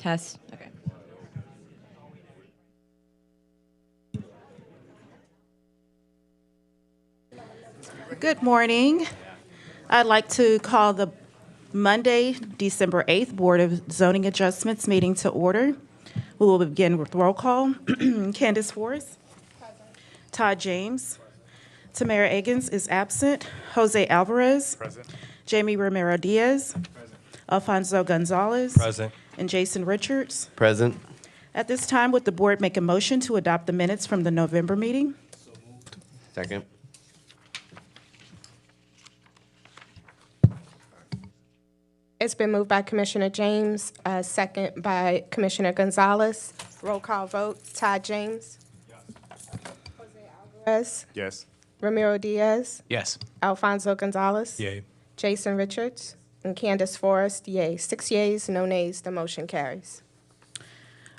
Test. Okay. Good morning. I'd like to call the Monday, December 8th Board of Zoning Adjustments meeting to order. We will begin with roll call. Candace Forrest. Todd James. Tamara Eggins is absent. Jose Alvarez. Present. Jamie Romero Diaz. Alfonso Gonzalez. Present. And Jason Richards. Present. At this time, would the board make a motion to adopt the minutes from the November meeting? Second. It's been moved by Commissioner James, second by Commissioner Gonzalez. Roll call vote. Todd James. Jose Alvarez. Yes. Ramiro Diaz. Yes. Alfonso Gonzalez. Yay. Jason Richards. And Candace Forrest, yay. 6 yeas, no nays. The motion carries.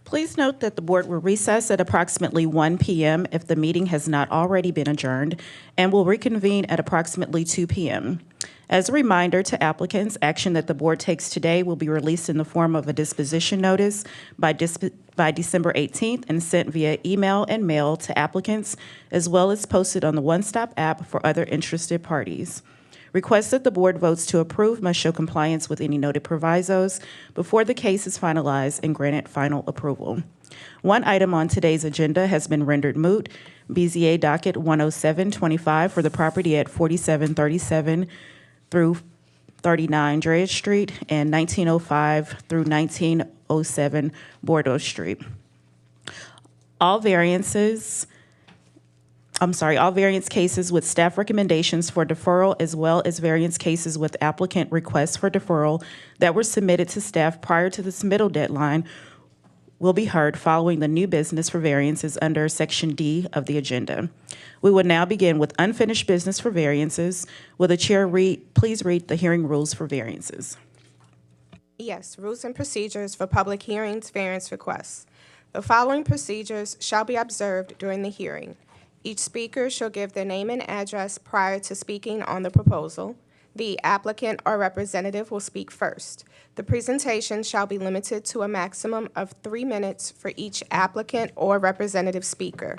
Please note that the board will recess at approximately 1 p.m. if the meeting has not already been adjourned, and will reconvene at approximately 2 p.m. As a reminder to applicants, action that the board takes today will be released in the form of a disposition notice by December 18th and sent via email and mail to applicants, as well as posted on the One Stop app for other interested parties. Requests that the board votes to approve must show compliance with any noted provisos before the case is finalized and granted final approval. One item on today's agenda has been rendered moot, BZA docket 10725 for the property at 4737 through 39 Dredge Street and 1905 through 1907 Bordeaux Street. All variance cases with staff recommendations for deferral, as well as variance cases with applicant requests for deferral that were submitted to staff prior to the submittal deadline will be heard following the new business for variances under Section D of the agenda. We will now begin with unfinished business for variances. Will the chair please read the hearing rules for variances? Yes, rules and procedures for public hearings, variance requests. The following procedures shall be observed during the hearing. Each speaker shall give their name and address prior to speaking on the proposal. The applicant or representative will speak first. The presentation shall be limited to a maximum of 3 minutes for each applicant or representative speaker,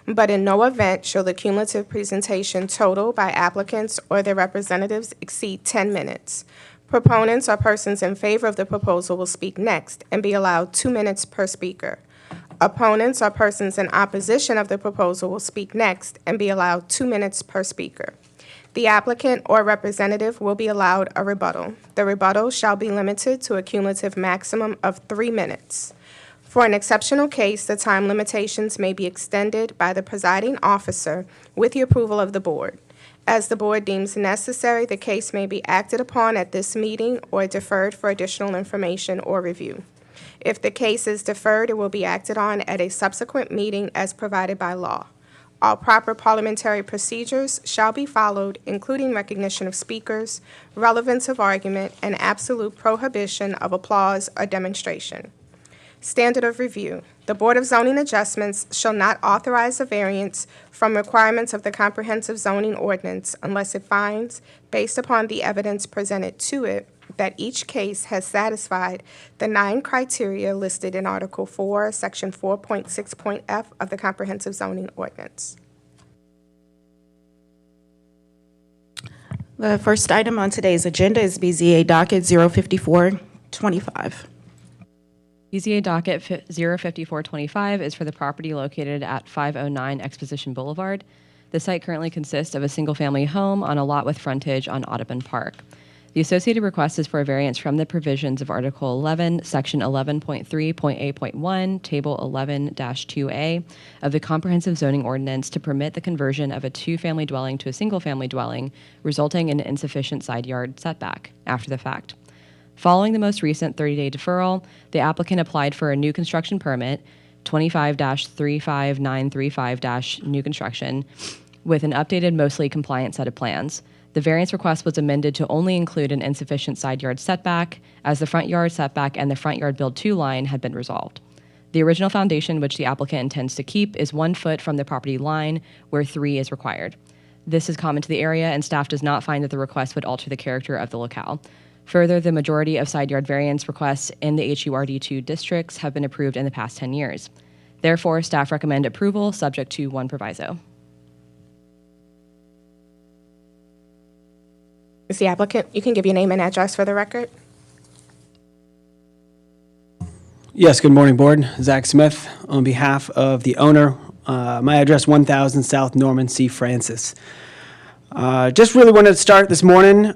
but in no event shall the cumulative presentation total by applicants or their representatives exceed 10 minutes. Proponents or persons in favor of the proposal will speak next and be allowed 2 minutes per speaker. Opponents or persons in opposition of the proposal will speak next and be allowed 2 minutes per speaker. The applicant or representative will be allowed a rebuttal. The rebuttal shall be limited to a cumulative maximum of 3 minutes. For an exceptional case, the time limitations may be extended by the presiding officer with the approval of the board. As the board deems necessary, the case may be acted upon at this meeting or deferred for additional information or review. If the case is deferred, it will be acted on at a subsequent meeting as provided by law. All proper parliamentary procedures shall be followed, including recognition of speakers, relevance of argument, and absolute prohibition of applause or demonstration. Standard of review. The Board of Zoning Adjustments shall not authorize a variance from requirements of the Comprehensive Zoning Ordinance unless it finds, based upon the evidence presented to it, that each case has satisfied the 9 criteria listed in Article 4, Section 4.6.f of the Comprehensive Zoning Ordinance. The first item on today's agenda is BZA docket 05425. BZA docket 05425 is for the property located at 509 Exposition Boulevard. The site currently consists of a single-family home on a lot with frontage on Audubon Park. The associated request is for a variance from the provisions of Article 11, Section 11.3.8.1, Table 11-2A of the Comprehensive Zoning Ordinance to permit the conversion of a two-family dwelling to a single-family dwelling, resulting in an insufficient side yard setback after the fact. Following the most recent 30-day deferral, the applicant applied for a new construction permit, 25-35935-new construction, with an updated, mostly compliant set of plans. The variance request was amended to only include an insufficient side yard setback, as the front yard setback and the front yard build 2 line had been resolved. The original foundation, which the applicant intends to keep, is 1 foot from the property line, where 3 is required. This is common to the area, and staff does not find that the request would alter the character of the locale. Further, the majority of side yard variance requests in the HURD2 districts have been approved in the past 10 years. Therefore, staff recommend approval subject to one proviso. Is the applicant, you can give your name and address for the record. Yes, good morning, Board. Zach Smith on behalf of the owner. My address, 1000 South Norman C. Francis. Just really wanted to start this morning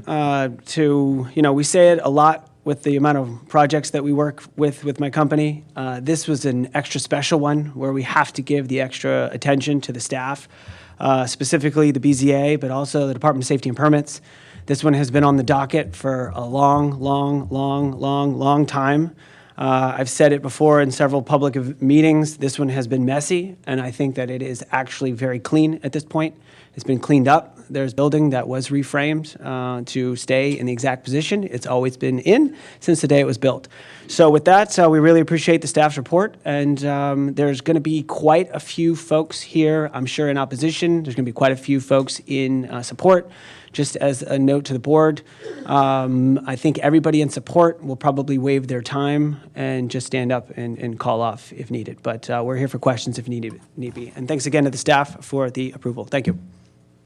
we say it a lot with the amount of projects that we work with my company. This was an extra special one where we have to give the extra attention to the staff, specifically the BZA, but also the Department of Safety and Permits. This one has been on the docket for a long time. I've said it before in several public meetings. This one has been messy, and I think that it is actually very clean at this point. It's been cleaned up. There's a building that was reframed to stay in the exact position it's always been in since the day it was built. So with that, we really appreciate the staff's report, and there's going to be quite a few folks here, I'm sure, in opposition. There's going to be quite a few folks in support. Just as a note to the board, I think everybody in support will probably waive their time and just stand up and call off if needed. But we're here for questions if need be. And thanks again to the staff for the approval. Thank you.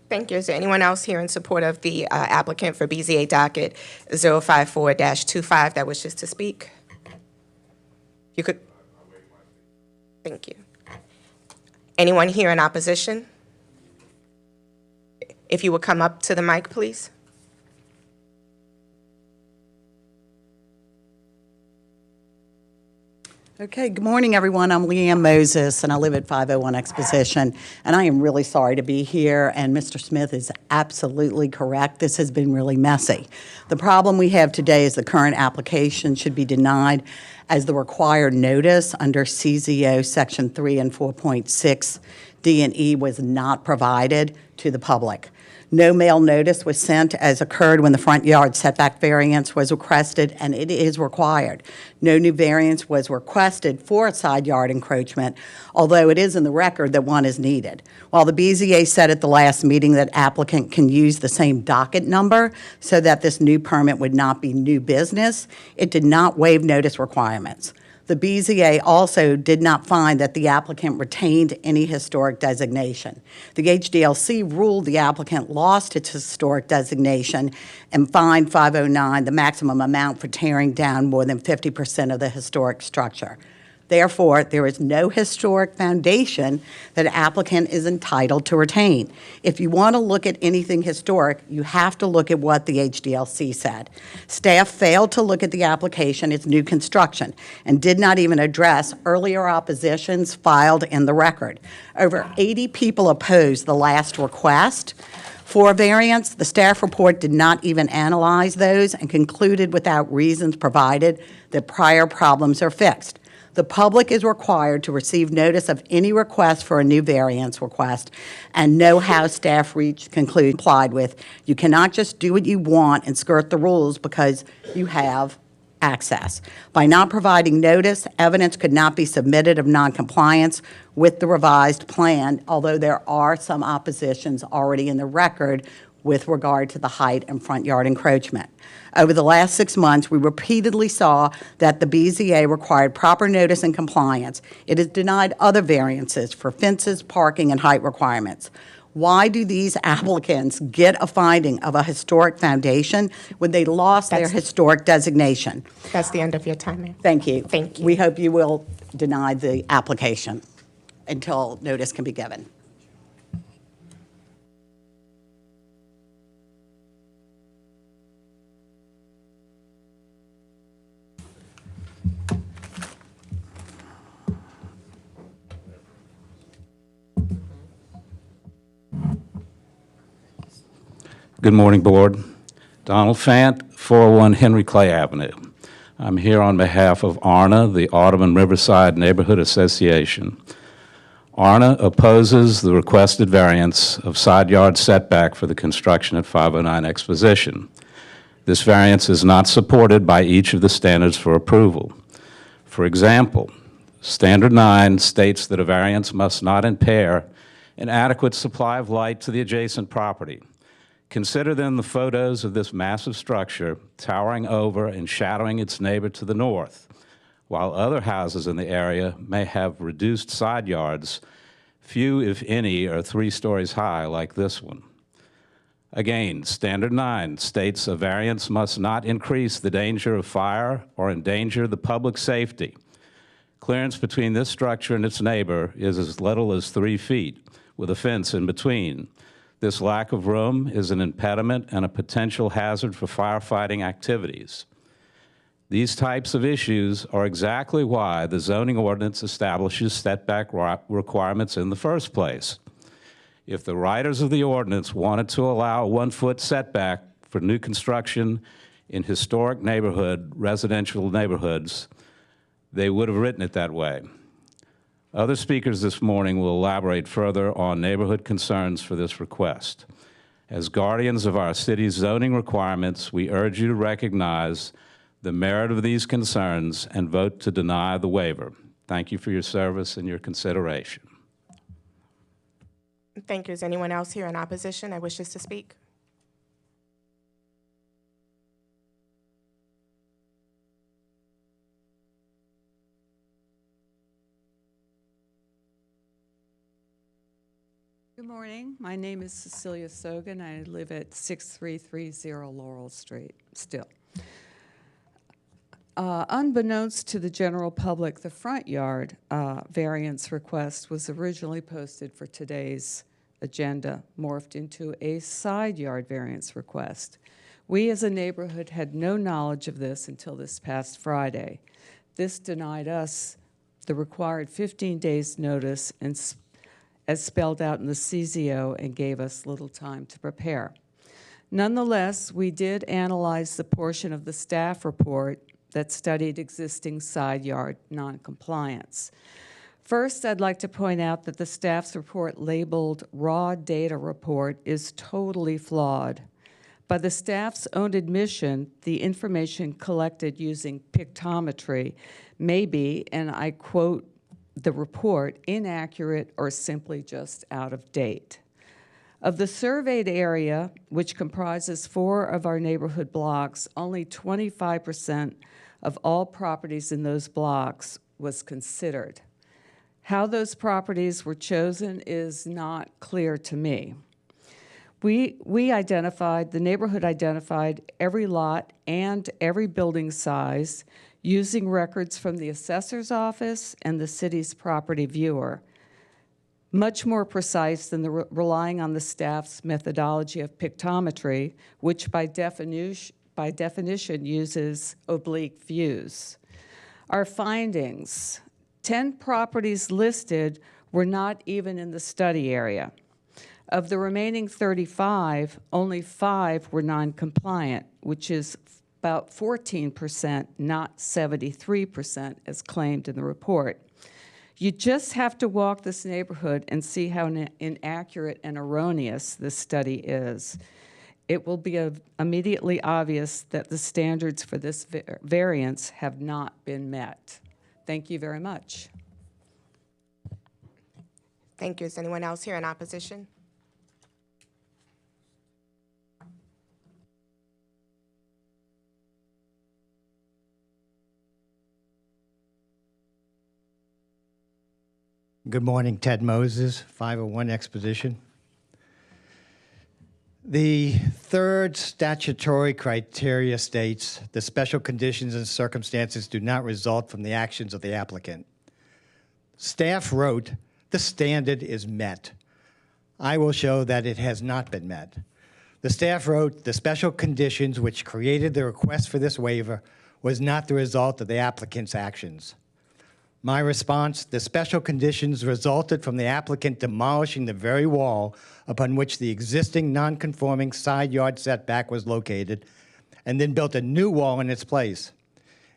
Thank you. Is there anyone else here in support of the applicant for BZA docket 054-25 that wishes to speak? You could. Thank you. Anyone here in opposition? If you would come up to the mic, please. Okay, good morning, everyone. I'm Leanne Moses, and I live at 501 Exposition, and I am really sorry to be here, and Mr. Smith is absolutely correct. This has been really messy. The problem we have today is the current application should be denied as the required notice under CZO Section 3 and 4.6 D and E was not provided to the public. No mail notice was sent as occurred when the front yard setback variance was requested, and it is required. No new variance was requested for a side yard encroachment, although it is in the record that one is needed. While the BZA said at the last meeting that applicant can use the same docket number so that this new permit would not be new business, it did not waive notice requirements. The BZA also did not find that the applicant retained any historic designation. The HDLC ruled the applicant lost its historic designation and fined 509 the maximum amount for tearing down more than 50% of the historic structure. Therefore, there is no historic foundation that the applicant is entitled to retain. If you want to look at anything historic, you have to look at what the HDLC said. Staff failed to look at the application as new construction and did not even address earlier oppositions filed in the record. Over 80 people opposed the last request for a variance. The staff report did not even analyze those and concluded without reasons provided that prior problems are fixed. The public is required to receive notice of any request for a new variance request and know how staff reached conclusion complied with. You cannot just do what you want and skirt the rules because you have access. By not providing notice, evidence could not be submitted of noncompliance with the revised plan, although there are some oppositions already in the record with regard to the height and front yard encroachment. Over the last 6 months, we repeatedly saw that the BZA required proper notice and compliance. It has denied other variances for fences, parking, and height requirements. Why do these applicants get a finding of a historic foundation when they lost their historic designation? That's the end of your time, ma'am. Thank you. Thank you. We hope you will deny the application until notice can be given. Good morning, Board. Donald Fant, 401 Henry Clay Avenue. I'm here on behalf of ARNA, the Audubon Riverside Neighborhood Association. ARNA opposes the requested variance of side yard setback for the construction at 509 Exposition. This variance is not supported by each of the standards for approval. For example, Standard 9 states that a variance must not impair an adequate supply of light to the adjacent property. Consider then the photos of this massive structure towering over and shadowing its neighbor to the north, while other houses in the area may have reduced side yards. Few, if any, are 3 stories high like this one. Again, Standard 9 states a variance must not increase the danger of fire or endanger the public safety. Clearance between this structure and its neighbor is as little as 3 feet, with a fence in between. This lack of room is an impediment and a potential hazard for firefighting activities. These types of issues are exactly why the zoning ordinance establishes setback requirements in the first place. If the writers of the ordinance wanted to allow a 1-foot setback for new construction in historic residential neighborhoods, they would have written it that way. Other speakers this morning will elaborate further on neighborhood concerns for this request. As guardians of our city's zoning requirements, we urge you to recognize the merit of these concerns and vote to deny the waiver. Thank you for your service and your consideration. Thank you. Is anyone else here in opposition that wishes to speak? Good morning. My name is Cecilia Sogan. I live at 6330 Laurel Street still. Unbeknownst to the general public, the front yard variance request was originally posted for today's agenda, morphed into a side yard variance request. We as a neighborhood had no knowledge of this until this past Friday. This denied us the required 15 days notice and as spelled out in the CZO, and gave us little time to prepare. Nonetheless, we did analyze the portion of the staff report that studied existing side yard noncompliance. First, I'd like to point out that the staff's report labeled raw data report is totally flawed. By the staff's own admission, the information collected using pictometry may be, and I quote the report, inaccurate or simply just out of date. Of the surveyed area, which comprises 4 of our neighborhood blocks, only 25% of all properties in those blocks was considered. How those properties were chosen is not clear to me. The neighborhood identified every lot and every building size using records from the assessor's office and the city's property viewer. Much more precise than relying on the staff's methodology of pictometry, which by definition uses oblique views. Our findings: 10 properties listed were not even in the study area. Of the remaining 35, only 5 were non-compliant, which is about 14%, not 73% as claimed in the report. You just have to walk this neighborhood and see how inaccurate and erroneous this study is. It will be immediately obvious that the standards for this variance have not been met. Thank you very much. Thank you. Is anyone else here in opposition? Good morning, Ted Moses, 501 Exposition. The third statutory criteria states the special conditions and circumstances do not result from the actions of the applicant. Staff wrote, the standard is met. I will show that it has not been met. The staff wrote, the special conditions which created the request for this waiver was not the result of the applicant's actions. My response, the special conditions resulted from the applicant demolishing the very wall upon which the existing non-conforming side yard setback was located, and then built a new wall in its place.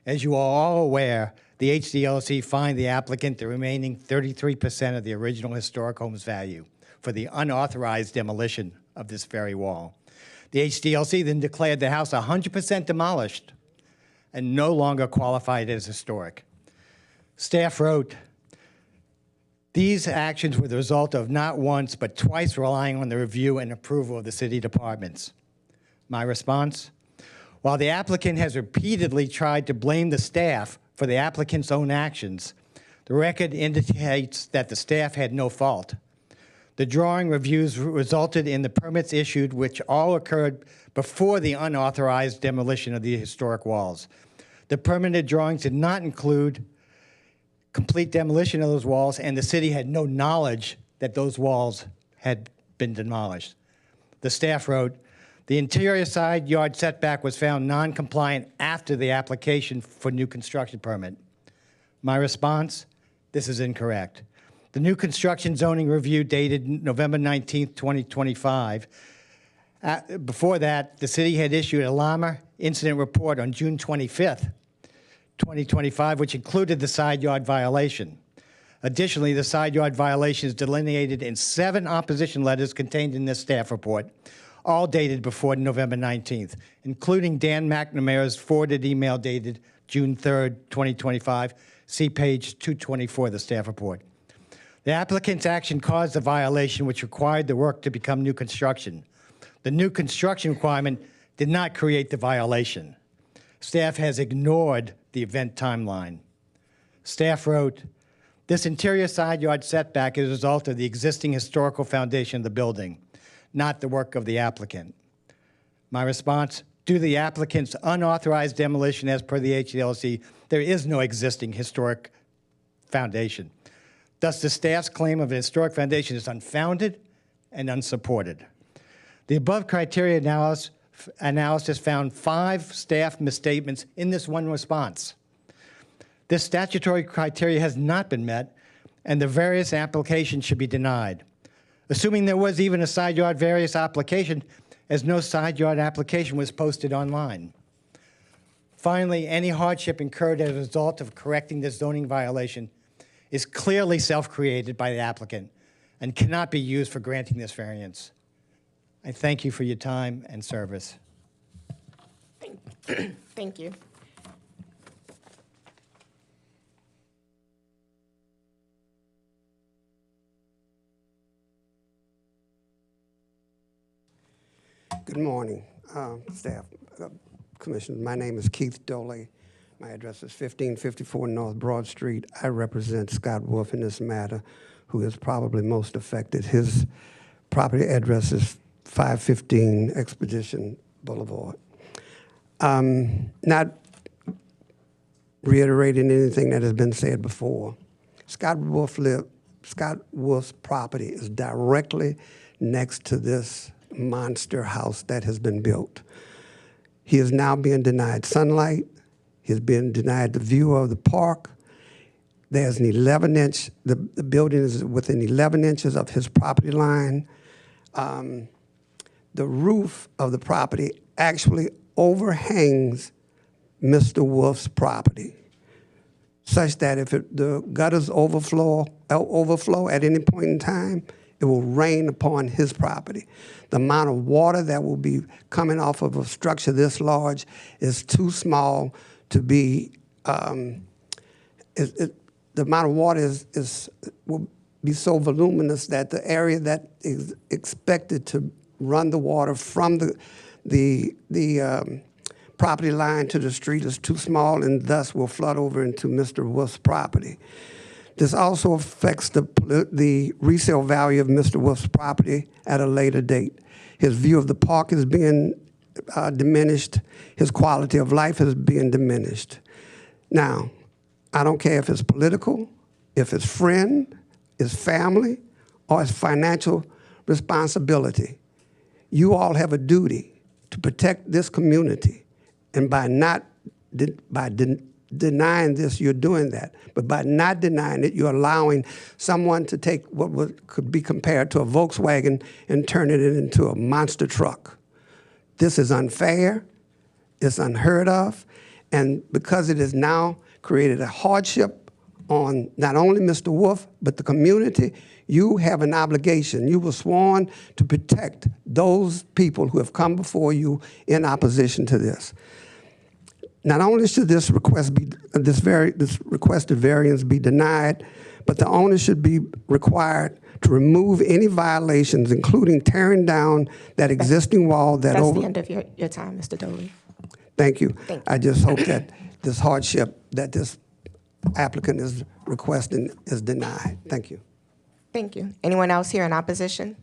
As you are all aware, the HDLC fined the applicant the remaining 33% of the original historic home's value for the unauthorized demolition of this very wall. The HDLC then declared the house 100% demolished and no longer qualified as historic. Staff wrote, These actions were the result of not once, but twice relying on the review and approval of the city departments. My response? While the applicant has repeatedly tried to blame the staff for the applicant's own actions, the record indicates that the staff had no fault. The drawing reviews resulted in the permits issued, which all occurred before the unauthorized demolition of the historic walls. The permitted drawings did not include complete demolition of those walls, and the city had no knowledge that those walls had been demolished. The staff wrote, "The interior side yard setback was found non-compliant after the application for new construction permit." My response? This is incorrect. The new construction zoning review dated November 19th, 2025. Before that, the city had issued a Lama incident report on June 25th, 2025, which included the side yard violation. Additionally, the side yard violation is delineated in 7 opposition letters contained in this staff report, all dated before November 19th, including Dan McNamara's forwarded email dated June 3rd, 2025. See page 224 of the staff report. The applicant's action caused the violation, which required the work to become new construction. The new construction requirement did not create the violation. Staff has ignored the event timeline. Staff wrote, "This interior side yard setback is a result of the existing historical foundation of the building, not the work of the applicant." My response, due to the applicant's unauthorized demolition as per the HDLC, there is no existing historic foundation. Thus, the staff's claim of a historic foundation is unfounded and unsupported. The above criteria analysis found 5 staff misstatements in this one response. This statutory criteria has not been met, and the various applications should be denied. Assuming there was even a side yard variance application, as no side yard application was posted online. Finally, any hardship incurred as a result of correcting this zoning violation is clearly self-created by the applicant and cannot be used for granting this variance. I thank you for your time and service. Thank you. Good morning, staff, commissioners. My name is Keith Doley. My address is 1554 North Broad Street. I represent Scott Wolf in this matter, who is probably most affected. His property address is 515 Expedition Boulevard. Not reiterating anything that has been said before, Scott Wolf's property is directly next to this monster house that has been built. He is now being denied sunlight. He's been denied the view of the park. There's an 11-inch, the building is within 11 inches of his property line. The roof of the property actually overhangs Mr. Wolf's property, such that if the gutters overflow at any point in time, it will rain upon his property. The amount of water that will be coming off of a structure this large is too small to be, the amount of water will be so voluminous that the area that is expected to run the water from the property line to the street is too small, and thus will flood over into Mr. Wolf's property. This also affects the resale value of Mr. Wolf's property at a later date. His view of the park is being diminished. His quality of life is being diminished. Now, I don't care if it's political, if it's friend, it's family, or it's financial responsibility. You all have a duty to protect this community, and by denying this, you're doing that. But by not denying it, you're allowing someone to take what could be compared to a Volkswagen and turn it into a monster truck. This is unfair, it's unheard of, and because it has now created a hardship on not only Mr. Wolf, but the community, you have an obligation. You were sworn to protect those people who have come before you in opposition to this. Not only should this requested variance be denied, but the owner should be required to remove any violations, including tearing down that existing wall that That's over. the end of your time, Mr. Doley. Thank you. Thank you. I just hope that this hardship that this applicant is requesting is denied. Thank you. Thank you. Anyone else here in opposition?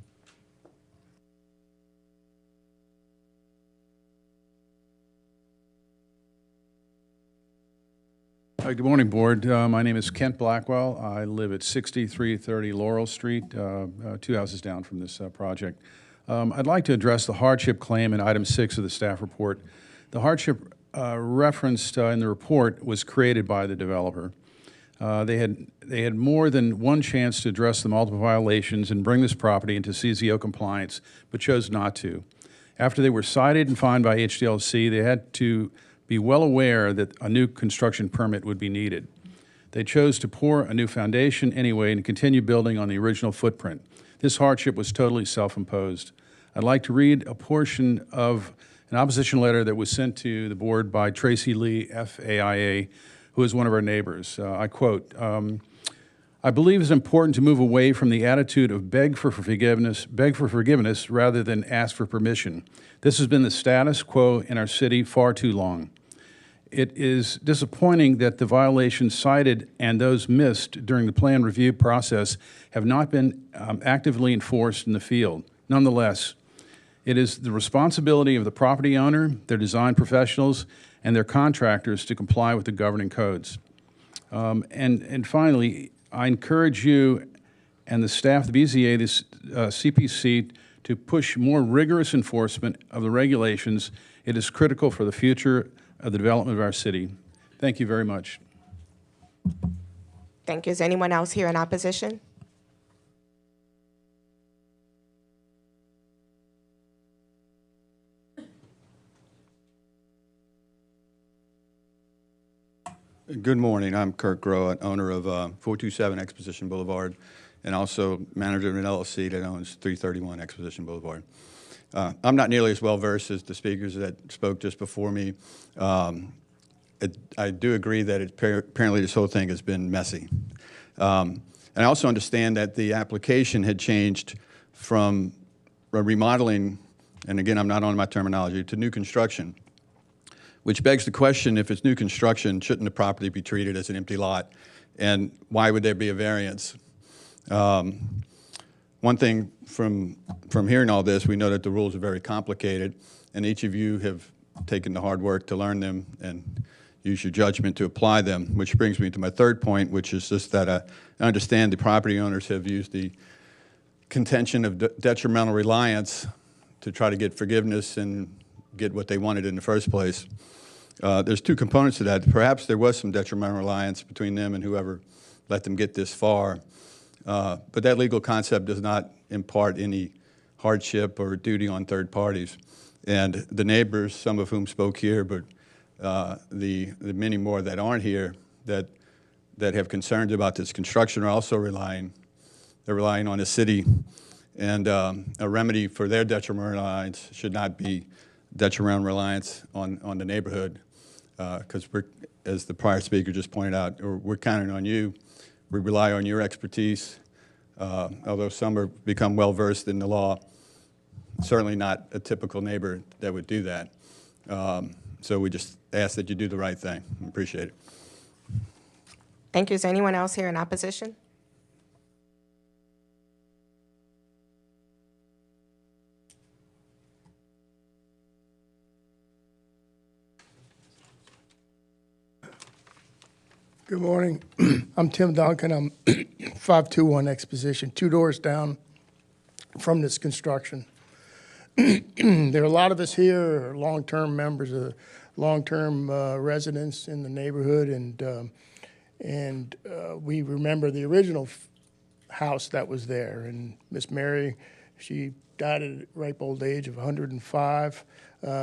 Good morning, Board. My name is Kent Blackwell. I live at 6330 Laurel Street, 2 houses down from this project. I'd like to address the hardship claim in item 6 of the staff report. The hardship referenced in the report was created by the developer. They had more than one chance to address the multiple violations and bring this property into CZO compliance, but chose not to. After they were cited and fined by HDLC, they had to be well aware that a new construction permit would be needed. They chose to pour a new foundation anyway and continue building on the original footprint. This hardship was totally self-imposed. I'd like to read a portion of an opposition letter that was sent to the board by Tracy Lee, FAIA, who is one of our neighbors. I quote, I believe it's important to move away from the attitude of beg for forgiveness rather than ask for permission. This has been the status quo in our city far too long. It is disappointing that the violations cited and those missed during the plan review process have not been actively enforced in the field. Nonetheless, it is the responsibility of the property owner, their design professionals, and their contractors to comply with the governing codes. And finally, I encourage you and the staff of the BZA, this CPC, to push more rigorous enforcement of the regulations. It is critical for the future of the development of our city. Thank you very much. Thank you. Is anyone else here in opposition? Good morning. I'm Kirk Groh, owner of 427 Exposition Boulevard, and also manager of an LLC that owns 331 Exposition Boulevard. I'm not nearly as well versed as the speakers that spoke just before me. I do agree that apparently this whole thing has been messy. And I also understand that the application had changed from remodeling, and again, I'm not on my terminology, to new construction, which begs the question, if it's new construction, shouldn't the property be treated as an empty lot? And why would there be a variance? One thing from hearing all this, we know that the rules are very complicated, and each of you have taken the hard work to learn them and use your judgment to apply them, which brings me to my third point, which is just that I understand the property owners have used the contention of detrimental reliance to try to get forgiveness and get what they wanted in the first place. There's two components to that. Perhaps there was some detrimental reliance between them and whoever let them get this far, but that legal concept does not impart any hardship or duty on third parties. And the neighbors, some of whom spoke here, but the many more that aren't here that have concerns about this construction are also relying on the city, and a remedy for their detrimental reliance should not be detrimental reliance on the neighborhood, because we're, as the prior speaker just pointed out, we're counting on you. We rely on your expertise, although some are become well-versed in the law. Certainly not a typical neighbor that would do that. So we just ask that you do the right thing. Appreciate it. Thank you. Is anyone else here in opposition? Good morning. I'm Tim Duncan. I'm 521 Exposition, 2 doors down from this construction. There are a lot of us here who are long-term members of long-term residents in the neighborhood, and we remember the original house that was there. And Miss Mary, she died at a ripe old age of 105.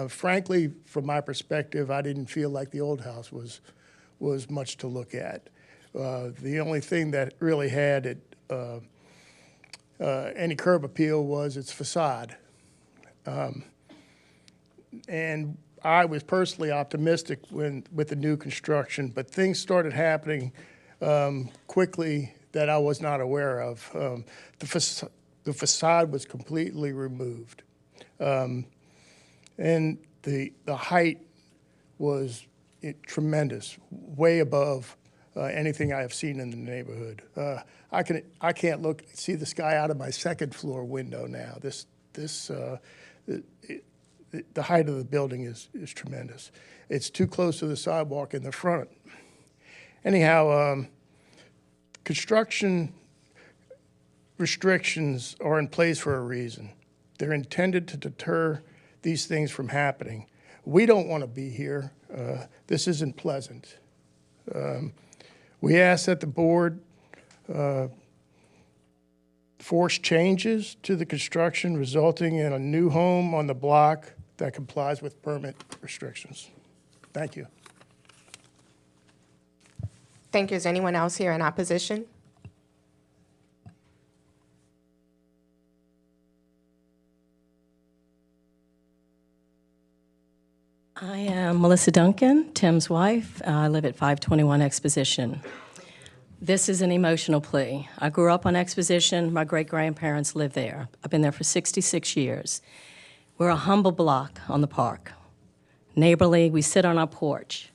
Frankly, from my perspective, I didn't feel like the old house was much to look at. The only thing that really had it, any curb appeal was its facade. And I was personally optimistic with the new construction, but things started happening quickly that I was not aware of. The facade was completely removed. And the height was tremendous, way above anything I have seen in the neighborhood. I can't see the sky out of my second floor window now. The height of the building is tremendous. It's too close to the sidewalk in the front. Anyhow, construction restrictions are in place for a reason. They're intended to deter these things from happening. We don't want to be here. This isn't pleasant. We ask that the board force changes to the construction resulting in a new home on the block that complies with permit restrictions. Thank you. Thank you. Is anyone else here in opposition? I am Melissa Duncan, Tim's wife. I live at 521 Exposition. This is an emotional plea. I grew up on Exposition. My great-grandparents lived there. I've been there for 66 years. We're a humble block on the park. Neighborly, we sit on our porch.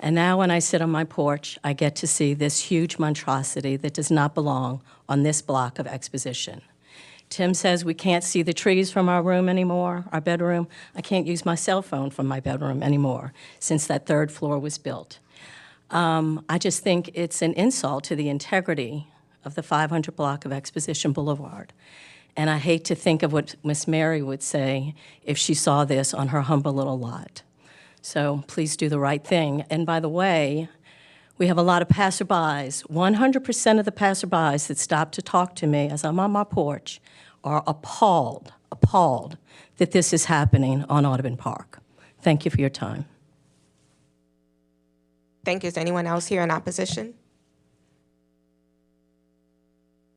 And now when I sit on my porch, I get to see this huge monstrosity that does not belong on this block of Exposition. Tim says we can't see the trees from our room anymore, our bedroom. I can't use my cell phone from my bedroom anymore since that third floor was built. I just think it's an insult to the integrity of the 500 block of Exposition Boulevard. And I hate to think of what Miss Mary would say if she saw this on her humble little lot. So please do the right thing. And by the way, we have a lot of passerbys. 100% of the passerbys that stop to talk to me as I'm on my porch are appalled that this is happening on Audubon Park. Thank you for your time. Thank you. Is anyone else here in opposition?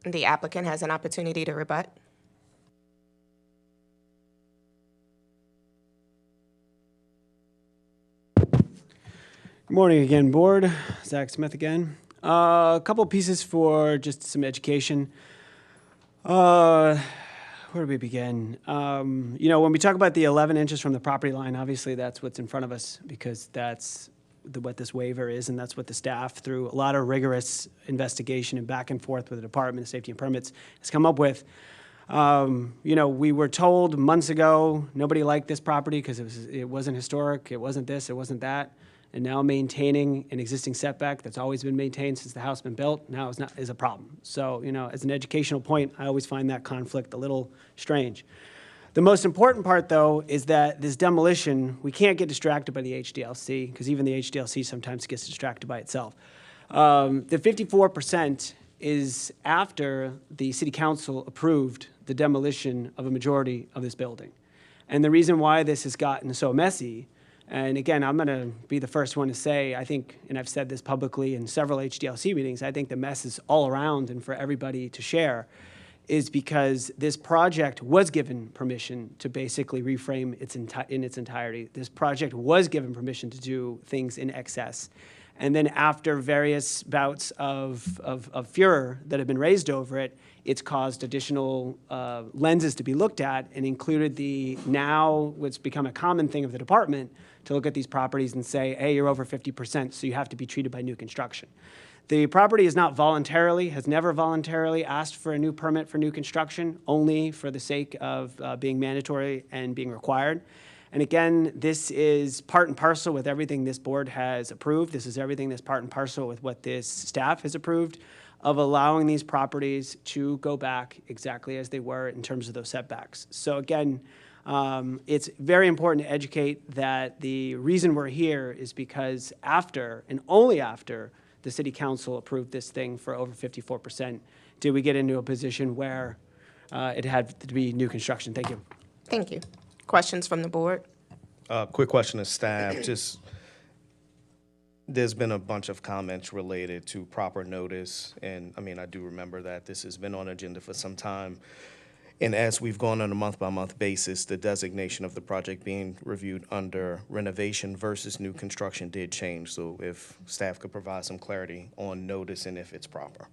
The applicant has an opportunity to rebut. Good morning again, board. Zach Smith again. A couple pieces for just some education. Where do we begin? When we talk about the 11 inches from the property line, obviously that's what's in front of us because that's what this waiver is, and that's what the staff, through a lot of rigorous investigation and back and forth with the Department of Safety and Permits, has come up with. We were told months ago nobody liked this property because it wasn't historic, it wasn't this, it wasn't that. And now maintaining an existing setback that's always been maintained since the house been built now is a problem. So, as an educational point, I always find that conflict a little strange. The most important part, though, is that this demolition, we can't get distracted by the HDLC, because even the HDLC sometimes gets distracted by itself. The 54% is after the City Council approved the demolition of a majority of this building. And the reason why this has gotten so messy, and again, I'm going to be the first one to say, I think, and I've said this publicly in several HDLC meetings, I think the mess is all around and for everybody to share, is because this project was given permission to basically reframe in its entirety. This project was given permission to do things in excess. And then after various bouts of furor that have been raised over it, it's caused additional lenses to be looked at and included what's become a common thing of the department to look at these properties and say, hey, you're over 50%, so you have to be treated by new construction. The property has never voluntarily asked for a new permit for new construction, only for the sake of being mandatory and being required. And again, this is part and parcel with everything this board has approved. This is everything that's part and parcel with what this staff has approved of allowing these properties to go back exactly as they were in terms of those setbacks. So again, it's very important to educate that the reason we're here is because after, and only after, the City Council approved this thing for over 54%, did we get into a position where it had to be new construction. Thank you. Thank you. Questions from the board? Quick question to staff. There's been a bunch of comments related to proper notice, and I do remember that this has been on agenda for some time. And as we've gone on a month-by-month basis, the designation of the project being reviewed under renovation versus new construction did change. So if staff could provide some clarity on notice and if it's proper.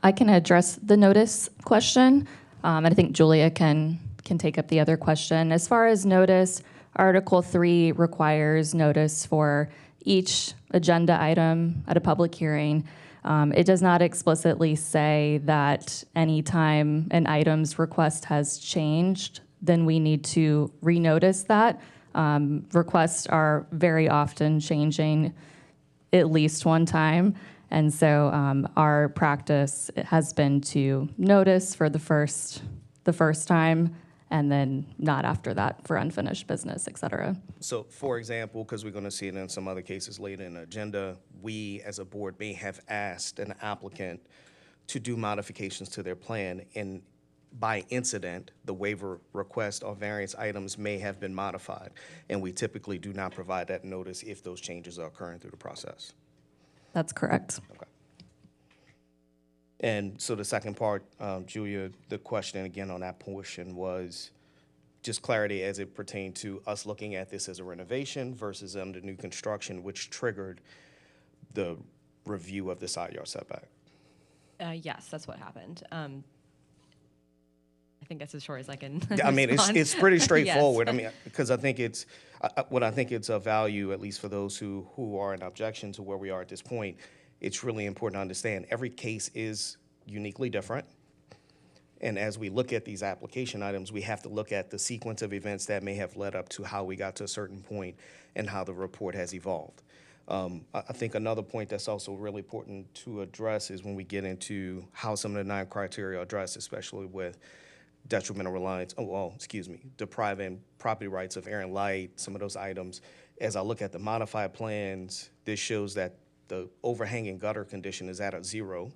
I can address the notice question, and I think Julia can take up the other question. As far as notice, Article 3 requires notice for each agenda item at a public hearing. It does not explicitly say that anytime an item's request has changed, then we need to renotice that. Requests are very often changing at least one time. And so our practice has been to notice for the first time, and then not after that for unfinished business, et cetera. So, for example, because we're going to see it in some other cases later in the agenda, we as a board may have asked an applicant to do modifications to their plan, and by incident, the waiver request or variance items may have been modified, and we typically do not provide that notice if those changes are occurring through the process. That's correct. Okay. And so the second part, Julia, the question again on that portion was just clarity as it pertained to us looking at this as a renovation versus under new construction, which triggered the review of the side yard setback. Yes, that's what happened. I think that's as short as I can. I mean, it's pretty straightforward. Yes. I mean, because I think it's what I think it's of value, at least for those who are in objection to where we are at this point. It's really important to understand every case is uniquely different. And as we look at these application items, we have to look at the sequence of events that may have led up to how we got to a certain point and how the report has evolved. I think another point that's also really important to address is when we get into how some of the 9 criteria are addressed, especially with detrimental reliance, depriving property rights of air and light, some of those items. As I look at the modified plans, this shows that the overhanging gutter condition is at a 0,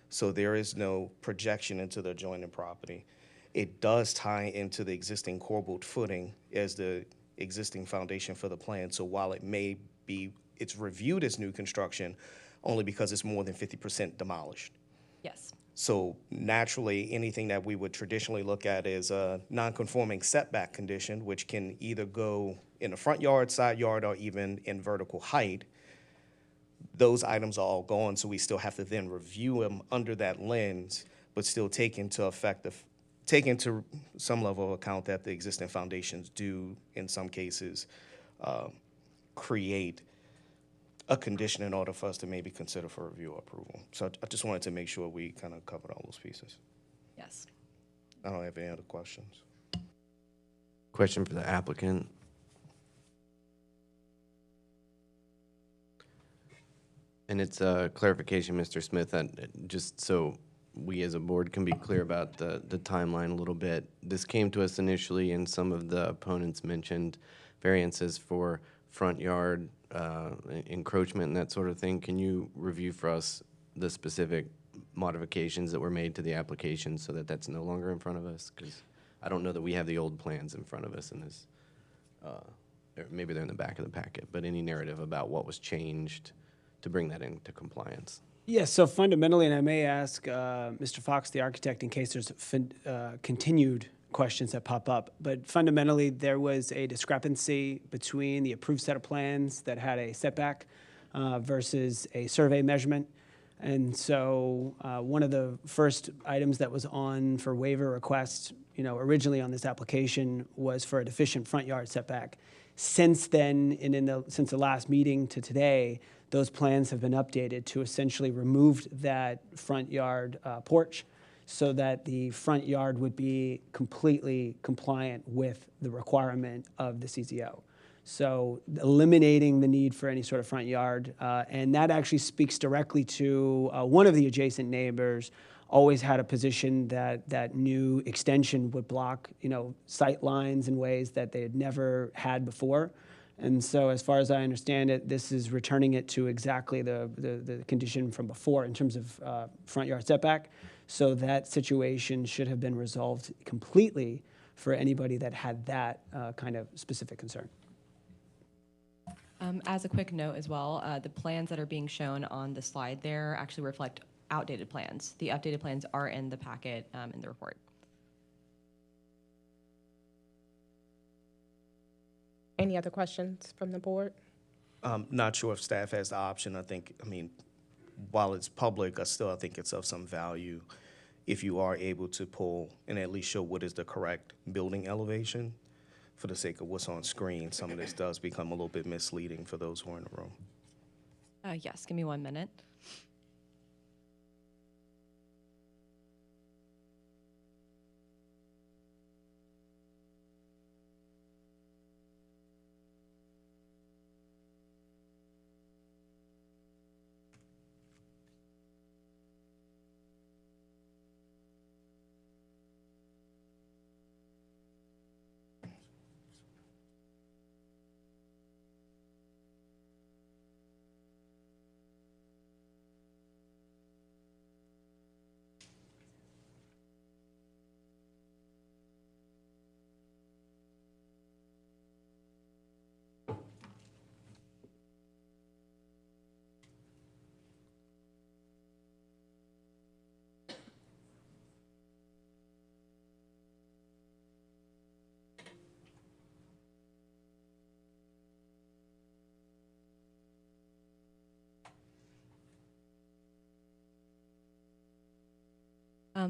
so there is no projection into the adjoining property. It does tie into the existing core bolt footing as the existing foundation for the plan, so while it may be, it's reviewed as new construction only because it's more than 50% demolished. Yes. So naturally, anything that we would traditionally look at is a non-conforming setback condition, which can either go in the front yard, side yard, or even in vertical height. Those items are all gone, so we still have to then review them under that lens, but still take into some level of account that the existing foundations do, in some cases, create a condition in order for us to maybe consider for review or approval. So I just wanted to make sure we kind of covered all those pieces. Yes. I don't have any other questions. Question for the applicant. And it's a clarification, Mr. Smith, that just so we as a board can be clear about the timeline a little bit. This came to us initially, and some of the opponents mentioned variances for front yard encroachment and that sort of thing. Can you review for us the specific modifications that were made to the application so that that's no longer in front of us? Because I don't know that we have the old plans in front of us in this. Or maybe they're in the back of the packet, but any narrative about what was changed to bring that into compliance? Yes, so fundamentally, and I may ask Mr. Fox, the architect, in case there's continued questions that pop up, but fundamentally there was a discrepancy between the approved set of plans that had a setback versus a survey measurement. And so one of the first items that was on for waiver request, originally on this application was for a deficient front yard setback. Since then, and since the last meeting to today, those plans have been updated to essentially remove that front yard porch so that the front yard would be completely compliant with the requirement of the CZO. So eliminating the need for any sort of front yard, and that actually speaks directly to one of the adjacent neighbors always had a position that that new extension would block, sight lines in ways that they had never had before. And so as far as I understand it, this is returning it to exactly the condition from before in terms of front yard setback. So that situation should have been resolved completely for anybody that had that kind of specific concern. As a quick note as well, the plans that are being shown on the slide there actually reflect outdated plans. The updated plans are in the packet in the report. Any other questions from the board? Not sure if staff has the option. while it's public, I think it's of some value if you are able to pull and at least show what is the correct building elevation. For the sake of what's on screen, some of this does become a little bit misleading for those who are in the room. Yes, give me 1 minute.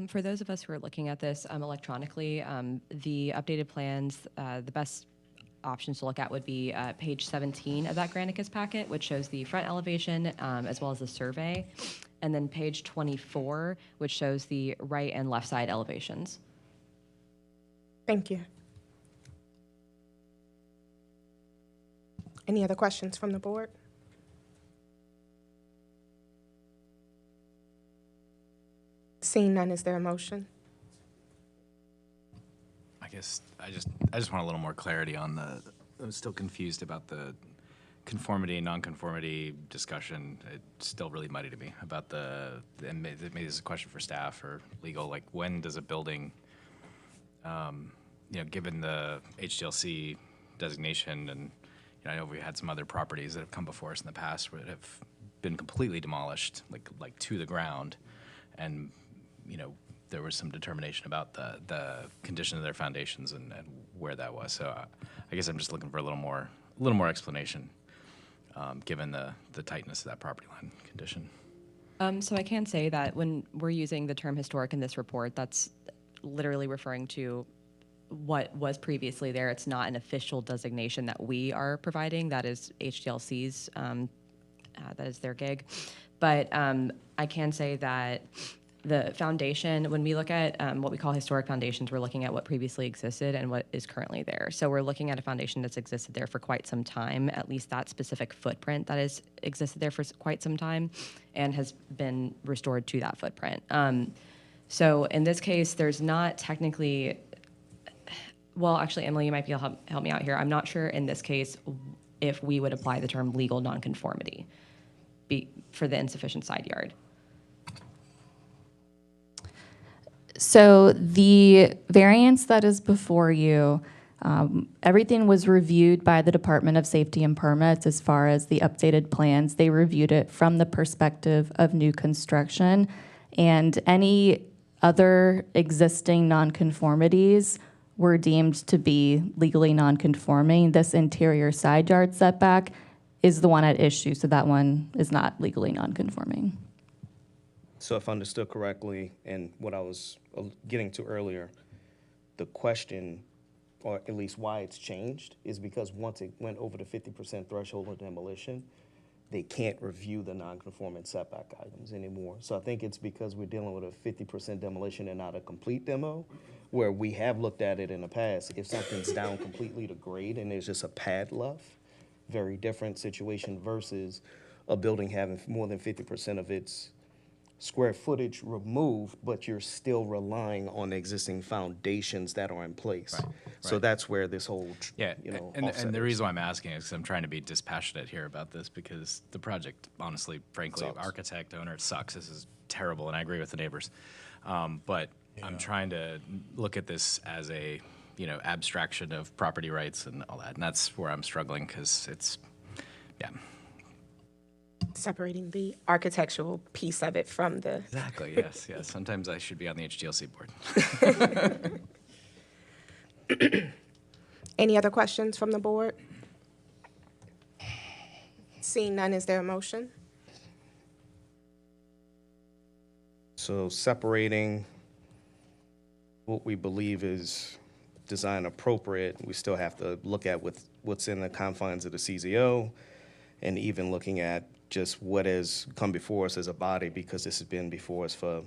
For those of us who are looking at this electronically, the updated plans, the best options to look at would be page 17 of that Granicus packet, which shows the front elevation as well as the survey, and then page 24, which shows the right and left side elevations. Thank you. Any other questions from the board? Seeing none, is there a motion? I guess I just want a little more clarity on I'm still confused about the conformity, non-conformity discussion. It's still really muddy to me about and maybe this is a question for staff or legal, like when does a building, given the HDLC designation, and I know we had some other properties that have come before us in the past where have been completely demolished, like to the ground, and there was some determination about the condition of their foundations and where that was. So I guess I'm just looking for a little more explanation, given the tightness of that property line condition. So I can say that when we're using the term historic in this report, that's literally referring to what was previously there. It's not an official designation that we are providing. That is HDLC's, that is their gig. But I can say that the foundation, when we look at what we call historic foundations, we're looking at what previously existed and what is currently there. So we're looking at a foundation that's existed there for quite some time, at least that specific footprint that has existed there for quite some time and has been restored to that footprint. So in this case, there's not technically, well, actually, Emily, you might be able to help me out here. I'm not sure in this case if we would apply the term legal nonconformity for the insufficient side yard. So the variance that is before you, everything was reviewed by the Department of Safety and Permits as far as the updated plans. They reviewed it from the perspective of new construction, and any other existing nonconformities were deemed to be legally nonconforming. This interior side yard setback is the one at issue, so that one is not legally nonconforming. So if understood correctly, and what I was getting to earlier, the question, or at least why it's changed, is because once it went over the 50% threshold of demolition, they can't review the non-conforming setback items anymore. So I think it's because we're dealing with a 50% demolition and not a complete demo, where we have looked at it in the past. If something's down completely to grade and there's just a pad left, very different situation versus a building having more than 50% of its square footage removed, but you're still relying on the existing foundations that are in place. Right, So right. that's where this whole, and offset the is. reason why I'm asking is because I'm trying to be dispassionate here about this, because the project, honestly, frankly, Sucks. architect, owner, it sucks. This is terrible, and I agree with the neighbors. But I'm trying to look at this as a, abstraction of property rights and all that, and that's where I'm struggling, because it's, Separating the architectural piece of it from the. Exactly, yes. Sometimes I should be on the HDLC board. Any other questions from the board? Seeing none, is there a motion? So separating what we believe is design appropriate, we still have to look at what's in the confines of the CZO, and even looking at just what has come before us as a body, because this has been before us for,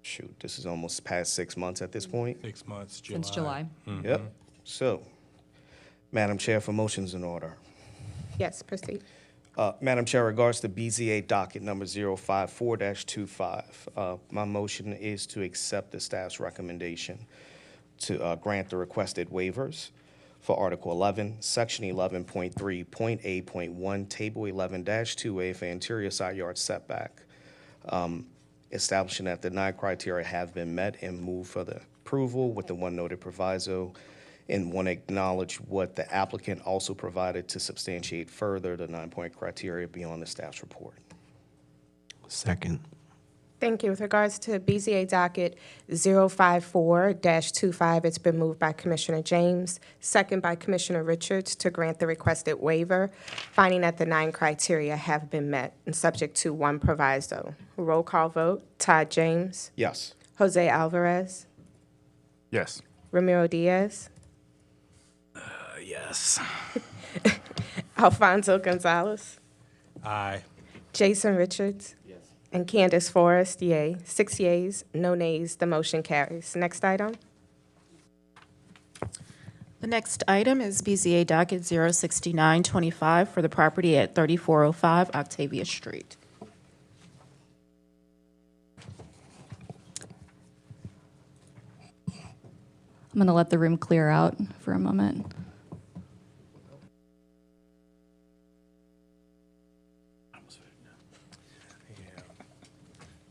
shoot, this is almost past 6 months at this point. 6 months, July. Since July. Yep. So, Madam Chair, for motions in order. Yes, proceed. Madam Chair, regards to BZA docket number 054-25, my motion is to accept the staff's recommendation to grant the requested waivers for Article 11, Section 11.3.A.1, Table 11-2A for interior side yard setback, establishing that the 9 criteria have been met, and move for the approval with the one noted proviso, and want to acknowledge what the applicant also provided to substantiate further the 9-point criteria beyond the staff's report. Second. Thank you. With regards to BZA docket 054-25, it's been moved by Commissioner James, second by Commissioner Richards, to grant the requested waiver, finding that the 9 criteria have been met and subject to one proviso. Roll call vote. Todd James. Yes. Jose Alvarez. Yes. Ramiro Diaz. Yes. Alfonso Gonzalez. Aye. Jason Richards. Yes. And Candace Forrest, yay. 6 yeas, no nays. The motion carries. Next item. The next item is BZA docket 06925 for the property at 3405 Octavia Street. I'm going to let the room clear out for a moment.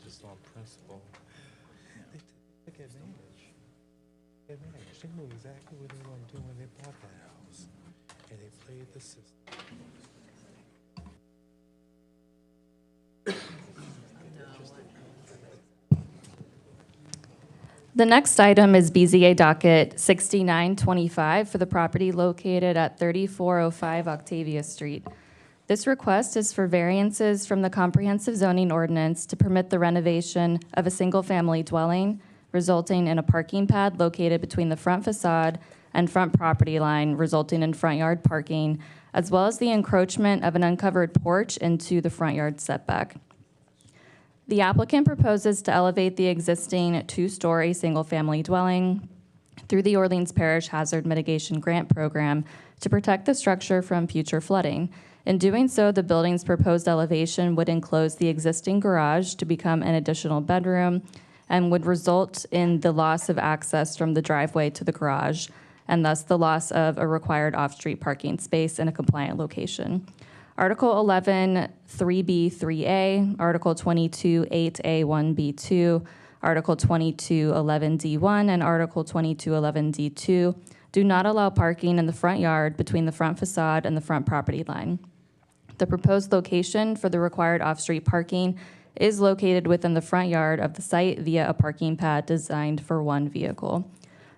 Just on principle. They took advantage. They knew exactly what they were going to do when they bought that house. And they played the system. The next item is BZA docket 6925 for the property located at 3405 Octavia Street. This request is for variances from the comprehensive zoning ordinance to permit the renovation of a single-family dwelling, resulting in a parking pad located between the front facade and front property line, resulting in front yard parking, as well as the encroachment of an uncovered porch into the front yard setback. The applicant proposes to elevate the existing 2-story single-family dwelling through the Orleans Parish Hazard Mitigation Grant Program to protect the structure from future flooding. In doing so, the building's proposed elevation would enclose the existing garage to become an additional bedroom and would result in the loss of access from the driveway to the garage, and thus the loss of a required off-street parking space in a compliant location. Article 11, 3B, 3A, Article 22, 8A, 1B2, Article 22, 11D1, and Article 22, 11D2 do not allow parking in the front yard between the front facade and the front property line. The proposed location for the required off-street parking is located within the front yard of the site via a parking pad designed for one vehicle.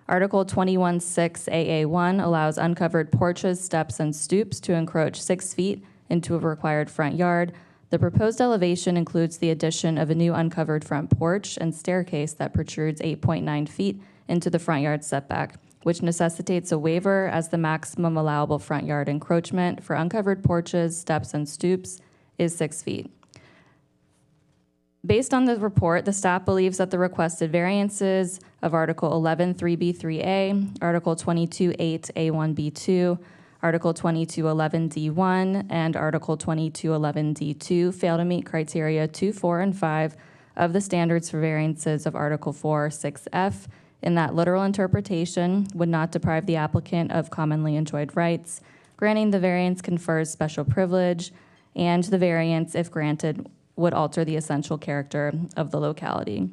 Article 21.6AA1 allows uncovered porches, steps, and stoops to encroach 6 feet into a required front yard. The proposed elevation includes the addition of a new uncovered front porch and staircase that protrudes 8.9 feet into the front yard setback, which necessitates a waiver as the maximum allowable front yard encroachment for uncovered porches, steps, and stoops is 6 feet. Based on the report, the staff believes that the requested variances of Article 11, 3B, 3A, Article 22, 8A, 1B2, Article 22, 11D1, and Article 22, 11D2 fail to meet criteria 2, 4, and 5 of the standards for variances of Article 4, 6F, in that literal interpretation would not deprive the applicant of commonly enjoyed rights. Granting the variance confers special privilege, and the variance, if granted, would alter the essential character of the locality.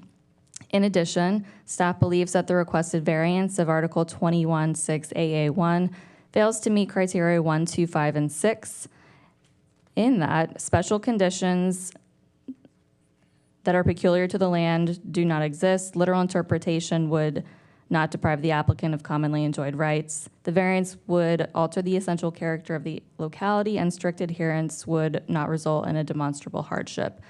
In addition, staff believes that the requested variance of Article 21.6AA1 fails to meet criteria 1, 2, 5, and 6, in that special conditions that are peculiar to the land do not exist. Literal interpretation would not deprive the applicant of commonly enjoyed rights. The variance would alter the essential character of the locality, and strict adherence would not result in a demonstrable hardship.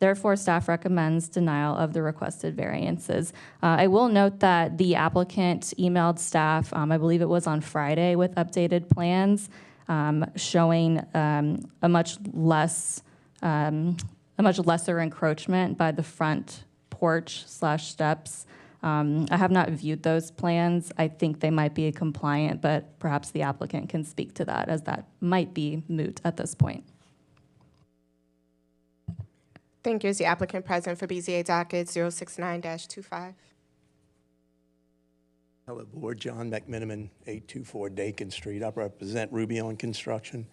Therefore, staff recommends denial of the requested variances. I will note that the applicant emailed staff, I believe it was on Friday, with updated plans showing a much lesser encroachment by the front porch/steps. I have not viewed those plans. I think they might be compliant, but perhaps the applicant can speak to that, as that might be moot at this point. Thank you. Is the applicant present for BZA docket 069-25? Hello, Board. John McMiniman, 824 Dakin Street. I represent Rubion Construction.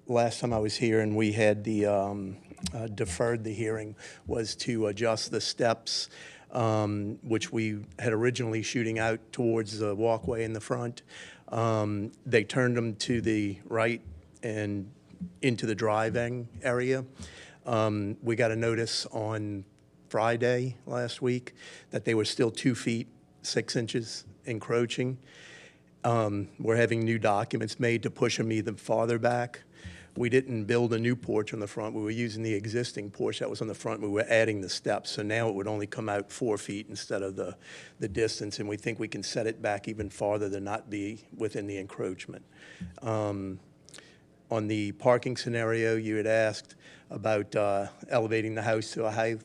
Last time I was here and we had the deferred the hearing was to adjust the steps, which we had originally shooting out towards the walkway in the front. They turned them to the right and into the driving area. We got a notice on Friday last week that they were still 2 feet 6 inches encroaching. We're having new documents made to push them even farther back. We didn't build a new porch on the front. We were using the existing porch that was on the front. We were adding the steps. So now it would only come out 4 feet instead of the distance. And we think we can set it back even farther to not be within the encroachment. On the parking scenario, you had asked about elevating the house to a height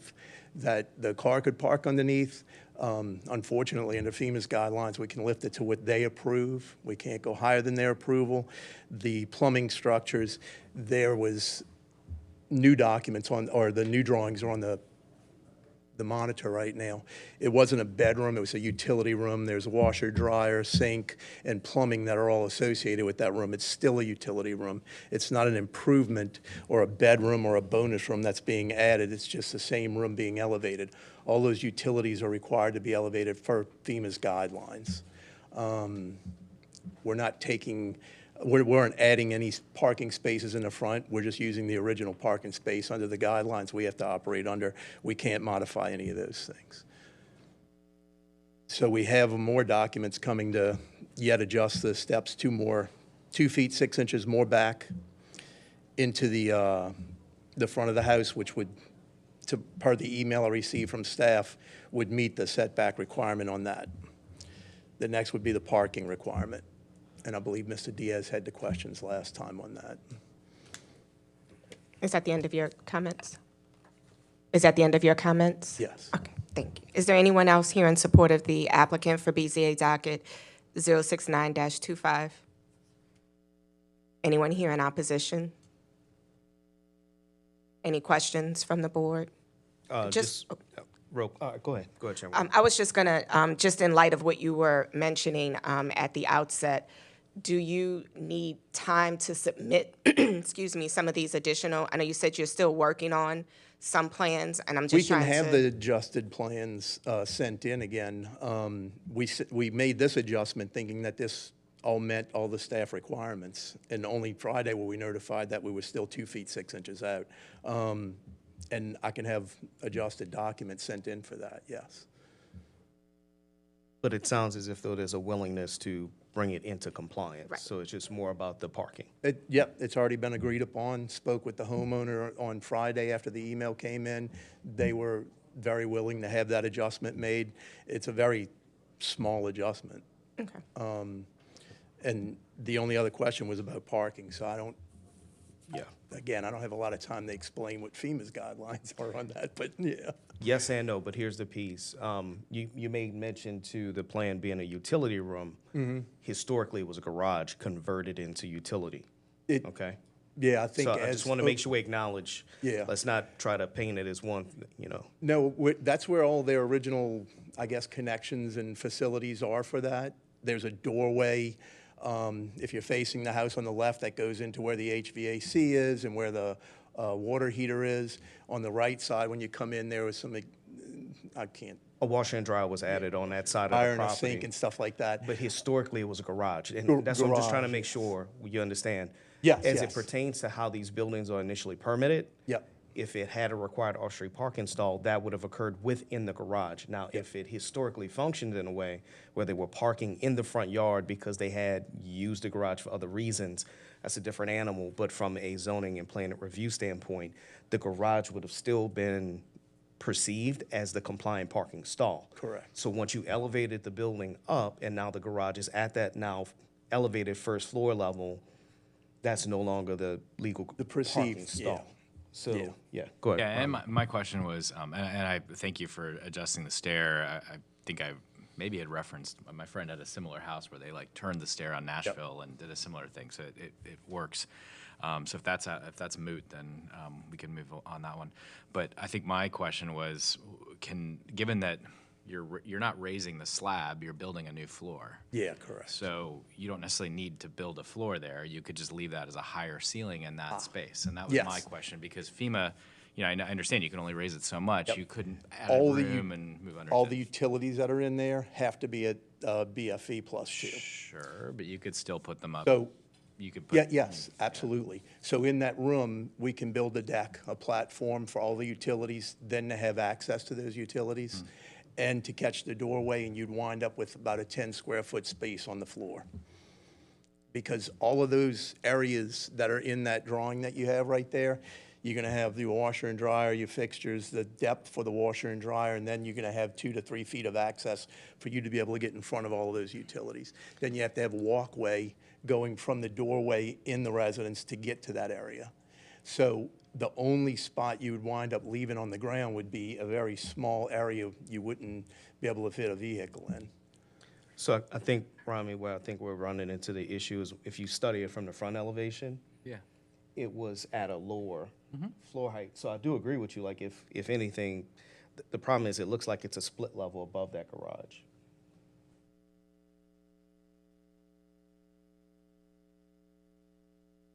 that the car could park underneath. Unfortunately, under FEMA's guidelines, we can lift it to what they approve. We can't go higher than their approval. The plumbing structures, there was new documents on, or the new drawings are on the monitor right now. It wasn't a bedroom, it was a utility room. There's a washer, dryer, sink, and plumbing that are all associated with that room. It's still a utility room. It's not an improvement or a bedroom or a bonus room that's being added. It's just the same room being elevated. All those utilities are required to be elevated for FEMA's guidelines. We're not taking, we weren't adding any parking spaces in the front. We're just using the original parking space under the guidelines we have to operate under. We can't modify any of those things. So we have more documents coming to yet adjust the steps 2 feet 6 inches more back into the front of the house, which would, per the email I received from staff, would meet the setback requirement on that. The next would be the parking requirement. And I believe Mr. Diaz had the questions last time on that. Is that the end of your comments? Is that the end of your comments? Yes. Okay, thank you. Is there anyone else here in support of the applicant for BZA docket 069-25? Anyone here in opposition? Any questions from the board? Go ahead, Chairman. I was just gonna, just in light of what you were mentioning at the outset, do you need time to submit, excuse me, some of these additional, I know you said you're still working on some plans, and I'm just trying to. We can have the adjusted plans sent in again. We made this adjustment thinking that this all met all the staff requirements, and only Friday were we notified that we were still 2 feet 6 inches out. And I can have adjusted documents sent in for that, yes. But it sounds as if though there's a willingness to bring it into compliance. Right. So it's just more about the parking. Yep, it's already been agreed upon. Spoke with the homeowner on Friday after the email came in. They were very willing to have that adjustment made. It's a very small adjustment. Okay. And the only other question was about parking, so I don't, again, I don't have a lot of time to explain what FEMA's guidelines are on that, but yeah. Yes and no, but here's the piece. You made mention to the plan being a utility room. Historically, it was a garage converted into utility. Okay? Yeah, I think so I just want to make sure we acknowledge. Yeah. Let's not try to paint it as one, No, that's where all their original, I guess, connections and facilities are for that. There's a doorway, if you're facing the house on the left, that goes into where the HVAC is and where the water heater is. On the right side, when you come in, there was some, I can't. A washer and dryer was added on that side of the Iron, property. a sink and stuff like that. But historically, it was a garage. And that's what I'm just trying to make sure you understand. Yes, As yes. it pertains to how these buildings are initially permitted, Yep. if it had a required off-street park installed, that would have occurred within the garage. Now, if it historically functioned in a way where they were parking in the front yard because they had used the garage for other reasons, that's a different animal. But from a zoning and plan review standpoint, the garage would have still been perceived as the compliant parking stall. Correct. So once you elevated the building up and now the garage is at that now elevated first floor level, that's no longer the legal perceived, parking stall. yeah. So, yeah, go ahead. Yeah, and my question was, and I thank you for adjusting the stair. I think I maybe had referenced, my friend had a similar house where they like turned the stair on Nashville and did a similar thing, so it works. So if that's moot, then we can move on that one. But I think my question was, given that you're not raising the slab, you're building a new floor. Yeah, correct. So you don't necessarily need to build a floor there. You could just leave that as a higher ceiling in that space. And that was Yes. my question, because FEMA, I understand you can only raise it so much. Yep. You couldn't add All a the room and move under. All the utilities that are in there have to be at BFE plus 2. Sure, but you could still put them up. So, You could put. yeah, yes, absolutely. So in that room, we can build a deck, a platform for all the utilities, then to have access to those utilities, and to catch the doorway, and you'd wind up with about a 10-square-foot space on the floor. Because all of those areas that are in that drawing that you have right there, you're going to have the washer and dryer, your fixtures, the depth for the washer and dryer, and then you're going to have 2 to 3 feet of access for you to be able to get in front of all of those utilities. Then you have to have a walkway going from the doorway in the residence to get to that area. So the only spot you would wind up leaving on the ground would be a very small area you wouldn't be able to fit a vehicle in. So I think, Rami, where I think we're running into the issue is if you study it from the front elevation, Yeah. it was at a lower floor height. So I do agree with you, like if anything, the problem is it looks like it's a split level above that garage.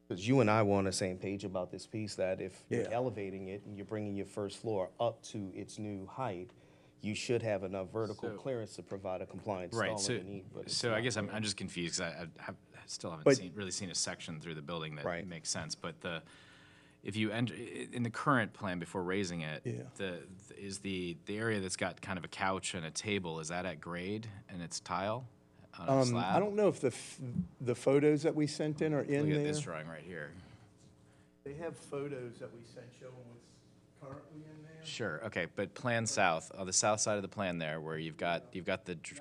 Because you and I were on the same page about this piece, that if you're Yeah. elevating it and you're bringing your first floor up to its new height, you should have enough vertical clearance to provide a compliant stall Right. So, underneath. But it's so I not guess there. I'm just confused because I still haven't But- really seen a section through the building that Right. makes sense. But if you enter in the current plan before raising it, Yeah. the area that's got kind of a couch and a table, is that at grade and it's tile on a slab? I don't know if the photos that we sent in are in Look there. at this drawing right here. They have photos that we sent showing what's currently in there. Sure. Okay, but plan south, on the south side of the plan there, where you've got the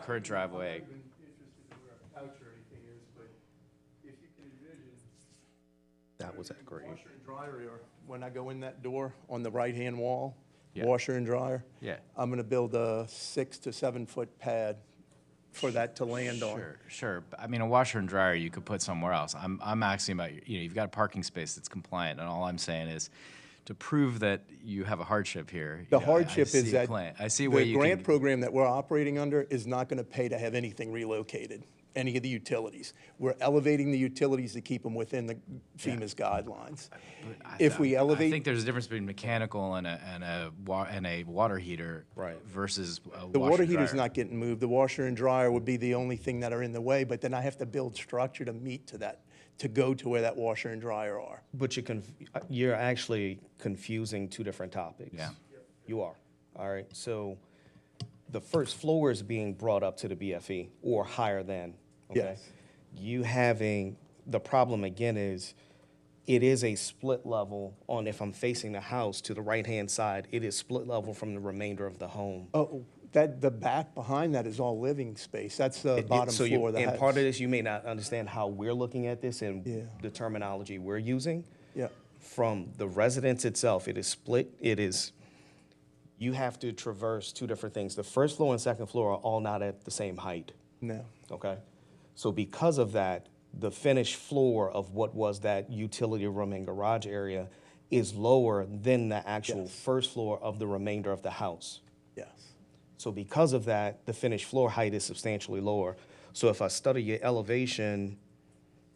current driveway. I'm not even interested in where a couch or anything is, but if you can envision. That was at grade. Washer and dryer area. When I go in that door on the right-hand wall, Yeah. washer and dryer. Yeah. I'm going to build a 6 to 7 foot pad for that to land on. Sure. But, I mean, a washer and dryer you could put somewhere else. I'm asking about, you've got a parking space that's compliant, and all I'm saying is, to prove that you have a hardship here. The I hardship see is a that plan. I see where the you grant can. program that we're operating under is not going to pay to have anything relocated, any of the utilities. We're elevating the utilities to keep them within the FEMA's guidelines. If we I elevate. think there's a difference between mechanical and a water heater versus a The washer water and heater's dryer. not getting moved. The washer and dryer would be the only thing that are in the way, but then I have to build structure to meet to that, to go to where that washer and dryer are. But you're actually confusing two different topics. Yeah. You are. All right. So the first floor is being brought up to the BFE or higher than. Okay? Yes. You having the problem again is it is a split level on if I'm facing the house to the right-hand side, it is split level from the remainder of the home. Oh, the back behind that is all living space. That's the bottom So floor of the and house. part of this, you may not understand how we're looking at this and Yeah. the terminology we're using. Yeah. From the residence itself, it is split. You have to traverse two different things. The first floor and second floor are all not at the same height. No. Okay? So because of that, the finished floor of what was that utility room and garage area is lower than the actual first floor of the remainder of the house. Yes. So because of that, the finished floor height is substantially lower. So if I study your elevation,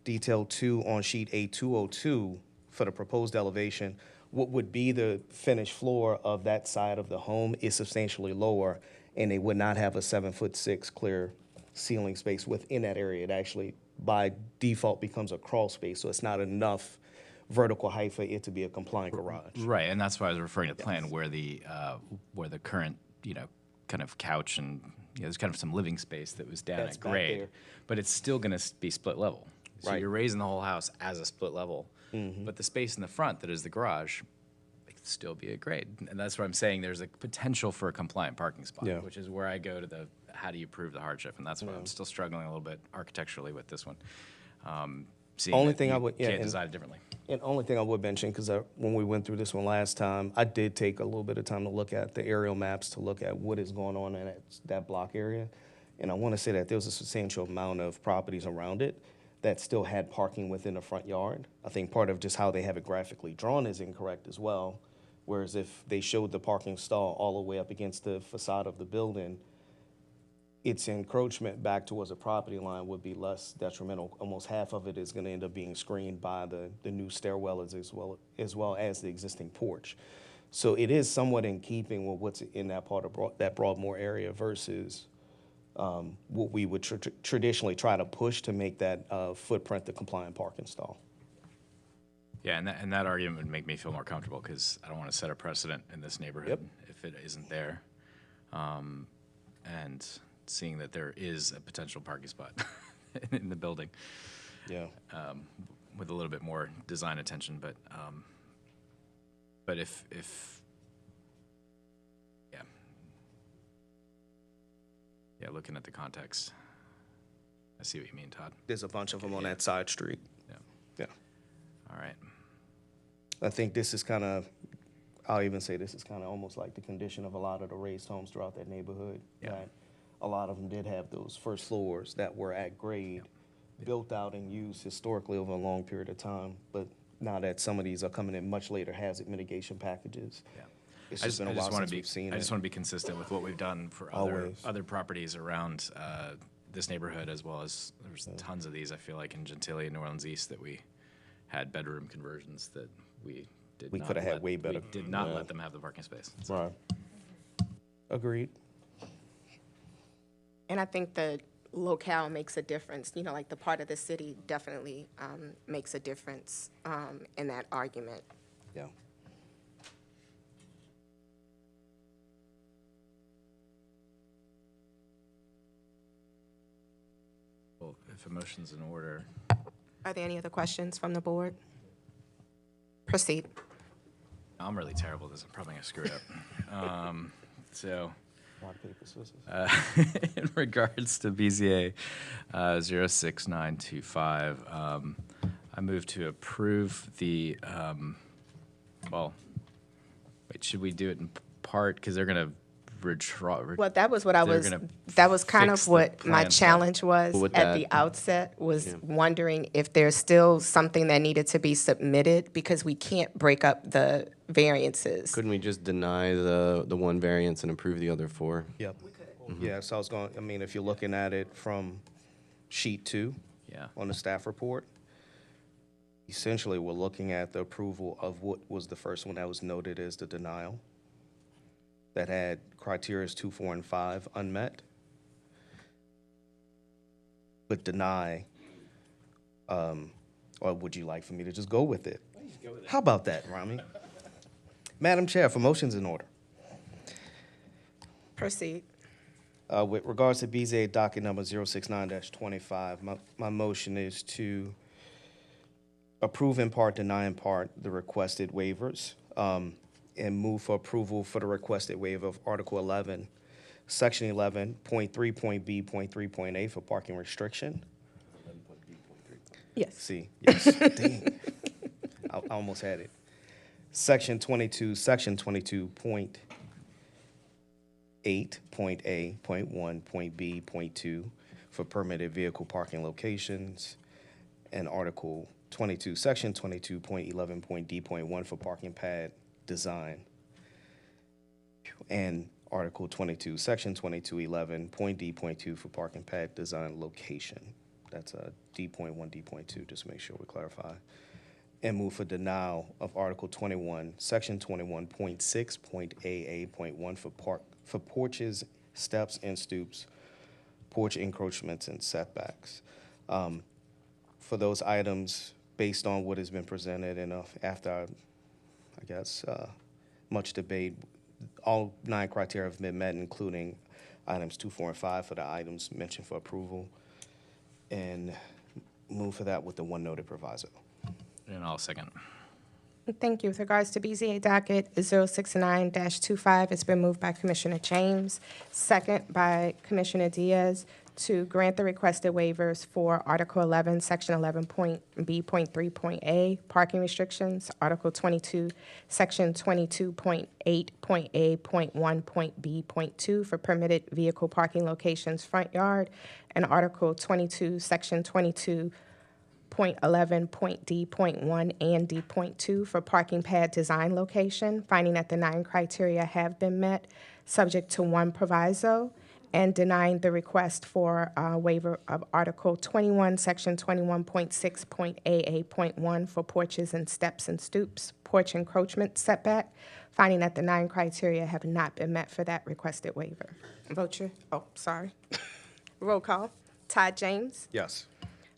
detail 2 on sheet A202 for the proposed elevation, what would be the finished floor of that side of the home is substantially lower, and they would not have a 7'6" clear ceiling space within that area. It actually, by default, becomes a crawl space, so it's not enough vertical height for it to be a compliant garage. Right, and that's why I was referring to the plan where the current, kind of couch and, there's kind of some living space that was down That's at back grade, there. but it's still going to be split level. So Right. you're raising the whole house as a split level, Mhm. but the space in the front that is the garage, it could still be a grade. And that's what I'm saying, there's a potential for a compliant parking spot, Yeah. which is where I go to the, how do you prove the hardship? And that's why I'm still struggling a little bit architecturally with this one. Seeing Only that thing you I would, yeah, can't and- decide it differently. And only thing I would mention, because when we went through this one last time, I did take a little bit of time to look at the aerial maps to look at what is going on in that block area. And I want to say that there was a substantial amount of properties around it that still had parking within the front yard. I think part of just how they have it graphically drawn is incorrect as well. Whereas if they showed the parking stall all the way up against the facade of the building, its encroachment back towards the property line would be less detrimental. Almost half of it is going to end up being screened by the new stairwell as well as the existing porch. So it is somewhat in keeping with what's in that part of that Broadmoor area versus what we would traditionally try to push to make that footprint the compliant parking stall. Yeah, and that argument would make me feel more comfortable because I don't want to set a precedent in this neighborhood if it isn't there. And seeing that there is a potential parking spot in the building. Yeah. With a little bit more design attention, but if looking at the context, I see what you mean, Todd. There's a bunch of them on that side street. Yeah. Yeah. All right. I think this is kind of, I'll even say this is kind of almost like the condition of a lot of the raised homes throughout that neighborhood. Yeah. That a lot of them did have those first floors that were at grade, built out and used historically over a long period of time. But now that some of these are coming in much later hazard mitigation packages. Yeah. It's just been a while since we've seen I just it. want to be consistent with what we've done for Always. other properties around this neighborhood, as well as there's tons of these. I feel like in Gentilly and New Orleans East that we had bedroom conversions that we did. We not coulda had let- way better. We did not Yeah. let them have the parking space. So- Right. Agreed. And I think the locale makes a difference. Like the part of the city definitely makes a difference in that argument. Yeah. Well, if a motion's in order, Are there any other questions from the board? Proceed. I'm really terrible at this. I'm probably gonna screw it up. So. Rock, paper, scissors. In regards to BZA 06925, I move to approve the, should we do it in part? Because they're going to Well, that was what I was, that was kind of what my challenge was With at that- the outset, was wondering if there's still something that needed to be submitted, because we can't break up the variances. Couldn't we just deny the one variance and approve the other four? Yep. Yeah, so I mean, if you're looking at it from sheet 2 on the staff report, essentially, we're looking at the approval of what was the first one that was noted as the denial that had criteria 2, 4, and 5 unmet. But deny, or would you like for me to just go with it? How about that, Rami? Madam Chair, for motions in order. Proceed. With regards to BZA docket number 069-25, my motion is to approve in part, deny in part the requested waivers, and move for approval for the requested waiver of Article 11, Section 11.3.B.3.A for parking restriction. Yes. See, yes, dang. I almost had it. Section 22.8.A.1.B.2 for permitted vehicle parking locations, and Article 22, Section 22.11.D.1 for parking pad design, and Article 22, Section 22.11.D.2 for parking pad design location. That's D.1, D.2, just to make sure we clarify. And move for denial of Article 21, Section 21.6.AA.1 for porches, steps, and stoops, porch encroachments, and setbacks. For those items, based on what has been presented and after, I guess, much debate, all 9 criteria have been met, including items 2, 4, and 5 for the items mentioned for approval, and move for that with the one noted proviso. And I'll second. Thank you. With regards to BZA docket 069-25, it's been moved by Commissioner James, second by Commissioner Diaz, to grant the requested waivers for Article 11, Section 11.B.3.A, parking restrictions, Article 22, Section 22.8.A.1.B.2 for permitted vehicle parking locations front yard, and Article 22, Section 22.11.D.1 and D.2 for parking pad design location, finding that the 9 criteria have been met, subject to one proviso, and denying the request for waiver of Article 21, Section 21.6.AA.1 for porches and steps and stoops, porch encroachment setback, finding that the 9 criteria have not been met for that requested waiver. Roll call. Todd James. Yes.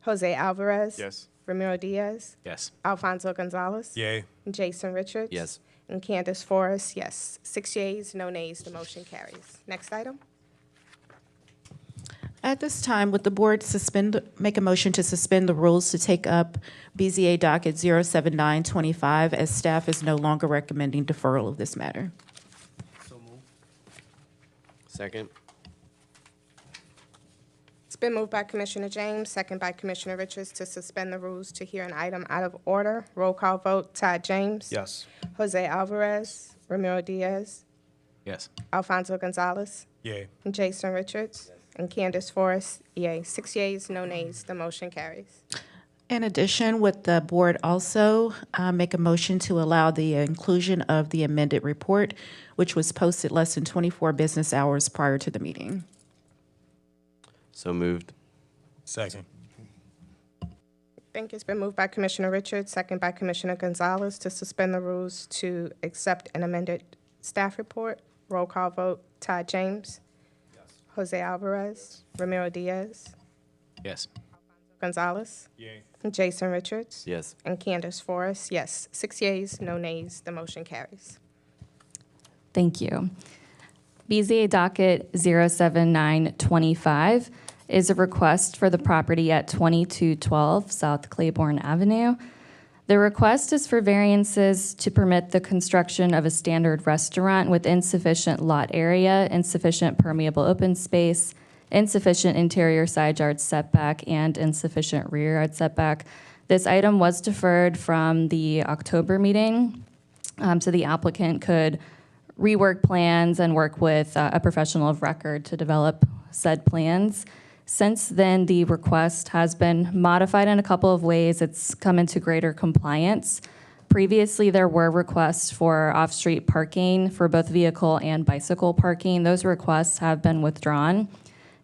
Jose Alvarez. Yes. Ramiro Diaz. Yes. Alfonso Gonzalez. Yay. Jason Richards. Yes. And Candace Forrest, yes. 6 yeas, no nays, the motion carries. Next item. At this time, would the board make a motion to suspend the rules to take up BZA docket 07925, as staff is no longer recommending deferral of this matter? Second? It's been moved by Commissioner James, second by Commissioner Richards, to suspend the rules to hear an item out of order. Roll call vote. Todd James. Yes. Jose Alvarez. Ramiro Diaz. Yes. Alfonso Gonzalez. Yay. And Jason Richards. And Candace Forrest, yay. 6 yeas, no nays, the motion carries. In addition, would the board also make a motion to allow the inclusion of the amended report, which was posted less than 24 business hours prior to the meeting? So moved. Second. I think it's been moved by Commissioner Richards, second by Commissioner Gonzalez, to suspend the rules to accept an amended staff report. Roll call vote. Todd James. Jose Alvarez. Ramiro Diaz. Yes. Gonzalez. Yay. Jason Richards. Yes. And Candace Forrest, yes. 6 yeas, no nays, the motion carries. Thank you. BZA docket 07925 is a request for the property at 2212 South Claiborne Avenue. The request is for variances to permit the construction of a standard restaurant with insufficient lot area, insufficient permeable open space, insufficient interior side yard setback, and insufficient rear yard setback. This item was deferred from the October meeting, so the applicant could rework plans and work with a professional of record to develop said plans. Since then, the request has been modified in a couple of ways. It's come into greater compliance. Previously, there were requests for off-street parking for both vehicle and bicycle parking. Those requests have been withdrawn.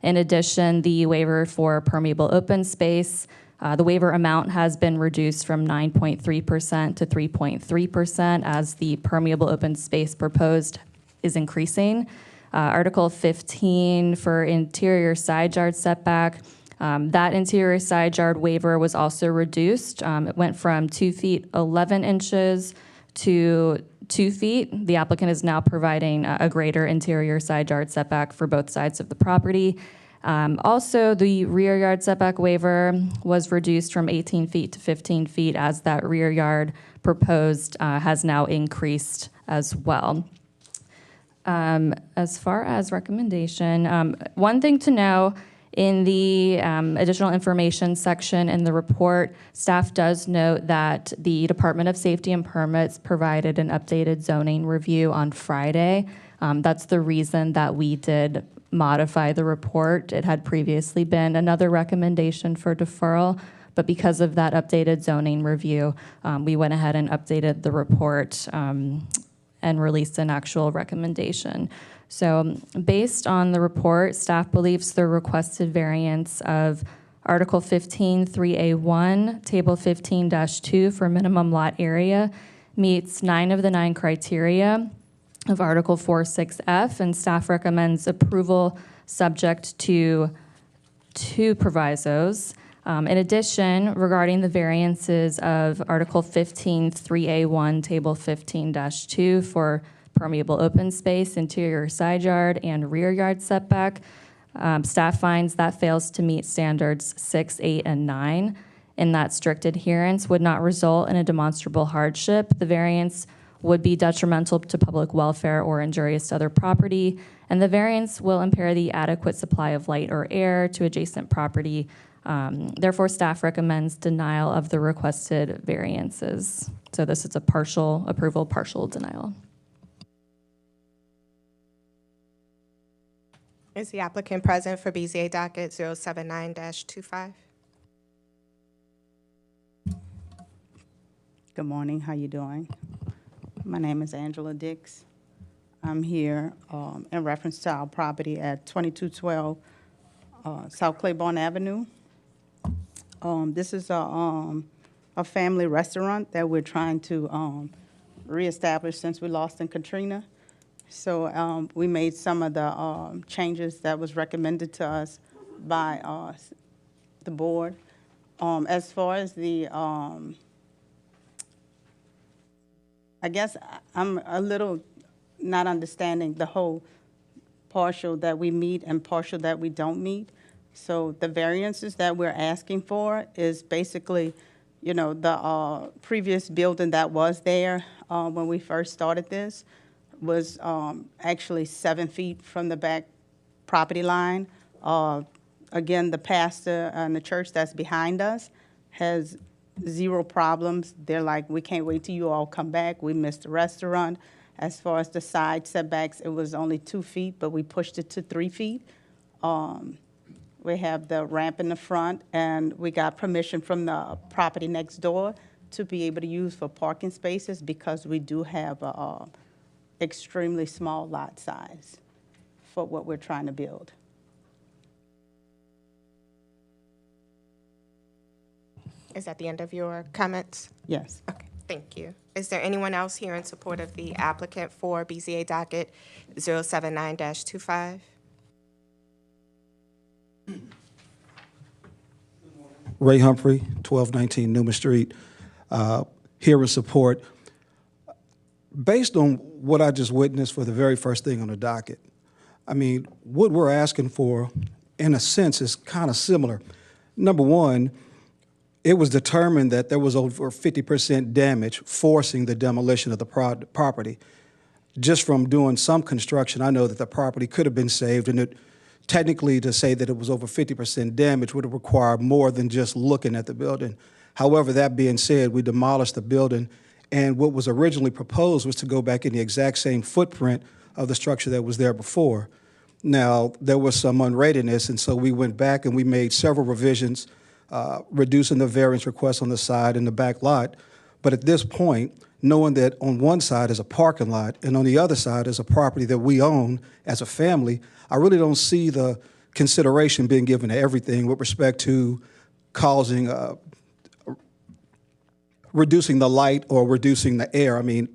In addition, the waiver for permeable open space, the waiver amount has been reduced from 9.3% to 3.3% as the permeable open space proposed is increasing. Article 15 for interior side yard setback, that interior side yard waiver was also reduced. It went from 2 feet 11 inches to 2 feet. The applicant is now providing a greater interior side yard setback for both sides of the property. Also, the rear yard setback waiver was reduced from 18 feet to 15 feet as that rear yard proposed has now increased as well. As far as recommendation, one thing to know, in the additional information section in the report, staff does note that the Department of Safety and Permits provided an updated zoning review on Friday. That's the reason that we did modify the report. It had previously been another recommendation for deferral, but because of that updated zoning review, we went ahead and updated the report and released an actual recommendation. So based on the report, staff believes the requested variance of Article 15, 3A1, Table 15-2 for minimum lot area meets 9 of the 9 criteria of Article 4.6F, and staff recommends approval subject to 2 provisos. In addition, regarding the variances of Article 15, 3A1, Table 15-2 for permeable open space, interior side yard, and rear yard setback, staff finds that fails to meet standards 6, 8, and 9, in that strict adherence would not result in a demonstrable hardship. The variance would be detrimental to public welfare or injurious to other property, and the variance will impair the adequate supply of light or air to adjacent property. Therefore, staff recommends denial of the requested variances. So this is a partial approval, partial denial. Is the applicant present for BZA docket 079-25? Good morning, how you doing? My name is Angela Dix. I'm here in reference to our property at 2212 South Claiborne Avenue. This is a family restaurant that we're trying to reestablish since we lost in Katrina. So we made some of the changes that was recommended to us by the board. As far as the, I guess I'm a little not understanding the whole partial that we meet and partial that we don't meet. So the variances that we're asking for is basically, you know, the previous building that was there when we first started this was actually 7 feet from the back property line. Again, the pastor and the church that's behind us has zero problems. They're like, we can't wait till you all come back. We missed the restaurant. As far as the side setbacks, it was only 2 feet, but we pushed it to 3 feet. We have the ramp in the front, and we got permission from the property next door to be able to use for parking spaces because we do have a extremely small lot size for what we're trying to build. Is that the end of your comments? Yes. Okay, thank you. Is there anyone else here in support of the applicant for BZA docket 079-25? Ray Humphrey, 1219 Newman Street, here in support. Based on what I just witnessed for the very first thing on the docket, I mean, what we're asking for, in a sense, is kind of similar. Number one, it was determined that there was over 50% damage forcing the demolition of the property. Just from doing some construction, I know that the property could have been saved, and technically to say that it was over 50% damage would have required more than just looking at the building. However, that being said, we demolished the building, and what was originally proposed was to go back in the exact same footprint of the structure that was there before. Now, there was some unreadiness, and so we went back and we made several revisions, reducing the variance request on the side and the back lot. But at this point, knowing that on one side is a parking lot and on the other side is a property that we own as a family, I really don't see the consideration being given to everything with respect to causing, reducing the light or reducing the air. I mean,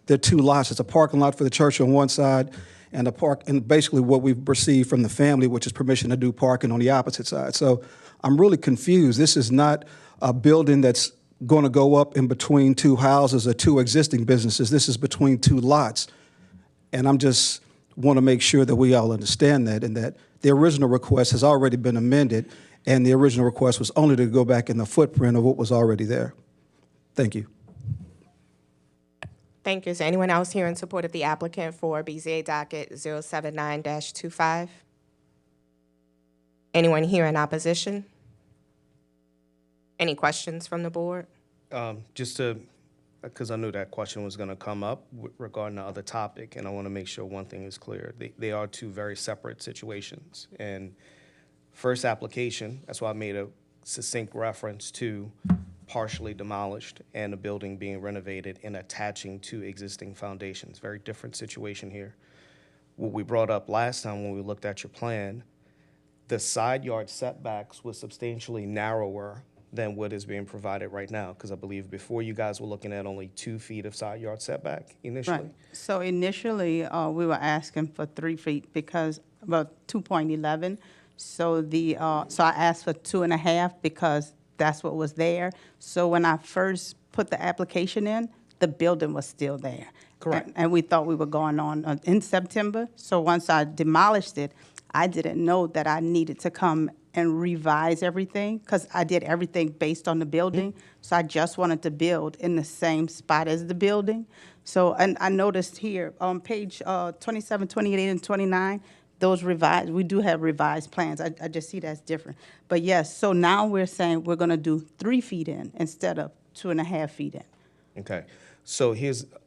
there are two lots. It's a parking lot for the church on one side and and basically what we've received from the family, which is permission to do parking on the opposite side. So I'm really confused. This is not a building that's going to go up in between two houses or two existing businesses. This is between two lots. And I'm just want to make sure that we all understand that, and that the original request has already been amended, and the original request was only to go back in the footprint of what was already there. Thank you. Thank you. Is there anyone else here in support of the applicant for BZA docket 079-25? Anyone here in opposition? Any questions from the board? Just to, because I knew that question was going to come up regarding the other topic, and I want to make sure one thing is clear. They are two very separate situations. And first application, that's why I made a succinct reference to partially demolished and a building being renovated and attaching to existing foundations. Very different situation here. What we brought up last time when we looked at your plan, the side yard setbacks was substantially narrower than what is being provided right now, because I believe before you guys were looking at only 2 feet of side yard setback initially. Right. So initially, we were asking for 3 feet because about 2.11, So so I asked for 2.5 because that's what was there. So when I first put the application in, the building was still there. Correct. And we thought we were going on in September. So once I demolished it, I didn't know that I needed to come and revise everything because I did everything based on the building. So I just wanted to build in the same spot as the building. So, and I noticed here on page 27, 28, and 29, those revised, we do have revised plans. I just see that's different. But yes, so now we're saying we're going to do 3 feet in instead of 2.5 feet in. Okay. So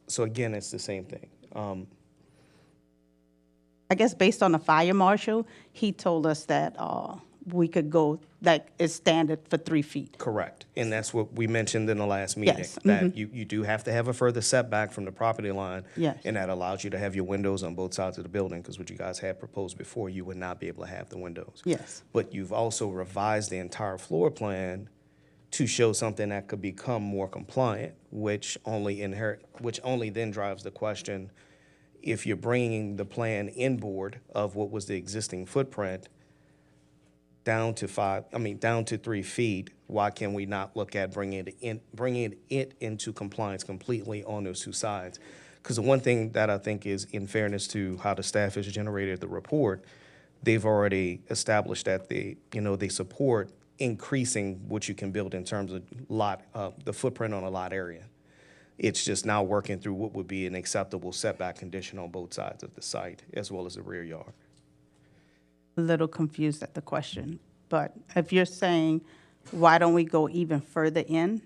so again, it's the same thing. I guess based on the fire marshal, he told us that we could go, like, it's standard for 3 feet. Correct. And that's what we mentioned in the last meeting. Yes. That you do have to have a further setback from the property line. Yes. And that allows you to have your windows on both sides of the building, because what you guys had proposed before, you would not be able to have the windows. Yes. But you've also revised the entire floor plan to show something that could become more compliant, which only then drives the question, if you're bringing the plan inboard of what was the existing footprint down to 3 feet, why can we not look at bringing it into compliance completely on those 2 sides? Because the one thing that I think is, in fairness to how the staff has generated the report, they've already established that they support increasing what you can build in terms of the footprint on a lot area. It's just now working through what would be an acceptable setback condition on both sides of the site, as well as the rear yard. A little confused at the question, but if you're saying, why don't we go even further in?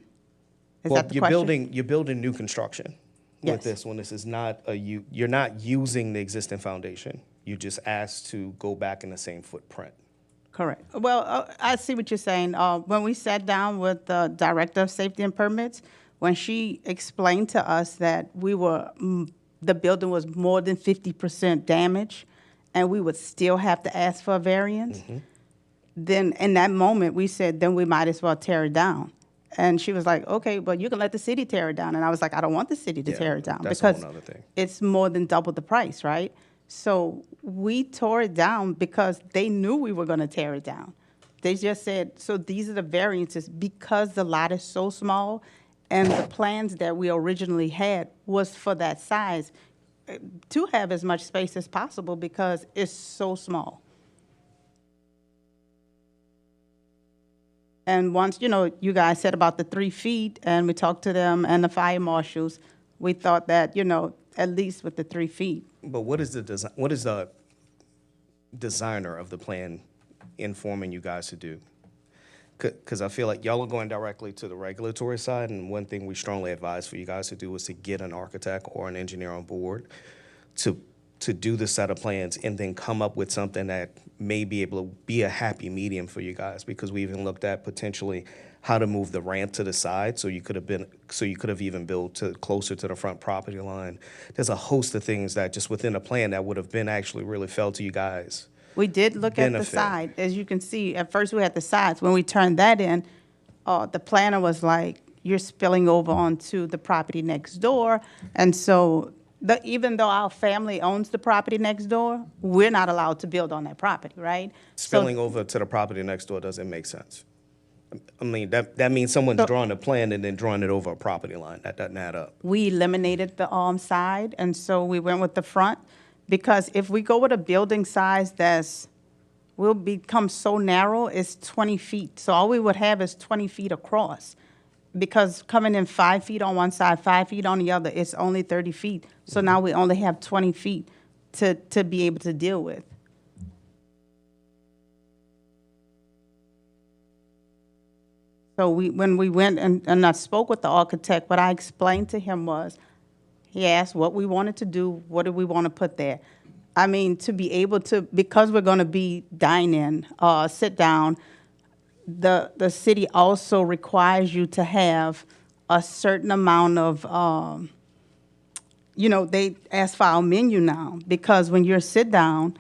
Is that the question? You're building new construction with Yes. this one. This is not you're not using the existing foundation. You just asked to go back in the same footprint. Correct. Well, I see what you're saying. When we sat down with the Director of Safety and Permits, when she explained to us that the building was more than 50% damaged, and we would still have to ask for a variance, then in that moment, we said, then we might as well tear it down. And she was like, okay, but you can let the city tear it down. And I was like, I don't want the city to tear it down That's a because whole nother thing. it's more than double the price, right? So we tore it down because they knew we were going to tear it down. They just said, so these are the variances because the lot is so small and the plans that we originally had was for that size, to have as much space as possible because it's so small. And once, you guys said about the 3 feet and we talked to them and the fire marshals, we thought that, at least with the 3 feet. But what is the designer of the plan informing you guys to do? Because I feel like y'all are going directly to the regulatory side, and one thing we strongly advise for you guys to do is to get an architect or an engineer on board to do the set of plans and then come up with something that may be able to be a happy medium for you guys, because we even looked at potentially how to move the ramp to the side so you could have even built closer to the front property line. There's a host of things that just within a plan that would have been actually really felt to you guys. We did look at the Benefit. side. As you can see, at first we had the sides. When we turned that in, the planner was like, you're spilling over onto the property next door. And so even though our family owns the property next door, we're not allowed to build on that property, right? Spilling over to the property next door doesn't make sense. I mean, that means someone's drawing a plan and then drawing it over a property line. That doesn't add up. We eliminated the side, and so we went with the front, because if we go with a building size will become so narrow, it's 20 feet. So all we would have is 20 feet across, because coming in 5 feet on one side, 5 feet on the other, it's only 30 feet. So now we only have 20 feet to be able to deal with. So when we went and I spoke with the architect, what I explained to him was, he asked what we wanted to do, what did we want to put there. I mean, to be able to, because we're going to be dine-in, sit down, the city also requires you to have a certain amount of, they ask for our menu now, because when you're sit down,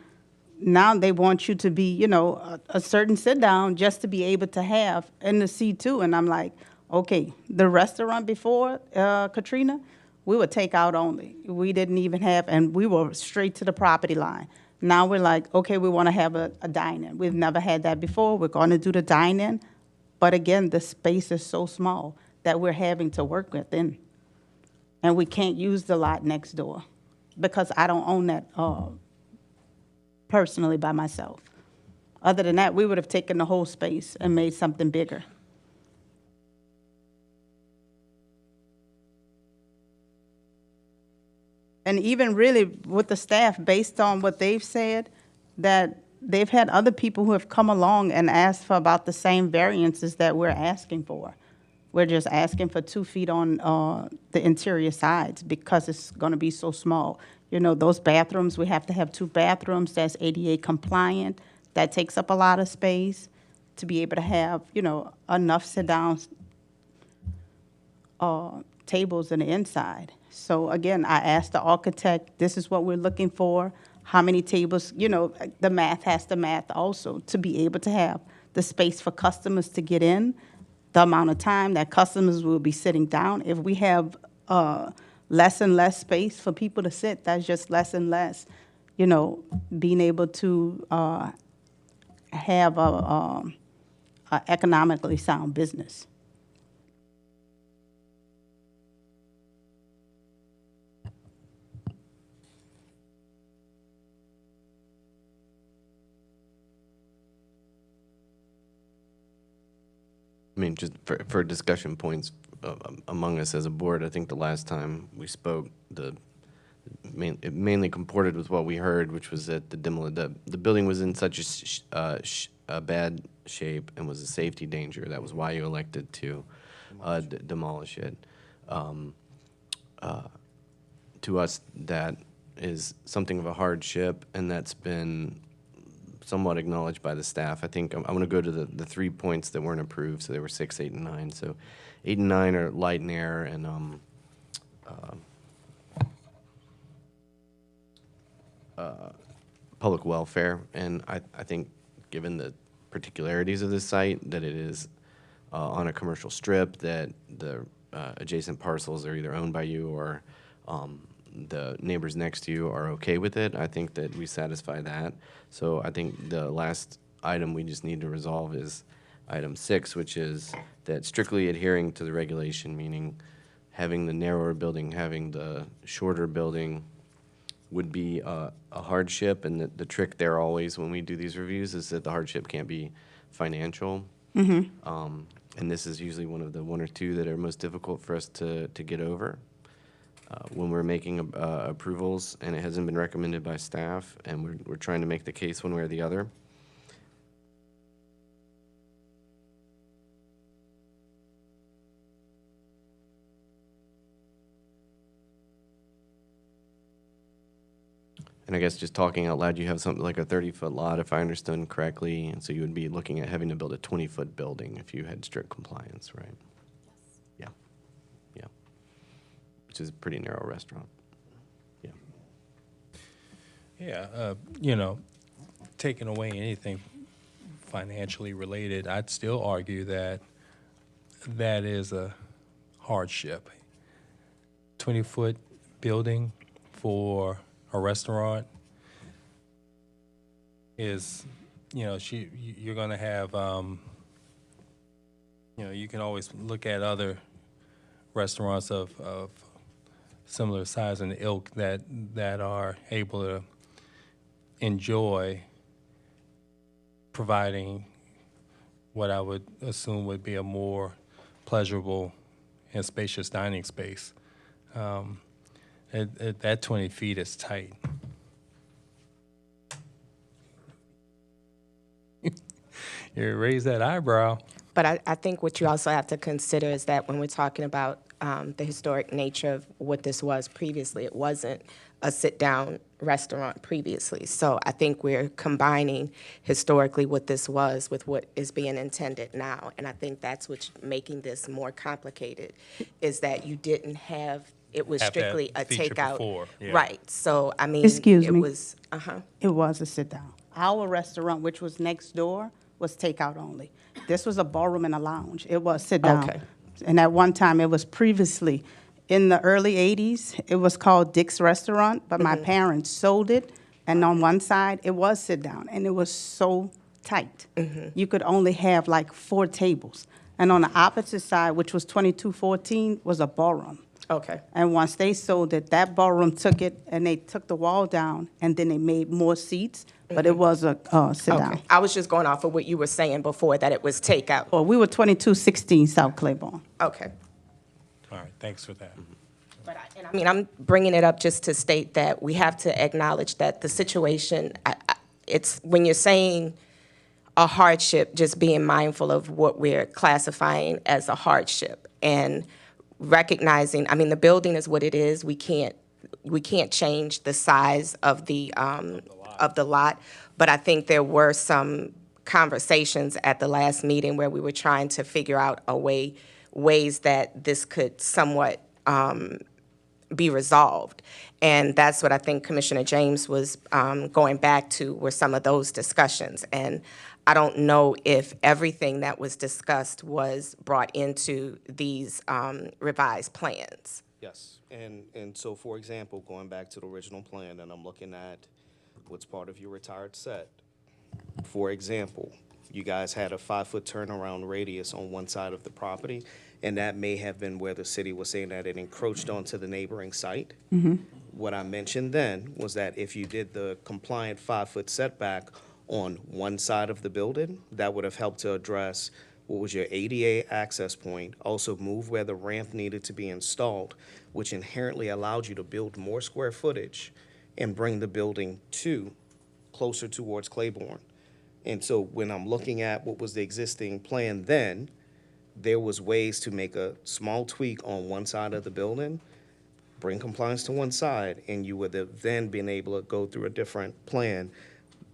now they want you to be, a certain sit down just to be able to have in the C2. And I'm like, okay, the restaurant before Katrina, we would take out only. We didn't even have, and we were straight to the property line. Now we're like, okay, we want to have a dine-in. We've never had that before. We're going to do the dine-in. But again, the space is so small that we're having to work within. And we can't use the lot next door because I don't own that personally by myself. Other than that, we would have taken the whole space and made something bigger. And even really with the staff, based on what they've said, that they've had other people who have come along and asked for about the same variances that we're asking for. We're just asking for 2 feet on the interior sides because it's going to be so small. You know, those bathrooms, we have to have 2 bathrooms that's ADA compliant. That takes up a lot of space to be able to have, you know, enough sit-down tables in the inside. So again, I asked the architect, this is what we're looking for. How many tables, you know, the math has to math also to be able to have the space for customers to get in, the amount of time that customers will be sitting down. If we have less and less space for people to sit, that's just less and less, you know, being able to have a economically sound business. I mean, just for discussion points among us as a board, I think the last time we spoke, it mainly comported with what we heard, which was that the building was in such a bad shape and was a safety danger. That was why you elected to demolish it. To us, that is something of a hardship, and that's been somewhat acknowledged by the staff. I think I want to go to the 3 points that weren't approved. So there were 6, 8, and 9. So 8 and 9 are light and air and public welfare. And I think given the particularities of this site, that it is on a commercial strip, that the adjacent parcels are either owned by you or the neighbors next to you are okay with it, I think that we satisfy that. So I think the last item we just need to resolve is item 6, which is that strictly adhering to the regulation, meaning having the narrower building, having the shorter building would be a hardship. And the trick there always when we do these reviews is that the hardship can't be financial. Mm-hmm. And this is usually one of the 1 or 2 that are most difficult for us to get over. When we're making approvals and it hasn't been recommended by staff and we're trying to make the case one way or the other. And I guess just talking out loud, you have something like a 30-foot lot, if I understand correctly, and so you would be looking at having to build a 20-foot building if you had strict compliance, right? Yes. Yeah. Yeah. Which is a pretty narrow restaurant. Yeah. Yeah, you know, taking away anything financially related, I'd still argue that that is a hardship. 20-foot building for a restaurant is, you know, you're going to have, you know, you can always look at other restaurants of similar size and ilk that are able to enjoy providing what I would assume would be a more pleasurable and spacious dining space. That 20 feet is tight. You raise that eyebrow. But I think what you also have to consider is that when we're talking about the historic nature of what this was previously, it wasn't a sit-down restaurant previously. So I think we're combining historically what this was with what is being intended now. And I think that's what's making this more complicated, is that you didn't have, it was strictly a takeout. Before, yeah. Right. So, I mean, Excuse it me. was, It was a sit-down. Our restaurant, which was next door, was takeout only. This was a ballroom and a lounge. It was sit-down. Okay. And at one time, it was previously, in the early 80s, it was called Dick's Restaurant, but my parents sold it And on one side, it was sit-down, and it was so tight. You could only have like 4 tables. And on the opposite side, which was 2214, was a ballroom. Okay. And once they sold it, that ballroom took it, and they took the wall down, and then they made more seats, but it was a sit-down. Okay. I was just going off of what you were saying before, that it was takeout. Well, we were 2216 South Claiborne. Okay. All right, thanks for that. And I mean, I'm bringing it up just to state that we have to acknowledge that the situation, it's when you're saying a hardship, just being mindful of what we're classifying as a hardship and recognizing, I mean, the building is what it is. We can't change the size of the lot. But I think there were some conversations at the last meeting where we were trying to figure out ways that this could somewhat be resolved. And that's what I think Commissioner James was going back to, were some of those discussions. And I don't know if everything that was discussed was brought into these revised plans. Yes, and so, for example, going back to the original plan, and I'm looking at what's part of your retired set. For example, you guys had a 5-foot turnaround radius on one side of the property, and that may have been where the city was saying that it encroached onto the neighboring site. What I mentioned then was that if you did the compliant 5-foot setback on one side of the building, that would have helped to address what was your ADA access point, also move where the ramp needed to be installed, which inherently allowed you to build more square footage and bring the building closer towards Claiborne. And so when I'm looking at what was the existing plan then, there was ways to make a small tweak on one side of the building, bring compliance to one side, and you would have then been able to go through a different plan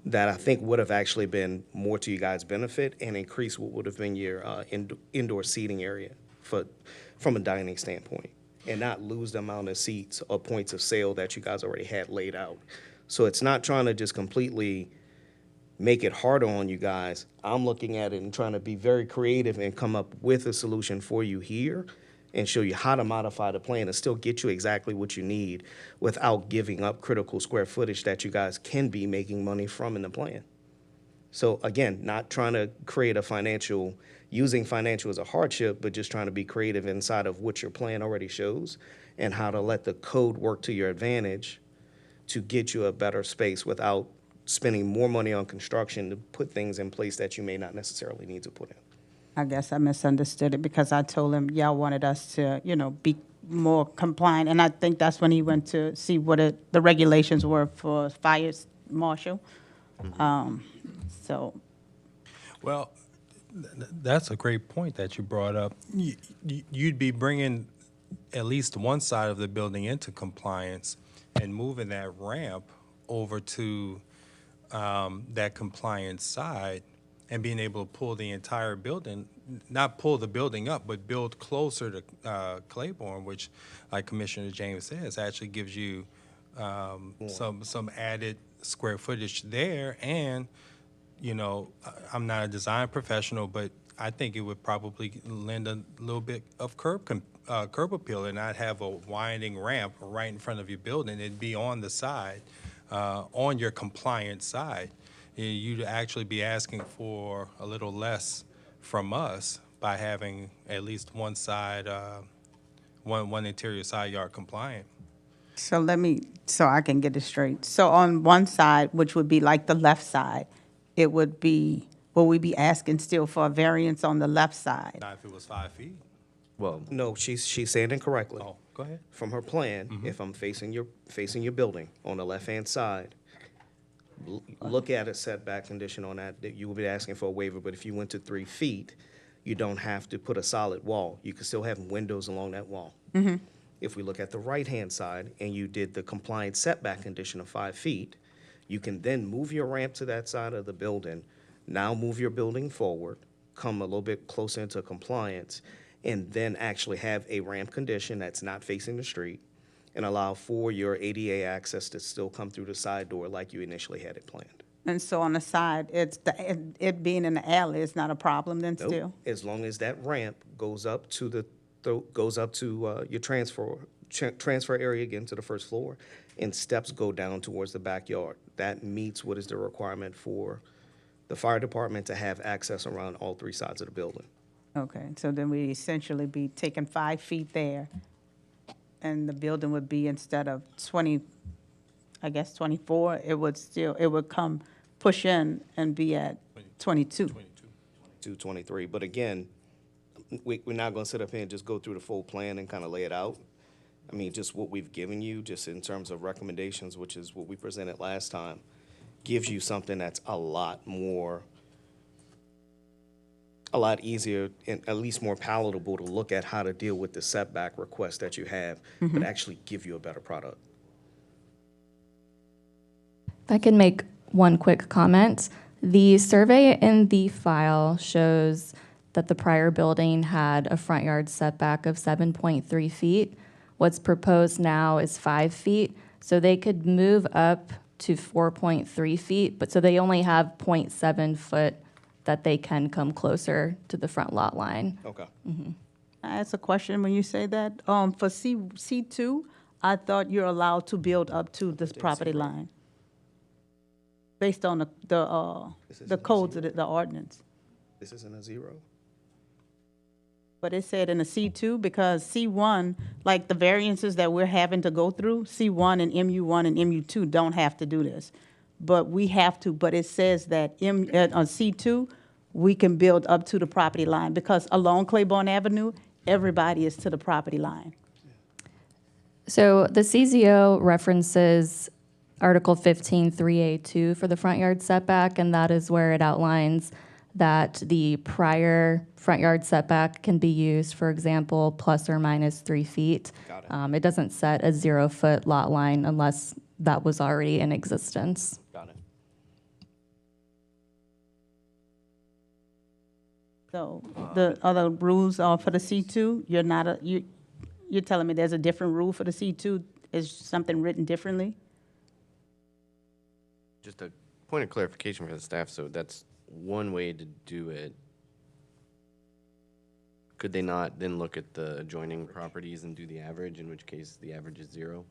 that I think would have actually been more to you guys' benefit and increase what would have been your indoor seating area from a dining standpoint, and not lose the amount of seats or points of sale that you guys already had laid out. So it's not trying to just completely make it harder on you guys. I'm looking at it and trying to be very creative and come up with a solution for you here and show you how to modify the plan and still get you exactly what you need without giving up critical square footage that you guys can be making money from in the plan. So again, not trying to create using financial as a hardship, but just trying to be creative inside of what your plan already shows and how to let the code work to your advantage to get you a better space without spending more money on construction to put things in place that you may not necessarily need to put in. I guess I misunderstood it because I told him y'all wanted us to, be more compliant. And I think that's when he went to see what the regulations were for fire marshal. Well, that's a great point that you brought up. You'd be bringing at least one side of the building into compliance and moving that ramp over to that compliance side and being able to pull the entire building, not pull the building up, but build closer to Claiborne, which, like Commissioner James says, actually gives you some added square footage there. And, I'm not a design professional, but I think it would probably lend a little bit of curb appeal and not have a winding ramp right in front of your building. It'd be on the side, on your compliant side. You'd actually be asking for a little less from us by having at least one side, one interior side yard compliant. So I can get it straight. So on one side, which would be like the left side, will we be asking still for a variance on the left side? Not if it was 5 feet. Well, no, she's saying it correctly. Oh, go ahead. From her plan, if I'm facing your building on the left-hand side, look at a setback condition on that you will be asking for a waiver, but if you went to 3 feet, you don't have to put a solid wall. You can still have windows along that wall. If we look at the right-hand side and you did the compliant setback condition of 5 feet, you can then move your ramp to that side of the building, now move your building forward, come a little bit closer into compliance, and then actually have a ramp condition that's not facing the street and allow for your ADA access to still come through the side door like you initially had it planned. And so on the side, it being in the alley is not a problem then Nope. still? As long as that ramp goes up to your transfer area again to the first floor, and steps go down towards the backyard. That meets what is the requirement for the fire department to have access around all three sides of the building. Okay, so then we essentially be taking 5 feet there, and the building would be, instead of 20, I guess 24, it would come, push in and be at 22. 223, but again, we're not gonna sit up here and just go through the full plan and kind of lay it out. I mean, just what we've given you, just in terms of recommendations, which is what we presented last time, gives you something that's a lot easier and at least more palatable to look at how to deal with the setback request that you have, but actually give you a better product. If I can make one quick comment. The survey in the file shows that the prior building had a front yard setback of 7.3 feet. What's proposed now is 5 feet, so they could move up to 4.3 feet, but so they only have 0.7 foot that they can come closer to the front lot line. Okay. I ask a question when you say that. For C2, I thought you're allowed to build up to this property line based on the codes of the ordinance. This isn't a zero? But it said in a C2, because C1, like the variances that we're having to go through, C1 and MU1 and MU2 don't have to do this. But we have to, but it says that on C2, we can build up to the property line, because along Claiborne Avenue, everybody is to the property line. So the CZO references Article 15, 3A2 for the front yard setback, and that is where it outlines that the prior front yard setback can be used, for example, plus or minus 3 feet. Got it. It doesn't set a 0-foot lot line unless that was already in existence. Got it. So the other rules are for the C2, you're telling me there's a different rule for the C2? Is something written differently? Just a point of clarification for the staff, so that's one way to do it. Could they not then look at the adjoining properties and do the average, in which case the average is 0?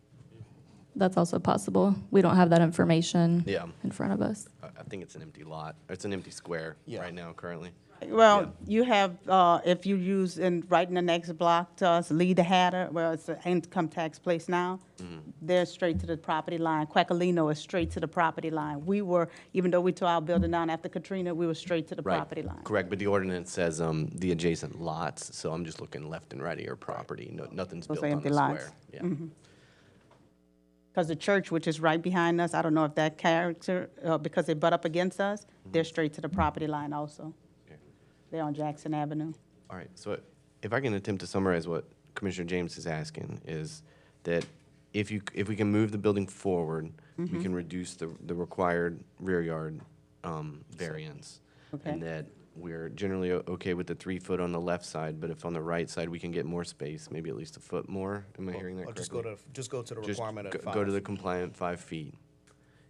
That's also possible. We don't have that information Yeah. in front of us. I think it's an empty lot, or it's an empty square right now currently. Well, you have, if you use, right in the next block to us, Lee the Hatter, well, it's an income tax place now, they're straight to the property line. Quacolino is straight to the property line. We were, even though we tore our building down after Katrina, we were straight to the Right. property line. Correct, but the ordinance says the adjacent lots, so I'm just looking left and right of your property. No, nothing's Those built are on empty the lots. square. Yeah. Because the church, which is right behind us, I don't know if that character, because they butt up against us, they're straight to the property line also. They're on Jackson Avenue. All right, so if I can attempt to summarize what Commissioner James is asking, is that if we can move the building forward, we can reduce the required rear yard variance. Okay. And that we're generally okay with the 3 foot on the left side, but if on the right side we can get more space, maybe at least a foot more, am I hearing that Or correctly? just go to the requirement of 5. Go to the compliant 5 feet,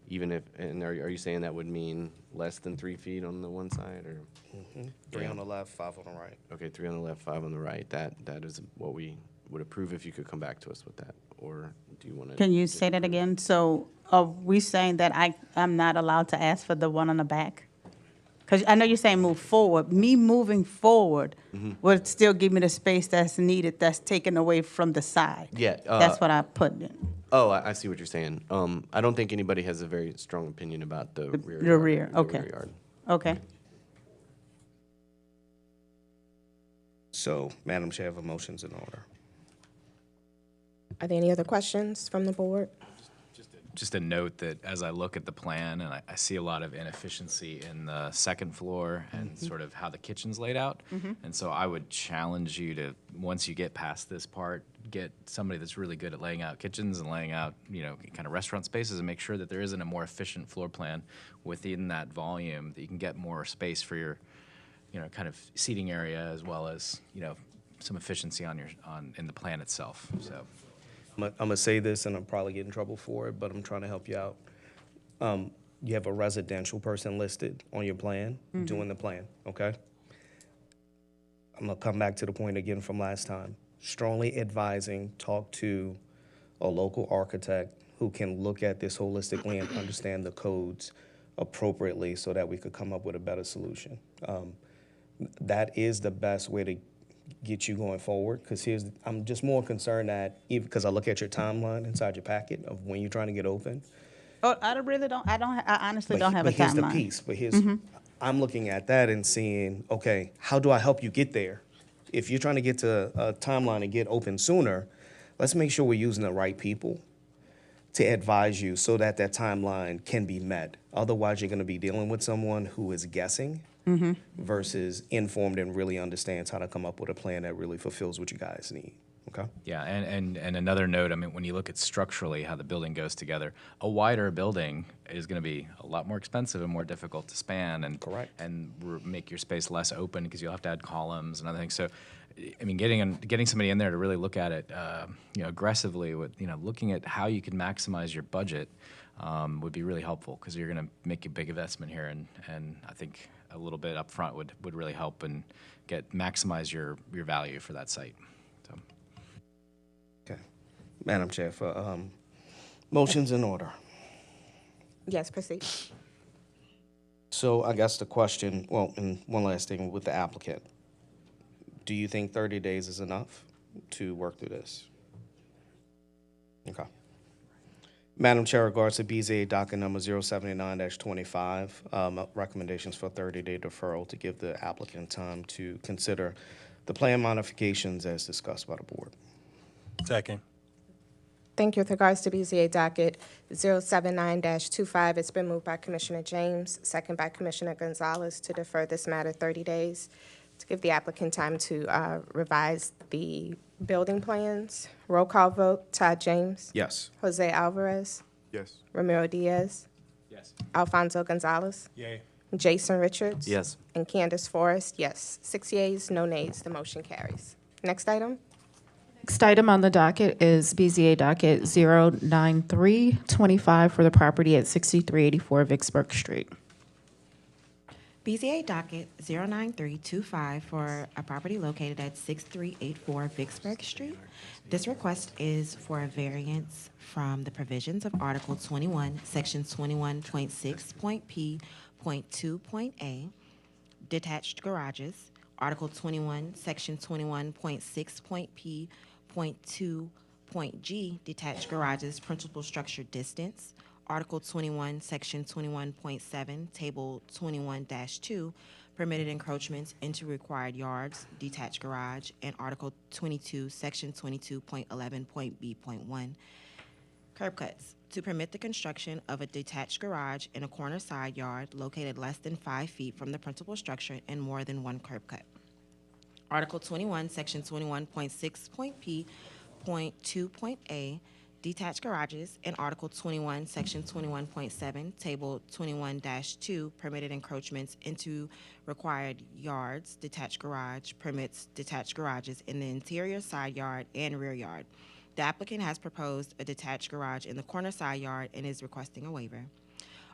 even if, and are you saying that would mean less than 3 feet on the one side, or? 3 on the left, 5 on the right. Okay, 3 on the left, 5 on the right. That is what we would approve if you could come back to us with that, or do you want to? Can you say that again? So are we saying that I'm not allowed to ask for the one on the back? Because I know you're saying move forward. Me moving forward would still give me the space that's needed, that's taken away from the side. Yeah. That's what I put in. Oh, I see what you're saying. I don't think anybody has a very strong opinion about the rear. The yard, rear, the okay. rear yard. Okay. So, Madam Chair, the motion's in order. Are there any other questions from the board? Just a note that as I look at the plan, and I see a lot of inefficiency in the second floor and sort of how the kitchen's laid out. And so I would challenge you to, once you get past this part, get somebody that's really good at laying out kitchens and laying out, kind of restaurant spaces, and make sure that there isn't a more efficient floor plan within that volume, that you can get more space for your, kind of seating area, as well as, some efficiency in the plan itself, so. I'm gonna say this, and I'm probably get in trouble for it, but I'm trying to help you out. You have a residential person listed on your plan, doing the plan, okay? I'm gonna come back to the point again from last time. strongly advising, talk to a local architect who can look at this holistically and understand the codes appropriately so that we could come up with a better solution. That is the best way to get you going forward, because I'm just more concerned that, even because I look at your timeline inside your packet of when you're trying to get open. Oh, I honestly don't have a But here's the timeline. piece, I'm looking at that and seeing, okay, how do I help you get there? If you're trying to get to a timeline and get open sooner, let's make sure we're using the right people to advise you so that that timeline can be met. Otherwise, you're going to be dealing with someone who is guessing versus informed and really understands how to come up with a plan that really fulfills what you guys need. Okay? Yeah, and another note, I mean, when you look at structurally how the building goes together, a wider building is going to be a lot more expensive and more difficult to span and make your space less open because you'll have to add columns and other things. So, I mean, getting somebody in there to really look at it, aggressively with, looking at how you can maximize your budget would be really helpful because you're going to make a big investment here, and I think a little bit up front would really help and maximize your value for that site. So. Okay. Madam Chair, for motions in order. Yes, proceed. So I guess the question, and one last thing with the applicant. Do you think 30 days is enough to work through this? Okay. Madam Chair, regards to BZA docket number 079-25, recommendations for 30-day deferral to give the applicant time to consider the plan modifications as discussed by the board. Second. Thank you. With regards to BZA docket 079-25, it's been moved by Commissioner James, second by Commissioner Gonzalez to defer this matter 30 days to give the applicant time to revise the building plans. Roll call vote, Todd James. Yes. Jose Alvarez. Yes. Ramiro Diaz. Yes. Alfonso Gonzalez. Yay. Jason Richards. Yes. And Candace Forrest, yes. 6 yeas, no nays, the motion carries. Next item. Next item on the docket is BZA docket 09325 for the property at 6384 Vicksburg Street. BZA docket 09325 for a property located at 6384 Vicksburg Street. This request is for a variance from the provisions of Article 21, Section 21.6.p.2.a, detached garages, Article 21, Section 21.6.p.2.g, detached garages, principal structure distance, Article 21, Section 21.7, Table 21-2, permitted encroachments into required yards, detached garage, and Article 22, Section 22.11.b.1, curb cuts, to permit the construction of a detached garage in a corner side yard located less than 5 feet from the principal structure and more than one curb cut. Article 21, Section 21.6.p.2.a, detached garages, and Article 21, Section 21.7, Table 21-2, permitted encroachments into required yards, detached garage, permits detached garages in the interior side yard and rear yard. The applicant has proposed a detached garage in the corner side yard and is requesting a waiver.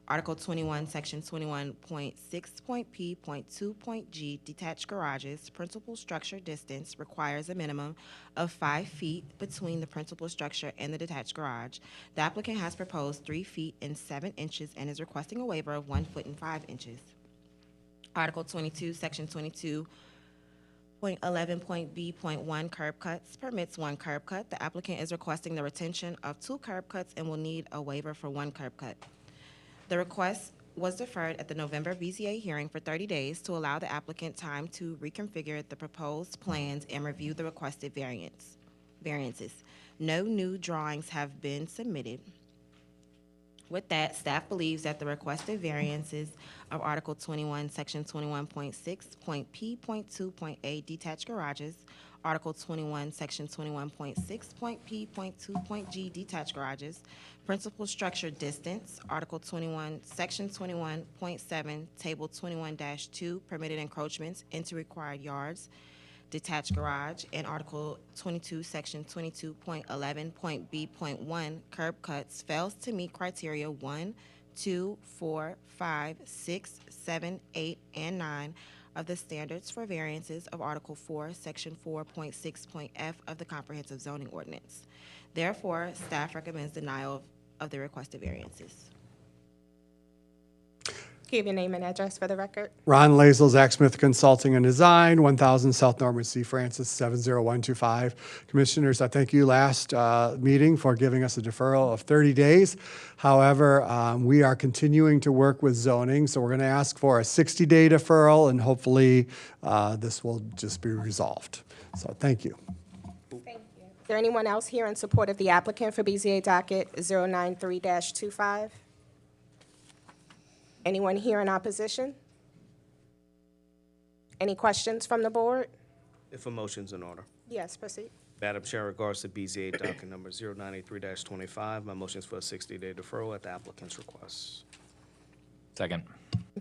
Article 21, Section 21.6.p.2.g, detached garages, principal structure distance requires a minimum of 5 feet between the principal structure and the detached garage. The applicant has proposed 3 feet and 7 inches and is requesting a waiver of 1 foot and 5 inches. Article 22, Section 22.11.b.1, curb cuts, permits 1 curb cut. The applicant is requesting the retention of 2 curb cuts and will need a waiver for 1 curb cut. The request was deferred at the November BZA hearing for 30 days to allow the applicant time to reconfigure the proposed plans and review the requested variances. No new drawings have been submitted. With that, staff believes that the requested variances of Article 21, Section 21.6.p.2.a, detached garages, Article 21, Section 21.6.p.2.g, detached garages, principal structure distance, Article 21, Section 21.7, Table 21-2, permitted encroachments into required yards, detached garage, and Article 22, Section 22.11.b.1, curb cuts, fails to meet criteria 1, 2, 4, 5, 6, 7, 8, and 9 of the standards for variances of Article 4, Section 4.6.f of the Comprehensive Zoning Ordinance. Therefore, staff recommends denial of the requested variances. Give your name and address for the record. Ron Lazel, Zach Smith Consulting and Design, 1000 South Norman C. Francis, 70125. Commissioners, I thank you last meeting for giving us a deferral of 30 days. However, we are continuing to work with zoning, so we're going to ask for a 60-day deferral, and hopefully this will just be resolved. So thank you. Thank you. Is there anyone else here in support of the applicant for BZA docket 093-25? Anyone here in opposition? Any questions from the board? If a motion's in order. Yes, proceed. Madam Chair, in regards to BZA docket number 093-25, my motion is for a 60-day deferral at the applicant's request. Second.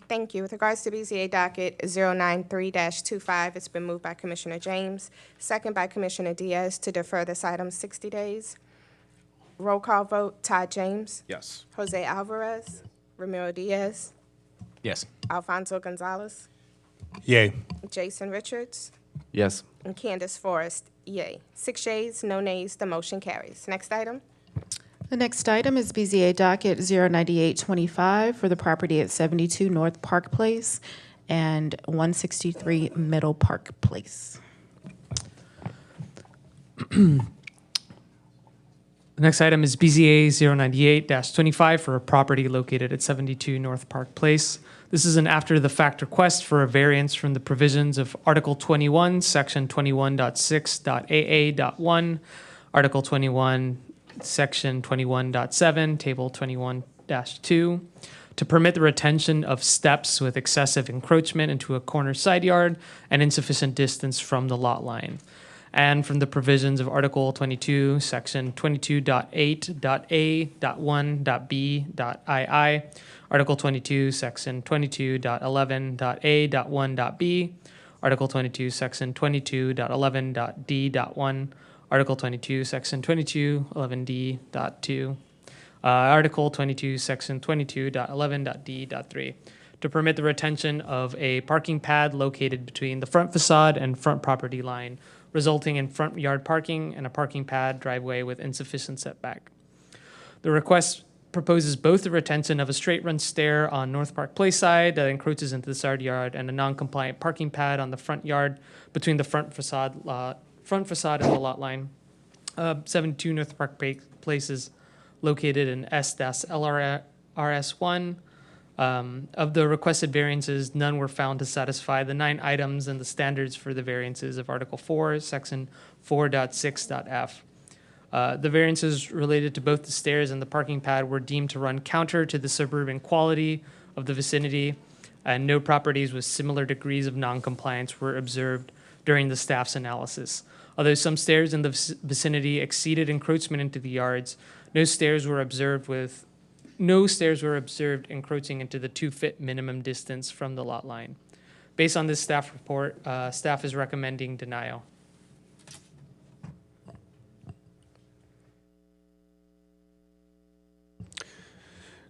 Thank you. With regards to BZA docket 093-25, it's been moved by Commissioner James, second by Commissioner Diaz to defer this item 60 days. Roll call vote, Todd James. Yes. Jose Alvarez. Ramiro Diaz. Yes. Alfonso Gonzalez. Yay. Jason Richards. Yes. And Candace Forrest, yay. 6 yeas, no nays, the motion carries. Next item. The next item is BZA docket 09825 for the property at 72 North Park Place and 163 Middle Park Place. The next item is BZA 098-25 for a property located at 72 North Park Place. This is an after-the-fact request for a variance from the provisions of Article 21, Section 21.6.AA.1, Article 21, Section 21.7, Table 21-2, to permit the retention of steps with excessive encroachment into a corner side yard and insufficient distance from the lot line, and from the provisions of Article 22, Section 22.8.A.1.B.II, Article 22, Section 22.11.A.1.B, Article 22, Section 22.11.D.1, Article 22, Section 22.11D.2, Article 22, Section 22.11.D.3, to permit the retention of a parking pad located between the front facade and front property line, resulting in front yard parking and a parking pad driveway with insufficient setback. The request proposes both the retention of a straight-run stair on North Park Place side that encroaches into the side yard and a non-compliant parking pad on the front yard between the front facade and the lot line. 72 North Park Place is located in S-LRS1. Of the requested variances, none were found to satisfy the 9 items and the standards for the variances of Article 4, Section 4.6.f. The variances related to both the stairs and the parking pad were deemed to run counter to the suburban quality of the vicinity, and no properties with similar degrees of noncompliance were observed during the staff's analysis. Although some stairs in the vicinity exceeded encroachment into the yards, no stairs were observed encroaching into the 2-foot minimum distance from the lot line. Based on this staff report, staff is recommending denial.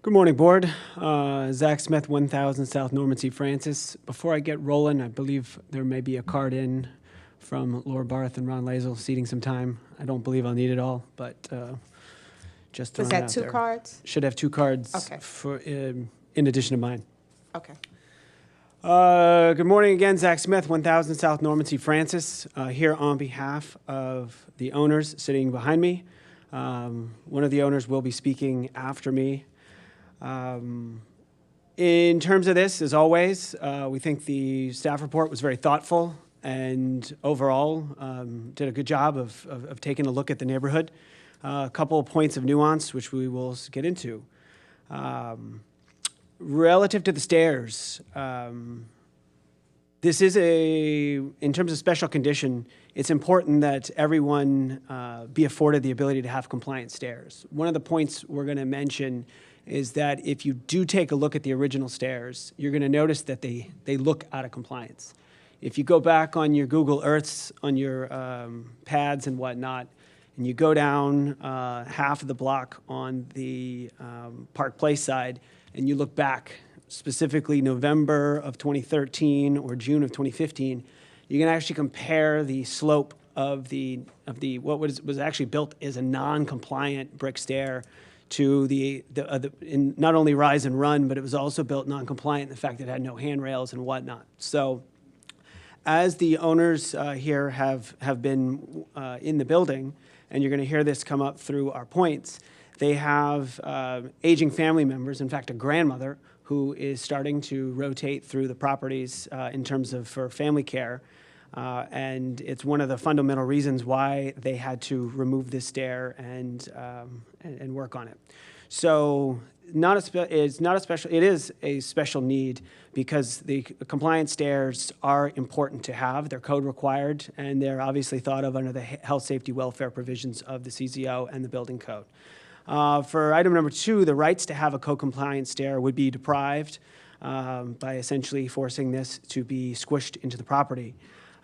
Good morning, Board. Zach Smith, 1000 South Norman C. Francis. Before I get rolling, I believe there may be a card in from Laura Barth and Ron Lazel ceding some time. I don't believe I'll need it all, but just Was throwing it that out 2 there. cards? Should have 2 cards Okay. for in addition to mine. Okay. Good morning again, Zach Smith, 1000 South Norman C. Francis, here on behalf of the owners sitting behind me. One of the owners will be speaking after me. In terms of this, as always, we think the staff report was very thoughtful and overall did a good job of taking a look at the neighborhood. A couple of points of nuance, which we will get into. Relative to the stairs, this is in terms of special condition, it's important that everyone be afforded the ability to have compliant stairs. One of the points we're going to mention is that if you do take a look at the original stairs, you're going to notice that they look out of compliance. If you go back on your Google Earths, on your pads and whatnot, and you go down half of the block on the Park Place side, and you look back specifically November of 2013 or June of 2015, you can actually compare the slope of what was actually built as a non-compliant brick stair to in not only rise and run, but it was also built non-compliant in the fact that it had no handrails and whatnot. So as the owners here have been in the building, and you're going to hear this come up through our points, they have aging family members, in fact, a grandmother who is starting to rotate through the properties in terms of for family care. And it's one of the fundamental reasons why they had to remove this stair and work on it. So it is a special need because the compliance stairs are important to have. They're code required, and they're obviously thought of under the health, safety, welfare provisions of the CZO and the building code. For item number 2, the rights to have a code-compliant stair would be deprived by essentially forcing this to be squished into the property.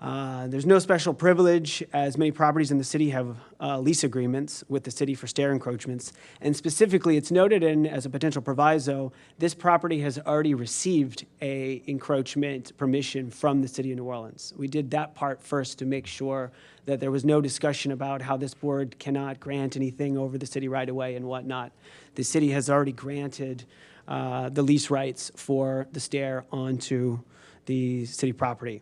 There's no special privilege, as many properties in the city have lease agreements with the city for stair encroachments. And specifically, it's noted in as a potential proviso, this property has already received a encroachment permission from the city of New Orleans. We did that part first to make sure that there was no discussion about how this board cannot grant anything over the city right away and whatnot. The city has already granted the lease rights for the stair onto the city property.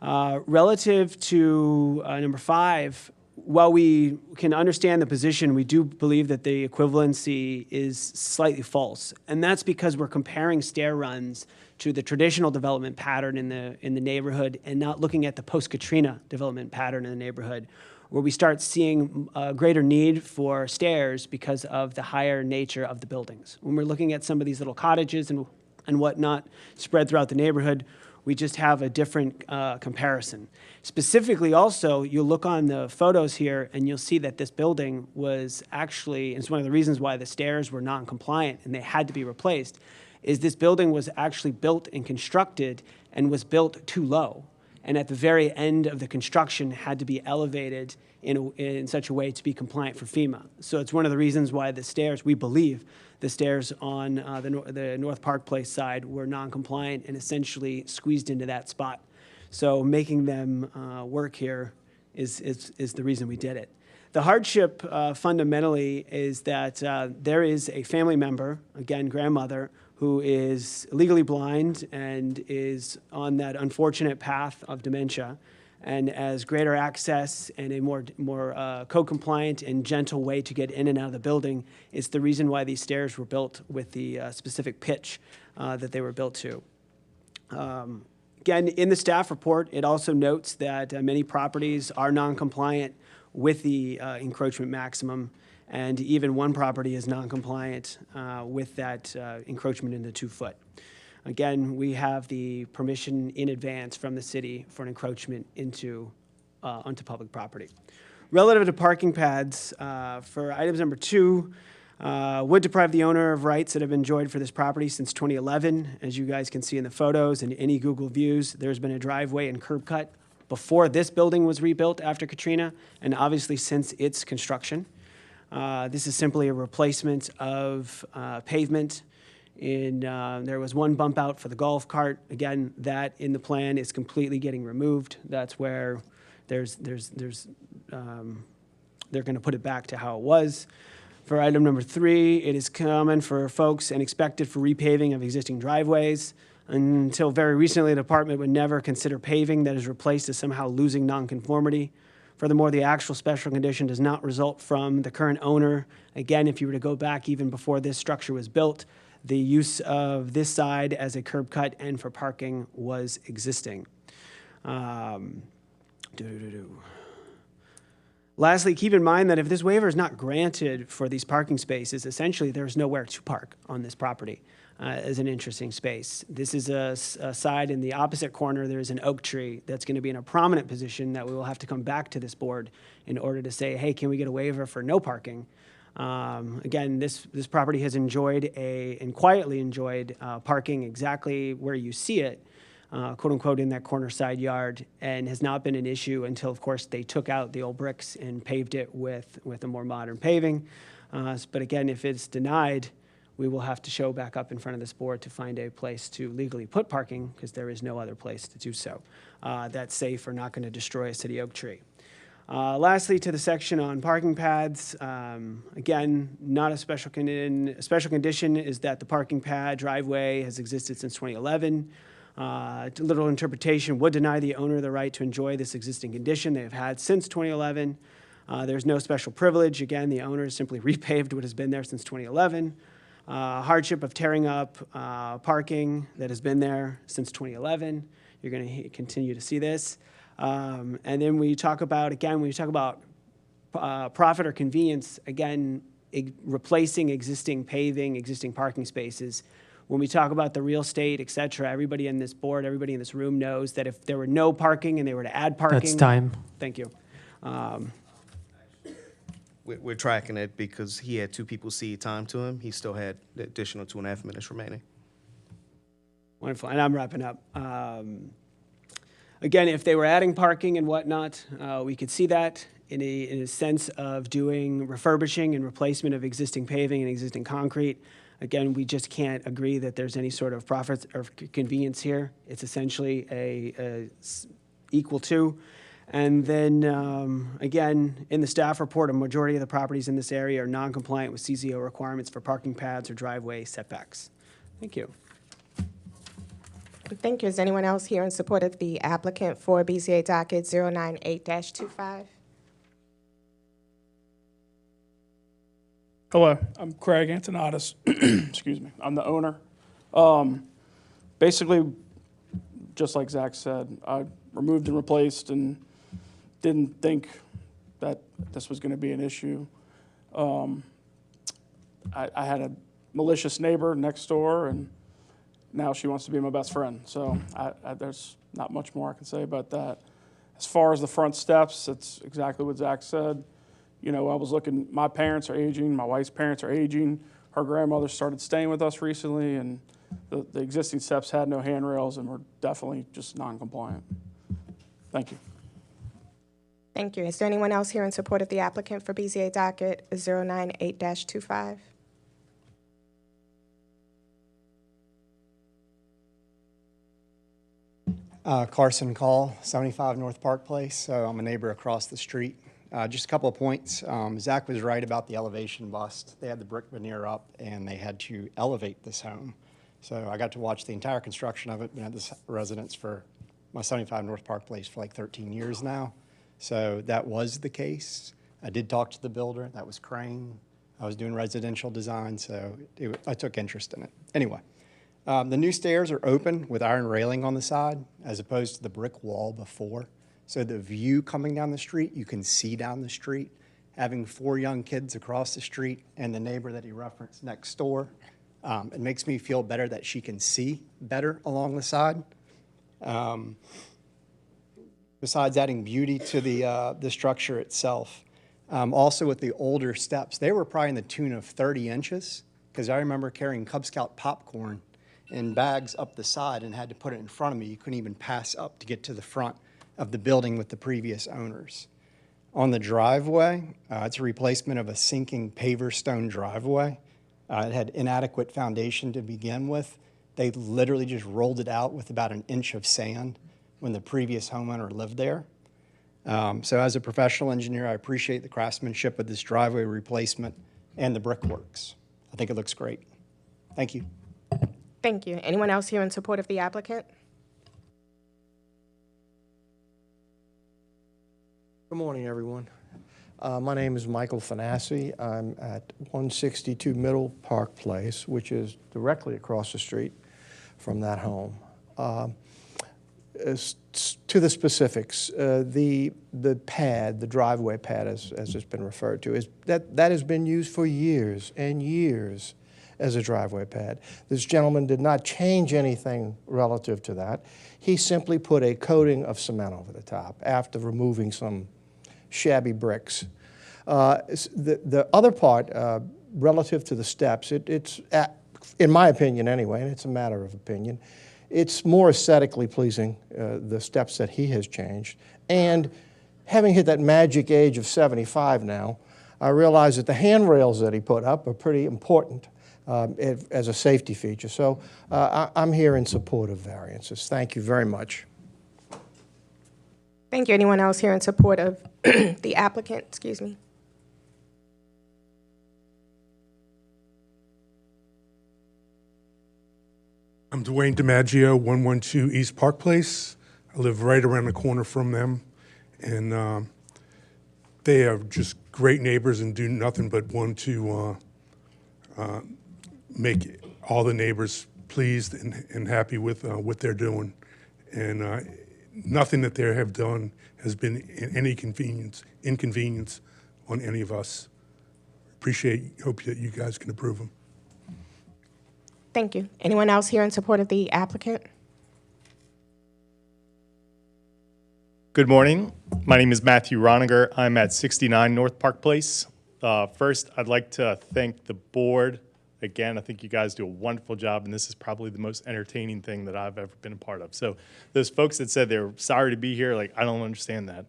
Relative to number 5, while we can understand the position, we do believe that the equivalency is slightly false. And that's because we're comparing stair runs to the traditional development pattern in the neighborhood and not looking at the post-Katrina development pattern in the neighborhood, where we start seeing a greater need for stairs because of the higher nature of the buildings. When we're looking at some of these little cottages and whatnot spread throughout the neighborhood, we just have a different comparison. Specifically also, you'll look on the photos here and you'll see that this building was actually, and it's one of the reasons why the stairs were non-compliant and they had to be replaced, is this building was actually built and constructed and was built too low. And at the very end of the construction had to be elevated in such a way to be compliant for FEMA. So it's one of the reasons why the stairs, we believe, the stairs on the North Park Place side were non-compliant and essentially squeezed into that spot. So making them work here is the reason we did it. The hardship fundamentally is that there is a family member, again, grandmother, who is legally blind and is on that unfortunate path of dementia. And as greater access and a more code-compliant and gentle way to get in and out of the building is the reason why these stairs were built with the specific pitch that they were built to. Again, in the staff report, it also notes that many properties are non-compliant with the encroachment maximum, and even one property is non-compliant with that encroachment into 2 foot. Again, we have the permission in advance from the city for an encroachment onto public property. Relative to parking pads, for items number 2, would deprive the owner of rights that have been enjoyed for this property since 2011. As you guys can see in the photos and any Google views, there's been a driveway and curb cut before this building was rebuilt after Katrina, and obviously since its construction. This is simply a replacement of pavement. There was one bump out for the golf cart. Again, that in the plan is completely getting removed. That's where they're going to put it back to how it was. For item number 3, it is common for folks and expected for repaving of existing driveways. Until very recently, the department would never consider paving that is replaced as somehow losing nonconformity. Furthermore, the actual special condition does not result from the current owner. Again, if you were to go back even before this structure was built, the use of this side as a curb cut and for parking was existing. Lastly, keep in mind that if this waiver is not granted for these parking spaces, essentially there's nowhere to park on this property as an interesting space. This is a side in the opposite corner. There's an oak tree that's going to be in a prominent position that we will have to come back to this board in order to say, hey, can we get a waiver for no parking? Again, this property has enjoyed and quietly enjoyed parking exactly where you see it, quote unquote, in that corner side yard, and has not been an issue until, of course, they took out the old bricks and paved it with a more modern paving. But again, if it's denied, we will have to show back up in front of this board to find a place to legally put parking, because there is no other place to do so, that's safe or not going to destroy a city oak tree. Lastly, to the section on parking pads, again, not a special condition. A special condition is that the parking pad driveway has existed since 2011. Literal interpretation would deny the owner the right to enjoy this existing condition they have had since 2011. There's no special privilege. Again, the owner has simply repaved what has been there since 2011. Hardship of tearing up parking that has been there since 2011. You're going to continue to see this. And then when you talk about, again, when you talk about profit or convenience, again, replacing existing paving, existing parking spaces. When we talk about the real estate, et cetera, everybody in this board, everybody in this room knows that if there were no parking and they were to add parking. That's time. Thank you. We're tracking it because he had 2 people cede time to him. He still had the additional 2.5 minutes remaining. Wonderful, and I'm wrapping up. Again, if they were adding parking and whatnot, we could see that in a sense of doing refurbishing and replacement of existing paving and existing concrete. Again, we just can't agree that there's any sort of profit or convenience here. It's essentially a equal to. And then, again, in the staff report, a majority of the properties in this area are non-compliant with CZO requirements for parking pads or driveway setbacks. Thank you. Thank you. Is anyone else here in support of the applicant for BZA docket 098-25? Hello, I'm Craig Antonatis. Excuse me. I'm the owner. Basically, just like Zach said, I removed and replaced and didn't think that this was going to be an issue. I had a malicious neighbor next door, and now she wants to be my best friend. So there's not much more I can say about that. As far as the front steps, it's exactly what Zach said. You know, I was looking, my parents are aging, my wife's parents are aging. Her grandmother started staying with us recently, and the existing steps had no handrails and were definitely just non-compliant. Thank you. Thank you. Is there anyone else here in support of the applicant for BZA docket 098-25? Carson Call, 75 North Park Place. So I'm a neighbor across the street. Just a couple of points. Zach was right about the elevation bust. They had the brick veneer up, and they had to elevate this home. So I got to watch the entire construction of it. Been at this residence for my 75 North Park Place for like 13 years now. So that was the case. I did talk to the builder. That was Crane. I was doing residential design, so I took interest in it. Anyway, the new stairs are open with iron railing on the side as opposed to the brick wall before. So the view coming down the street, you can see down the street. Having 4 young kids across the street and the neighbor that he referenced next door, it makes me feel better that she can see better along the side. Besides adding beauty to the structure itself, also with the older steps, they were probably in the tune of 30 inches, because I remember carrying Cub Scout popcorn in bags up the side and had to put it in front of me. You couldn't even pass up to get to the front of the building with the previous owners. On the driveway, it's a replacement of a sinking paver stone driveway. It had inadequate foundation to begin with. They literally just rolled it out with about an inch of sand when the previous homeowner lived there. So as a professional engineer, I appreciate the craftsmanship of this driveway replacement and the brickworks. I think it looks great. Thank you. Thank you. Anyone else here in support of the applicant? Good morning, everyone. My name is Michael Fanassi. I'm at 162 Middle Park Place, which is directly across the street from that home. As to the specifics, the pad, the driveway pad, as it's been referred to, that has been used for years and years as a driveway pad. This gentleman did not change anything relative to that. He simply put a coating of cement over the top after removing some shabby bricks. The other part, relative to the steps, it's in my opinion anyway, and it's a matter of opinion, it's more aesthetically pleasing, the steps that he has changed. And having hit that magic age of 75 now, I realize that the handrails that he put up are pretty important. as a safety feature. So I'm here in support of variances. Thank you very much. Thank you. Anyone else here in support of the applicant? Excuse me. I'm Dwayne DiMaggio, 112 East Park Place. I live right around the corner from them, and they are just great neighbors and do nothing but want to make all the neighbors pleased and happy with what they're doing. And nothing that they have done has been any inconvenience on any of us. Hope that you guys can approve them. Thank you. Anyone else here in support of the applicant? Good morning. My name is Matthew Roniger. I'm at 69 North Park Place. First, I'd like to thank the board. Again, I think you guys do a wonderful job, and this is probably the most entertaining thing that I've ever been a part of. So those folks that said they're sorry to be here, like, I don't understand that.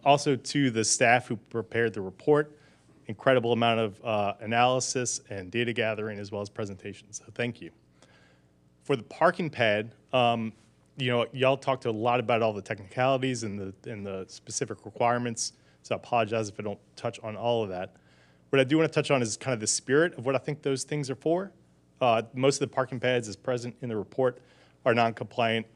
Also to the staff who prepared the report, incredible amount of analysis and data gathering as well as presentations. So thank you. For the parking pad, you know, y'all talked a lot about all the technicalities and the specific requirements. So I apologize if I don't touch on all of that. What I do want to touch on is kind of the spirit of what I think those things are for. Most of the parking pads, as present in the report, are non-compliant.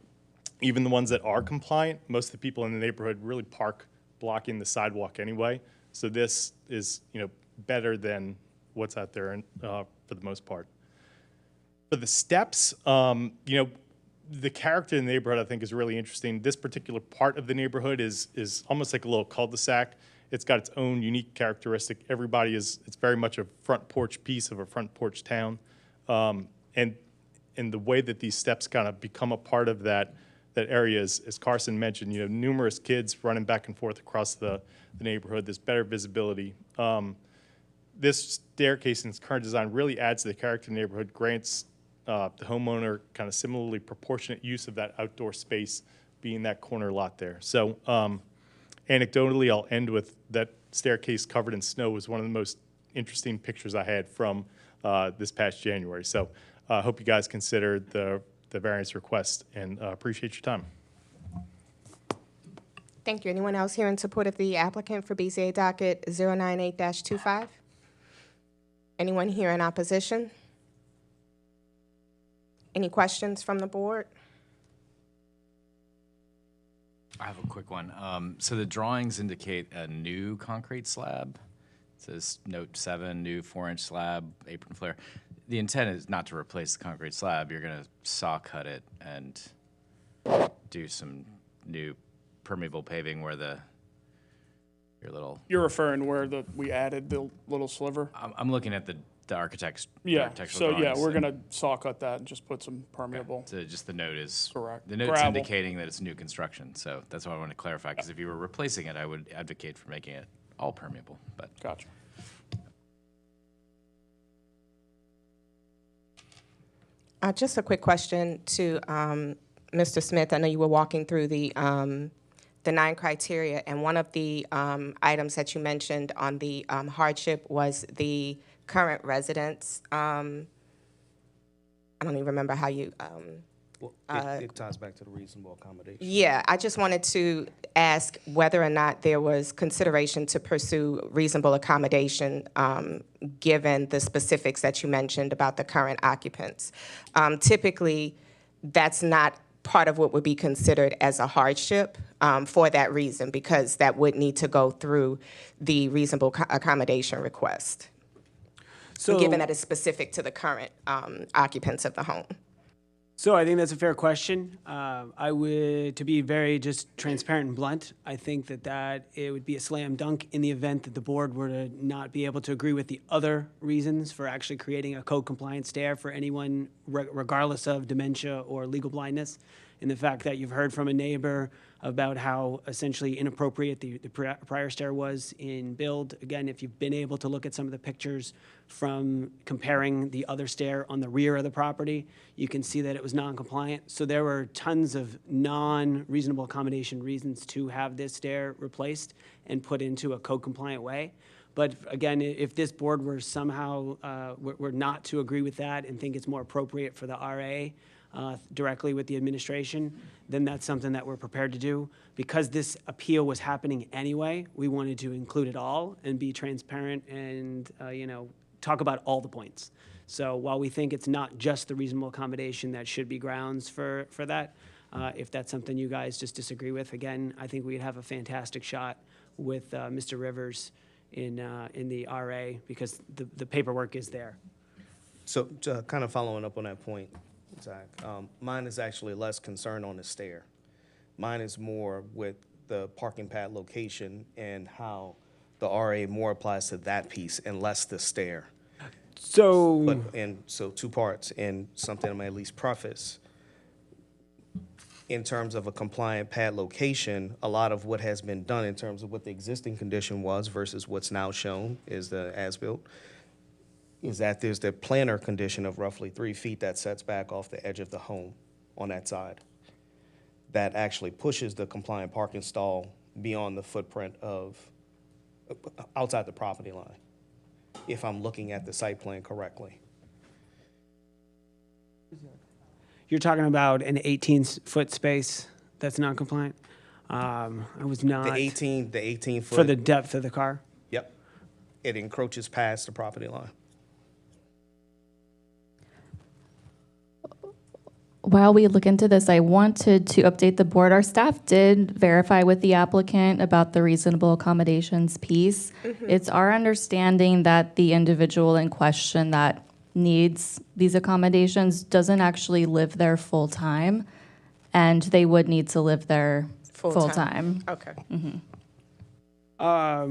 Even the ones that are compliant, most of the people in the neighborhood really park blocking the sidewalk anyway. So this is, you know, better than what's out there for the most part. For the steps, you know, the character in the neighborhood I think is really interesting. This particular part of the neighborhood is almost like a little cul-de-sac. It's got its own unique characteristic. It's very much a front porch piece of a front porch town. And the way that these steps kind of become a part of that area is, as Carson mentioned, you know, numerous kids running back and forth across the neighborhood. There's better visibility. This staircase in its current design really adds to the character of the neighborhood, grants the homeowner kind of similarly proportionate use of that outdoor space being that corner lot there. So anecdotally, I'll end with that staircase covered in snow was one of the most interesting pictures I had from this past January. So I hope you guys consider the variance request and appreciate your time. Thank you. Anyone else here in support of the applicant for BZA docket 098-25? Anyone here in opposition? Any questions from the board? I have a quick one. So the drawings indicate a new concrete slab. It says note 7, new 4-inch slab, apron flare. The intent is not to replace the concrete slab. You're going to saw cut it and do some new permeable paving where your little. You're referring where we added the little sliver? I'm looking at the architect's Yeah, architectural so yeah, drawings we're and- gonna saw cut that and just put some permeable. So just the note is Correct. The note's Gravel. indicating that it's new construction. So that's what I want to clarify. Because if you were replacing it, I would advocate for making it all permeable. But Gotcha. Just a quick question to Mr. Smith. I know you were walking through the 9 criteria, and one of the items that you mentioned on the hardship was the current residents. I don't even remember how you. It ties back to the reasonable accommodation. Yeah, I just wanted to ask whether or not there was consideration to pursue reasonable accommodation given the specifics that you mentioned about the current occupants. Typically, that's not part of what would be considered as a hardship for that reason, because that would need to go through the reasonable accommodation request, given that it's specific to the current occupants of the home. So I think that's a fair question. I would, to be very just transparent and blunt, I think that it would be a slam dunk in the event that the board were to not be able to agree with the other reasons for actually creating a code-compliant stair for anyone, regardless of dementia or legal blindness. And the fact that you've heard from a neighbor about how essentially inappropriate the prior stair was in build. Again, if you've been able to look at some of the pictures from comparing the other stair on the rear of the property, you can see that it was non-compliant. So there were tons of non-reasonable accommodation reasons to have this stair replaced and put into a code-compliant way. But again, if this board were somehow, were not to agree with that and think it's more appropriate for the RA directly with the administration, then that's something that we're prepared to do. Because this appeal was happening anyway, we wanted to include it all and be transparent and, talk about all the points. So while we think it's not just the reasonable accommodation that should be grounds for that, if that's something you guys just disagree with, again, I think we'd have a fantastic shot with Mr. Rivers in the RA because the paperwork is there. So kind of following up on that point, Zach, mine is actually less concerned on the stair. Mine is more with the parking pad location and how the RA more applies to that piece and less the stair. So, So two parts, and something I may at least preface. In terms of a compliant pad location, a lot of what has been done in terms of what the existing condition was versus what's now shown is the as-built, is that there's the planter condition of roughly 3 feet that sets back off the edge of the home on that side. That actually pushes the compliant parking stall beyond the footprint of, outside the property line, if I'm looking at the site plan correctly. You're talking about an 18-foot space that's non-compliant? I was not. The 18 foot. For the depth of the car? Yep. It encroaches past the property line. While we look into this, I wanted to update the board. Our staff did verify with the applicant about the reasonable accommodations piece. It's our understanding that the individual in question that needs these accommodations doesn't actually live there full-time, and they would need to live there full-time. Okay. A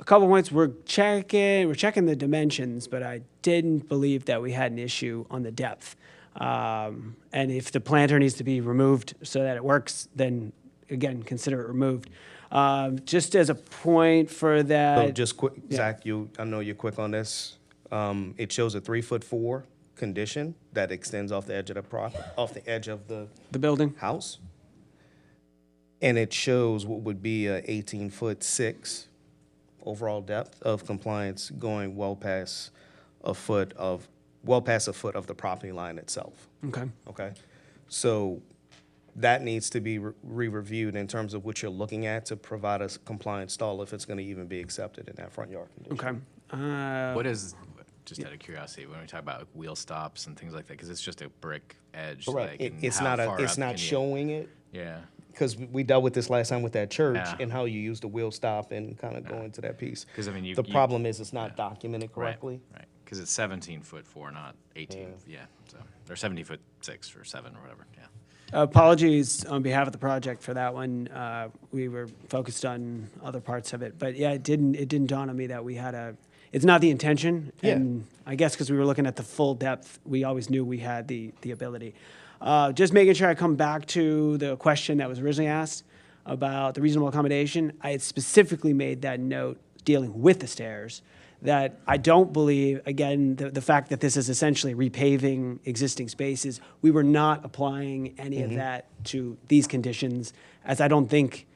couple points. We're checking the dimensions, but I didn't believe that we had an issue on the depth. And if the planter needs to be removed so that it works, then again, consider it removed. Just as a point for that. So just quick, Zach, I know you're quick on this. It shows a 3'4" condition that extends off the edge of the building house, and it shows what would be a 18'6" overall depth of compliance, going well past a foot of the property line itself. Okay. Okay. So that needs to be re-reviewed in terms of what you're looking at to provide a compliant stall if it's going to even be accepted in that front yard condition. Okay. What is, just out of curiosity, when we talk about wheel stops and things like that, because it's just a brick edge. Correct. Like, and It's how not far it's up not can you- showing it. Yeah. Because we dealt with this last time with that church Yeah. and how you use the wheel stop and kind of go into that piece. 'Cause, I mean, the problem is it's not documented correctly. Right. Because it's 17'4", not 18. Yeah. So they're 17'6" or 7 or whatever. Yeah. Apologies on behalf of the project for that one. We were focused on other parts of it, but yeah, it didn't dawn on me that we had it's not the intention. Yeah. And I guess because we were looking at the full depth, we always knew we had the ability. Just making sure I come back to the question that was originally asked about the reasonable accommodation. I had specifically made that note dealing with the stairs, that I don't believe, again, the fact that this is essentially repaving existing spaces, we were not applying any of that to these conditions, as I think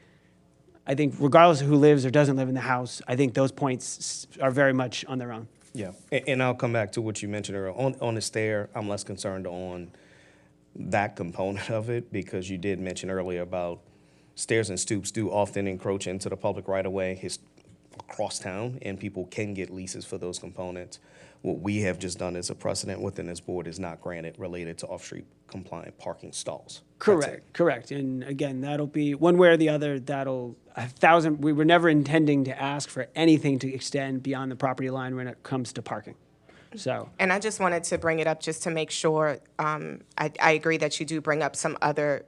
regardless of who lives or doesn't live in the house, I think those points are very much on their own. Yeah, and I'll come back to what you mentioned earlier. On the stair, I'm less concerned on that component of it, because you did mention earlier about stairs and stoops do often encroach into the public right-of-way across town, and people can get leases for those components. What we have just done as a precedent within this board is not granted related to off-street compliant parking stalls. Correct. And again, that'll be, one way or the other, we were never intending to ask for anything to extend beyond the property line when it comes to parking. So. And I just wanted to bring it up just to make sure, I agree that you do bring up some other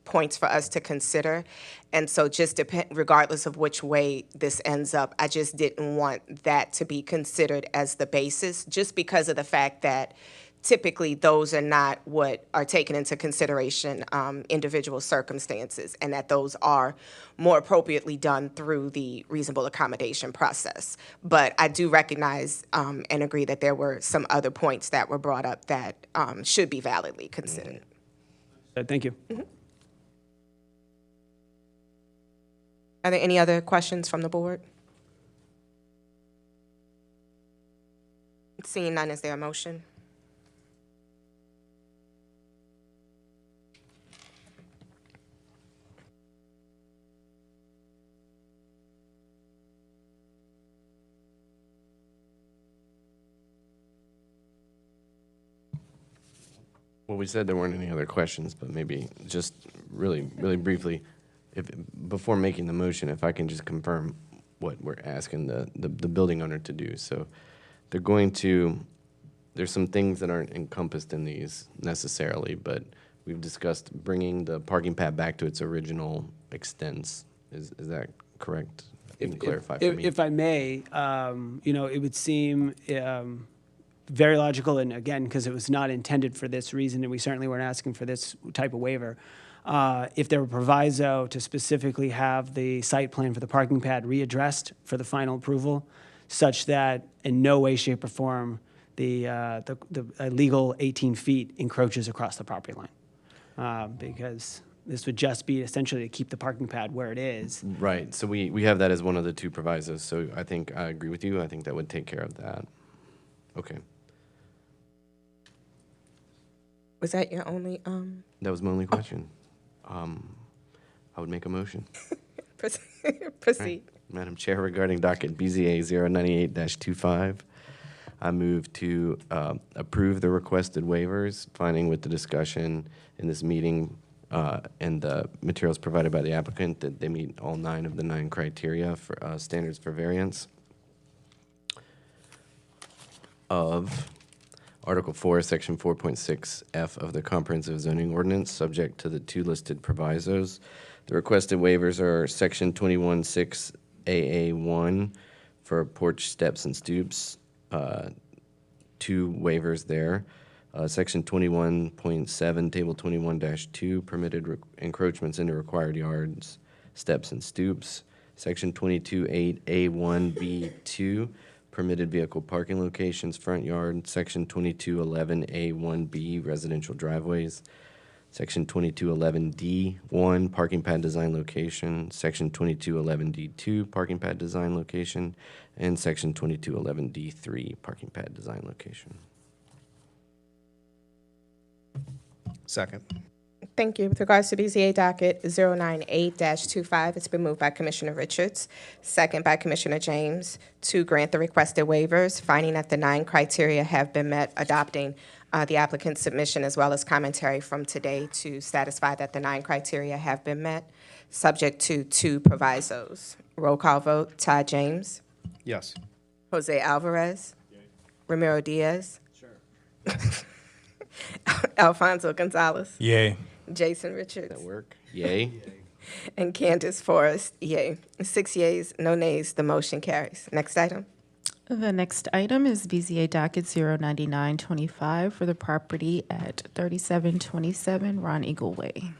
points for us to consider. And so just regardless of which way this ends up, I just didn't want that to be considered as the basis, just because of the fact that typically those are not what are taken into consideration, individual circumstances, and that those are more appropriately done through the reasonable accommodation process. But I do recognize and agree that there were some other points that were brought up that should be validly considered. Thank you. Are there any other questions from the board? Seeing none, is there a motion? Well, we said there weren't any other questions, but maybe just really briefly, before making the motion, if I can just confirm what we're asking the building owner to do. So they're going to, there's some things that aren't encompassed in these necessarily, but we've discussed bringing the parking pad back to its original extents. Is that correct? You can clarify for me. If I may, it would seem very logical, and again, because it was not intended for this reason, and we certainly weren't asking for this type of waiver, if there were proviso to specifically have the site plan for the parking pad readdressed for the final approval, such that in no way, shape, or form the legal 18 feet encroaches across the property line, because this would just be essentially to keep the parking pad where it is. Right. So we have that as one of the two provisos. So I think I agree with you. I think that would take care of that. Okay. Was that your only? That was my only question. I would make a motion. Proceed. Right. Madam Chair, regarding docket BZA 098-25, I move to approve the requested waivers, finding with the discussion in this meeting and the materials provided by the applicant that they meet all 9 of the 9 criteria for standards for variance of Article 4, Section 4.6F of the Comprehensive Zoning Ordinance, subject to the 2 listed provisos. The requested waivers are Section 21.6AA1 for porch steps and stoops, 2 waivers there. Section 21.7, Table 21-2, permitted encroachments into required yards, steps, and stoops. Section 22.8A1B2, permitted vehicle parking locations, front yard. Section 22.11A1B, residential driveways. Section 22.11D1, parking pad design location. Section 22.11D2, parking pad design location. And Section 22.11D3, parking pad design location. Second. Thank you. With regards to BZA docket 098-25, it's been moved by Commissioner Richards, second by Commissioner James, to grant the requested waivers, finding that the 9 criteria have been met, adopting the applicant's submission as well as commentary from today to satisfy that the 9 criteria have been met, subject to 2 provisos. Roll call vote, Todd James. Yes. Jose Alvarez. Ramiro Diaz. Sure. Alfonso Gonzalez. Yay. Jason Richards. That work? Yay. And Candace Forrest, yay. 6 yeas, no nays, the motion carries. Next item. The next item is BZA docket 099-25 for the property at 3727 Ron Eagle Way.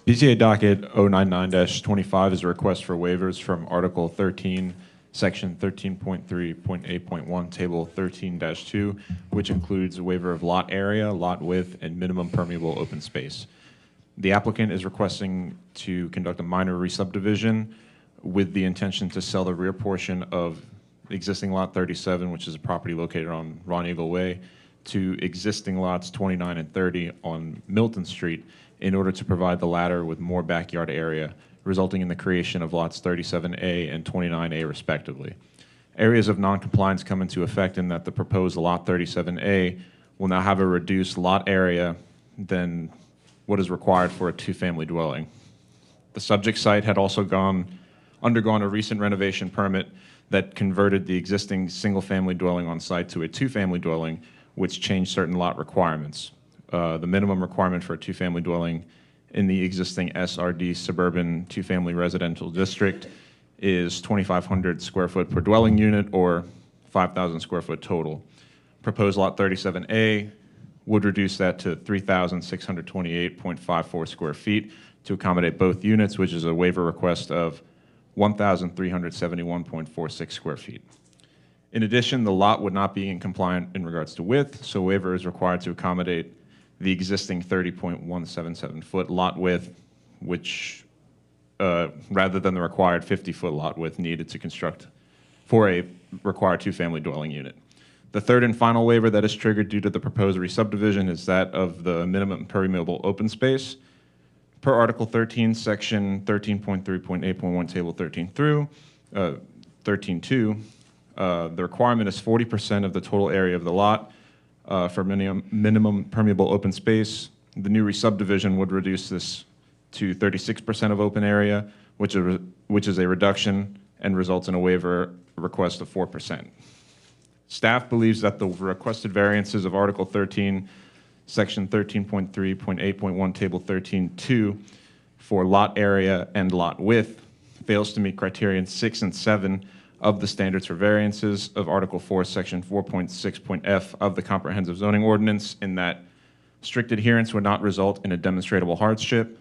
BZA docket 099-25 is a request for waivers from Article 13, Section 13.3.8.1, Table 13-2, which includes a waiver of lot area, lot width, and minimum permeable open space. The applicant is requesting to conduct a minor re-subdivision with the intention to sell the rear portion of existing Lot 37, which is a property located on Ron Eagle Way, to existing lots 29 and 30 on Milton Street in order to provide the latter with more backyard area, resulting in the creation of lots 37A and 29A respectively. Areas of noncompliance come into effect in that the proposed lot 37A will now have a reduced lot area than what is required for a 2-family dwelling. The subject site had also undergone a recent renovation permit that converted the existing single-family dwelling on site to a 2-family dwelling, which changed certain lot requirements. The minimum requirement for a 2-family dwelling in the existing SRD suburban 2-family residential district is 2,500 square foot per dwelling unit or 5,000 square foot total. Proposed lot 37A would reduce that to 3,628.54 square feet to accommodate both units, which is a waiver request of 1,371.46 square feet. In addition, the lot would not be in compliant in regards to width, so waiver is required to accommodate the existing 30.177 foot lot width, which rather than the required 50-foot lot width needed to construct for a required two-family dwelling unit. The third and final waiver that is triggered due to the proposed re-subdivision is that of the minimum permeable open space. Per Article 13, Section 13.3.8.1, Table 13 through 13.2, the requirement is 40% of the total area of the lot for minimum permeable open space. The new re-subdivision would reduce this to 36% of open area, which is a reduction and results in a waiver request of 4%. Staff believes that the requested variances of Article 13, Section 13.3.8.1, Table 13.2 for lot area and lot width fails to meet criterion 6 and 7 of the standards for variances of Article 4, Section 4.6.f of the Comprehensive Zoning Ordinance, in that strict adherence would not result in a demonstrable hardship,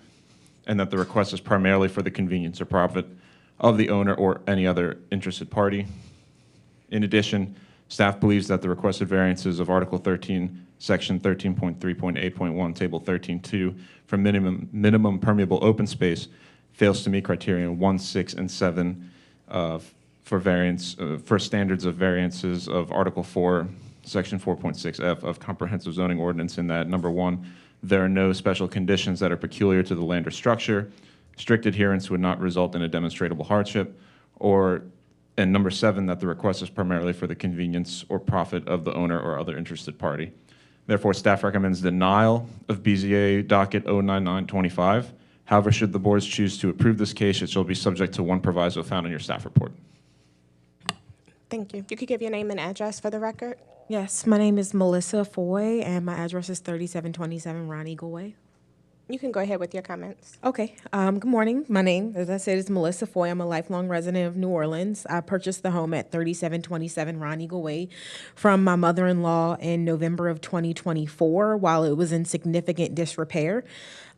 and that the request is primarily for the convenience or profit of the owner or any other interested party. In addition, staff believes that the requested variances of Article 13, Section 13.3.8.1, Table 13.2 for minimum permeable open space fails to meet criterion 1, 6, and 7 for standards of variances of Article 4, Section 4.6F of Comprehensive Zoning Ordinance, in that, number 1, there are no special conditions that are peculiar to the land or structure. Strict adherence would not result in a demonstrable hardship. And number 7, that the request is primarily for the convenience or profit of the owner or other interested party. Therefore, staff recommends denial of BZA docket 09925. However, should the boards choose to approve this case, it shall be subject to one proviso found in your staff report. Thank you. You could give your name and address for the record? Yes, my name is Melissa Foy, and my address is 3727 Ron Eagle Way. You can go ahead with your comments. Okay. Good morning. My name, as I said, is Melissa Foy. I'm a lifelong resident of New Orleans. I purchased the home at 3727 Ron Eagle Way from my mother-in-law in November of 2024 while it was in significant disrepair.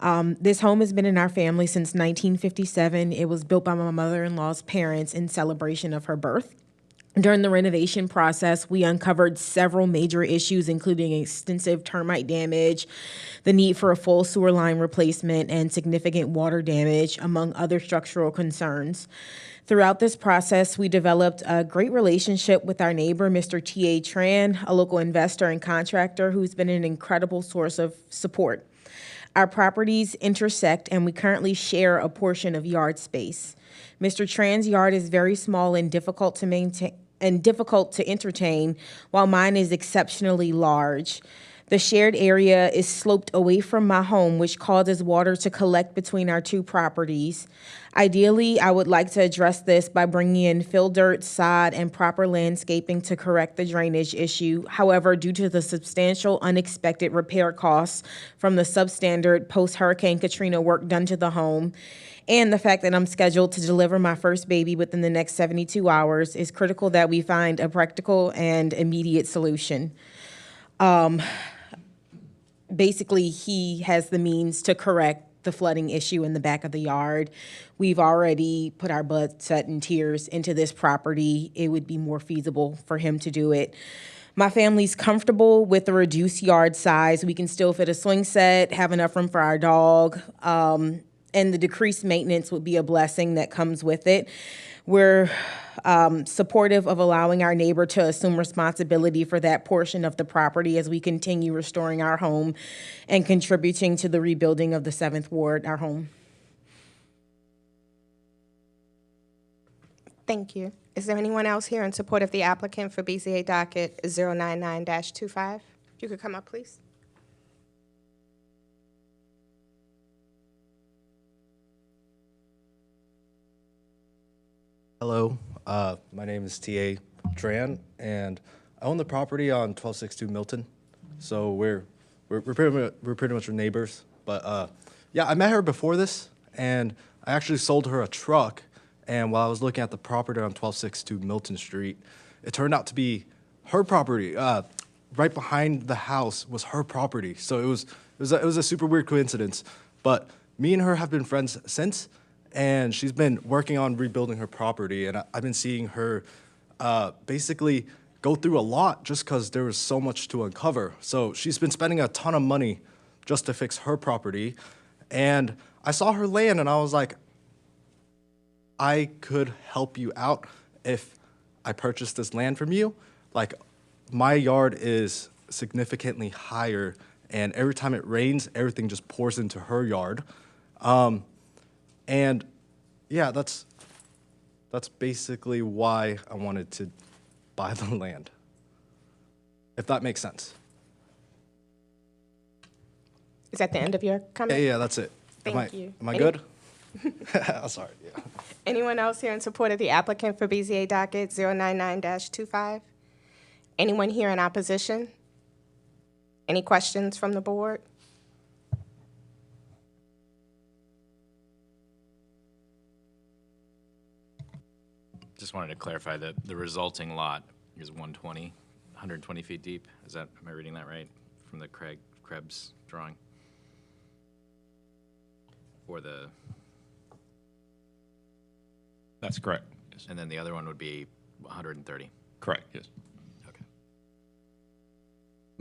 This home has been in our family since 1957. It was built by my mother-in-law's parents in celebration of her birth. During the renovation process, we uncovered several major issues, including extensive termite damage, the need for a full sewer line replacement, and significant water damage, among other structural concerns. Throughout this process, we developed a great relationship with our neighbor, Mr. T.A. Tran, a local investor and contractor who's been an incredible source of support. Our properties intersect, and we currently share a portion of yard space. Mr. Tran's yard is very small and difficult to maintain and difficult to entertain, while mine is exceptionally large. The shared area is sloped away from my home, which causes water to collect between our two properties. Ideally, I would like to address this by bringing in fill dirt, sod, and proper landscaping to correct the drainage issue. However, due to the substantial unexpected repair costs from the substandard post-Hurricane Katrina work done to the home, and the fact that I'm scheduled to deliver my first baby within the next 72 hours, is critical that we find a practical and immediate solution. Basically, he has the means to correct the flooding issue in the back of the yard. We've already put our blood, sweat, and tears into this property. It would be more feasible for him to do it. My family's comfortable with the reduced yard size. We can still fit a swing set, have enough room for our dog, and the decreased maintenance would be a blessing that comes with it. We're supportive of allowing our neighbor to assume responsibility for that portion of the property as we continue restoring our home and contributing to the rebuilding of the 7th Ward, our home. Thank you. Is there anyone else here in support of the applicant for BZA docket 099-25? You could come up, please. Hello, my name is T.A. Tran, and I own the property on 1262 Milton. So we're pretty much neighbors. But yeah, I met her before this, and I actually sold her a truck And while I was looking at the property on 1262 Milton Street, it turned out to be her property. Right behind the house was her property. So it was a super weird coincidence. But me and her have been friends since, and she's been working on rebuilding her property. And I've been seeing her basically go through a lot just because there was so much to uncover. So she's been spending a ton of money just to fix her property. And I saw her land, and I was like, I could help you out if I purchased this land from you. Like, my yard is significantly higher, and every time it rains, everything just pours into her yard. And yeah, that's basically why I wanted to buy the land, if that makes sense. Is that the end of your comment? Yeah, that's it. Thank you. Am I good? Sorry, yeah. Anyone else here in support of the applicant for BZA docket 099-25? Anyone here in opposition? Any questions from the board? Just wanted to clarify that the resulting lot is 120 feet deep. Am I reading that right from the Krebs drawing? That's correct. Yes. And then the other one would be 130. Correct, yes.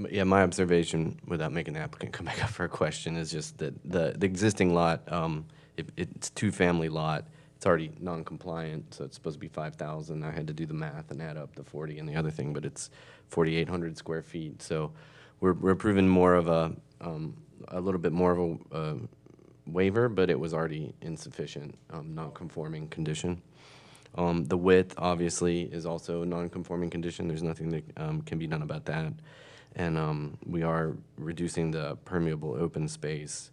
Yeah, my observation, without making the applicant come back up for a question, is just that the existing lot, it's two-family lot. It's already non-compliant, so it's supposed to be 5,000. I had to do the math and add up the 40 and the other thing, but it's 4,800 square feet. So we're approving more of a little bit more of a waiver, but it was already insufficient, non-conforming condition. The width, obviously, is also a non-conforming condition. There's nothing that can be done about that. And we are reducing the permeable open space.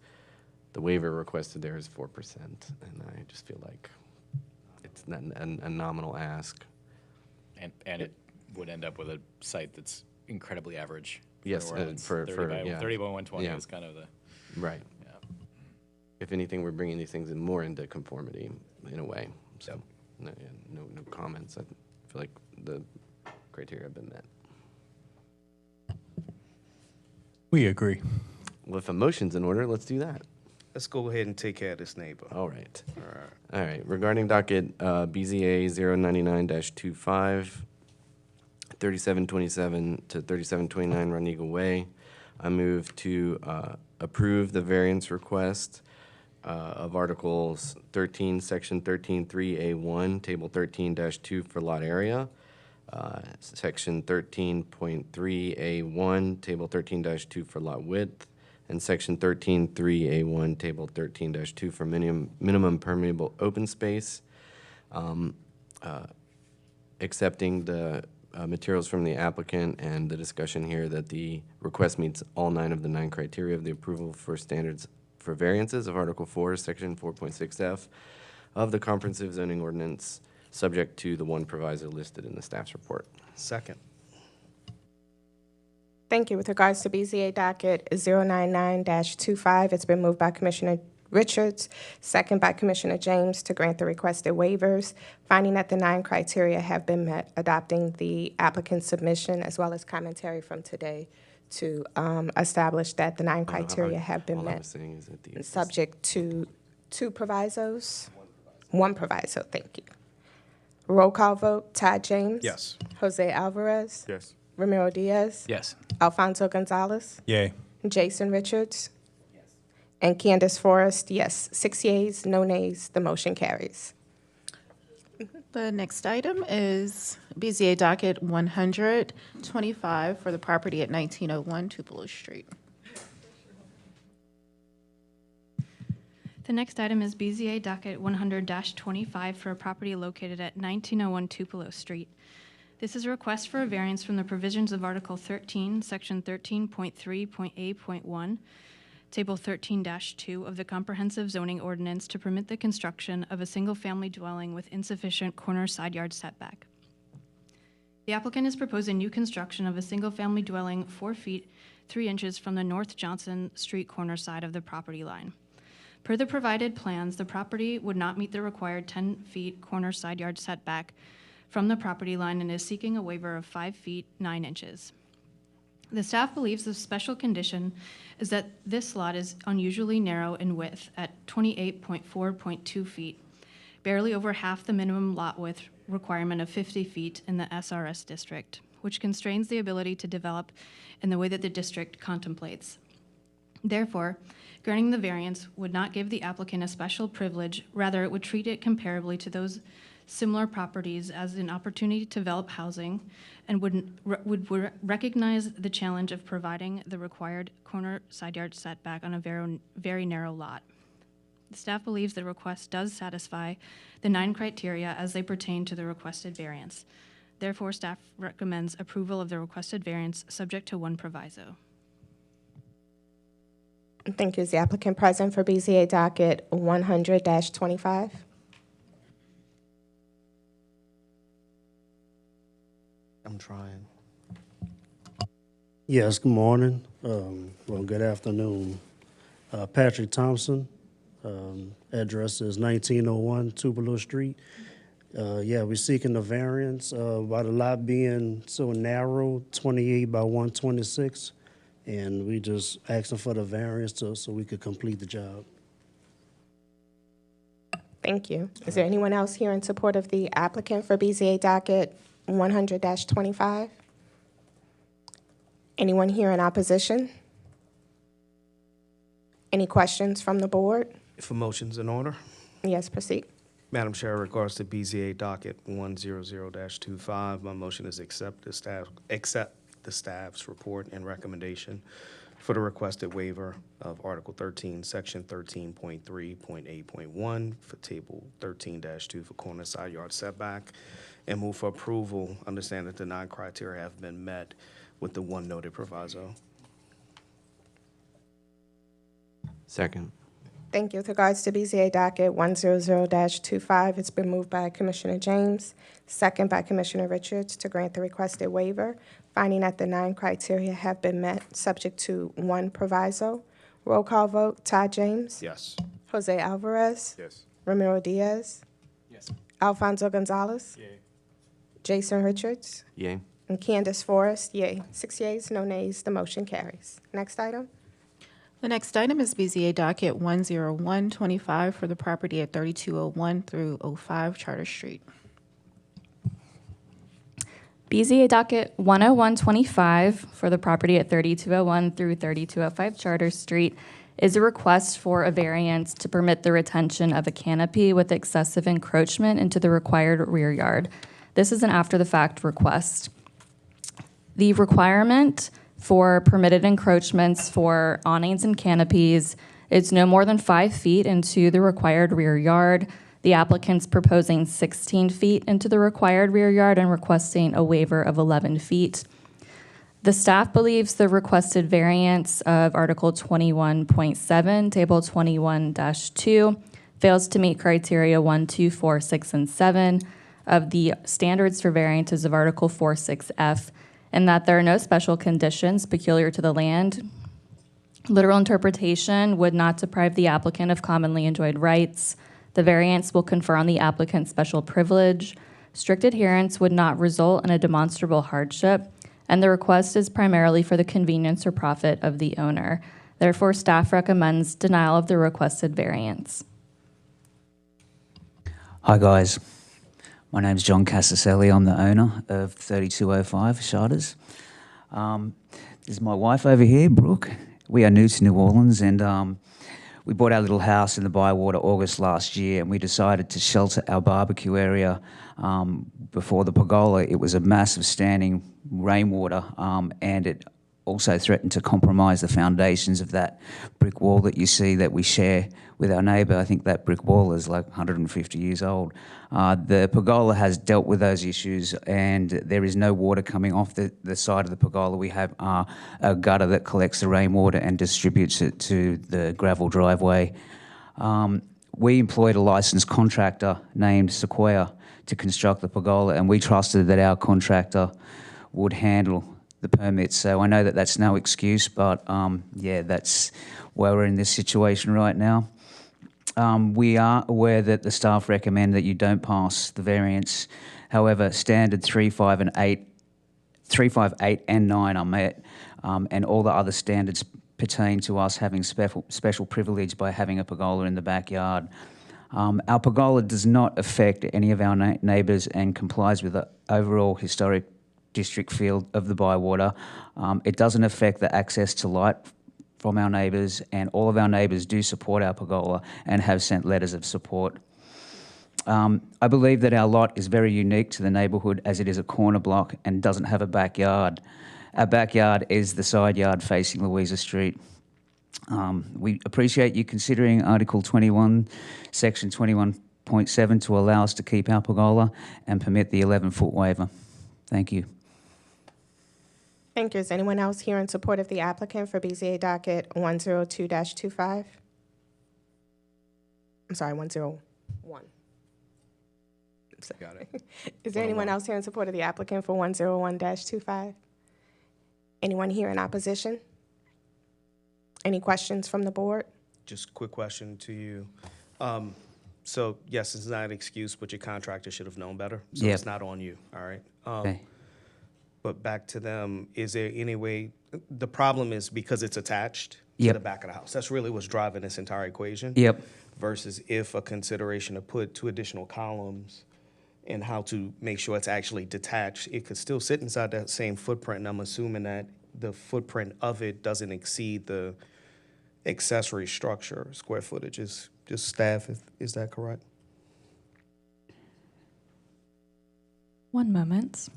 The waiver requested there is 4%, and I just feel like it's not a nominal ask. And it would end up with a site that's incredibly average. Yes, for 30 by 120 yeah. is kind of the... Right. Yeah. If anything, we're bringing these things more into conformity in a way. So no comments. I feel like the criteria have been met. We agree. Well, if a motion's in order, let's do that. Let's go ahead and take care of this neighbor. All right. All right. Regarding docket BZA 099-25, 3727 to 3729 Run Eagle Way, I move to approve the variance request of Articles 13, Section 13.3A1, Table 13-2 for lot area, Section 13.3A1, Table 13-2 for lot width, and Section 13.3A1, Table 13-2 for minimum permeable open space, accepting the materials from the applicant and the discussion here that the request meets all 9 of the 9 criteria of the approval for standards for variances of Article 4, Section 4.6F of the Comprehensive Zoning Ordinance, subject to the one proviso listed in the staff's report. Second. Thank you. With regards to BZA docket 099-25, it's been moved by Commissioner Richards, second by Commissioner James, to grant the requested waivers, finding that the 9 criteria have been met, adopting the applicant's submission as well as commentary from today to establish that the 9 criteria have been met, subject to 2 provisos. One proviso, thank you. Roll call vote, Todd James. Yes. Jose Alvarez. Yes. Ramiro Diaz. Yes. Alfonso Gonzalez. Yay. Jason Richards. Yes. And Candace Forrest, yes. 6 yeas, no nays, the motion carries. The next item is BZA docket 125 for the property at 1901 Tupelo Street. The next item is BZA docket 100-25 for a property located at 1901 Tupelo Street. This is a request for a variance from the provisions of Article 13, Section 13.3.A.1, Table 13-2 of the Comprehensive Zoning Ordinance to permit the construction of a single-family dwelling with insufficient corner side yard setback. The applicant is proposing new construction of a single-family dwelling 4 feet 3 inches from the North Johnson Street corner side of the property line. Per the provided plans, the property would not meet the required 10 feet corner side yard setback from the property line and is seeking a waiver of 5 feet 9 inches. The staff believes the special condition is that this lot is unusually narrow in width at 28.4.2 feet, barely over half the minimum lot width requirement of 50 feet in the SRS district, which constrains the ability to develop in the way that the district contemplates. Therefore, granting the variance would not give the applicant a special privilege, rather it would treat it comparably to those similar properties as an opportunity to develop housing and would recognize the challenge of providing the required corner side yard setback on a very narrow lot. The staff believes the request does satisfy the 9 criteria as they pertain to the requested variance. Therefore, staff recommends approval of the requested variance subject to one proviso. Thank you. Is the applicant present for BZA docket 100-25? I'm trying. Yes, good morning. Well, good afternoon. Patrick Thompson, address is 1901 Tupelo Street. Yeah, we're seeking the variance by the lot being so narrow, 28 by 126, and we just asking for the variance so we could complete the job. Thank you. Is there anyone else here in support of the applicant for BZA docket 100-25? Anyone here in opposition? Any questions from the board? If a motion's in order. Yes, proceed. Madam Chair, in regards to BZA docket 100-25, my motion is accept the staff's report and recommendation for the requested waiver of Article 13, Section 13.3.8.1 for Table 13-2 for corner side yard setback, and move for approval. Understand that the 9 criteria have been met with the one noted proviso. Second. Thank you. With regards to BZA docket 100-25, it's been moved by Commissioner James, second by Commissioner Richards to grant the requested waiver, finding that the 9 criteria have been met, subject to one proviso. Roll call vote, Todd James. Yes. Jose Alvarez. Yes. Ramiro Diaz. Yes. Alfonso Gonzalez. Yay. Jason Richards. Yay. And Candace Forrest, yay. 6 yeas, no nays, the motion carries. Next item. The next item is BZA docket 10125 for the property at 3201 through 05 Charter Street. BZA docket 10125 for the property at 3201 through 3205 Charter Street is a request for a variance to permit the retention of a canopy with excessive encroachment into the required rear yard. This is an after-the-fact request. The requirement for permitted encroachments for awnings and canopies is no more than 5 feet into the required rear yard. The applicant's proposing 16 feet into the required rear yard and requesting a waiver of 11 feet. The staff believes the requested variance of Article 21.7, Table 21-2, fails to meet criteria 1, 2, 4, 6, and 7 of the standards for variances of Article 4.6F, and that there are no special conditions peculiar to the land. Literal interpretation would not deprive the applicant of commonly enjoyed rights. The variance will confer on the applicant special privilege. Strict adherence would not result in a demonstrable hardship, and the request is primarily for the convenience or profit of the owner. Therefore, staff recommends denial of the requested variance. Hi guys, my name's John Cassiselli. I'm the owner of 3205 Charters. This is my wife over here, Brooke. We are new to New Orleans, and we bought our little house in the Bywater August last year, and we decided to shelter our barbecue area before the pergola. It was a massive standing rainwater, and it also threatened to compromise the foundations of that brick wall that you see that we share with our neighbour. I think that brick wall is like 150 years old. The pergola has dealt with those issues, and there is no water coming off the side of the pergola. We have a gutter that collects the rainwater and distributes it to the gravel driveway. We employed a licensed contractor named Sequoia to construct the pergola, and we trusted that our contractor would handle the permits. So I know that that's no excuse, but yeah, that's why we're in this situation right now. We are aware that the staff recommend that you don't pass the variance. However, standard 3, 5, and 8, 3, 5, 8, and 9 are met, and all the other standards pertain to us having special privilege by having a pergola in the backyard. Our pergola does not affect any of our neighbours and complies with the overall historic district feel of the Bywater. It doesn't affect the access to light from our neighbours, and all of our neighbours do support our pergola and have sent letters of support. I believe that our lot is very unique to the neighbourhood as it is a corner block and doesn't have a backyard. Our backyard is the side yard facing Louisa Street. We appreciate you considering Article 21, Section 21.7 to allow us to keep our pergola and permit the 11-foot waiver. Thank you. Thank you. Is anyone else here in support of the applicant for BZA docket 102-25? I'm sorry, 101. Got it. Is there anyone else here in support of the applicant for 101-25? Anyone here in opposition? Any questions from the board? Just quick question to you. So yes, it's not an excuse, but your contractor should have known better. So Yep. it's not on you, all right? Okay. But back to them, is there any way, the problem is because it's attached to Yep. the back of the house. That's really what's driving this entire equation. Yep. Versus if a consideration to put 2 additional columns and how to make sure it's actually detached, it could still sit inside that same footprint. And I'm assuming that the footprint of it doesn't exceed the accessory structure square footage. Is just staff, is that correct? One moment.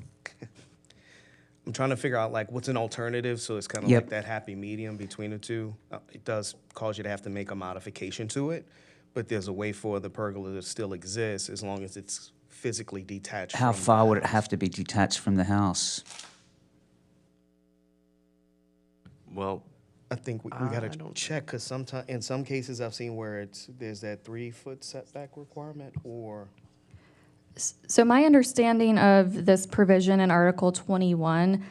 I'm trying to figure out like what's an alternative, so it's kind of Yep. like that happy medium between the two. It does cause you to have to make a modification to it, but there's a way for the pergola to still exist as long as it's physically detached. How from the far would it house. have to be detached from the house? Well, I think we got to check, because sometimes, in some cases, I've seen where there's that 3-foot setback requirement, or So my understanding of this provision in Article 21,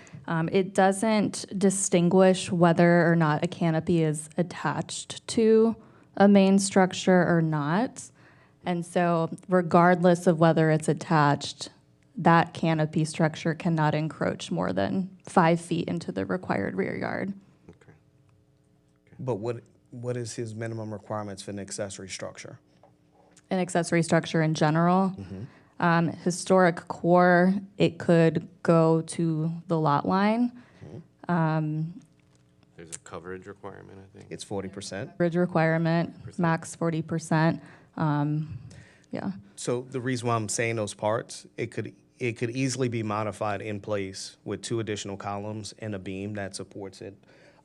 it doesn't distinguish whether or not a canopy is attached to a main structure or not. And so regardless of whether it's attached, that canopy structure cannot encroach more than 5 feet into the required rear yard. but what is his minimum requirements for an accessory structure? An accessory structure in general, historic core, it could go to the lot line. there's a coverage requirement, I think. It's 40%. Bridge requirement, max 40%. Yeah. So the reason why I'm saying those parts, it could easily be modified in place with 2 additional columns and a beam that supports it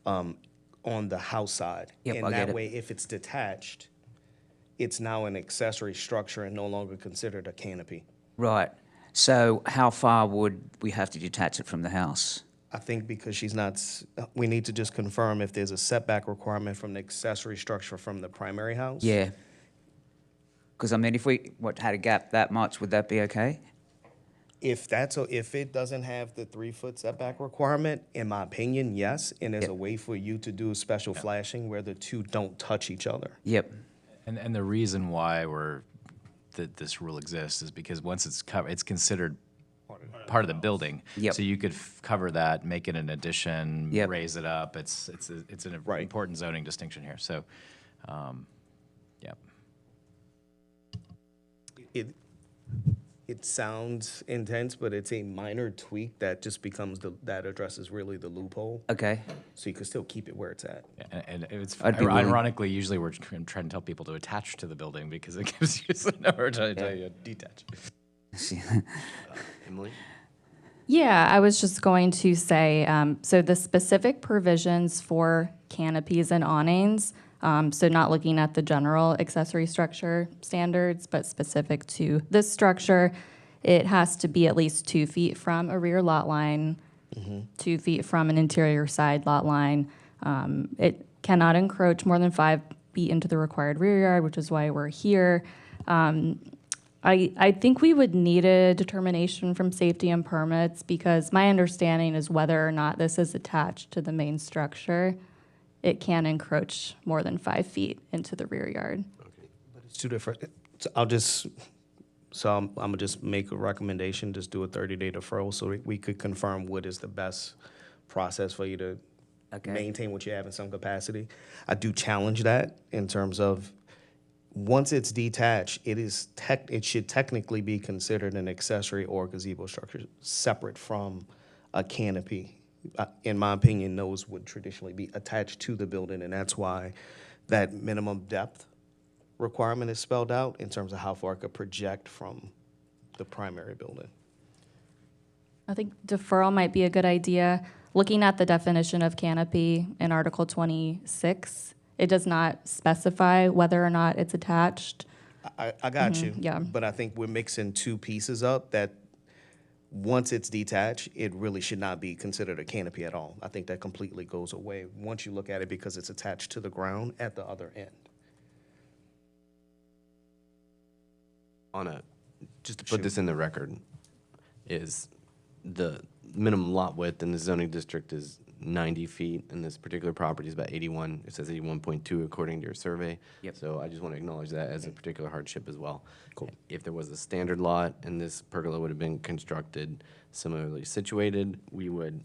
on the house side. Yep, And I get that it. way, if it's detached, it's now an accessory structure and no longer considered a canopy. Right. So how far would we have to detach it from the house? I think because she's not, we need to just confirm if there's a setback requirement from the accessory structure from the primary house. Yeah. Because, I mean, if we had a gap that much, would that be okay? If it doesn't have the 3-foot setback requirement, in my opinion, yes, and there's a way for you to do special flashing where the two don't touch each other. Yep. And the reason why that this rule exists is because once it's covered, it's considered part of the building. Yep. So you could cover that, make it an addition, Yep. raise it up. It's an important zoning distinction here. So, yep. It sounds intense, but it's a minor tweak that just becomes that addresses really the loophole. Okay. So you can still keep it where it's at. And it's I'd be willing- ironically, usually we're trying to tell people to attach to the building because it gives you some number to tell you to detach. Emily? Yeah, I was just going to say, so the specific provisions for canopies and awnings, so not looking at the general accessory structure standards, but specific to this structure, it has to be at least 2 feet from a rear lot line, 2 feet from an interior side lot line. It cannot encroach more than 5 feet into the required rear yard, which is why we're here. I think we would need a determination from safety and permits because my understanding is whether or not this is attached to the main structure, it can encroach more than 5 feet into the rear yard. But It's two different, so I'm gonna just make a recommendation, just do a 30-day deferral so we could confirm what is the best process for you to maintain what you have in some capacity. I do challenge that in terms of, once it's detached, it should technically be considered an accessory or gazebo structure separate from a canopy. In my opinion, those would traditionally be attached to the building, and that's why that minimum depth requirement is spelled out in terms of how far it could project from the primary building. I think deferral might be a good idea. Looking at the definition of canopy in Article 26, it does not specify whether or not it's attached. I got you. Yeah. But I think we're mixing two pieces up that once it's detached, it really should not be considered a canopy at all. I think that completely goes away once you look at it because it's attached to the ground at the other end. Just to put this in the record, is the minimum lot width in the zoning district is 90 feet, and this particular property is about 81. It says 81.2 according to your survey. Yep. So I just want to acknowledge that as a particular hardship as well. Cool. If there was a standard lot and this pergola would have been constructed similarly situated, we would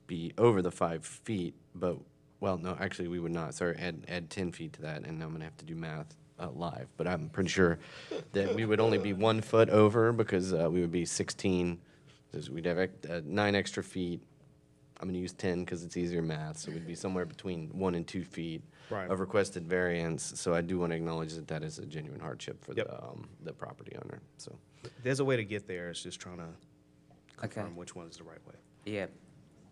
be over the 5 feet, but, well, no, actually we would not. Sorry, add 10 feet to that, and I'm going to have to do math live, but I'm pretty sure that we would only be 1 foot over because we would be 16. We'd have 9 extra feet. I'm going to use 10 because it's easier math, so we'd be somewhere between 1 and 2 feet of requested variance. So I do want to acknowledge that that is a genuine hardship for the property owner. So There's a way to get there. It's just trying to confirm which one is the right way. Yeah.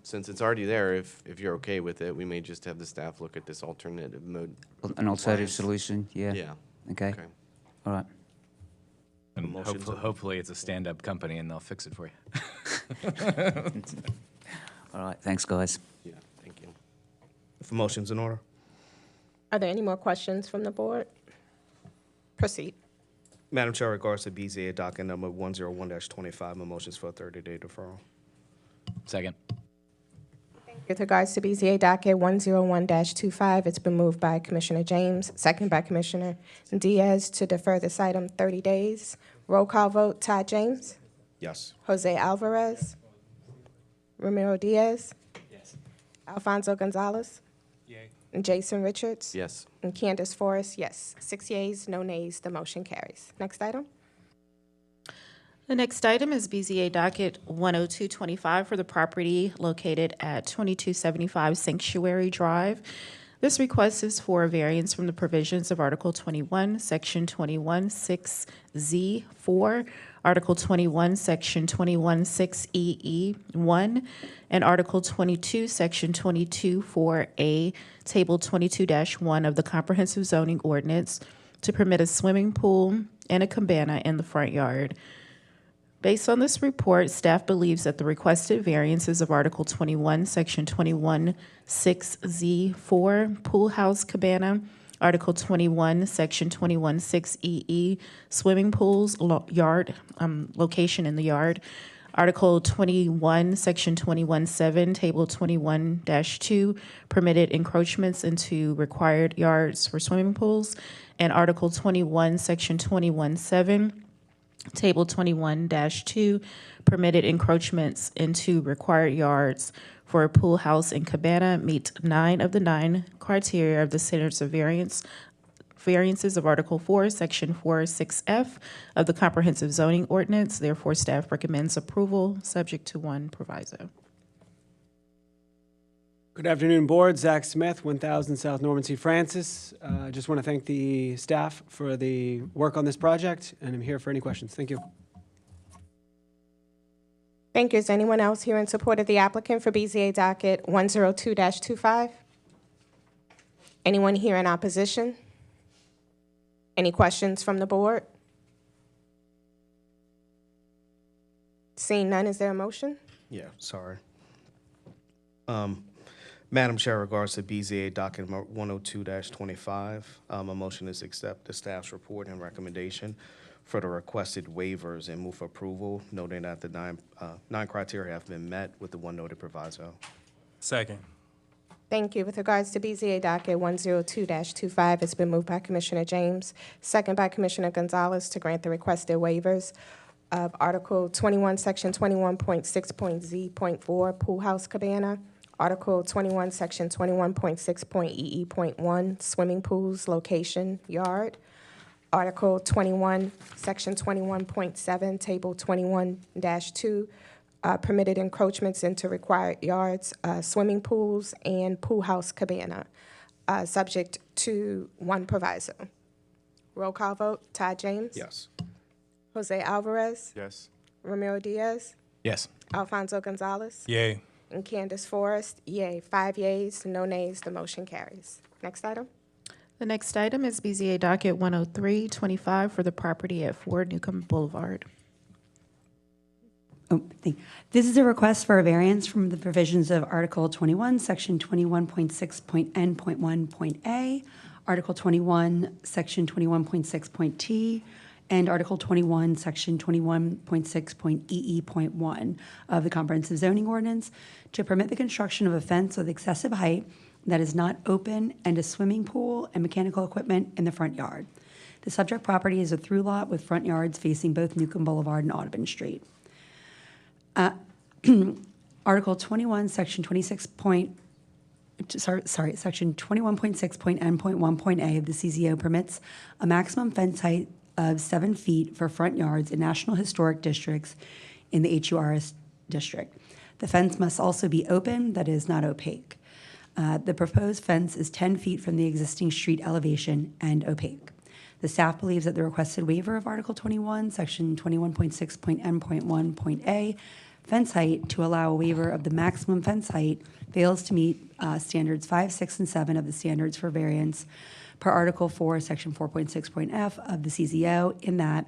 since it's already there, if you're okay with it, we may just have the staff look at this alternative mode. An alternative compliance. solution, yeah? Yeah. Okay. All right. And hopefully it's a stand-up company and they'll fix it for you. All right, thanks, guys. Yeah, thank you. If a motion's in order. Are there any more questions from the board? Proceed. Madam Chair, regards to BZA docket number 101-25, my motion's for a 30-day deferral. Second. With regards to BZA docket 101-25, it's been moved by Commissioner James, second by Commissioner Diaz to defer this item 30 days. Roll call vote, Todd James, Yes. Jose Alvarez, Ramiro Diaz, Alfonso Gonzalez, and Jason Richards, Yes. and Candace Forrest, yes. 6 yeas, no nays, the motion carries. Next item. The next item is BZA docket 10225 for the property located at 2275 Sanctuary Drive. This request is for a variance from the provisions of Article 21, Section 21-6Z4, Article 21, Section 21-6EE1, and Article 22, Section 22-4A, Table 22-1 of the Comprehensive Zoning Ordinance to permit a swimming pool and a cabana in the front yard. Based on this report, staff believes that the requested variances of Article 21, Section 21-6Z4, Pool House Cabana, Article 21, Section 21-6EE, Swimming Pools, Yard, Location in the Yard, Article 21, Section 21-7, Table 21-2, Permitted Encroachments into Required Yards for Swimming Pools, and Article 21, Section 21-7, Table 21-2, permitted encroachments into required yards for a pool house and cabana meet 9 of the 9 criteria of the standards of variances of Article 4, Section 4-6F of the Comprehensive Zoning Ordinance. Therefore, staff recommends approval, subject to one proviso. Good afternoon, Board. Zach Smith, 1000 South Norman C. Francis. I just want to thank the staff for the work on this project, and I'm here for any questions. Thank you. Thank you. Is anyone else here in support of the applicant for BZA docket 102-25? Anyone here in opposition? Any questions from the board? Seeing none, is there a motion? Yeah, sorry. Madam Chair, regards to BZA docket number 102-25, a motion is accept the staff's report and recommendation for the requested waivers and move for approval, noting that the nine criteria have been met with the one noted proviso. Second. Thank you. With regards to BZA docket 102-25, it's been moved by Commissioner James, second by Commissioner Gonzalez to grant the requested waivers of Article 21, Section 21.6.Z.4, Pool House Cabana, Article 21, Section 21.6.EE.1, Swimming Pools, Location, Yard, Article 21, Section 21.7, Table 21-2, permitted encroachments into required yards, swimming pools, and pool house cabana, subject to one proviso. Roll call vote, Todd James? Yes. Jose Alvarez? Yes. Ramiro Diaz? Yes. Alfonso Gonzalez? Yay. And Candace Forrest, yay. 5 yeas, no nays, the motion carries. Next item. The next item is BZA docket 103-25 for the property at 4 Newcomb Boulevard. This is a request for a variance from the provisions of Article 21, Section 21.6.N.1.A, Article 21, Section 21.6.T, and Article 21, Section 21.6.EE.1 of the Comprehensive Zoning Ordinance to permit the construction of a fence with excessive height that is not open and a swimming pool and mechanical equipment in the front yard. The subject property is a through lot with front yards facing both Newcomb Boulevard and Audubon Street. Article 21, Section 21.6.N.1.A of the CZO permits a maximum fence height of 7 feet for front yards in National Historic Districts in the HURS district. The fence must also be open, that is not opaque. The proposed fence is 10 feet from the existing street elevation and opaque. The staff believes that the requested waiver of Article 21, Section 21.6.N.1.A, fence height to allow a waiver of the maximum fence height fails to meet standards 5, 6, and 7 of the standards for variance per Article 4, Section 4.6.F of the CZO, in that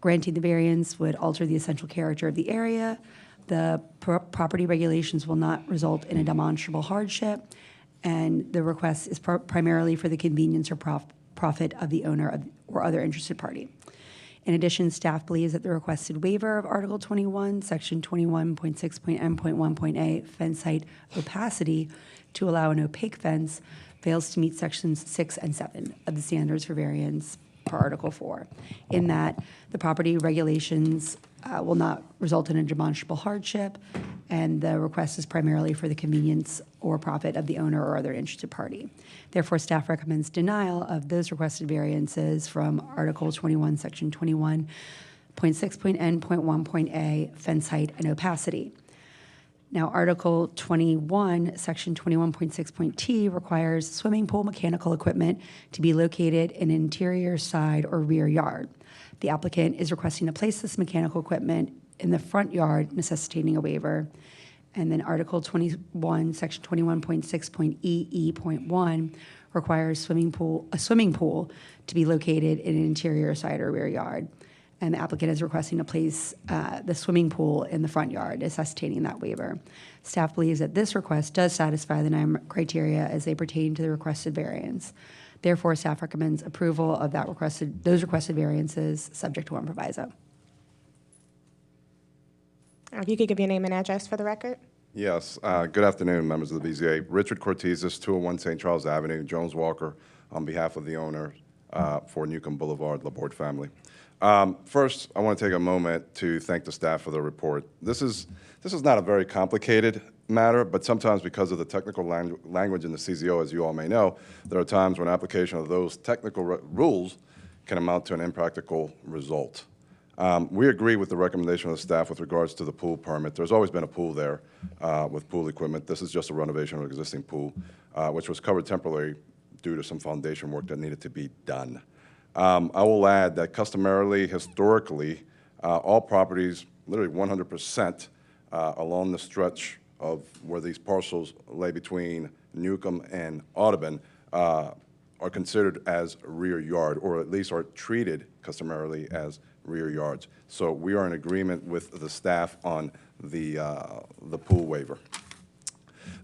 granting the variance would alter the essential character of the area. The property regulations will not result in a demonstrable hardship, and the request is primarily for the convenience or profit of the owner or other interested party. In addition, staff believes that the requested waiver of Article 21, Section 21.6.N.1.A, fence height opacity to allow an opaque fence fails to meet Sections 6 and 7 of the standards for variance per Article 4, in that the property regulations will not result in a demonstrable hardship, and the request is primarily for the convenience or profit of the owner or other interested party. Therefore, staff recommends denial of those requested variances from Article 21, Section 21.6.N.1.A, fence height and opacity. Now, Article 21, Section 21.6.T requires swimming pool mechanical equipment to be located in an interior, side, or rear yard. The applicant is requesting to place this mechanical equipment in the front yard, necessitating a waiver. And then Article 21, Section 21.6.EE.1 requires a swimming pool to be located in an interior, side, or rear yard. And the applicant is requesting to place the swimming pool in the front yard, necessitating that waiver. Staff believes that this request does satisfy the 9 criteria as they pertain to the requested variance. Therefore, staff recommends approval of those requested variances, subject to one proviso. If you could give your name and address for the record. Yes. Good afternoon, members of the BZA. Richard Cortizes, 201 St. Charles Avenue, Jones Walker, on behalf of the owner for Newcomb Boulevard, Laborde family. First, I want to take a moment to thank the staff for the report. This is not a very complicated matter, but sometimes because of the technical language in the CZO, as you all may know, there are times when application of those technical rules can amount to an impractical result. We agree with the recommendation of the staff with regards to the pool permit. There's always been a pool there with pool equipment. This is just a renovation of an existing pool, which was covered temporarily due to some foundation work that needed to be done. I will add that customarily, historically, all properties, literally 100%, along the stretch of where these parcels lay between Newcomb and Audubon are considered as rear yard, or at least are treated customarily as rear yards. So we are in agreement with the staff on the pool waiver.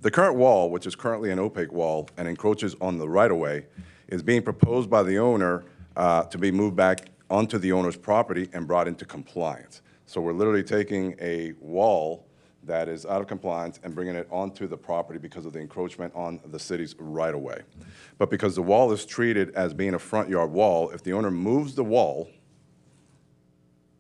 The current wall, which is currently an opaque wall and encroaches on the right-of-way, is being proposed by the owner to be moved back onto the owner's property and brought into compliance. So we're literally taking a wall that is out of compliance and bringing it onto the property because of the encroachment on the city's right-of-way. But because the wall is treated as being a front yard wall, if the owner moves the wall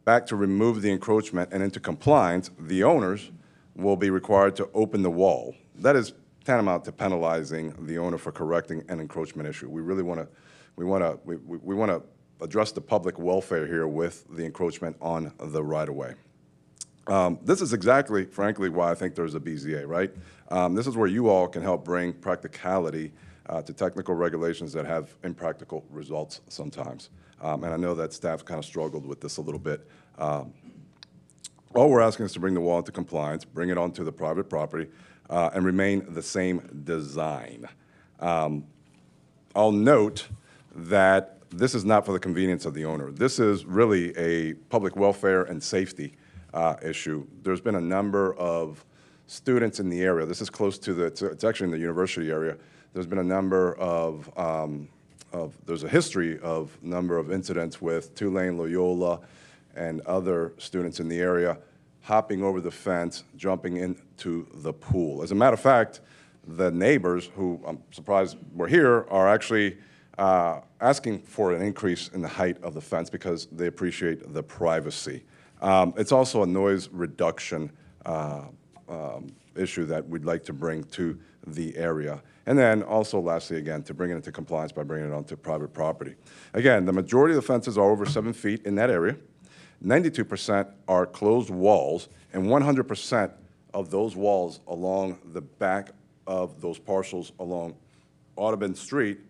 back to remove the encroachment and into compliance, the owners will be required to open the wall. That is tantamount to penalizing the owner for correcting an encroachment issue. We really want to address the public welfare here with the encroachment on the right-of-way. This is exactly, frankly, why I think there's a BZA, right? This is where you all can help bring practicality to technical regulations that have impractical results sometimes. And I know that staff kind of struggled with this a little bit. All we're asking is to bring the wall into compliance, bring it onto the private property, and remain the same design. I'll note that this is not for the convenience of the owner. This is really a public welfare and safety issue. There's been a number of students in the area. This is close to it's actually in the university area. There's been a number of there's a history of number of incidents with Tulane, Loyola, and other students in the area hopping over the fence, jumping into the pool. As a matter of fact, the neighbors, who I'm surprised were here, are actually asking for an increase in the height of the fence because they appreciate the privacy. It's also a noise reduction issue that we'd like to bring to the area. And then also, lastly, again, to bring it into compliance by bringing it onto private property. Again, the majority of the fences are over 7 feet in that area. 92% are closed walls, and 100% of those walls along the back of those parcels along Audubon Street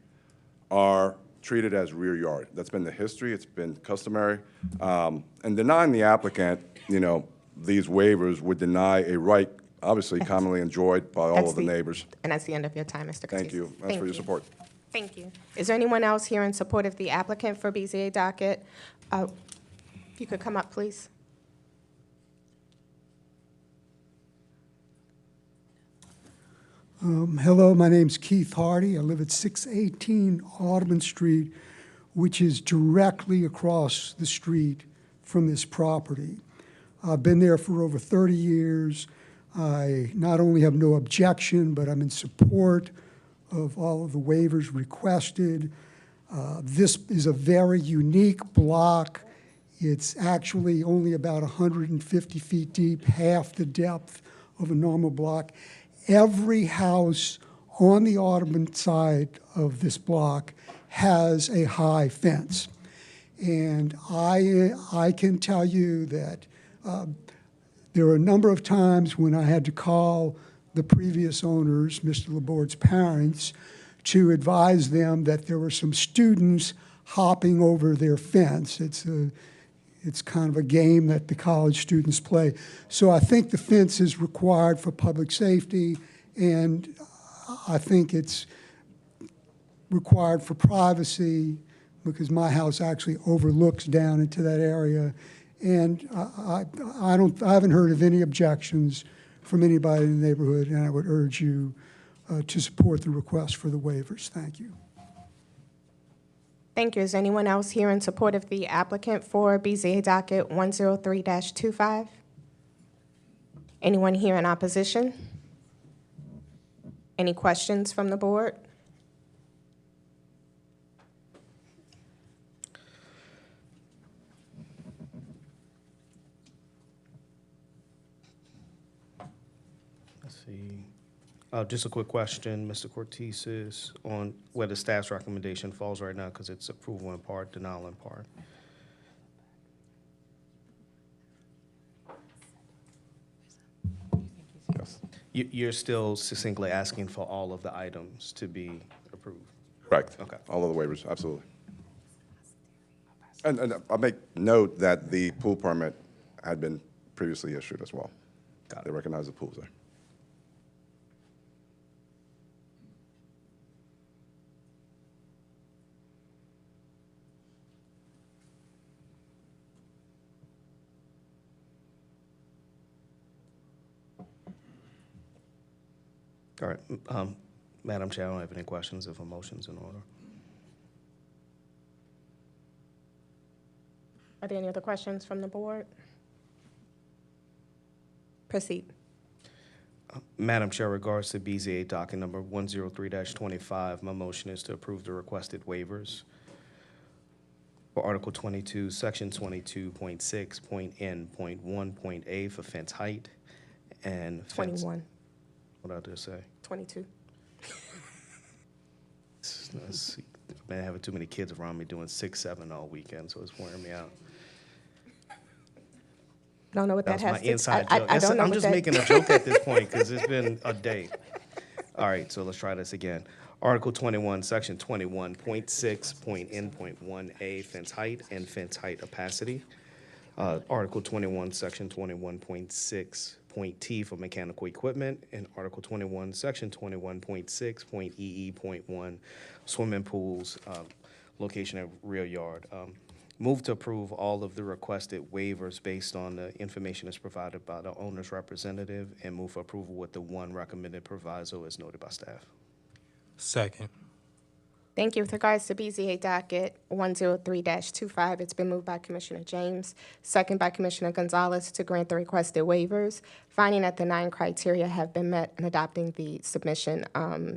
are treated as rear yard. That's been the history. It's been customary. And denying the applicant, these waivers would deny a right, obviously commonly enjoyed by all of the neighbors. And that's the end of your time, Mr. Cortese. Thank you. Thanks for your support. Thank you. Is there anyone else here in support of the applicant for BZA docket? If you could come up, please. Hello, my name's Keith Hardy. I live at 618 Audubon Street, which is directly across the street from this property. I've been there for over 30 years. I not only have no objection, but I'm in support of all of the waivers requested. This is a very unique block. It's actually only about 150 feet deep, half the depth of a normal block. Every house on the Audubon side of this block has a high fence. And I can tell you that there were a number of times when I had to call the previous owners, Mr. Laborde's parents, to advise them that there were some students hopping over their fence. It's kind of a game that the college students play. So I think the fence is required for public safety, and I think it's required for privacy because my house actually overlooks down into that area. And I haven't heard of any objections from anybody in the neighborhood, and I would urge you to support the request for the waivers. Thank you. Thank you. Is anyone else here in support of the applicant for BZA docket 103-25? Anyone here in opposition? Any questions from the board? Let's see. Just a quick question, Mr. Cortese, is on where the staff's recommendation falls right now, because it's approval in part, denial in part. Yes. You're still succinctly asking for all of the items to be approved? Correct. Okay. All of the waivers, absolutely. And I'll make note that the pool permit had been previously issued as well. Got it. They recognize the pool's there. All right. Madam Chair, I don't have any questions if a motion's in order. Are there any other questions from the board? Proceed. Madam Chair, regards to BZA docket number 103-25, my motion is to approve the requested waivers for Article 22, Section 22.6.N.1.A for fence height and fence. 21, What did I just say? 22. I've been having too many kids around me doing 6-7 all weekend, so it's wearing me out. Don't know what that That's has my to. inside I joke. don't know I'm what just that- making a joke at this point because it's been a day. All right, so let's try this again. Article 21, Section 21.6.N.1A, fence height and fence height opacity. Article 21, Section 21.6.T for mechanical equipment, and Article 21, Section 21.6.EE.1, swimming pools, location of rear yard. Move to approve all of the requested waivers based on the information that's provided by the owner's representative, and move for approval with the one recommended proviso as noted by staff. Second. Thank you. With regards to BZA docket 103-25, it's been moved by Commissioner James, second by Commissioner Gonzalez to grant the requested waivers, finding that the 9 criteria have been met and adopting the submission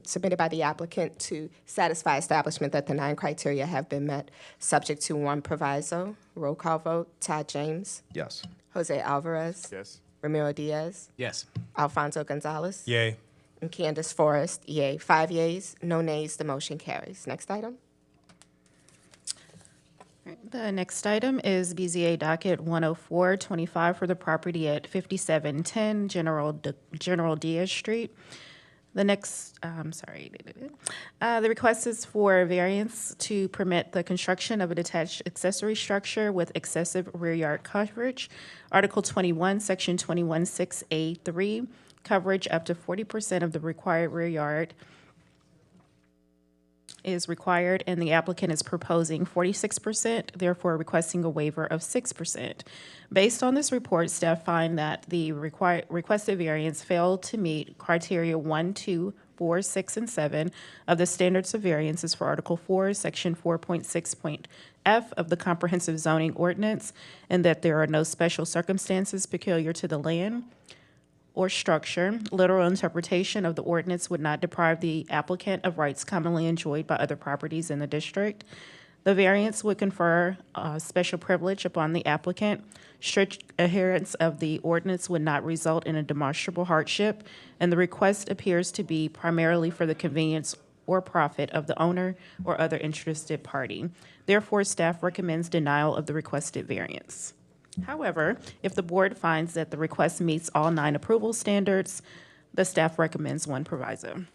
submitted by the applicant to satisfy establishment that the 9 criteria have been met, subject to one proviso. Roll call vote. Todd James. Yes. Jose Alvarez. Yes. Ramiro Diaz. Yes. Alfonso Gonzalez. Yay. And Candace Forrest, yay. 5 yeas, no nays, the motion carries. Next item. The next item is BZA docket 10425 for the property at 5710 General Diaz Street. The next, the request is for variance to permit the construction of a detached accessory structure with excessive rear yard coverage. Article 21, Section 21.6A.3, coverage up to 40% of the required rear yard is required, and the applicant is proposing 46%, therefore requesting a waiver of 6%. Based on this report, staff find that the requested variance failed to meet criteria 1, 2, 4, 6, and 7 of the standards of variances for Article 4, Section 4.6.F of the Comprehensive Zoning Ordinance, and that there are no special circumstances peculiar to the land or structure. Literal interpretation of the ordinance would not deprive the applicant of rights commonly enjoyed by other properties in the district. The variance would confer special privilege upon the applicant. Strict adherence of the ordinance would not result in a demonstrable hardship, and the request appears to be primarily for the convenience or profit of the owner or other interested party. Therefore, staff recommends denial of the requested variance. However, if the board finds that the request meets all 9 approval standards, the staff recommends one proviso.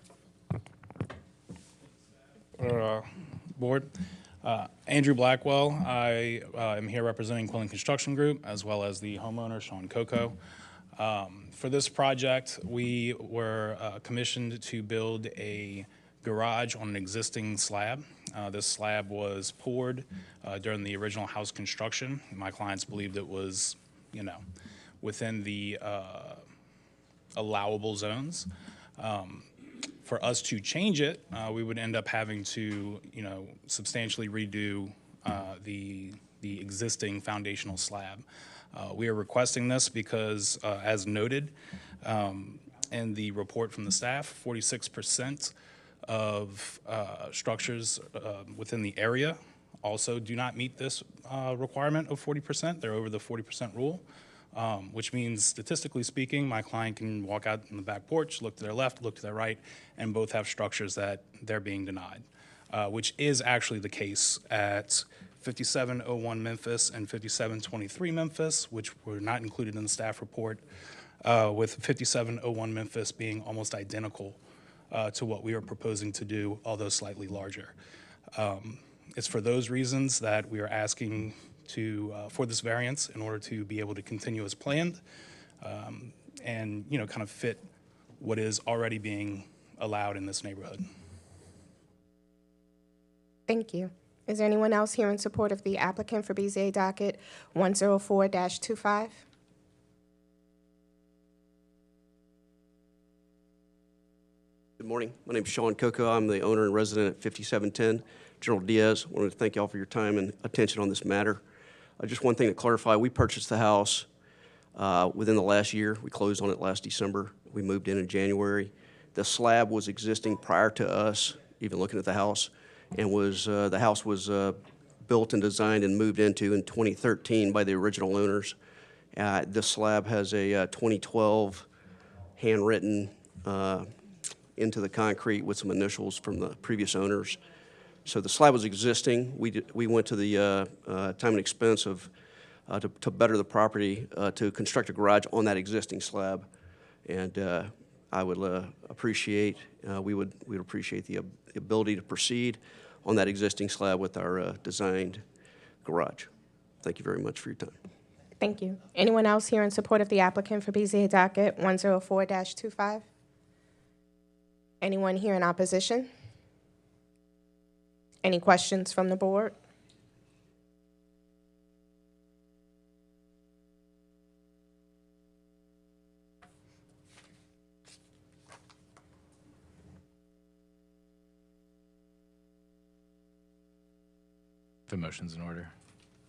Board, Andrew Blackwell. I am here representing Quillen Construction Group as well as the homeowner, Sean Coco. For this project, we were commissioned to build a garage on an existing slab. This slab was poured during the original house construction. My clients believed it was, within the allowable zones. For us to change it, we would end up having to, substantially redo the existing foundational slab. We are requesting this because, as noted in the report from the staff, 46% of structures within the area also do not meet this requirement of 40%. They're over the 40% rule, which means statistically speaking, my client can walk out in the back porch, look to their left, look to their right, and both have structures that they're being denied, which is actually the case at 5701 Memphis and 5723 Memphis, which were not included in the staff report, with 5701 Memphis being almost identical to what we are proposing to do, although slightly larger. It's for those reasons that we are asking for this variance in order to be able to continue as planned, and kind of fit what is already being allowed in this neighborhood. Thank you. Is there anyone else here in support of the applicant for BZA docket 104-25? Good morning. My name is Sean Coco. I'm the owner and resident at 5710 General Diaz. I wanted to thank y'all for your time and attention on this matter. Just one thing to clarify, we purchased the house within the last year. We closed on it last December. We moved in January. The slab was existing prior to us even looking at the house, and the house was built and designed and moved into in 2013 by the original owners. This slab has a 2012 handwritten into the concrete with some initials from the previous owners. So the slab was existing. We went to the time and expense of to better the property to construct a garage on that existing slab, and I would appreciate we would appreciate the ability to proceed on that existing slab with our designed garage. Thank you very much for your time. Thank you. Anyone else here in support of the applicant for BZA docket 104-25? Anyone here in opposition? Any questions from the board? If a motion's in order,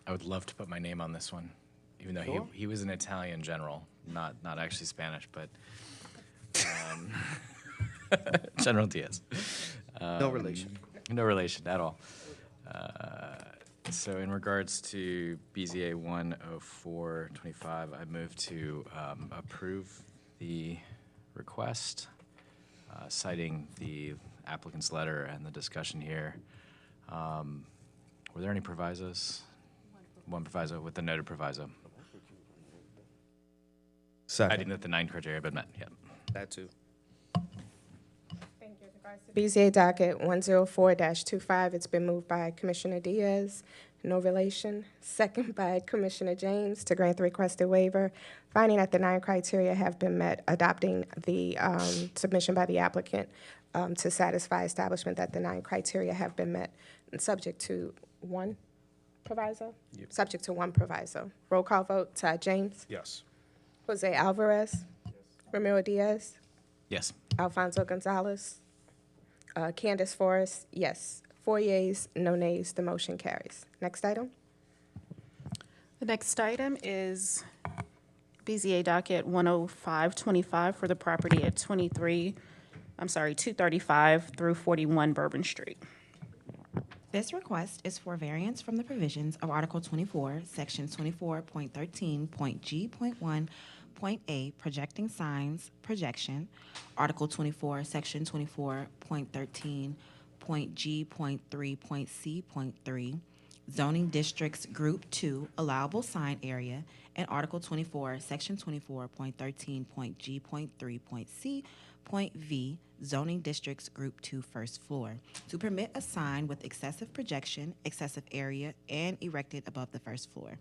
I would love to put my name on this one, even though Sure. he was an Italian general, not actually Spanish, but General Diaz. No relation. No relation at all. So in regards to BZA 10425, I move to approve the request, citing the applicant's letter and the discussion here. Were there any provisos? One proviso with the noted proviso. Second. Citing that the 9 criteria have been met, yeah. That too. Thank you. BZA docket 104-25, it's been moved by Commissioner Diaz, no relation. Second by Commissioner James to grant the requested waiver, finding that the 9 criteria have been met, adopting the submission by the applicant to satisfy establishment that the 9 criteria have been met, and subject to one proviso? Yep. Subject to one proviso. Roll call vote, Todd James. Yes. Jose Alvarez. Ramiro Diaz. Yes. Alfonso Gonzalez. Candace Forrest, yes. 4 yeas, no nays, the motion carries. Next item. The next item is BZA docket 10525 for the property at 235 through 41 Bourbon Street. This request is for variance from the provisions of Article 24, Section 24.13.G.1.A, projecting signs, projection, Article 24, Section 24.13.G.3.C.3, zoning districts Group 2, allowable sign area, and Article 24, Section 24.13.G.3.C.V, zoning districts Group 2, first floor, to permit a sign with excessive projection, excessive area, and erected above the first floor.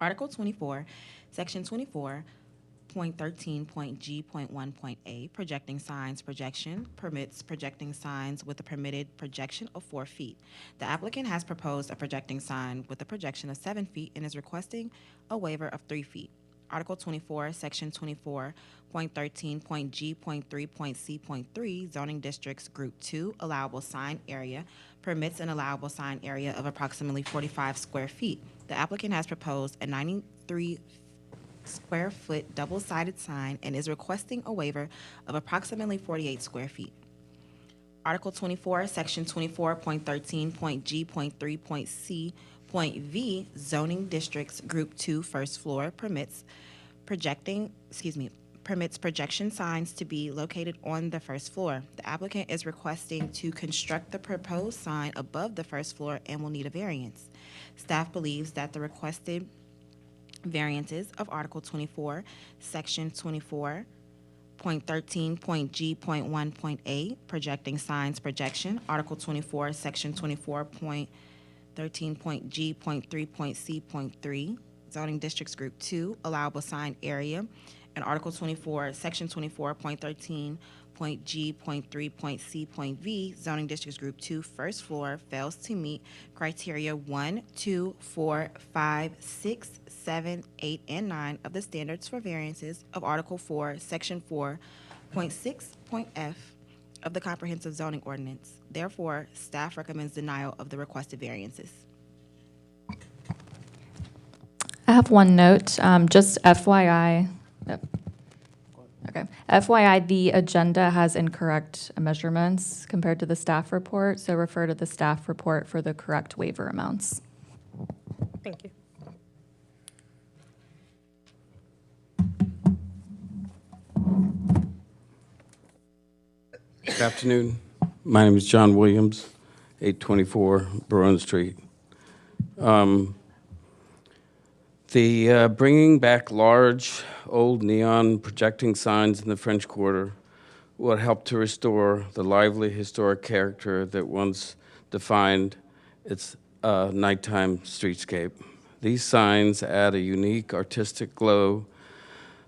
Article 24, Section 24.13.G.1.A, projecting signs projection, permits projecting signs with a permitted projection of 4 feet. The applicant has proposed a projecting sign with a projection of 7 feet and is requesting a waiver of 3 feet. Article 24, Section 24.13.G.3.C.3, zoning districts Group 2, allowable sign area, permits an allowable sign area of approximately 45 square feet. The applicant has proposed a 93 square foot double-sided sign and is requesting a waiver of approximately 48 square feet. Article 24, Section 24.13.G.3.C.V, zoning districts Group 2, first floor, permits projection signs to be located on the first floor. The applicant is requesting to construct the proposed sign above the first floor and will need a variance. Staff believes that the requested variances of Article 24, Section 24.13.G.1.A, projecting signs projection, Article 24, Section 24.13.G.3.C.3, zoning districts Group 2, allowable sign area, and Article 24, Section 24.13.G.3.C.V, zoning districts Group 2, first floor, fails to meet criteria 1, 2, 4, 5, 6, 7, 8, and 9 of the standards for variances of Article 4, Section 4.6.F of the Comprehensive Zoning Ordinance. Therefore, staff recommends denial of the requested variances. I have one note, just FYI. Yep. Okay, FYI, the agenda has incorrect measurements compared to the staff report, so refer to the staff report for the correct waiver amounts. Thank you. Good afternoon. My name is John Williams, 824 Baron Street. The bringing back large, old neon projecting signs in the French Quarter will help to restore the lively historic character that once defined its nighttime streetscape. These signs add a unique artistic glow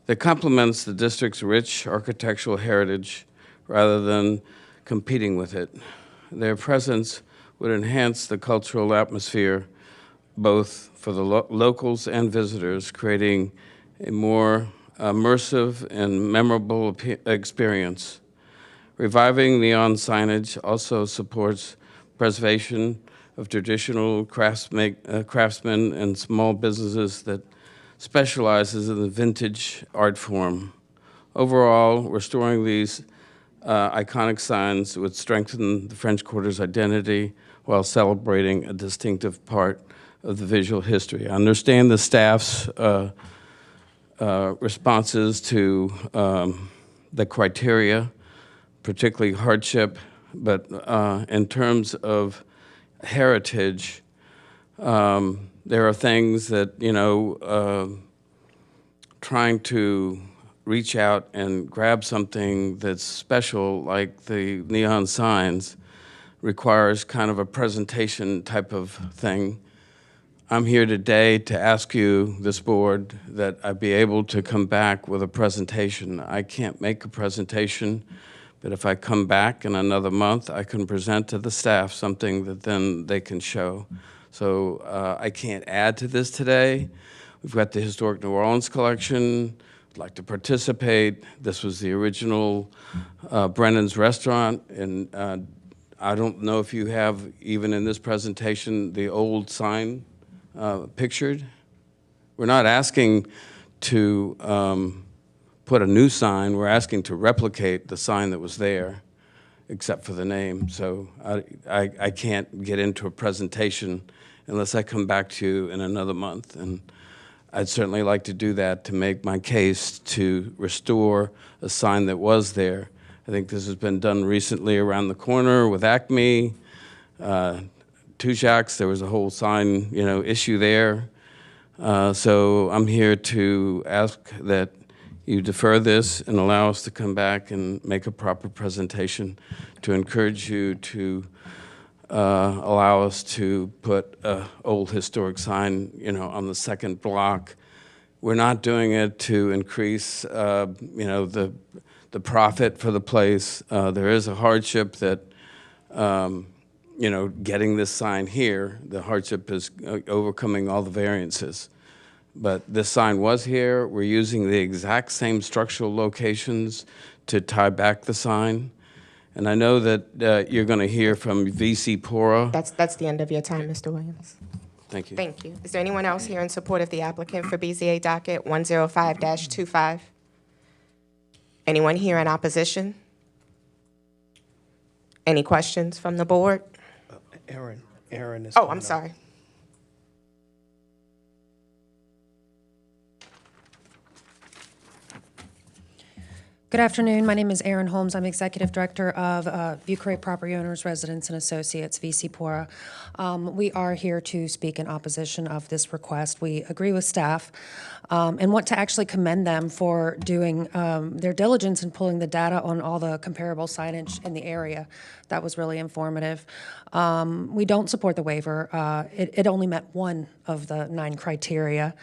that complements the district's rich architectural heritage rather than competing with it. Their presence would enhance the cultural atmosphere both for the locals and visitors, creating a more immersive and memorable experience. Reviving neon signage also supports preservation of traditional craftsmen and small businesses that specializes in the vintage art form. Overall, restoring these iconic signs would strengthen the French Quarter's identity while celebrating a distinctive part of the visual history. I understand the staff's responses to the criteria, particularly hardship, but in terms of heritage, there are things that, trying to reach out and grab something that's special, like the neon signs, requires kind of a presentation type of thing. I'm here today to ask you, this board, that I be able to come back with a presentation. I can't make a presentation, but if I come back in another month, I can present to the staff something that then they can show. So I can't add to this today. We've got the Historic New Orleans collection. I'd like to participate. This was the original Brennan's Restaurant, and I don't know if you have, even in this presentation, the old sign pictured. We're not asking to put a new sign. We're asking to replicate the sign that was there, except for the name. So I can't get into a presentation unless I come back to you in another month. And I'd certainly like to do that to make my case to restore a sign that was there. I think this has been done recently around the corner with Acme, Tujague's. There was a whole sign, issue there. So I'm here to ask that you defer this and allow us to come back and make a proper presentation to encourage you to allow us to put an old historic sign, on the second block. We're not doing it to increase, the profit for the place. There is a hardship that, getting this sign here, the hardship is overcoming all the variances. But this sign was here. We're using the exact same structural locations to tie back the sign. And I know that you're going to hear from VC Pora. That's the end of your time, Mr. Williams. Thank you. Thank you. Is there anyone else here in support of the applicant for BZA docket 105-25? Anyone here in opposition? Any questions from the board? Aaron is. Oh, I'm sorry. Good afternoon. My name is Erin Holmes. I'm Executive Director of Viewcreate Property Owners, Residents, and Associates, VC Pora. We are here to speak in opposition of this request. We agree with staff and want to actually commend them for doing their diligence in pulling the data on all the comparable signage in the area. That was really informative. We don't support the waiver. It only met one of the 9 criteria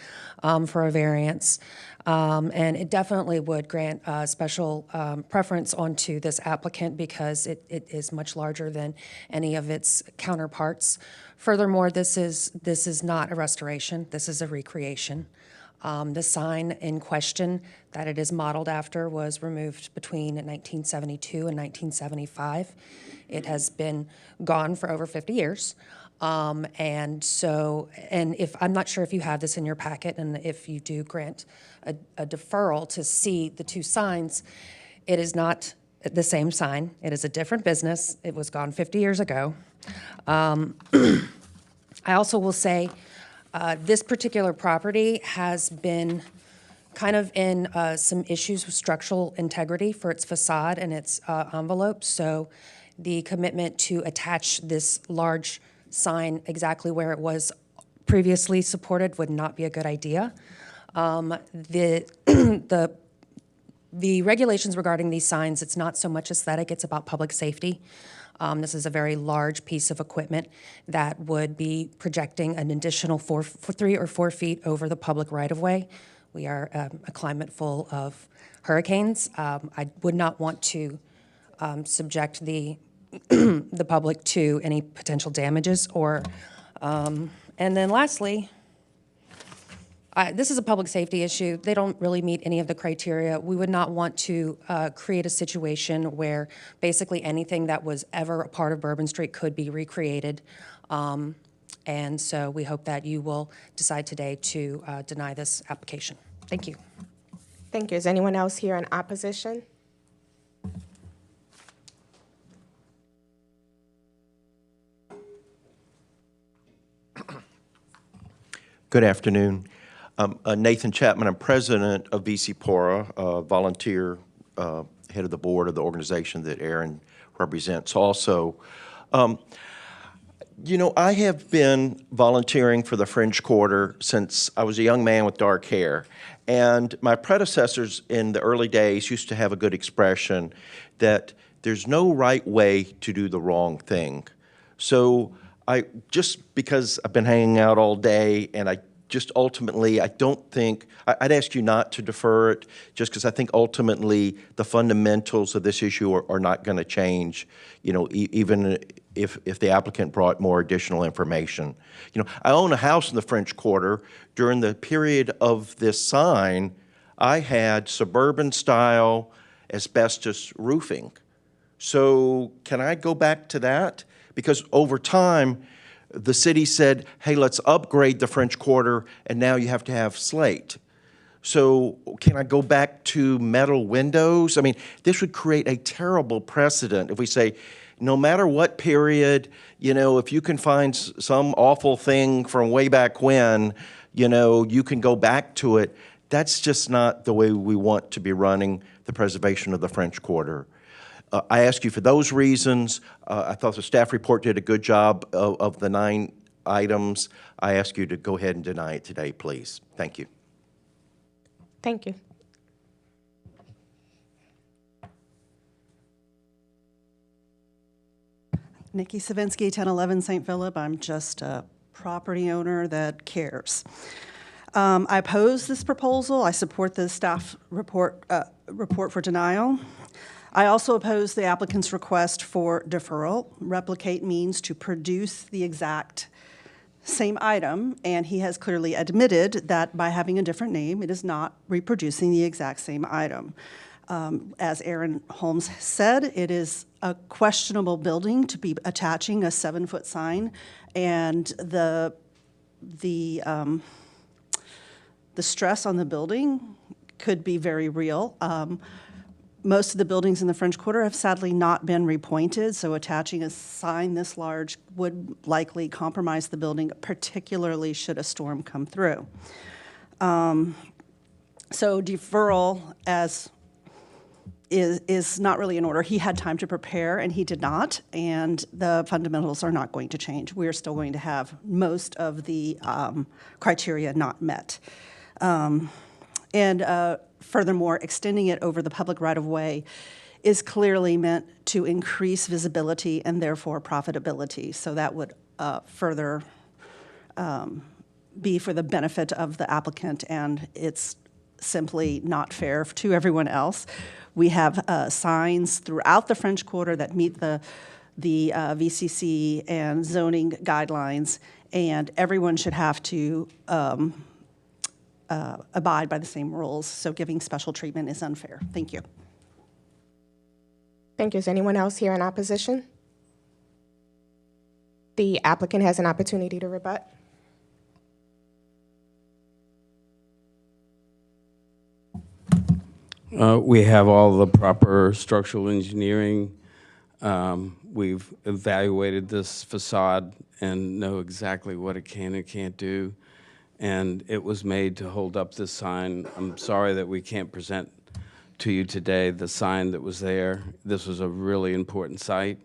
for a variance. And it definitely would grant a special preference onto this applicant because it is much larger than any of its counterparts. Furthermore, this is not a restoration. This is a recreation. The sign in question that it is modeled after was removed between 1972 and 1975. It has been gone for over 50 years. And so, and if, I'm not sure if you have this in your packet, and if you do grant a deferral to see the two signs, it is not the same sign. It is a different business. It was gone 50 years ago. I also will say, this particular property has been kind of in some issues with structural integrity for its facade and its envelope. So the commitment to attach this large sign exactly where it was previously supported would not be a good idea. The regulations regarding these signs, it's not so much aesthetic, it's about public safety. This is a very large piece of equipment that would be projecting an additional 3 or 4 feet over the public right-of-way. We are a climate full of hurricanes. I would not want to subject the the public to any potential damages or, and then lastly, this is a public safety issue. They don't really meet any of the criteria. We would not want to create a situation where basically anything that was ever a part of Bourbon Street could be recreated. And so we hope that you will decide today to deny this application. Thank you. Thank you. Is anyone else here in opposition? Good afternoon. Nathan Chapman. I'm president of VC Pora, volunteer head of the board of the organization that Aaron represents also. You know, I have been volunteering for the French Quarter since I was a young man with dark hair. And my predecessors in the early days used to have a good expression that there's no right way to do the wrong thing. So just because I've been hanging out all day and I just ultimately, I don't think, I'd ask you not to defer it just because I think ultimately the fundamentals of this issue are not going to change, you know, even if the applicant brought more additional information. You know, I own a house in the French Quarter. During the period of this sign, I had suburban style asbestos roofing. So can I go back to that? Because over time, the city said, hey, let's upgrade the French Quarter, and now you have to have slate. So can I go back to metal windows? I mean, this would create a terrible precedent if we say, no matter what period, you know, if you can find some awful thing from way back when, you know, you can go back to it. That's just not the way we want to be running the preservation of the French Quarter. I ask you for those reasons. I thought the staff report did a good job of the 9 items. I ask you to go ahead and deny it today, please. Thank you. Thank you. Nikki Savinsky, 1011 St. Philip. I'm just a property owner that cares. I oppose this proposal. I support the staff report for denial. I also oppose the applicant's request for deferral. Replicate means to produce the exact same item, and he has clearly admitted that by having a different name, it is not reproducing the exact same item. As Aaron Holmes said, it is a questionable building to be attaching a 7-foot sign, and the stress on the building could be very real. Most of the buildings in the French Quarter have sadly not been repointed, so attaching a sign this large would likely compromise the building, particularly should a storm come through. So deferral is not really in order. He had time to prepare, and he did not, and the fundamentals are not going to change. We are still going to have most of the criteria not met. Furthermore, extending it over the public right-of-way is clearly meant to increase visibility and therefore profitability. So that would further be for the benefit of the applicant, and it's simply not fair to everyone else. We have signs throughout the French Quarter that meet the VCC and zoning guidelines, and everyone should have to abide by the same rules, so giving special treatment is unfair. Thank you. Thank you. Is anyone else here in opposition? The applicant has an opportunity to rebut. We have all the proper structural engineering. We've evaluated this facade and know exactly what it can and can't do. And it was made to hold up this sign. I'm sorry that we can't present to you today the sign that was there. This was a really important site.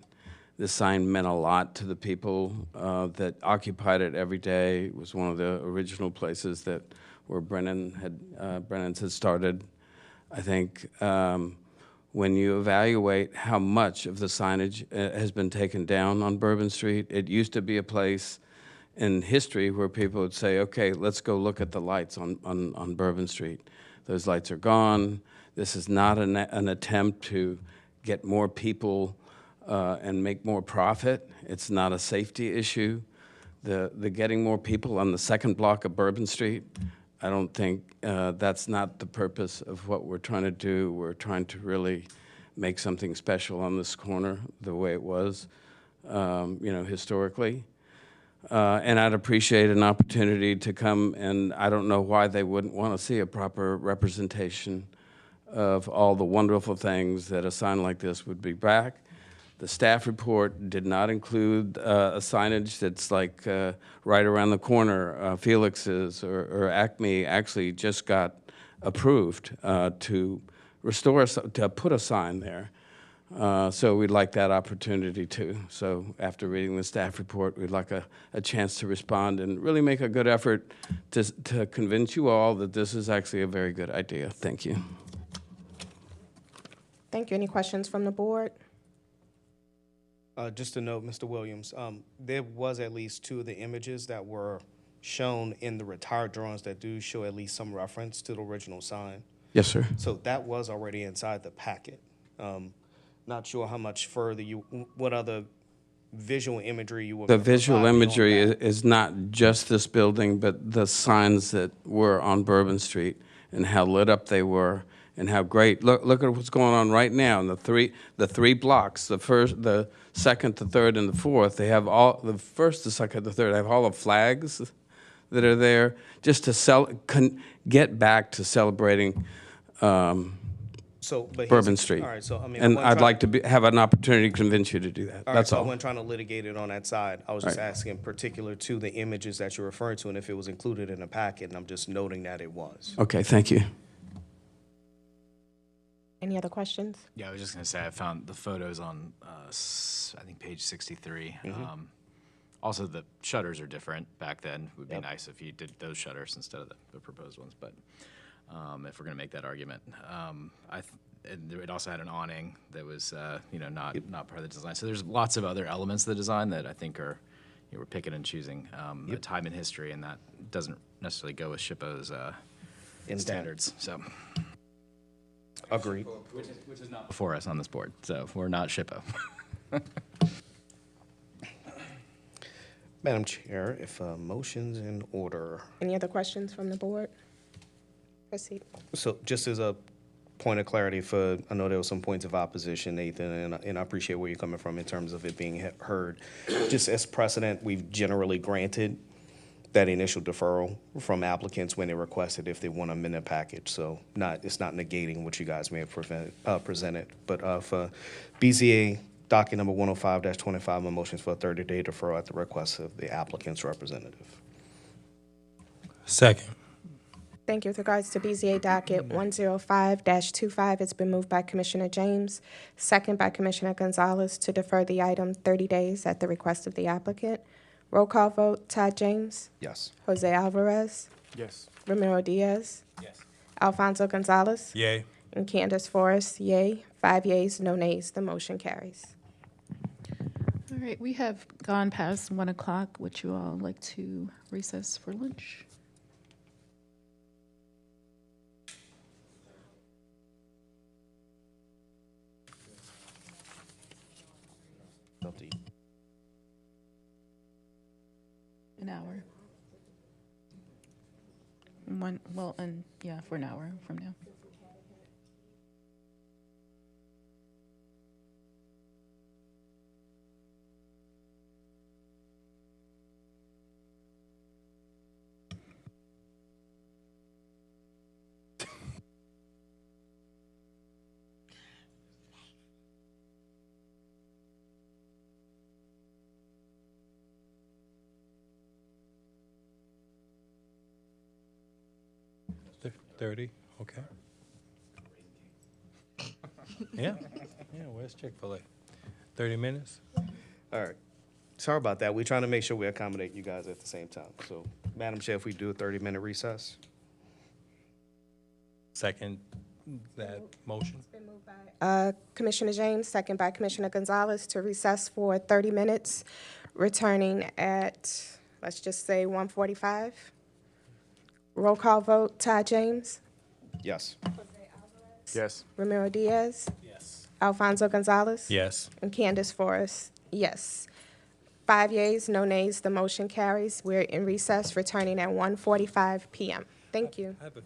This sign meant a lot to the people that occupied it every day. It was one of the original places that where Brennan's had started. I think when you evaluate how much of the signage has been taken down on Bourbon Street, it used to be a place in history where people would say, okay, let's go look at the lights on Bourbon Street. Those lights are gone. This is not an attempt to get more people and make more profit. It's not a safety issue. The getting more people on the second block of Bourbon Street, I don't think that's not the purpose of what we're trying to do. We're trying to really make something special on this corner the way it was, historically. And I'd appreciate an opportunity to come, and I don't know why they wouldn't want to see a proper representation of all the wonderful things that a sign like this would be back. The staff report did not include a signage that's like right around the corner. Felix's or Acme actually just got approved to put a sign there. So we'd like that opportunity too. So after reading the staff report, we'd like a chance to respond and really make a good effort to convince you all that this is actually a very good idea. Thank you. Thank you. Any questions from the board? Just to note, Mr. Williams, there was at least 2 of the images that were shown in the retired drawings that do show at least some reference to the original sign. Yes, sir. So that was already inside the packet. Not sure how much further what other visual imagery you were The gonna visual provide beyond imagery that. is not just this building, but the signs that were on Bourbon Street and how lit up they were and how great. Look at what's going on right now in the three blocks, the first, the second, the third, and the fourth. They have all, the first, the second, the third, have all the flags that are there just to get back to celebrating Bourbon Street. All right, so I mean, and I wasn't I'd trying- like to have an opportunity to convince you to do that. All right, That's so I all. wasn't trying to litigate it on that side. I was just Right. asking particular to the images that you're referring to and if it was included in the packet, and I'm just noting that it was. Okay, thank you. Any other questions? Yeah, I was just going to say I found the photos on, I think, page 63. Also, the shutters are different back then. It would be nice if you did those shutters instead of the proposed ones, but if we're going to make that argument. And it also had an awning that was, not part of the design. So there's lots of other elements of the design that I think are, we're picking and choosing a time in history, and that doesn't necessarily go with SHPO's standards. So. Agreed. Which is not before us on this board, so we're not SHPO. Madam Chair, if motion's in order. Any other questions from the board? Proceed. So just as a point of clarity I know there were some points of opposition, Nathan, and I appreciate where you're coming from in terms of it being heard. Just as precedent, we've generally granted that initial deferral from applicants when they requested if they want to amend a package. So it's not negating what you guys may have presented. But for BZA docket number 105-25, my motion is for a 30-day deferral at the request of the applicant's representative. Second. Thank you. With regards to BZA docket 105-25, it's been moved by Commissioner James, second by Commissioner Gonzalez to defer the item 30 days at the request of the applicant. Roll call vote, Todd James. Yes. Jose Alvarez. Yes. Ramiro Diaz. Yes. Alfonso Gonzalez. Yay. And Candace Forrest, yay. 5 yeas, no nays. The motion carries. All right, we have gone past 1 o'clock. Would you all like to recess for lunch? An hour. For an hour from now. 30, okay. Yeah, where's Chick-fil-A? 30 minutes? All right. Sorry about that. We're trying to make sure we accommodate you guys at the same time. So, Madam Chair, if we do a 30-minute recess? Second that motion? Commissioner James, second by Commissioner Gonzalez, to recess for 30 minutes, returning at, let's just say, 1:45. Roll call vote, Todd James, Yes. Yes. Ramiro Diaz, Yes. Alfonso Gonzalez. Yes. And Candace Forrest, yes. 5 yeas, no nays, the motion carries. We're in recess, returning at 1:45 PM. Thank you. I have a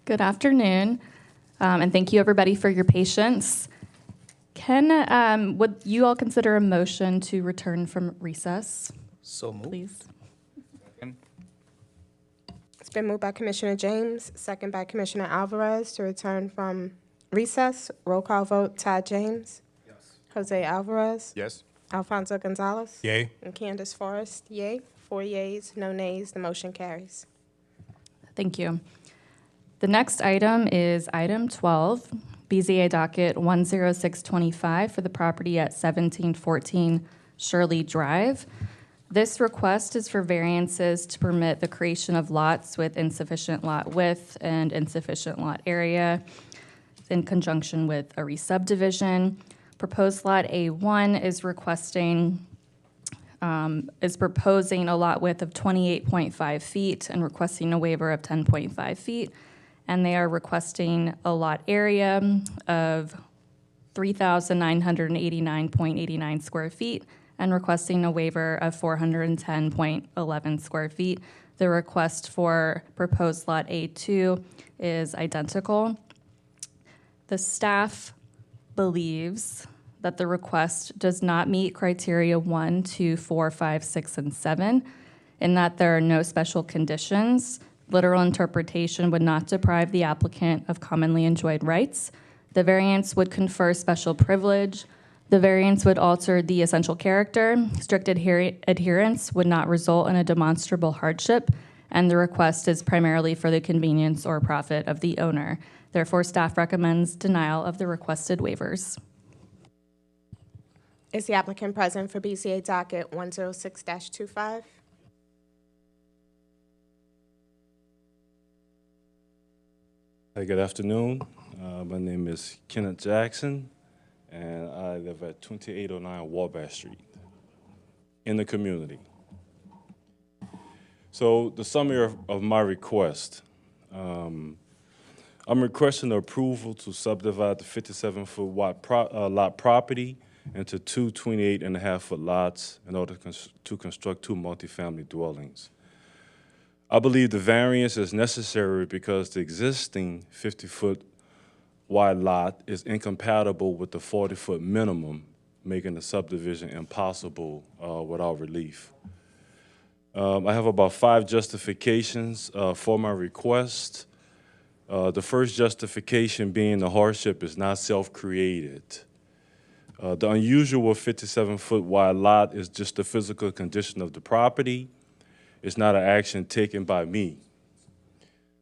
Good afternoon, and thank you everybody for your patience. Would you all consider a motion to return from recess? So moved. Please. It's been moved by Commissioner James, second by Commissioner Alvarez to return from recess. Roll call vote, Todd James. Yes. Jose Alvarez. Yes. Alfonso Gonzalez. Yay. And Candace Forrest, yay. 4 yeas, no nays, the motion carries. Thank you. The next item is item 12, BZA docket 10625 for the property at 1714 Shirley Drive. This request is for variances to permit the creation of lots with insufficient lot width and insufficient lot area in conjunction with a re-subdivision. Proposed lot A1 is proposing a lot width of 28.5 feet and requesting a waiver of 10.5 feet. And they are requesting a lot area of 3,989.89 square feet and requesting a waiver of 410.11 square feet. The request for proposed lot A2 is identical. The staff believes that the request does not meet criteria 1, 2, 4, 5, 6, and 7, in that there are no special conditions. Literal interpretation would not deprive the applicant of commonly enjoyed rights. The variance would confer special privilege. The variance would alter the essential character. Strict adherence would not result in a demonstrable hardship, and the request is primarily for the convenience or profit of the owner. Therefore, staff recommends denial of the requested waivers. Is the applicant present for BCA docket 106-25? Hi, good afternoon. My name is Kenneth Jackson, and I live at 2809 Wabash Street in the community. So the summary of my request, I'm requesting the approval to subdivide the 57-foot wide lot property into two 28.5-foot lots in order to construct two multifamily dwellings. I believe the variance is necessary because the existing 50-foot wide lot is incompatible with the 40-foot minimum, making the subdivision impossible without relief. I have about 5 justifications for my request. The first justification being the hardship is not self-created. The unusual 57-foot wide lot is just the physical condition of the property. It's not an action taken by me.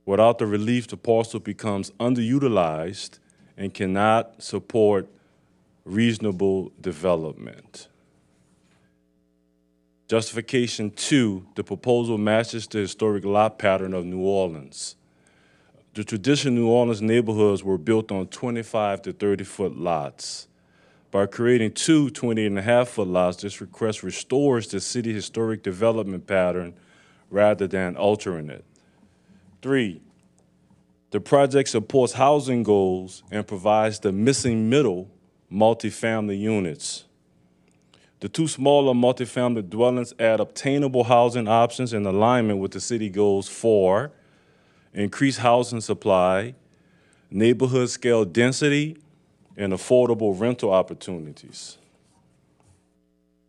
Without the relief, the parcel becomes underutilized and cannot support reasonable development. Justification 2, the proposal matches the historic lot pattern of New Orleans. The traditional New Orleans neighborhoods were built on 25 to 30-foot lots. By creating two 28.5-foot lots, this request restores the city historic development pattern rather than altering it. 3, the project supports housing goals and provides the missing middle multifamily units. The two smaller multifamily dwellings add obtainable housing options in alignment with the city goals for increased housing supply, neighborhood scale density, and affordable rental opportunities.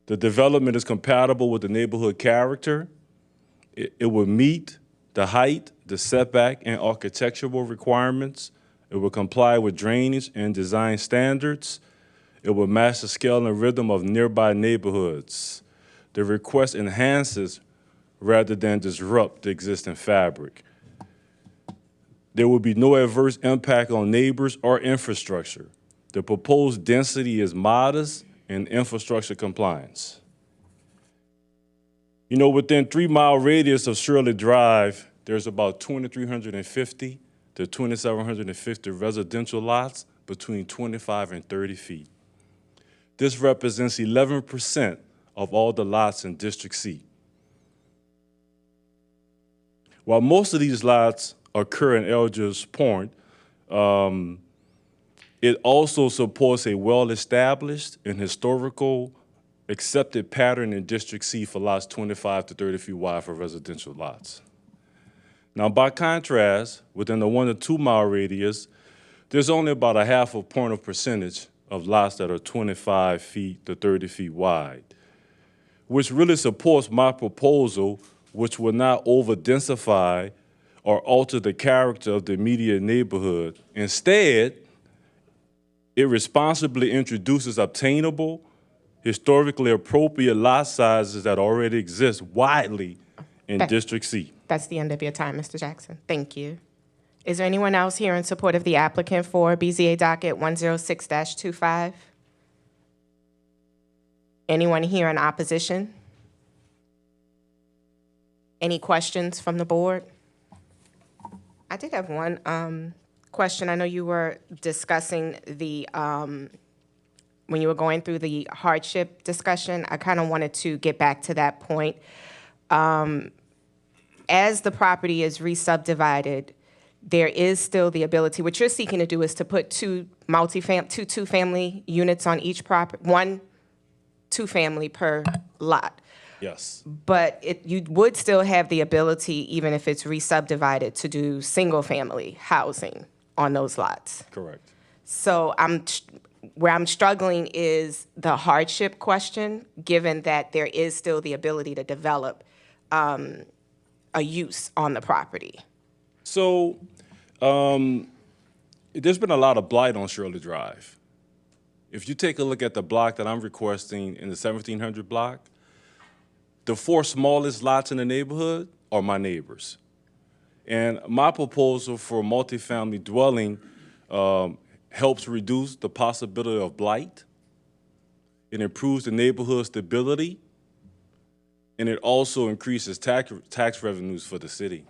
The development is compatible with the neighborhood character. It will meet the height, the setback, and architectural requirements. It will comply with drainage and design standards. It will match the scale and rhythm of nearby neighborhoods. The request enhances rather than disrupt the existing fabric. There will be no adverse impact on neighbors or infrastructure. The proposed density is modest and infrastructure compliance. You know, within 3-mile radius of Shirley Drive, there's about 2,350 to 2,750 residential lots between 25 and 30 feet. This represents 11% of all the lots in District C. While most of these lots occur in Eldridge Point, it also supports a well-established and historical accepted pattern in District C for lots 25 to 30 feet wide for residential lots. Now, by contrast, within the 1 to 2 mile radius, there's only about a half a point of percentage of lots that are 25 feet to 30 feet wide, which really supports my proposal, which will not over-densify or alter the character of the immediate neighborhood. Instead, it responsibly introduces obtainable, historically appropriate lot sizes that already exist widely in District C. That's the end of your time, Mr. Jackson. Thank you. Is there anyone else here in support of the applicant for BZA docket 106-25? Anyone here in opposition? Any questions from the board? I did have one question. I know you were discussing the, when you were going through the hardship discussion, I kind of wanted to get back to that point. As the property is re-subdivided, there is still the ability, what you're seeking to do is to put two two-family units on each property, one two-family per lot. Yes. But you would still have the ability, even if it's re-subdivided, to do single-family housing on those lots. Correct. So where I'm struggling is the hardship question, given that there is still the ability to develop a use on the property. So there's been a lot of blight on Shirley Drive. If you take a look at the block that I'm requesting in the 1700 block, the 4 smallest lots in the neighborhood are my neighbors. And my proposal for multifamily dwelling helps reduce the possibility of blight. It improves the neighborhood stability, and it also increases tax revenues for the city.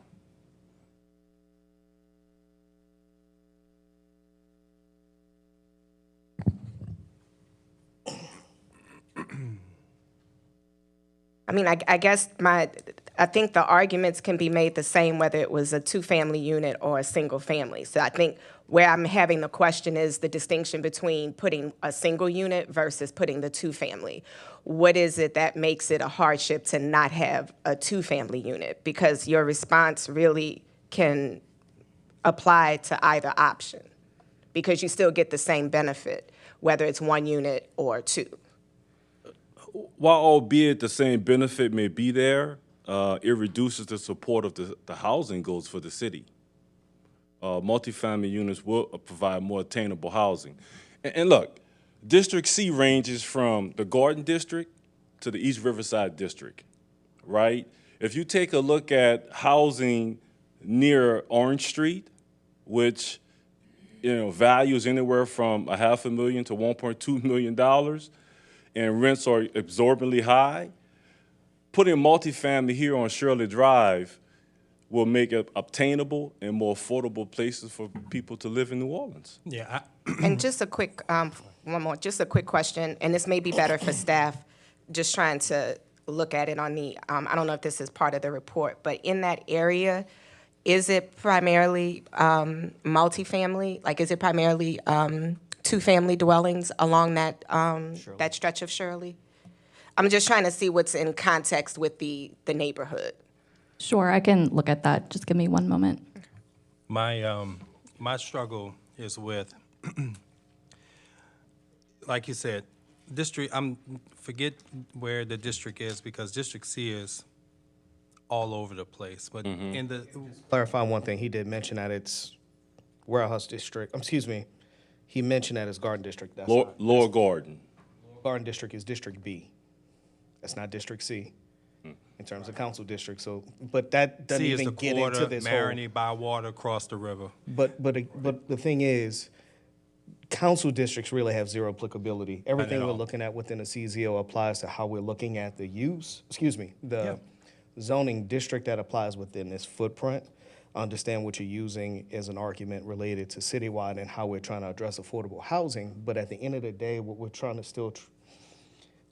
I mean, I guess I think the arguments can be made the same whether it was a two-family unit or a single family. So I think where I'm having the question is the distinction between putting a single unit versus putting the two-family. What is it that makes it a hardship to not have a two-family unit? Because your response really can apply to either option, because you still get the same benefit, whether it's 1 unit or 2. While albeit the same benefit may be there, it reduces the support of the housing goals for the city. Multifamily units will provide more attainable housing. And look, District C ranges from the Garden District to the East Riverside District, right? If you take a look at housing near Orange Street, which values anywhere from $500,000 to $1.2 million, and rents are exorbitantly high, putting multifamily here on Shirley Drive will make it obtainable and more affordable places for people to live in New Orleans. Yeah. And just a quick, just a quick question, and this may be better for staff, just trying to look at it on the, I don't know if this is part of the report, but in that area, is it primarily multifamily? Like, is it primarily two-family dwellings along that that stretch of Shirley? I'm just trying to see what's in context with the neighborhood. Sure, I can look at that. Just give me one moment. My struggle is with, like you said, district. Forget where the district is, because District C is all over the place. But in the Clarify one thing, he did mention that it's warehouse district. Excuse me, he mentioned that it's Garden District. That's Lower Garden. Garden District is District B. That's not District C. In terms of council district, so, but that doesn't C is even the get into quarter, this Marigny, Bywater, across the river. But the thing is, council districts really have zero applicability. Everything we're looking at within the CZO applies to how we're looking at the use, the zoning district that applies within this footprint. Understand what you're using as an argument related to citywide and how we're trying to address affordable housing, but at the end of the day, what we're trying to still,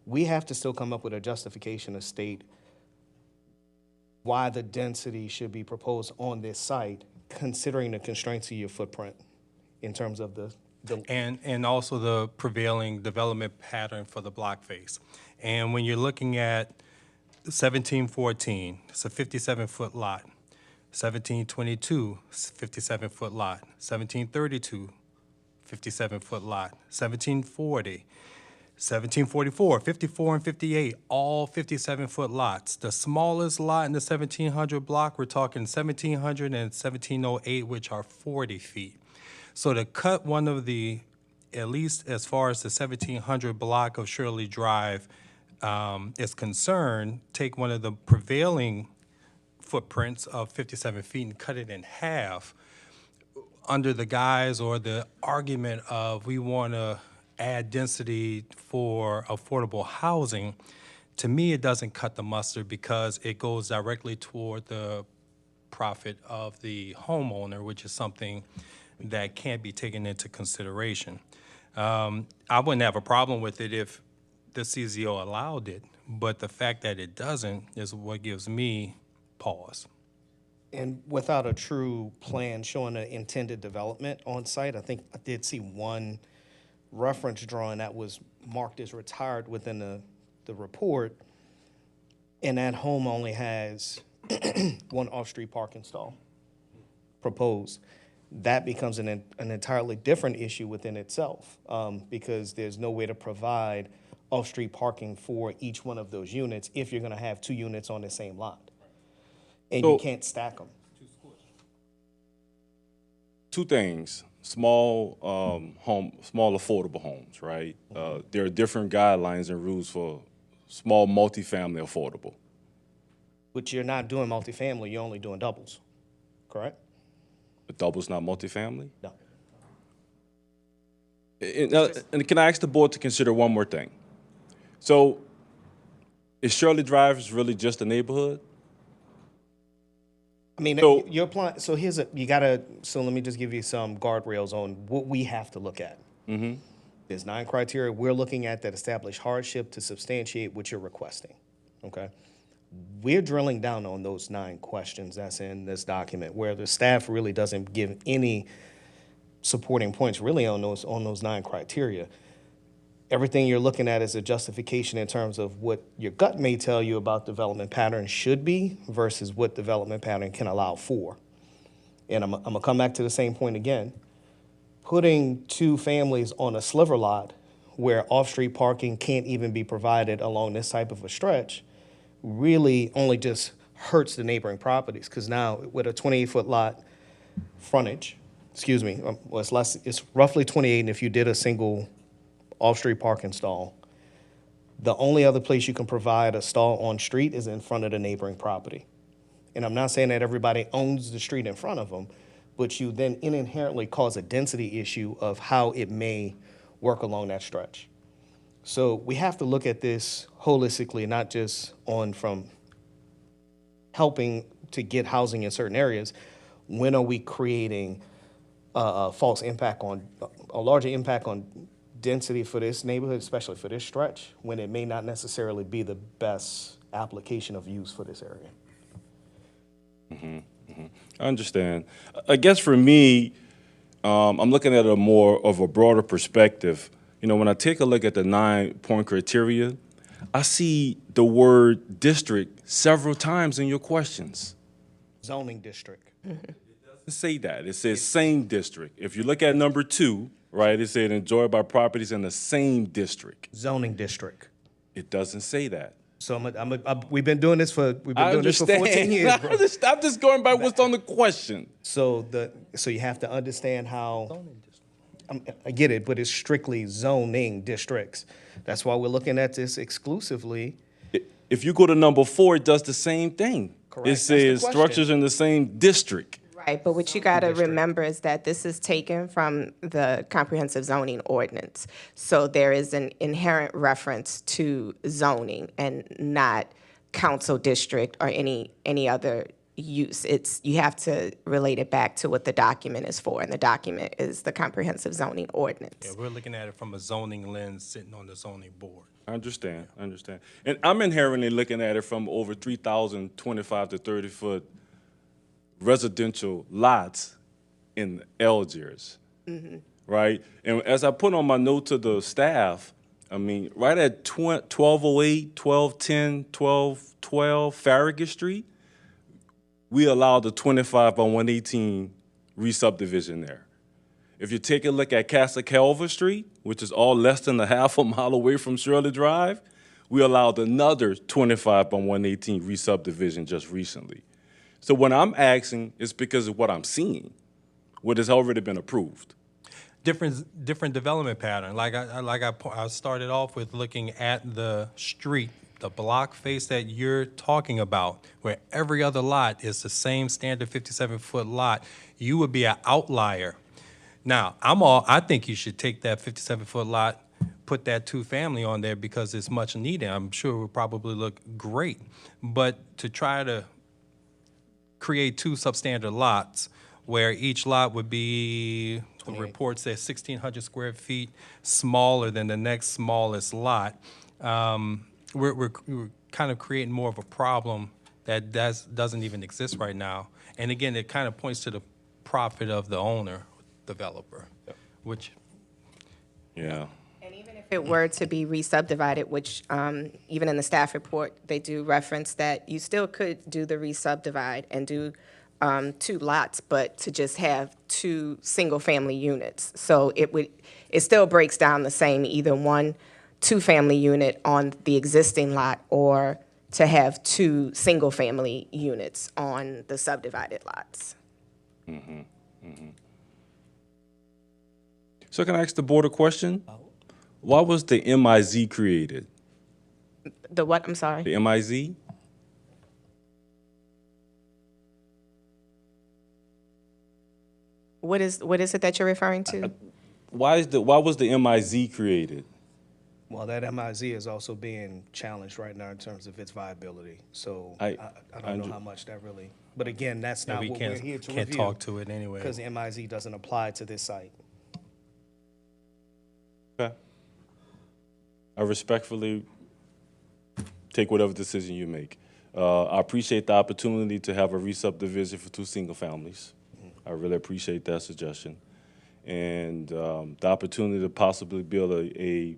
we have to still come up with a justification to state why the density should be proposed on this site, considering the constraints of your footprint in terms of the and also the prevailing development pattern for the block face. And when you're looking at 1714, it's a 57-foot lot. 1722, 57-foot lot. 1732, 57-foot lot. 1740, 1744, 54, and 58, all 57-foot lots. The smallest lot in the 1700 block, we're talking 1700 and 1708, which are 40 feet. So to cut one of the, at least as far as the 1700 block of Shirley Drive is concerned, take one of the prevailing footprints of 57 feet and cut it in half under the guise or the argument of we want to add density for affordable housing. To me, it doesn't cut the mustard because it goes directly toward the profit of the homeowner, which is something that can't be taken into consideration. I wouldn't have a problem with it if the CZO allowed it, but the fact that it doesn't is what gives me pause. And without a true plan showing the intended development on site, I think I did see one reference drawing that was marked as retired within the report, and that home only has one off-street parking stall proposed. That becomes an entirely different issue within itself, because there's no way to provide off-street parking for each one of those units if you're gonna have 2 units on the same lot. And you can't stack them. Two things: small small affordable homes, right? There are different guidelines and rules for small multifamily affordable. But you're not doing multifamily, you're only doing doubles, correct? A double's not multifamily? No. And can I ask the board to consider one more thing? So, is Shirley Drive really just a neighborhood? I mean, So- you're applying, so so let me just give you some guardrails on what we have to look at. There's 9 criteria we're looking at that establish hardship to substantiate what you're requesting, okay? We're drilling down on those 9 questions that's in this document, where the staff really doesn't give any supporting points really on those 9 criteria. Everything you're looking at is a justification in terms of what your gut may tell you about development pattern should be versus what development pattern can allow for. And I'm gonna come back to the same point again. Putting 2 families on a sliver lot where off-street parking can't even be provided along this type of a stretch really only just hurts the neighboring properties, because now with a 28-foot lot frontage, well, it's roughly 28, and if you did a single off-street parking stall, the only other place you can provide a stall on street is in front of the neighboring property. And I'm not saying that everybody owns the street in front of them, but you then inherently cause a density issue of how it may work along that stretch. So we have to look at this holistically, not just from helping to get housing in certain areas. When are we creating a larger impact on density for this neighborhood, especially for this stretch, when it may not necessarily be the best application of use for this area? I understand. I guess for me, I'm looking at a more of a broader perspective. You know, when I take a look at the 9-point criteria, I see the word district several times in your questions. Zoning district. It doesn't say that. It says same district. If you look at number 2, right, it said enjoyed by properties in the same district. Zoning district. It doesn't say that. So we've been doing this for 14 years, bro. I'm just going by what's on the question. So you have to understand how. I get it, but it's strictly zoning districts. That's why we're looking at this exclusively. If you go to number 4, it does the same thing. Correct. It That's the says question. structures in the same district. Right, but what you got to remember is that this is taken from the comprehensive zoning ordinance. So there is an inherent reference to zoning and not council district or any other use. You have to relate it back to what the document is for, and the document is the comprehensive zoning ordinance. Yeah, we're looking at it from a zoning lens, sitting on the zoning board. I understand. And I'm inherently looking at it from over 3,000 25 to 30-foot residential lots in Algiers, right? And as I put on my note to the staff, I mean, right at 1208, 1210, 1212 Farragut Street, we allowed the 25 by 118 re-subdivision there. If you take a look at Casa Calva Street, which is all less than a half a mile away from Shirley Drive, we allowed another 25 by 118 re-subdivision just recently. So what I'm asking is because of what I'm seeing, what has already been approved. Different development pattern. I started off with looking at the street, the block face that you're talking about, where every other lot is the same standard 57-foot lot. You would be an outlier. Now, I think you should take that 57-foot lot, put that two-family on there because it's much needed. I'm sure it would probably look great. But to try to create two substandard lots where each lot would be, the report says 1,600 square feet smaller than the next smallest lot, we're kind of creating more of a problem that doesn't even exist right now. And again, it kind of points to the profit of the owner, developer, which. Yeah. And even if it were to be re-subdivided, which even in the staff report, they do reference that you still could do the re-subdivide and do two lots, but to just have two single-family units. So it still breaks down the same, either one two-family unit on the existing lot or to have two single-family units on the subdivided lots. Mm-hmm. Mm-hmm. So can I ask the board a question? Why was the MIZ created? The what, I'm sorry? The MIZ? What is it that you're referring to? Why was the MIZ created? Well, that MIZ is also being challenged right now in terms of its viability. So I don't know how much that really, but again, that's not what we're here to review. Can't talk to it anyway. Because the MIZ doesn't apply to this site. Okay. I respectfully take whatever decision you make. I appreciate the opportunity to have a re-subdivision for two single families. I really appreciate that suggestion. And the opportunity to possibly build a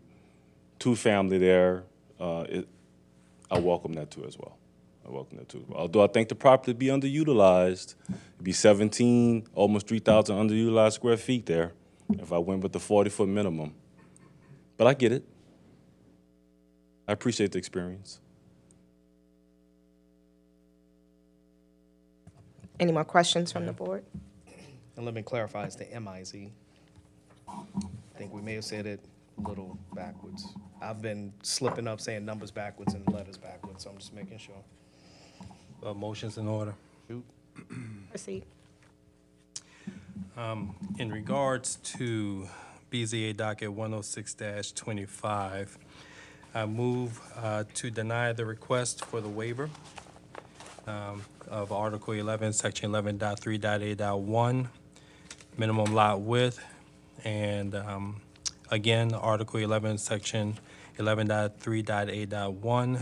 two-family there, I welcome that too as well. I welcome that too. Although I think the property be underutilized, it'd be 17, almost 3,000 underutilized square feet there if I went with the 40-foot minimum. But I get it. I appreciate the experience. Any more questions from the board? And let me clarify, it's the MIZ. I think we may have said it a little backwards. I've been slipping up saying numbers backwards and letters backwards, so I'm just making sure. Motion's in order. Proceed. In regards to BZA docket 106-25, I move to deny the request for the waiver of Article 11, Section 11.3.A.1, minimum lot width, and again, Article 11, Section 11.3.A.1,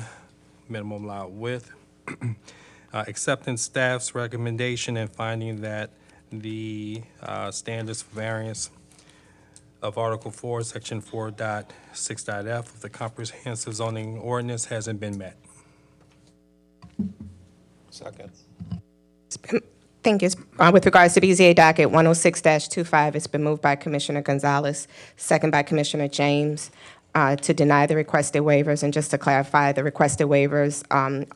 minimum lot width. Accepting staff's recommendation and finding that the standards for variance of Article 4, Section 4.6.f of the comprehensive zoning ordinance hasn't been met. Second. Thank you. With regards to BZA docket 106-25, it's been moved by Commissioner Gonzalez, second by Commissioner James, to deny the requested waivers. And just to clarify, the requested waivers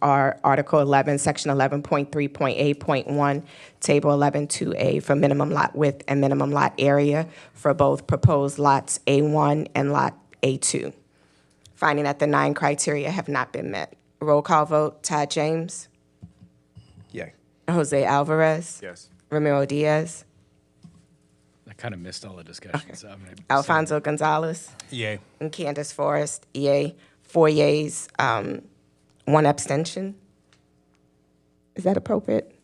are Article 11, Section 11.3.8.1, Table 11.2A for minimum lot width and minimum lot area for both proposed lots A1 and lot A2. Finding that the 9 criteria have not been met. Roll call vote, Todd James. Yay. Jose Alvarez. Yes. Ramiro Diaz. I kind of missed all the discussion, so I'm going to. Alfonso Gonzalez. Yay. And Candace Forrest, yay. 4 yays, 1 abstention. Is that appropriate?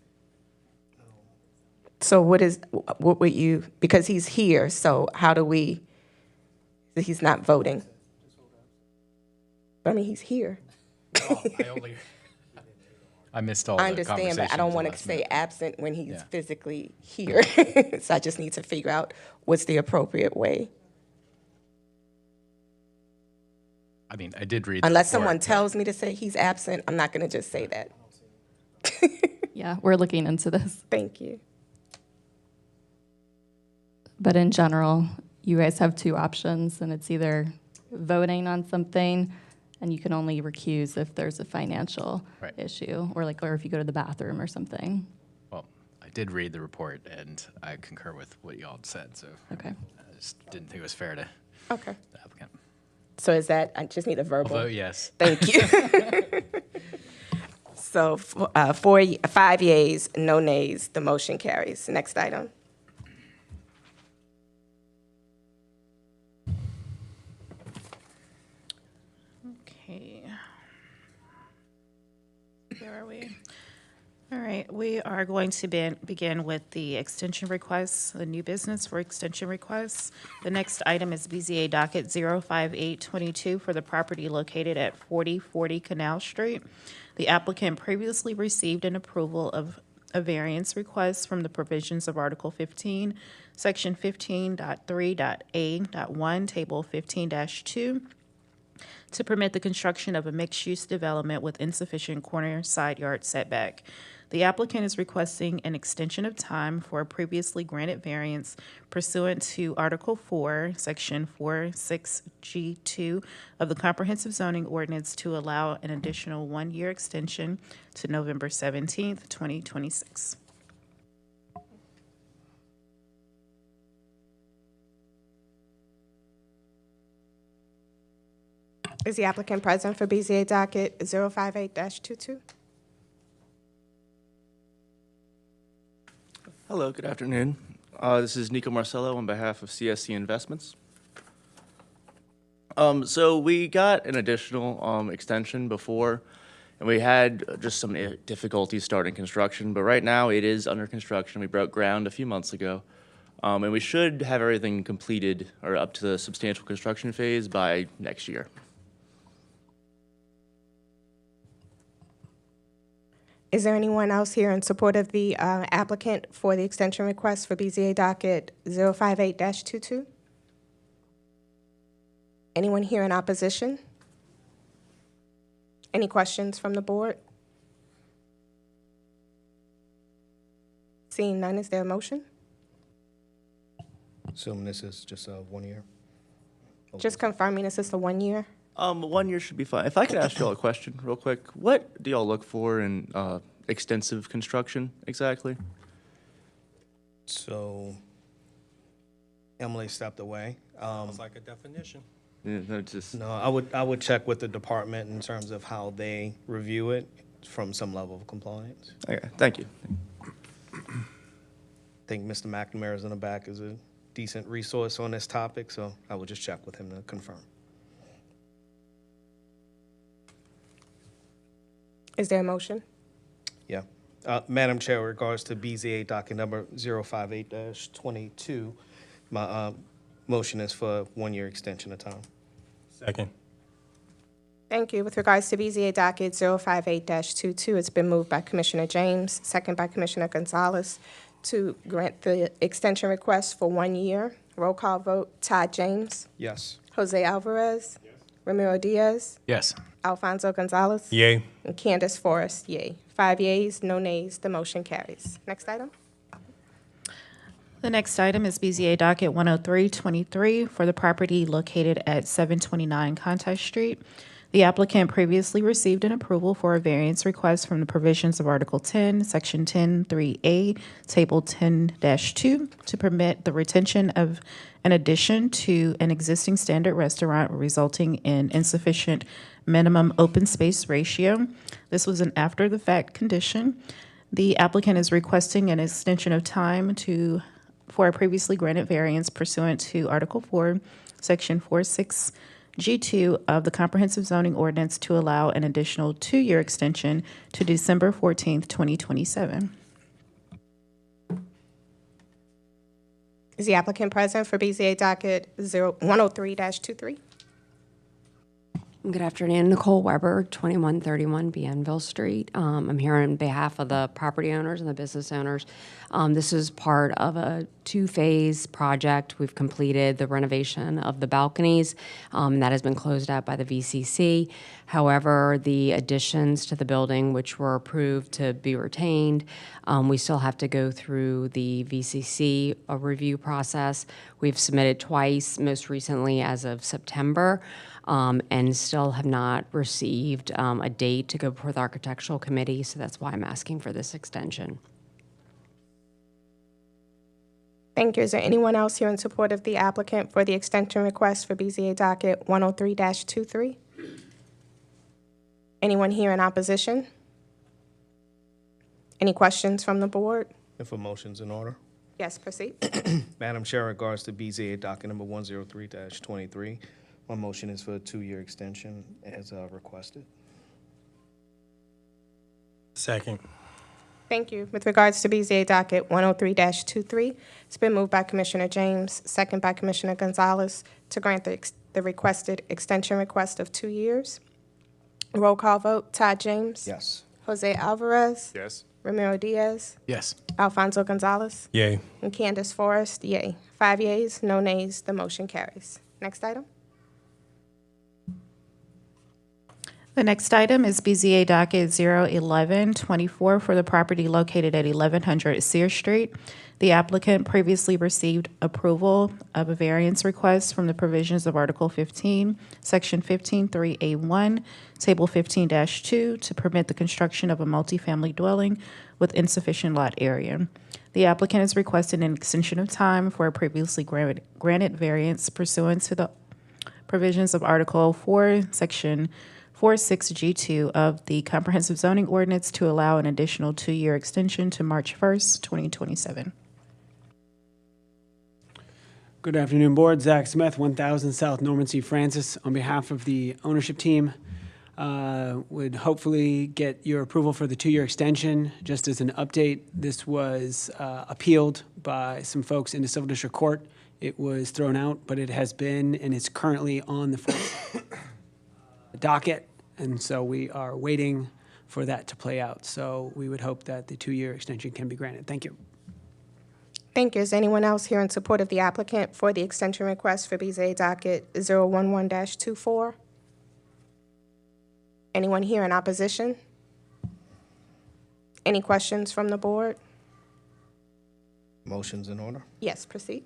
So what would you, because he's here, so how do we, he's not voting? I mean, he's here. I missed all I the understand, conversation. but I don't want to last say minute. absent when he's Yeah. physically here. So I just need to figure out what's the appropriate way. I mean, I did read. the Unless report, someone but- tells me to say he's absent, I'm not going to just say that. Yeah, we're looking into this. Thank you. But in general, you guys have two options, and it's either voting on something, and you can only recuse if there's a financial issue, or if you go to the bathroom or something. Well, I did read the report, and I concur with what y'all said, so. Okay. I just didn't think it was fair to Okay. the applicant. So is that, I just need a verbal? I'll vote yes. Thank you. So 5 yeas, no nays, the motion carries. Next item. Okay. Where are we? All right, we are going to begin with the extension requests, the new business for extension requests. The next item is BZA docket 05822 for the property located at 4040 Canal Street. The applicant previously received an approval of a variance request from the provisions of Article 15, Section 15.3.A.1, Table 15-2, to permit the construction of a mixed-use development with insufficient corner side yard setback. The applicant is requesting an extension of time for a previously granted variance pursuant to Article 4, Section 46G2 of the Comprehensive Zoning Ordinance to allow an additional 1-year extension to November 17th, 2026. Is the applicant present for BZA docket 058-22? Hello, good afternoon. This is Nico Marcello on behalf of CSC Investments. So we got an additional extension before, and we had just some difficulties starting construction, but right now it is under construction. We broke ground a few months ago, and we should have everything completed or up to the substantial construction phase by next year. Is there anyone else here in support of the applicant for the extension request for BZA docket 058-22? Anyone here in opposition? Any questions from the board? Seeing none, is there a motion? Assuming this is just 1 year? Just confirming this is the 1 year? 1 year should be fine. If I could ask y'all a question real quick, what do y'all look for in extensive construction exactly? So Emily stepped away. Sounds like a definition. Yeah, no, just No, I would check with the department in terms of how they review it from some level of compliance. okay. Thank you. I think Mr. McNamara is in the back is a decent resource on this topic, so I would just check with him to confirm. Is there a motion? Yeah. Madam Chair, with regards to BZA docket number 058-22, my motion is for 1 year extension of time. Second. Thank you. With regards to BZA docket 058-22, it's been moved by Commissioner James, second by Commissioner Gonzalez, to grant the extension request for 1 year. Roll call vote, Todd James, Yes. Jose Alvarez, Ramiro Diaz, Yes. Alfonso Gonzalez, Yay. and Candace Forrest, yay. 5 yeas, no nays, the motion carries. Next item. The next item is BZA docket 10323 for the property located at 729 Conti Street. The applicant previously received an approval for a variance request from the provisions of Article 10, Section 10.3A, Table 10-2, to permit the retention of an addition to an existing standard restaurant resulting in insufficient minimum open space ratio. This was an after-the-fact condition. The applicant is requesting an extension of time for a previously granted variance pursuant to Article 4, Section 46G2 of the Comprehensive Zoning Ordinance to allow an additional 2-year extension to December 14th, 2027. Is the applicant present for BZA docket 103-23? Good afternoon, Nicole Weber, 2131 Bienville Street. I'm here on behalf of the property owners and the business owners. This is part of a two-phase project. We've completed the renovation of the balconies. That has been closed out by the VCC. However, the additions to the building, which were approved to be retained, we still have to go through the VCC review process. We've submitted twice, most recently as of September. And still have not received a date to go before the Architectural Committee, so that's why I'm asking for this extension. Thank you. Is there anyone else here in support of the applicant for the extension request for BZA docket 103-23? Anyone here in opposition? Any questions from the board? If a motion's in order. Yes, proceed. Madam Chair, in regards to BZA docket number 103-23, my motion is for a 2-year extension as requested. Second. Thank you. With regards to BZA docket 103-23, it's been moved by Commissioner James, second by Commissioner Gonzalez, to grant the requested extension request of 2 years. Roll call vote. Todd James? Yes. Jose Alvarez? Yes. Ramiro Diaz? Yes. Alfonso Gonzalez? Yay. And Candace Forrest? Yay. 5 yeas, no nays. The motion carries. Next item. The next item is BZA docket 01124 for the property located at 1100 Sears Street. The applicant previously received approval of a variance request from the provisions of Article 15, Section 15.3A1, Table 15-2, to permit the construction of a multifamily dwelling with insufficient lot area. The applicant has requested an extension of time for a previously granted variance pursuant to the provisions of Article 4, Section 46G2 of the Comprehensive Zoning Ordinance to allow an additional 2-year extension to March 1st, 2027. Good afternoon, Board. Zach Smith, 1000 South Norman C. Francis. On behalf of the ownership team, would hopefully get your approval for the 2-year extension. Just as an update, this was appealed by some folks in the Civil District Court. It was thrown out, but it has been and is currently on the docket, and so we are waiting for that to play out. So we would hope that the 2-year extension can be granted. Thank you. Thank you. Is anyone else here in support of the applicant for the extension request for BZA docket 011-24? Anyone here in opposition? Any questions from the board? Motion's in order. Yes, proceed.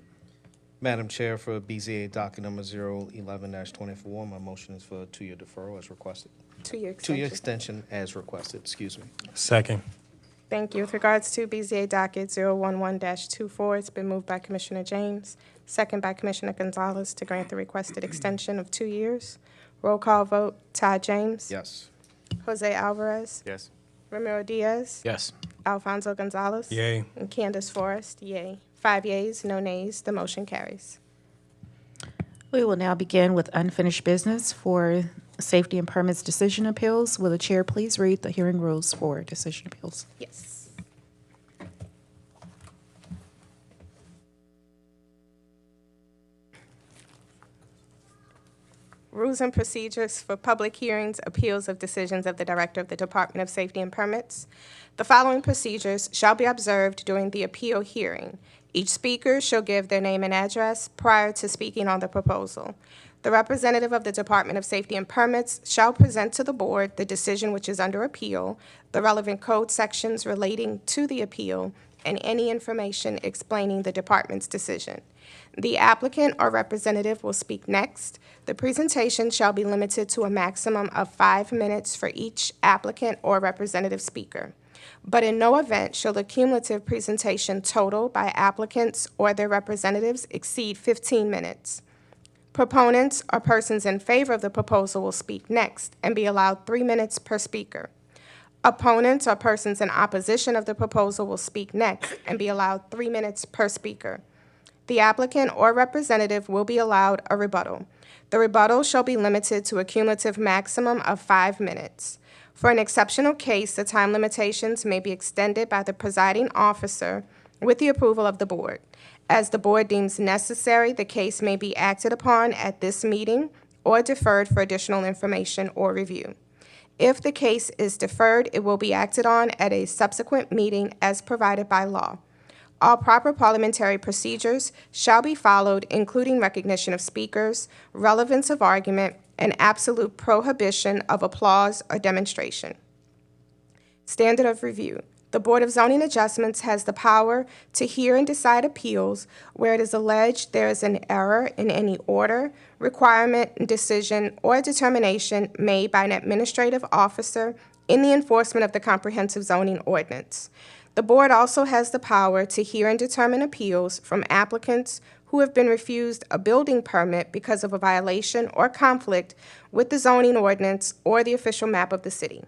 Madam Chair, for BZA docket number 011-24, my motion is for a 2-year deferral as requested. 2-year extension. 2-year extension as requested, excuse me. Second. Thank you. With regards to BZA docket 011-24, it's been moved by Commissioner James, second by Commissioner Gonzalez, to grant the requested extension of 2 years. Roll call vote. Todd James? Yes. Jose Alvarez? Yes. Ramiro Diaz? Yes. Alfonso Gonzalez? Yay. And Candace Forrest? Yay. 5 yeas, no nays. The motion carries. We will now begin with unfinished business for safety and permits decision appeals. Will the chair please read the hearing rules for decision appeals? Yes. Rules and procedures for public hearings, appeals of decisions of the Director of the Department of Safety and Permits. The following procedures shall be observed during the appeal hearing. Each speaker shall give their name and address prior to speaking on the proposal. The representative of the Department of Safety and Permits shall present to the board the decision which is under appeal, the relevant code sections relating to the appeal, and any information explaining the department's decision. The applicant or representative will speak next. The presentation shall be limited to a maximum of 5 minutes for each applicant or representative speaker. But in no event shall the cumulative presentation total by applicants or their representatives exceed 15 minutes. Proponents or persons in favor of the proposal will speak next and be allowed 3 minutes per speaker. Opponents or persons in opposition of the proposal will speak next and be allowed 3 minutes per speaker. The applicant or representative will be allowed a rebuttal. The rebuttal shall be limited to a cumulative maximum of 5 minutes. For an exceptional case, the time limitations may be extended by the presiding officer with the approval of the board. As the board deems necessary, the case may be acted upon at this meeting or deferred for additional information or review. If the case is deferred, it will be acted on at a subsequent meeting as provided by law. All proper parliamentary procedures shall be followed, including recognition of speakers, relevance of argument, and absolute prohibition of applause or demonstration. Standard of review. The Board of Zoning Adjustments has the power to hear and decide appeals where it is alleged there is an error in any order, requirement, decision, or determination made by an administrative officer in the enforcement of the comprehensive zoning ordinance. The board also has the power to hear and determine appeals from applicants who have been refused a building permit because of a violation or conflict with the zoning ordinance or the official map of the city.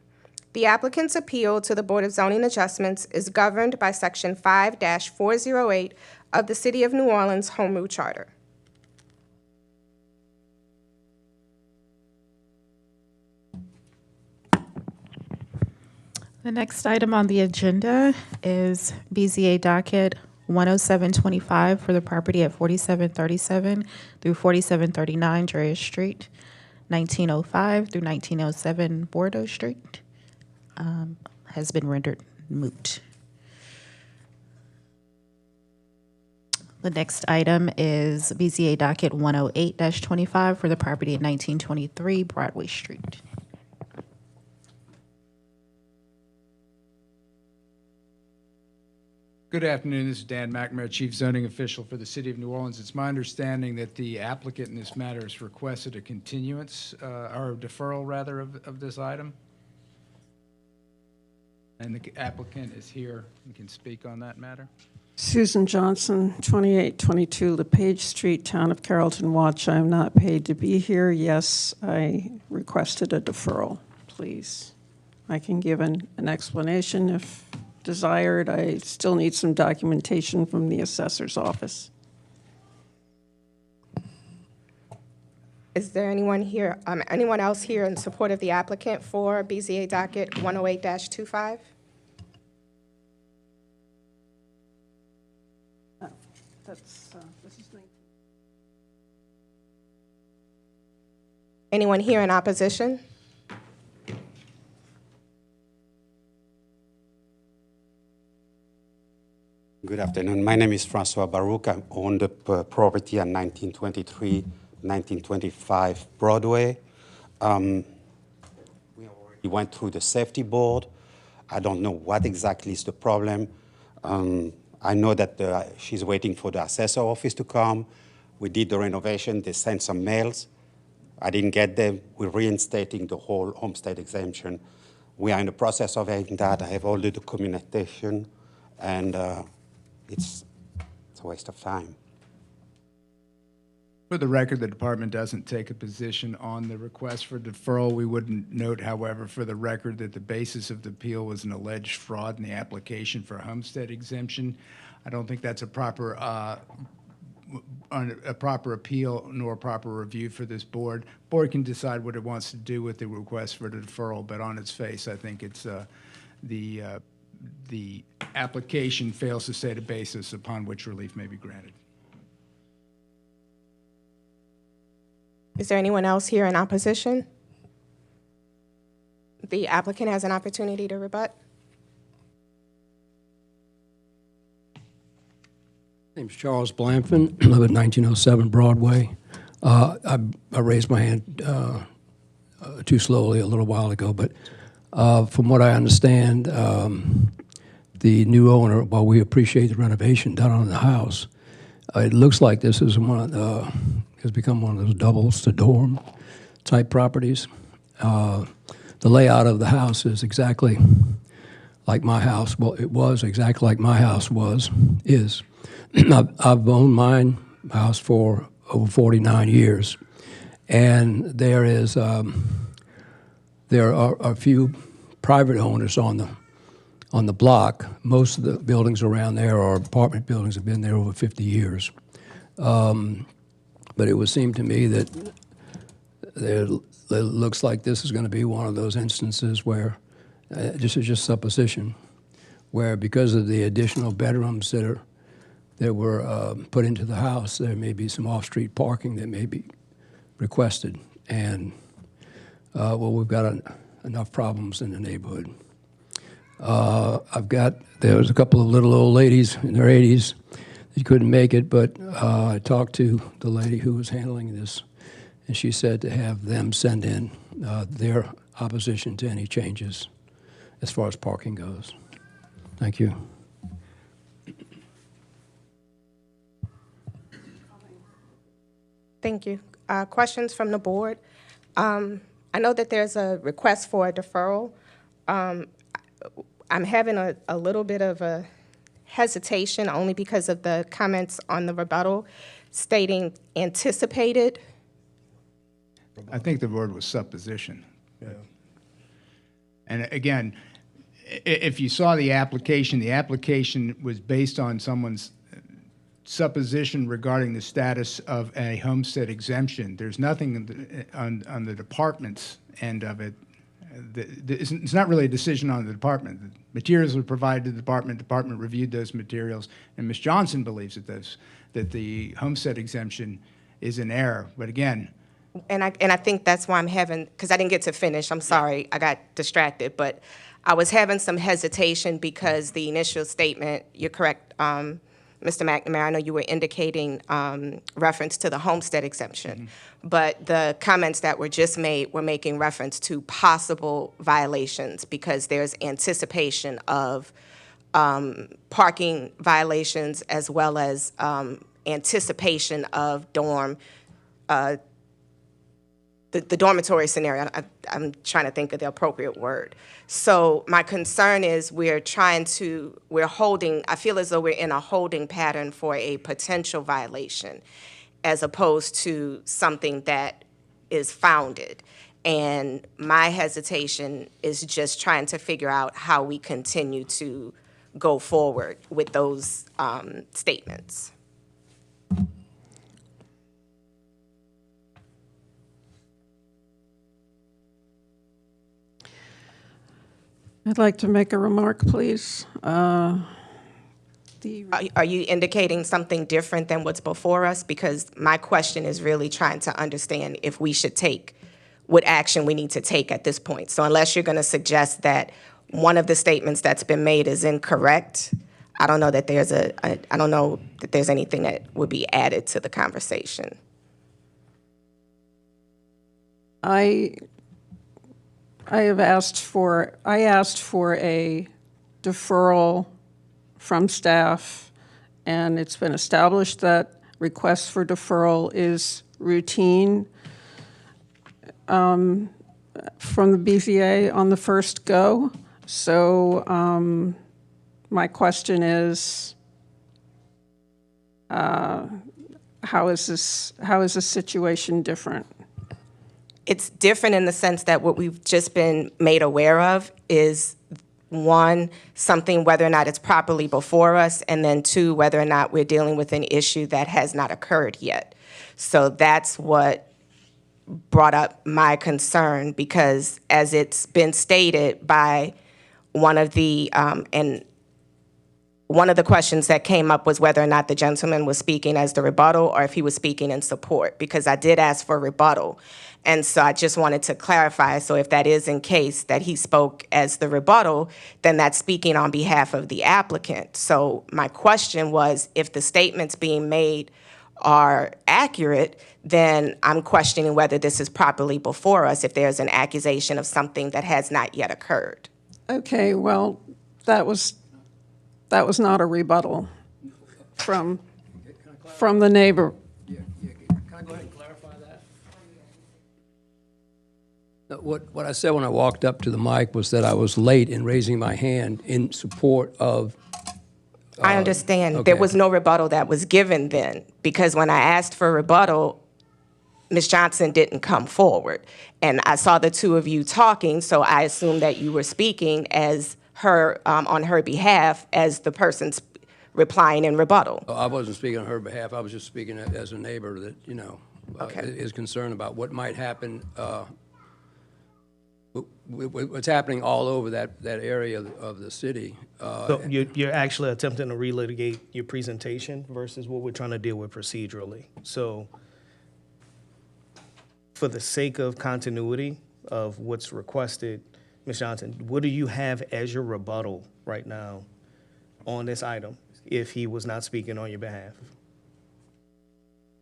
The applicant's appeal to the Board of Zoning Adjustments is governed by Section 5-408 of the City of New Orleans Home Rule Charter. The next item on the agenda is BZA docket 10725 for the property at 4737 through 4739 Drea Street, 1905 through 1907 Bordeaux Street. Has been rendered moot. The next item is BZA docket 108-25 for the property at 1923 Broadway Street. Good afternoon. This is Dan McNamara, Chief Zoning Official for the City of New Orleans. It's my understanding that the applicant in this matter has requested a continuance, or a deferral, rather, of this item. And the applicant is here and can speak on that matter. Susan Johnson, 2822 LePage Street, Town of Carrollton Watch. I'm not paid to be here. Yes, I requested a deferral, please. I can give an explanation if desired. I still need some documentation from the assessor's office. Is there anyone here, anyone else here in support of the applicant for BZA docket 108-25? This is Anyone here in opposition? Good afternoon. My name is Francois Barouk. I own the property at 1923, 1925 Broadway. We already went through the safety board. I don't know what exactly is the problem. I know that she's waiting for the assessor office to come. We did the renovation. They sent some mails. I didn't get them. We're reinstating the whole homestead exemption. We are in the process of having that. I have all the documentation, and it's a waste of time. For the record, the department doesn't take a position on the request for deferral. We would note, however, for the record, that the basis of the appeal was an alleged fraud in the application for homestead exemption. I don't think that's a proper appeal nor a proper review for this board. Board can decide what it wants to do with the request for the deferral, but on its face, I think it's the application fails to state a basis upon which relief may be granted. Is there anyone else here in opposition? The applicant has an opportunity to rebut. My name's Charles Blanfin. I live at 1907 Broadway. I raised my hand too slowly a little while ago, but from what I understand, the new owner, while we appreciate the renovation done on the house, it looks like this is has become one of those doubles to dorm type properties. The layout of the house is exactly like my house. Well, it was exactly like my house is. I've owned my house for over 49 years, and there are a few private owners on the block. Most of the buildings around there are apartment buildings, have been there over 50 years. But it would seem to me that it looks like this is going to be one of those instances where, this is just supposition, where because of the additional bedrooms that were put into the house, there may be some off-street parking that may be requested. and, well, we've got enough problems in the neighborhood. There was a couple of little old ladies in their 80s that couldn't make it, but I talked to the lady who was handling this, and she said to have them send in their opposition to any changes as far as parking goes. Thank you. Thank you. Questions from the board? I know that there's a request for a deferral. I'm having a little bit of a hesitation only because of the comments on the rebuttal stating anticipated. I think the word was supposition. Yeah. And again, if you saw the application was based on someone's supposition regarding the status of a homestead exemption. There's nothing on the department's end of it. It's not really a decision on the department. The materials were provided to the department reviewed those materials, and Ms. Johnson believes that the homestead exemption is in error. But again, And I think that's why I'm having, because I didn't get to finish, I'm sorry, I got distracted, but I was having some hesitation because the initial statement, you're correct, Mr. McNamara, I know you were indicating reference to the homestead exemption, but the comments that were just made were making reference to possible violations because there's anticipation of parking violations as well as anticipation of the dormitory scenario. I'm trying to think of the appropriate word. So my concern is we're holding, I feel as though we're in a holding pattern for a potential violation as opposed to something that is founded. And my hesitation is just trying to figure out how we continue to go forward with those statements. I'd like to make a remark, please. Are you indicating something different than what's before us? Because my question is really trying to understand if we should take what action we need to take at this point. So unless you're going to suggest that one of the statements that's been made is incorrect, I don't know that there's anything that would be added to the conversation. I asked for a deferral from staff, and it's been established that requests for deferral is routine from the BZA on the first go. So my question is, how is this situation different? It's different in the sense that what we've just been made aware of is, one, something whether or not it's properly before us, and then two, whether or not we're dealing with an issue that has not occurred yet. So that's what brought up my concern, because as it's been stated by one of the, and one of the questions that came up was whether or not the gentleman was speaking as the rebuttal or if he was speaking in support, because I did ask for rebuttal. And so I just wanted to clarify, so if that is in case that he spoke as the rebuttal, then that's speaking on behalf of the applicant. So my question was, if the statements being made are accurate, then I'm questioning whether this is properly before us if there's an accusation of something that has not yet occurred. Okay, well, that was not a rebuttal from the neighbor. Can I go ahead and clarify that? What I said when I walked up to the mic was that I was late in raising my hand in support of. I understand. Okay. There was no rebuttal that was given then, because when I asked for rebuttal, Ms. Johnson didn't come forward. And I saw the two of you talking, so I assumed that you were speaking as her, on her behalf, as the person replying in rebuttal. I wasn't speaking on her behalf. I was just speaking as a neighbor that, is concerned about what might happen, what's happening all over that area of the city. So you're actually attempting to relitigate your presentation versus what we're trying to deal with procedurally. So for the sake of continuity of what's requested, Ms. Johnson, what do you have as your rebuttal right now on this item if he was not speaking on your behalf?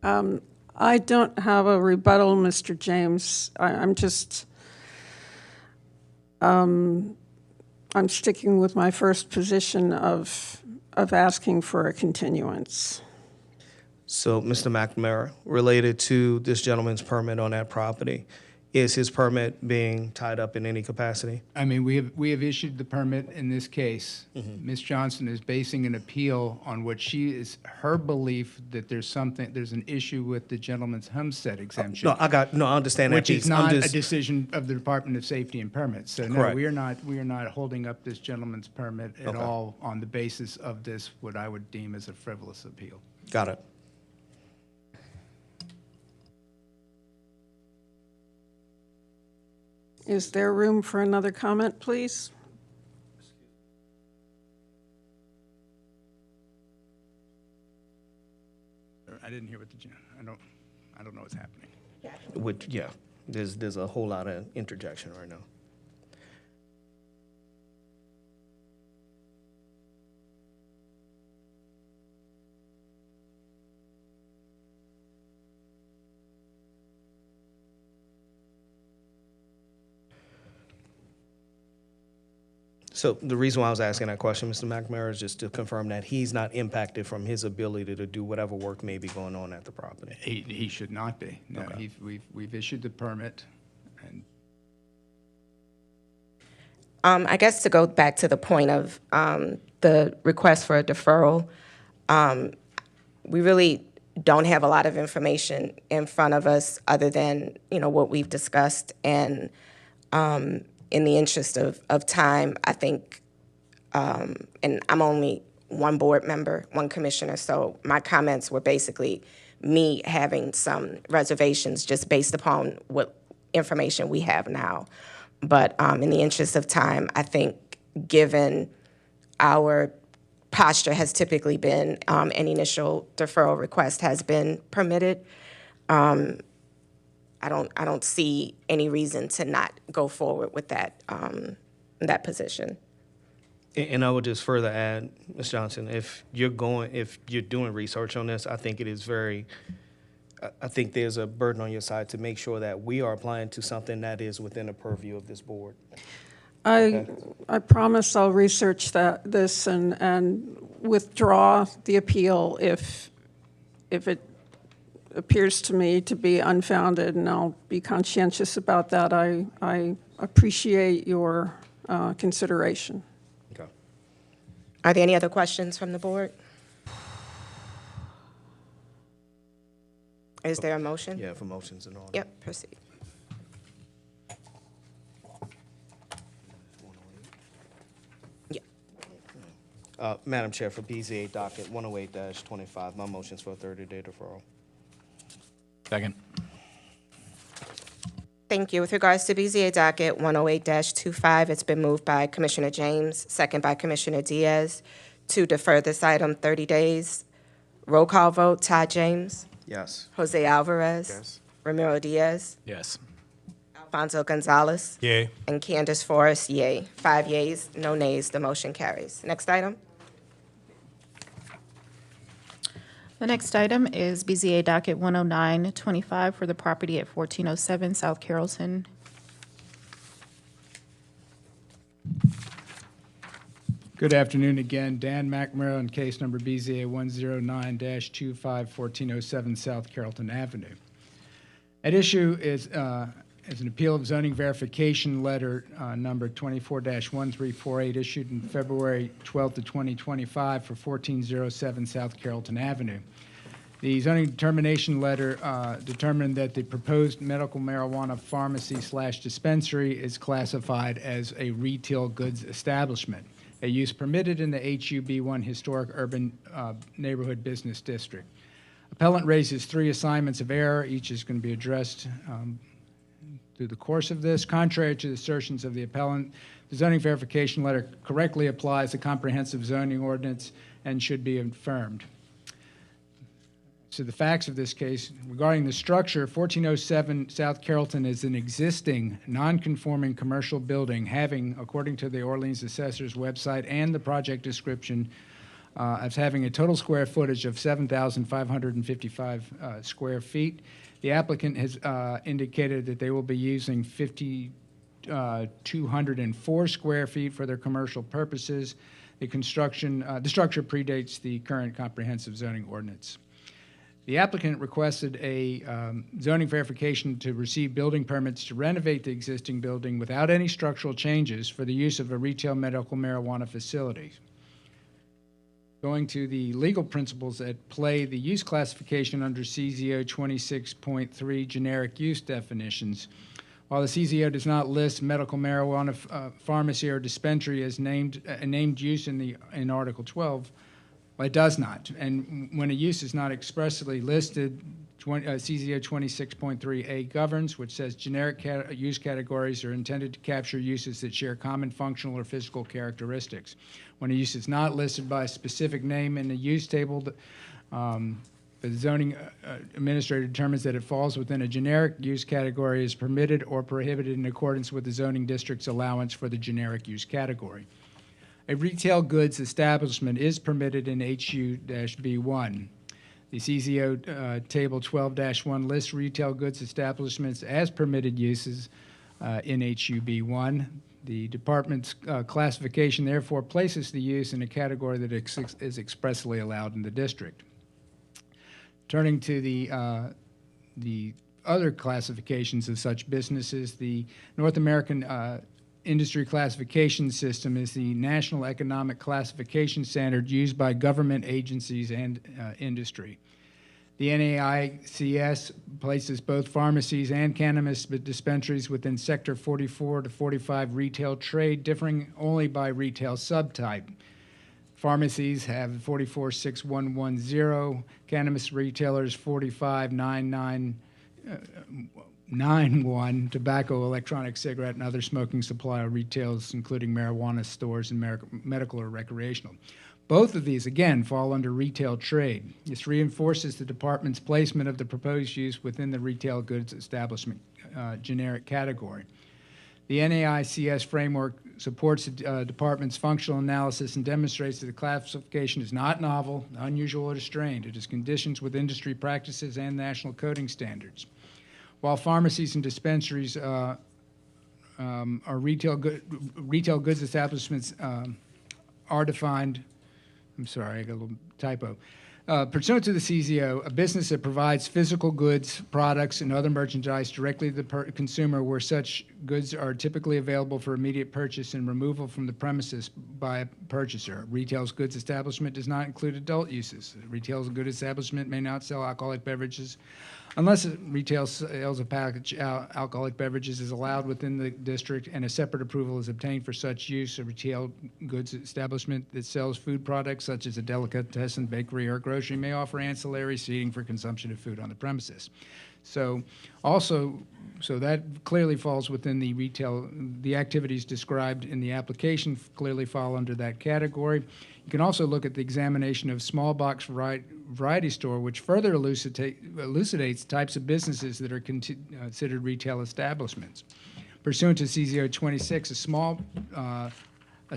I don't have a rebuttal, Mr. James. I'm just, I'm sticking with my first position of asking for a continuance. So, Mr. McNamara, related to this gentleman's permit on that property, is his permit being tied up in any capacity? I mean, we have issued the permit in this case. Ms. Johnson is basing an appeal on what her belief that there's an issue with the gentleman's homestead exemption. No, I understand that Which piece. is I'm not a just- decision of the Department of Safety and Permits. So no, Correct. we are not holding up this gentleman's permit at Okay. all on the basis of this, what I would deem as a frivolous appeal. Got it. Is there room for another comment, please? I didn't hear what I don't know what's happening. Yeah, there's a whole lot of interjection right now. So the reason why I was asking that question, Mr. McNamara, is just to confirm that he's not impacted from his ability to do whatever work may be going on at the property. He should not be. No, Okay. we've issued the permit, and I guess to go back to the point of the request for a deferral, we really don't have a lot of information in front of us other than, what we've discussed. And in the interest of time, I think, and I'm only one board member, one commissioner, so my comments were basically me having some reservations just based upon what information we have now. But in the interest of time, I think given our posture has typically been an initial deferral request has been permitted, I don't see any reason to not go forward with that position. And I would just further add, Ms. Johnson, if you're doing research on this, I think it is I think there's a burden on your side to make sure that we are applying to something that is within the purview of this board. I promise I'll research this and withdraw the appeal if it appears to me to be unfounded, and I'll be conscientious about that. I appreciate your consideration. Okay. Are there any other questions from the board? Is there a motion? Yeah, for motions and all. Yep, proceed. Madam Chair, for BZA docket 108-25, my motion's for a 30-day deferral. Second. Thank you. With regards to BZA docket 108-25, it's been moved by Commissioner James, second by Commissioner Diaz, to defer this item 30 days. Roll call vote, Todd James. Yes. Jose Alvarez. Yes. Ramiro Diaz. Yes. Alfonso Gonzalez. Yay. And Candace Forrest, yay. 5 yeas, no nays, the motion carries. Next item. The next item is BZA docket 109-25 for the property at 1407 South Carrollton. good afternoon again. Dan McNamara on case number BZA 109-25, 1407 South Carrollton Avenue. At issue is an appeal of zoning verification letter number 24-1348 issued in February 12th of 2025 for 1407 South Carrollton Avenue. The zoning determination letter determined that the proposed medical marijuana pharmacy/dispensary is classified as a retail goods establishment, a use permitted in the HUB1 Historic Urban Neighborhood Business District. Appellant raises 3 assignments of error. Each is going to be addressed through the course of this. Contrary to the assertions of the appellant, the zoning verification letter correctly applies the comprehensive zoning ordinance and should be affirmed. So the facts of this case regarding the structure, 1407 South Carrollton is an existing non-conforming commercial building having, according to the Orleans Assessor's website and the project description, as having a total square footage of 7,555 square feet. The applicant has indicated that they will be using 204 square feet for their commercial purposes. The structure predates the current comprehensive zoning ordinance. The applicant requested a zoning verification to receive building permits to renovate the existing building without any structural changes for the use of a retail medical marijuana facility. Going to the legal principles at play, the use classification under CZO 26.3 generic use definitions. While the CZO does not list medical marijuana pharmacy or dispensary as named use in Article 12, well, it does not. And when a use is not expressly listed, CZO 26.3A governs, which says generic use categories are intended to capture uses that share common functional or physical characteristics. When a use is not listed by a specific name in the use table, the zoning administrator determines that it falls within a generic use category, is permitted or prohibited in accordance with the zoning district's allowance for the generic use category. A retail goods establishment is permitted in HU-B1. The CZO Table 12-1 lists retail goods establishments as permitted uses in HU-B1. The department's classification therefore places the use in a category that is expressly allowed in the district. Turning to the other classifications of such businesses, the North American Industry Classification System is the national economic classification standard used by government agencies and industry. The NAICS places both pharmacies and cannabis dispensaries within Sector 44 to 45 retail trade, differing only by retail subtype. Pharmacies have 446110, cannabis retailers 459991, tobacco, electronic cigarette, and other smoking supply retails, including marijuana stores and medical or recreational. Both of these, again, fall under retail trade. This reinforces the department's placement of the proposed use within the retail goods establishment generic category. The NAICS framework supports the department's functional analysis and demonstrates that the classification is not novel, unusual, or strained. It is conditions with industry practices and national coding standards. While pharmacies and dispensaries are retail goods establishments are defined, I'm sorry, I got a little typo. Pursuant to the CZO, a business that provides physical goods, products, and other merchandise directly to the consumer where such goods are typically available for immediate purchase and removal from the premises by a purchaser. Retail goods establishment does not include adult uses. A retail goods establishment may not sell alcoholic beverages unless retail sales of packaged alcoholic beverages is allowed within the district and a separate approval is obtained for such use. A retail goods establishment that sells food products such as a delicatessen, bakery, or grocery may offer ancillary seating for consumption of food on the premises. So that clearly falls within the retail, the activities described in the application clearly fall under that category. You can also look at the examination of small box variety store, which further elucidates types of businesses that are considered retail establishments. Pursuant to CZO 26, a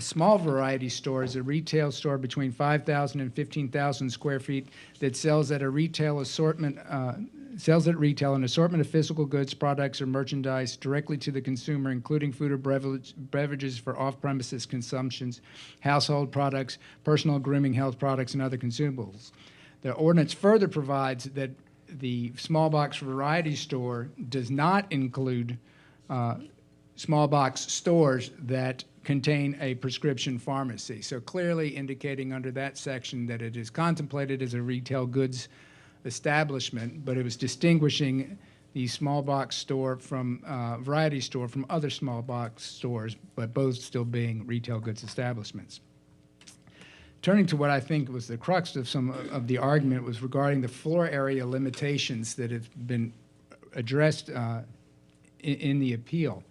small variety store is a retail store between 5,000 and 15,000 square feet that sells at retail an assortment of physical goods, products, or merchandise directly to the consumer, including food or beverages for off-premises consumptions, household products, personal grooming, health products, and other consumables. The ordinance further provides that the small box variety store does not include small box stores that contain a prescription pharmacy. So clearly indicating under that section that it is contemplated as a retail goods establishment, but it was distinguishing the small box store from variety store from other small box stores, but both still being retail goods establishments. Turning to what I think was the crux of some of the argument was regarding the floor area limitations that have been addressed in the appeal.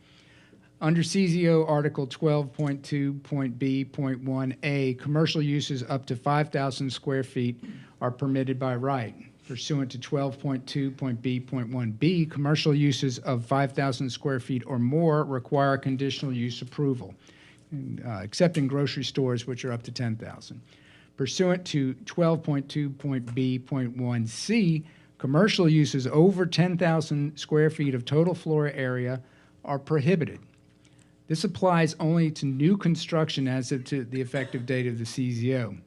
Under CZO Article 12.2.B.1a, commercial uses up to 5,000 square feet are permitted by right. pursuant to 12.2.b.1b, commercial uses of 5,000 square feet or more require conditional use approval, except in grocery stores, which are up to 10,000. Pursuant to 12.2.b.1c, commercial uses over 10,000 square feet of total floor area are prohibited. This applies only to new construction as of to the effective date of the CZO.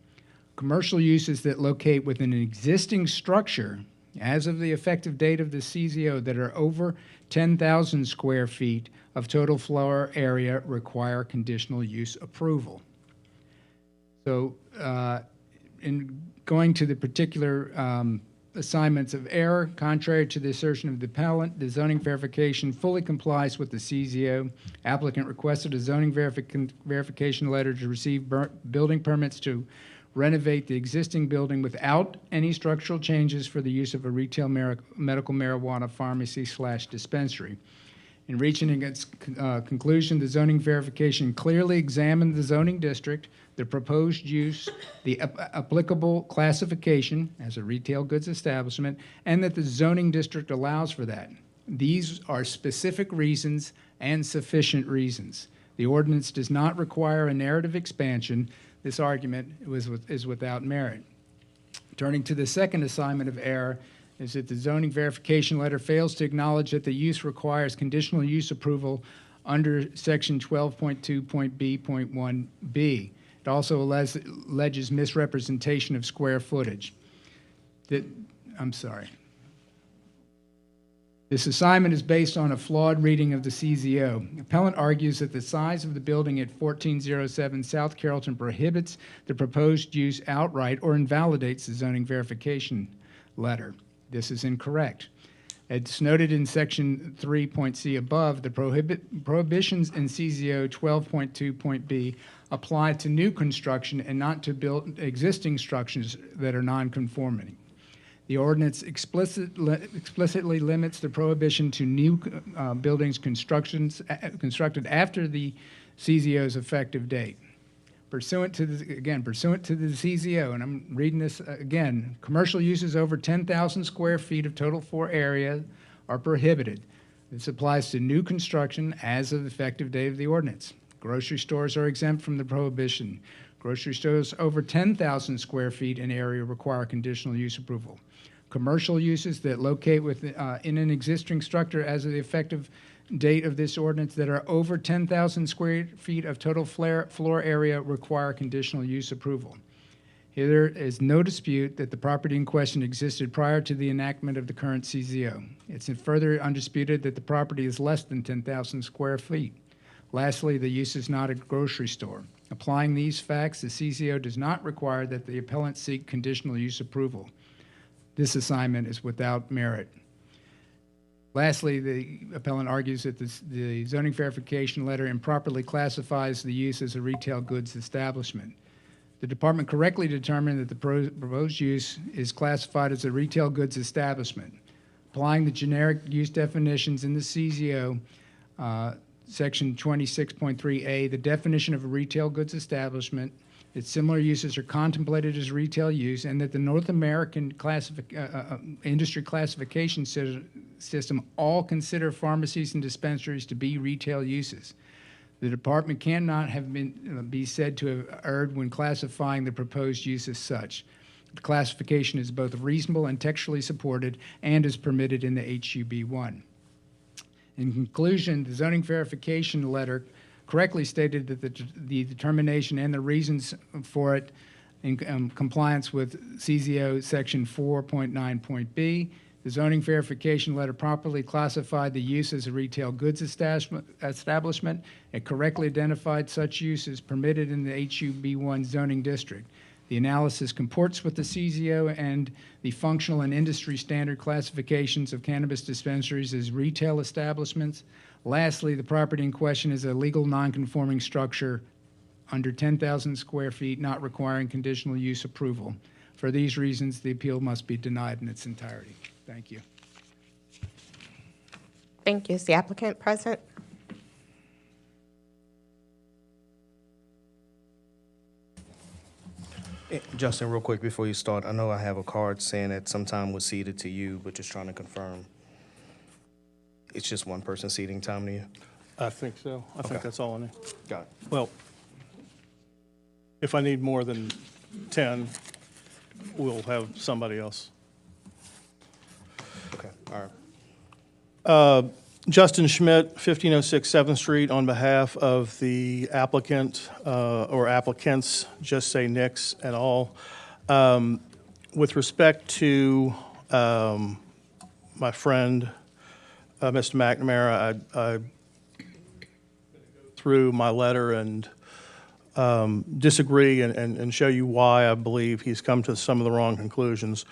Commercial uses that locate within an existing structure as of the effective date of the CZO that are over 10,000 square feet of total floor area require conditional use approval. So in going to the particular assignments of error, contrary to the assertion of the appellant, the zoning verification fully complies with the CZO. Applicant requested a zoning verification letter to receive building permits to renovate the existing building without any structural changes for the use of a retail medical marijuana pharmacy/dispensary. In reaching its conclusion, the zoning verification clearly examined the zoning district, the proposed use, the applicable classification as a retail goods establishment, and that the zoning district allows for that. These are specific reasons and sufficient reasons. The ordinance does not require a narrative expansion. This argument is without merit. Turning to the second assignment of error, is that the zoning verification letter fails to acknowledge that the use requires conditional use approval under section 12.2.b.1b. It also alleges misrepresentation of square footage. This assignment is based on a flawed reading of the CZO. Appellant argues that the size of the building at 1407 South Carrollton prohibits the proposed use outright or invalidates the zoning verification letter. This is incorrect. It's noted in section 3.c above, the prohibitions in CZO 12.2.b apply to new construction and not to existing structures that are non-conforming. The ordinance explicitly limits the prohibition to new buildings constructed after the CZO's effective date. Pursuant to the CZO, and I'm reading this again, commercial uses over 10,000 square feet of total floor area are prohibited. This applies to new construction as of the effective date of the ordinance. Grocery stores are exempt from the prohibition. Grocery stores over 10,000 square feet in area require conditional use approval. Commercial uses that locate in an existing structure as of the effective date of this ordinance that are over 10,000 square feet of total floor area require conditional use approval. Here there is no dispute that the property in question existed prior to the enactment of the current CZO. It's further undisputed that the property is less than 10,000 square feet. Lastly, the use is not a grocery store. Applying these facts, the CZO does not require that the appellant seek conditional use approval. This assignment is without merit. Lastly, the appellant argues that the zoning verification letter improperly classifies the use as a retail goods establishment. The department correctly determined that the proposed use is classified as a retail goods establishment. Applying the generic use definitions in the CZO, section 26.3a, the definition of a retail goods establishment, that similar uses are contemplated as retail use, and that the North American industry classification system all consider pharmacies and dispensaries to be retail uses. The department cannot have be said to have erred when classifying the proposed use as such. The classification is both reasonable and textually supported and is permitted in the HUB1. In conclusion, the zoning verification letter correctly stated that the determination and the reasons for it in compliance with CZO section 4.9.b. The zoning verification letter properly classified the use as a retail goods establishment. It correctly identified such use as permitted in the HUB1 zoning district. The analysis comports with the CZO and the functional and industry standard classifications of cannabis dispensaries as retail establishments. Lastly, the property in question is a legal nonconforming structure under 10,000 square feet, not requiring conditional use approval. For these reasons, the appeal must be denied in its entirety. Thank you. Thank you. Is the applicant present? Justin, real quick before you start, I know I have a card saying that some time was ceded to you, but just trying to confirm. It's just one person ceding time to you? I think so. I think Okay. that's all I need. Got it. Well, if I need more than 10, we'll have somebody else. Okay, all right. Justin Schmidt, 1506 7th Street, on behalf of the applicant or applicants, just say Nix et al. With respect to my friend, Mr. McNamara, I through my letter and disagree and show you why I believe he's come to some of the wrong conclusions.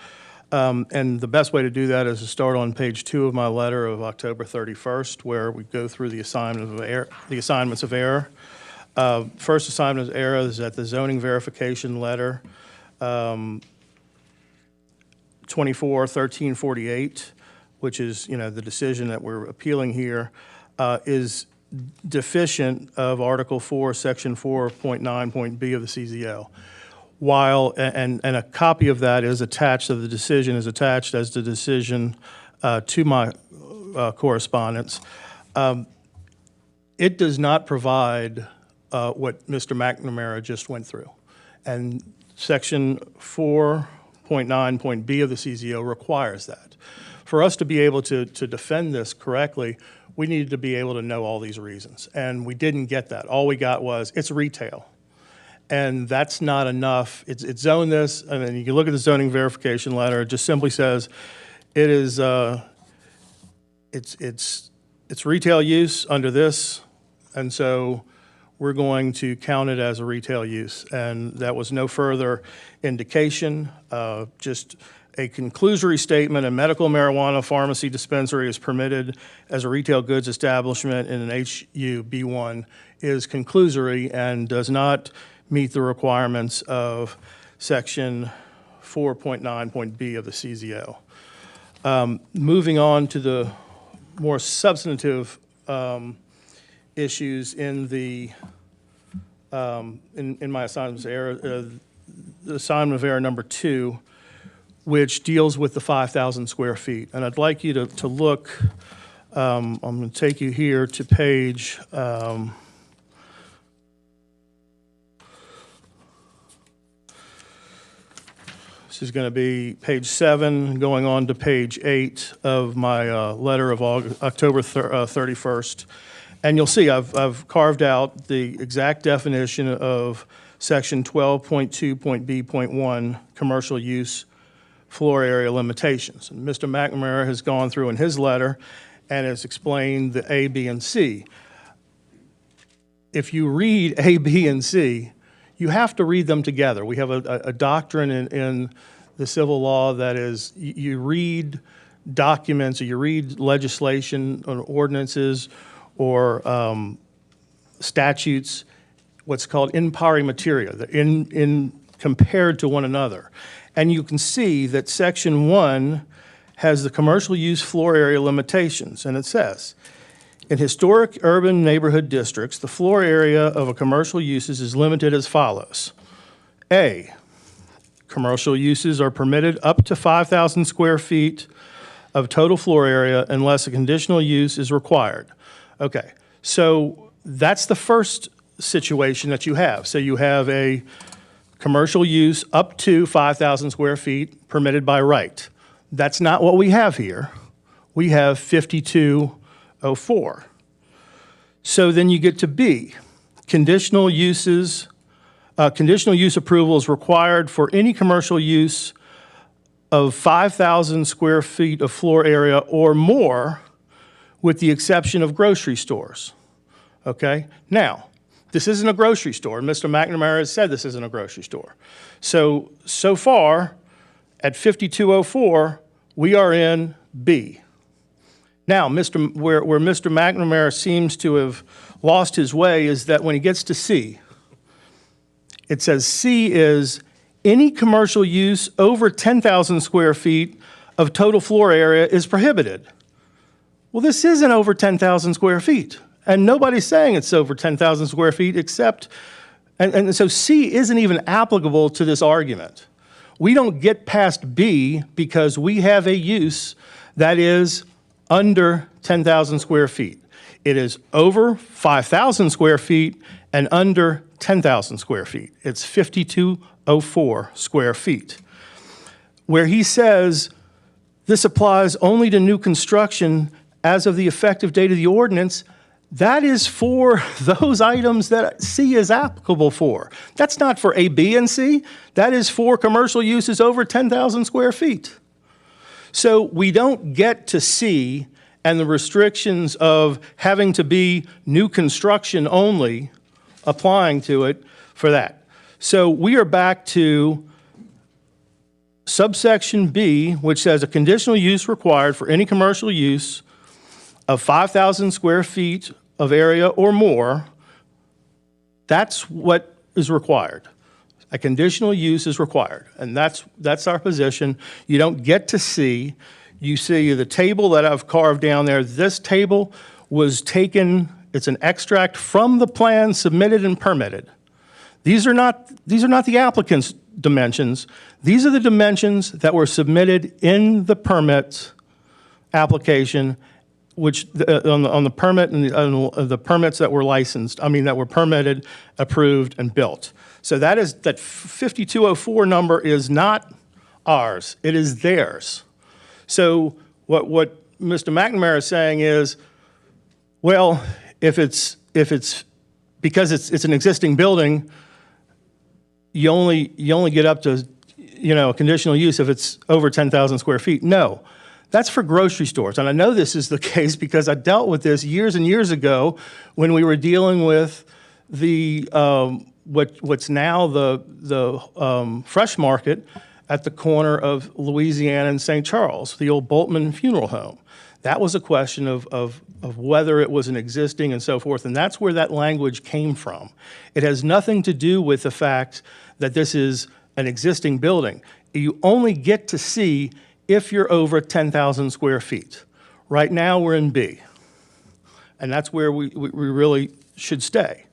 And the best way to do that is to start on page 2 of my letter of October 31st, where we go through the assignments of error. First assignment of error is at the zoning verification letter, 24-1348, which is, the decision that we're appealing here, is deficient of Article 4, Section 4.9.b of the CZO. While, and a copy of that is attached, of the decision is attached as the decision to my correspondence. It does not provide what Mr. McNamara just went through. And Section 4.9.b of the CZO requires that. For us to be able to defend this correctly, we needed to be able to know all these reasons. And we didn't get that. All we got was, it's retail. And that's not enough. It's zoned this, and then you can look at the zoning verification letter. It just simply says it is it's retail use under this, and so we're going to count it as a retail use. And that was no further indication. Just a conclusory statement: a medical marijuana pharmacy dispensary is permitted as a retail goods establishment in an HU B1 is conclusory and does not meet the requirements of Section 4.9.b of the CZO. Moving on to the more substantive issues in the in my assignment of error, the assignment of error number 2, which deals with the 5,000 square feet. And I'd like you to look. I'm going to take you here to page. This is going to be page 7, going on to page 8 of my letter of October 31st. And you'll see I've carved out the exact definition of Section 12.2.b.1, commercial use floor area limitations. And Mr. McNamara has gone through in his letter and has explained the A, B, and C. If you read A, B, and C, you have to read them together. We have a doctrine in the civil law that is, you read documents or you read legislation or ordinances or statutes, what's called in pari materia, in compared to one another. And you can see that Section 1 has the commercial use floor area limitations, and it says, in historic urban neighborhood districts, the floor area of a commercial uses is limited as follows. A, commercial uses are permitted up to 5,000 square feet of total floor area unless a conditional use is required. Okay, so that's the first situation that you have. So you have a commercial use up to 5,000 square feet permitted by right. That's not what we have here. We have 5204. So then you get to B, conditional use approval is required for any commercial use of 5,000 square feet of floor area or more, with the exception of grocery stores. Okay? Now, this isn't a grocery store. Mr. McNamara has said this isn't a grocery store. So far, at 5204, we are in B. Now, where Mr. McNamara seems to have lost his way is that when he gets to C, it says C is any commercial use over 10,000 square feet of total floor area is prohibited. Well, this isn't over 10,000 square feet, and nobody's saying it's over 10,000 square feet except And so C isn't even applicable to this argument. We don't get past B because we have a use that is under 10,000 square feet. It is over 5,000 square feet and under 10,000 square feet. It's 5204 square feet. Where he says this applies only to new construction as of the effective date of the ordinance, that is for those items that C is applicable for. That's not for A, B, and C. That is for commercial uses over 10,000 square feet. So we don't get to C and the restrictions of having to be new construction only applying to it for that. So we are back to subsection B, which says a conditional use required for any commercial use of 5,000 square feet of area or more. That's what is required. A conditional use is required, and that's our position. You don't get to C. You see the table that I've carved down there. This table was taken, it's an extract from the plan submitted and permitted. These are not the applicant's dimensions. These are the dimensions that were submitted in the permit application, which on the permit and the permits that were licensed, that were permitted, approved, and built. So that 5204 number is not ours, it is theirs. So what Mr. McNamara is saying is, well, if it's because it's an existing building, you only get up to a conditional use if it's over 10,000 square feet. No. That's for grocery stores. And I know this is the case because I dealt with this years and years ago when we were dealing with the what's now the Fresh Market at the corner of Louisiana and St. Charles, the old Boltman Funeral Home. That was a question of whether it was an existing and so forth, and that's where that language came from. It has nothing to do with the fact that this is an existing building. You only get to see if you're over 10,000 square feet. Right now, we're in B, and that's where we really should stay.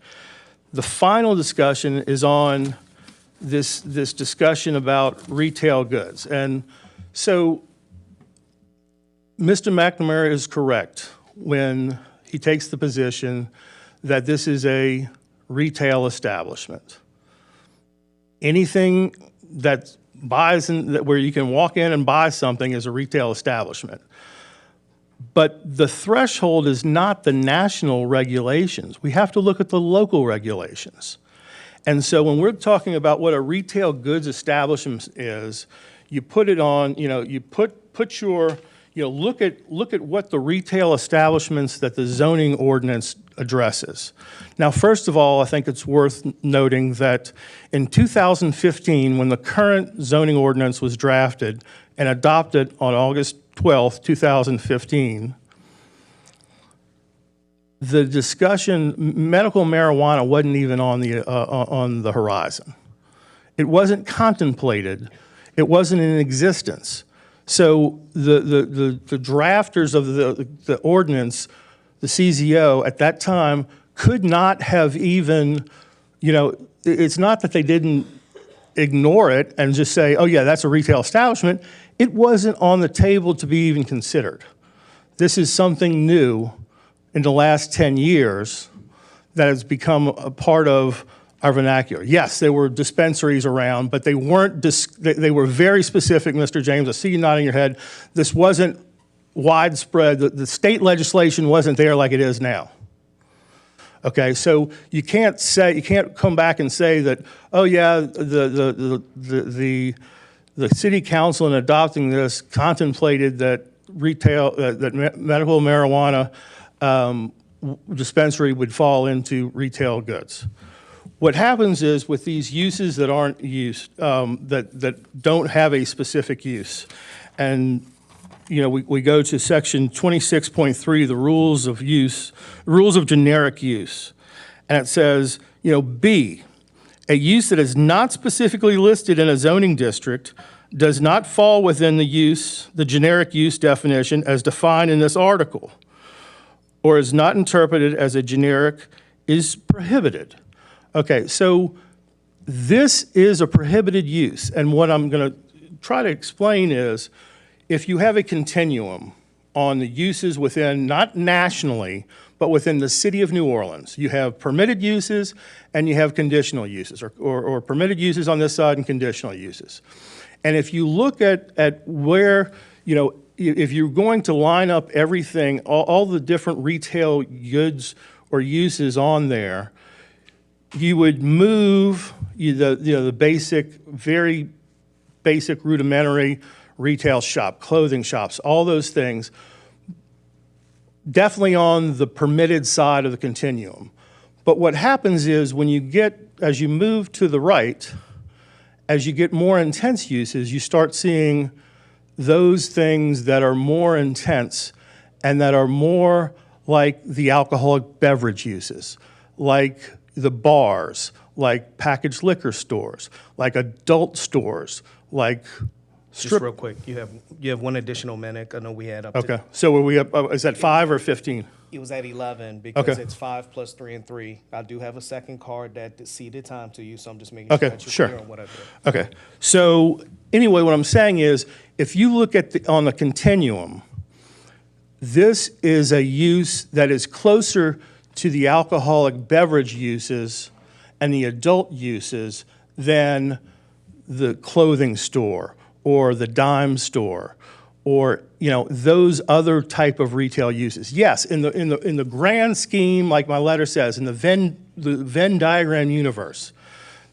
The final discussion is on this discussion about retail goods. And so Mr. McNamara is correct when he takes the position that this is a retail establishment. Anything that where you can walk in and buy something is a retail establishment. But the threshold is not the national regulations. We have to look at the local regulations. And so when we're talking about what a retail goods establishment is, you put it on, you put your, look at what the retail establishments that the zoning ordinance addresses. Now, first of all, I think it's worth noting that in 2015, when the current zoning ordinance was drafted and adopted on August 12th, 2015, the discussion, medical marijuana wasn't even on the horizon. It wasn't contemplated. It wasn't in existence. So the drafters of the ordinance, the CZO at that time, could not have even, it's not that they didn't ignore it and just say, oh yeah, that's a retail establishment. It wasn't on the table to be even considered. This is something new in the last 10 years that has become a part of our vernacular. Yes, there were dispensaries around, but they weren't, they were very specific, Mr. James. I see you nodding your head. This wasn't widespread. The state legislation wasn't there like it is now. Okay, so you can't come back and say that, oh yeah, the city council in adopting this contemplated that medical marijuana dispensary would fall into retail goods. What happens is with these uses that aren't used, that don't have a specific use, and we go to section 26.3, the rules of use, rules of generic use, and it says, B, a use that is not specifically listed in a zoning district does not fall within the generic use definition as defined in this article, or is not interpreted as a generic, is prohibited. Okay, so this is a prohibited use, and what I'm going to try to explain is, if you have a continuum on the uses within, not nationally, but within the city of New Orleans, you have permitted uses and you have conditional uses, or permitted uses on this side and conditional uses. And if you look at where, you know, if you're going to line up everything, all the different retail goods or uses on there, you would move the basic, very basic rudimentary retail shop, clothing shops, all those things, definitely on the permitted side of the continuum. But what happens is when you get, as you move to the right, as you get more intense uses, you start seeing those things that are more intense and that are more like the alcoholic beverage uses, like the bars, like packaged liquor stores, like adult stores, like Just real quick, you have one additional minute. I know we had up to. Okay, so were we up, is that 5 or 15? It was at 11 because Okay. it's 5 plus 3 and 3. I do have a second card that ceded time to you, so I'm just making Okay, sure that you're sure. clear on what I did. Okay, so anyway, what I'm saying is, if you look at on the continuum, this is a use that is closer to the alcoholic beverage uses and the adult uses than the clothing store or the dime store or, you know, those other type of retail uses. Yes, in the grand scheme, like my letter says, in the Venn diagram universe,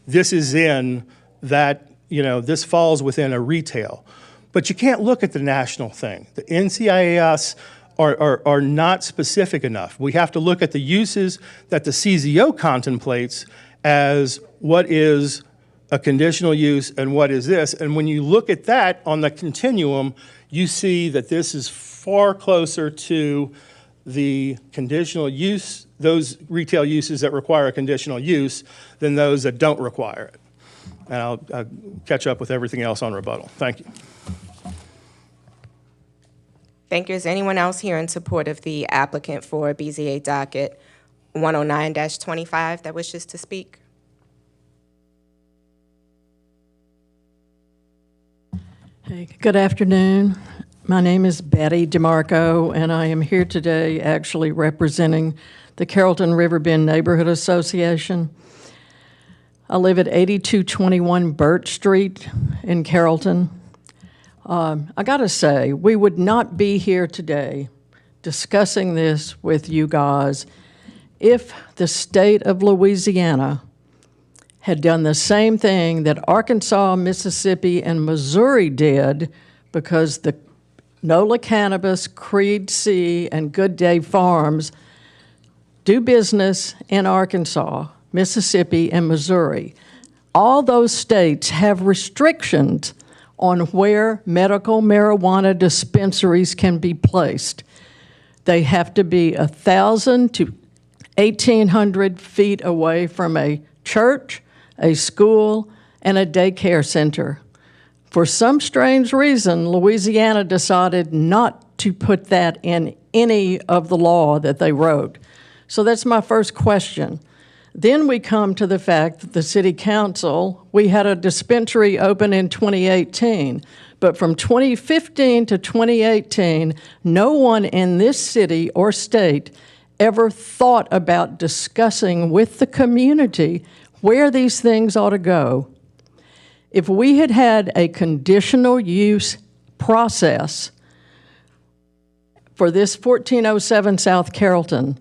this is in that, you know, this falls within a retail. But you can't look at the national thing. The NCIAS are not specific enough. We have to look at the uses that the CZO contemplates as what is a conditional use and what is this. And when you look at that on the continuum, you see that this is far closer to the conditional use, those retail uses that require a conditional use, than those that don't require it. And I'll catch up with everything else on rebuttal. Thank you. Thank you. Is anyone else here in support of the applicant for BZA docket 109-25 that wishes to speak? Hey, good afternoon. My name is Betty DeMarco, and I am here today actually representing the Carrollton Riverbend Neighborhood Association. I live at 8221 Burt Street in Carrollton. I gotta say, we would not be here today discussing this with you guys if the state of Louisiana had done the same thing that Arkansas, Mississippi, and Missouri did, because the NOLA Cannabis, Creed C, and Good Day Farms do business in Arkansas, Mississippi, and Missouri. All those states have restrictions on where medical marijuana dispensaries can be placed. They have to be 1,000 to 1,800 feet away from a church, a school, and a daycare center. For some strange reason, Louisiana decided not to put that in any of the law that they wrote. So that's my first question. Then we come to the fact that the city council, we had a dispensary open in 2018, but from 2015 to 2018, no one in this city or state ever thought about discussing with the community where these things ought to go. If we had had a conditional use process for this 1407 South Carrollton,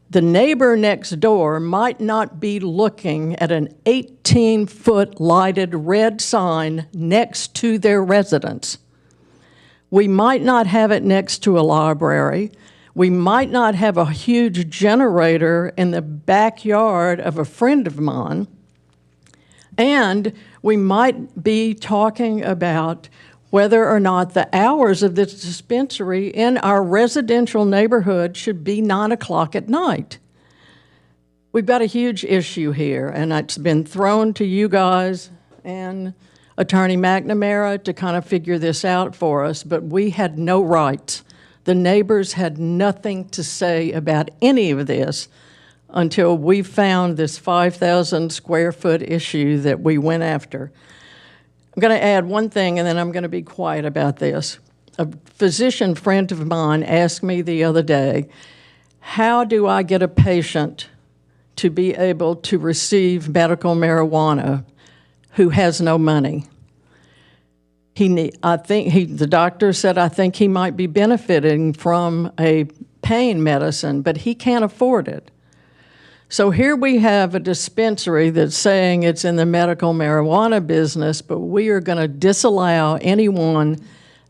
the neighbor next door might not be looking at an 18-foot lighted red sign next to their residence. We might not have it next to a library. We might not have a huge generator in the backyard of a friend of mine. And we might be talking about whether or not the hours of this dispensary in our residential neighborhood should be 9 o'clock at night. We've got a huge issue here, and it's been thrown to you guys and Attorney McNamara to kind of figure this out for us, but we had no rights. The neighbors had nothing to say about any of this until we found this 5,000 square foot issue that we went after. I'm going to add one thing, and then I'm going to be quiet about this. A physician friend of mine asked me the other day, how do I get a patient to be able to receive medical marijuana who has no money? The doctor said, I think he might be benefiting from a pain medicine, but he can't afford it. So here we have a dispensary that's saying it's in the medical marijuana business, but we are going to disallow anyone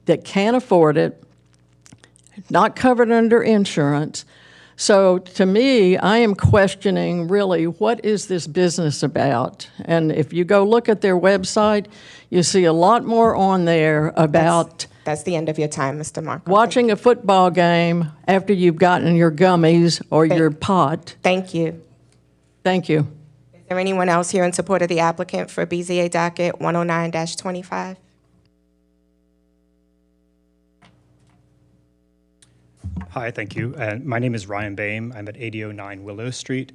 that can't afford it, not covered under insurance. So to me, I am questioning really what is this business about? And if you go look at their website, you see a lot more on there about That's the end of your time, Mr. Markham. watching a football game after you've gotten your gummies or your pot. Thank you. Thank you. Is there anyone else here in support of the applicant for BZA docket 109-25? Hi, thank you. My name is Ryan Boehm. I'm at 8009 Willow Street.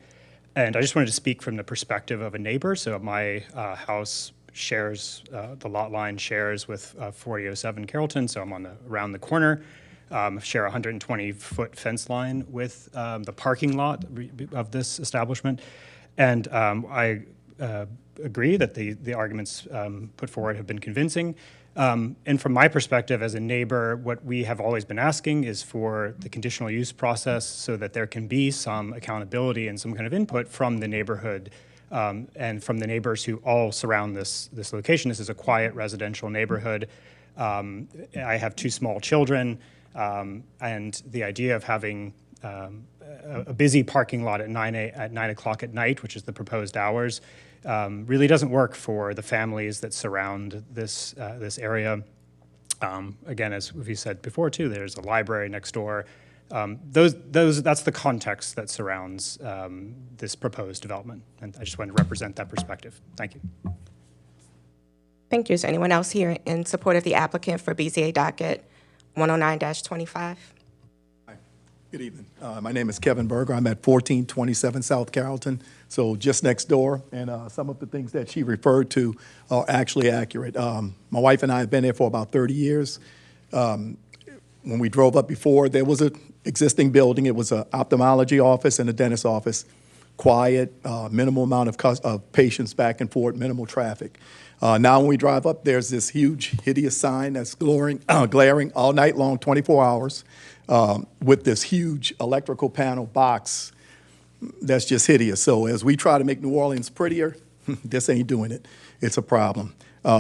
And I just wanted to speak from the perspective of a neighbor. So my house shares, the lot line shares with 4007 Carrollton. So I'm around the corner. Share a 120-foot fence line with the parking lot of this establishment. And I agree that the arguments put forward have been convincing. And from my perspective as a neighbor, what we have always been asking is for the conditional use process so that there can be some accountability and some kind of input from the neighborhood and from the neighbors who all surround this location. This is a quiet residential neighborhood. I have 2 small children, and the idea of having a busy parking lot at 9 o'clock at night, which is the proposed hours, really doesn't work for the families that surround this area. Again, as we said before too, there's a library next door. That's the context that surrounds this proposed development, and I just wanted to represent that perspective. Thank you. Thank you. Is there anyone else here in support of the applicant for BZA docket 109-25? Good evening. My name is Kevin Berger. I'm at 1427 South Carrollton, so just next door. And some of the things that she referred to are actually accurate. My wife and I have been there for about 30 years. When we drove up before, there was an existing building. It was an ophthalmology office and a dentist office. Quiet, minimal amount of patients back and forth, minimal traffic. Now when we drive up, there's this huge, hideous sign that's glaring all night long, 24 hours. With this huge electrical panel box that's just hideous. So as we try to make New Orleans prettier, this ain't doing it. It's a problem.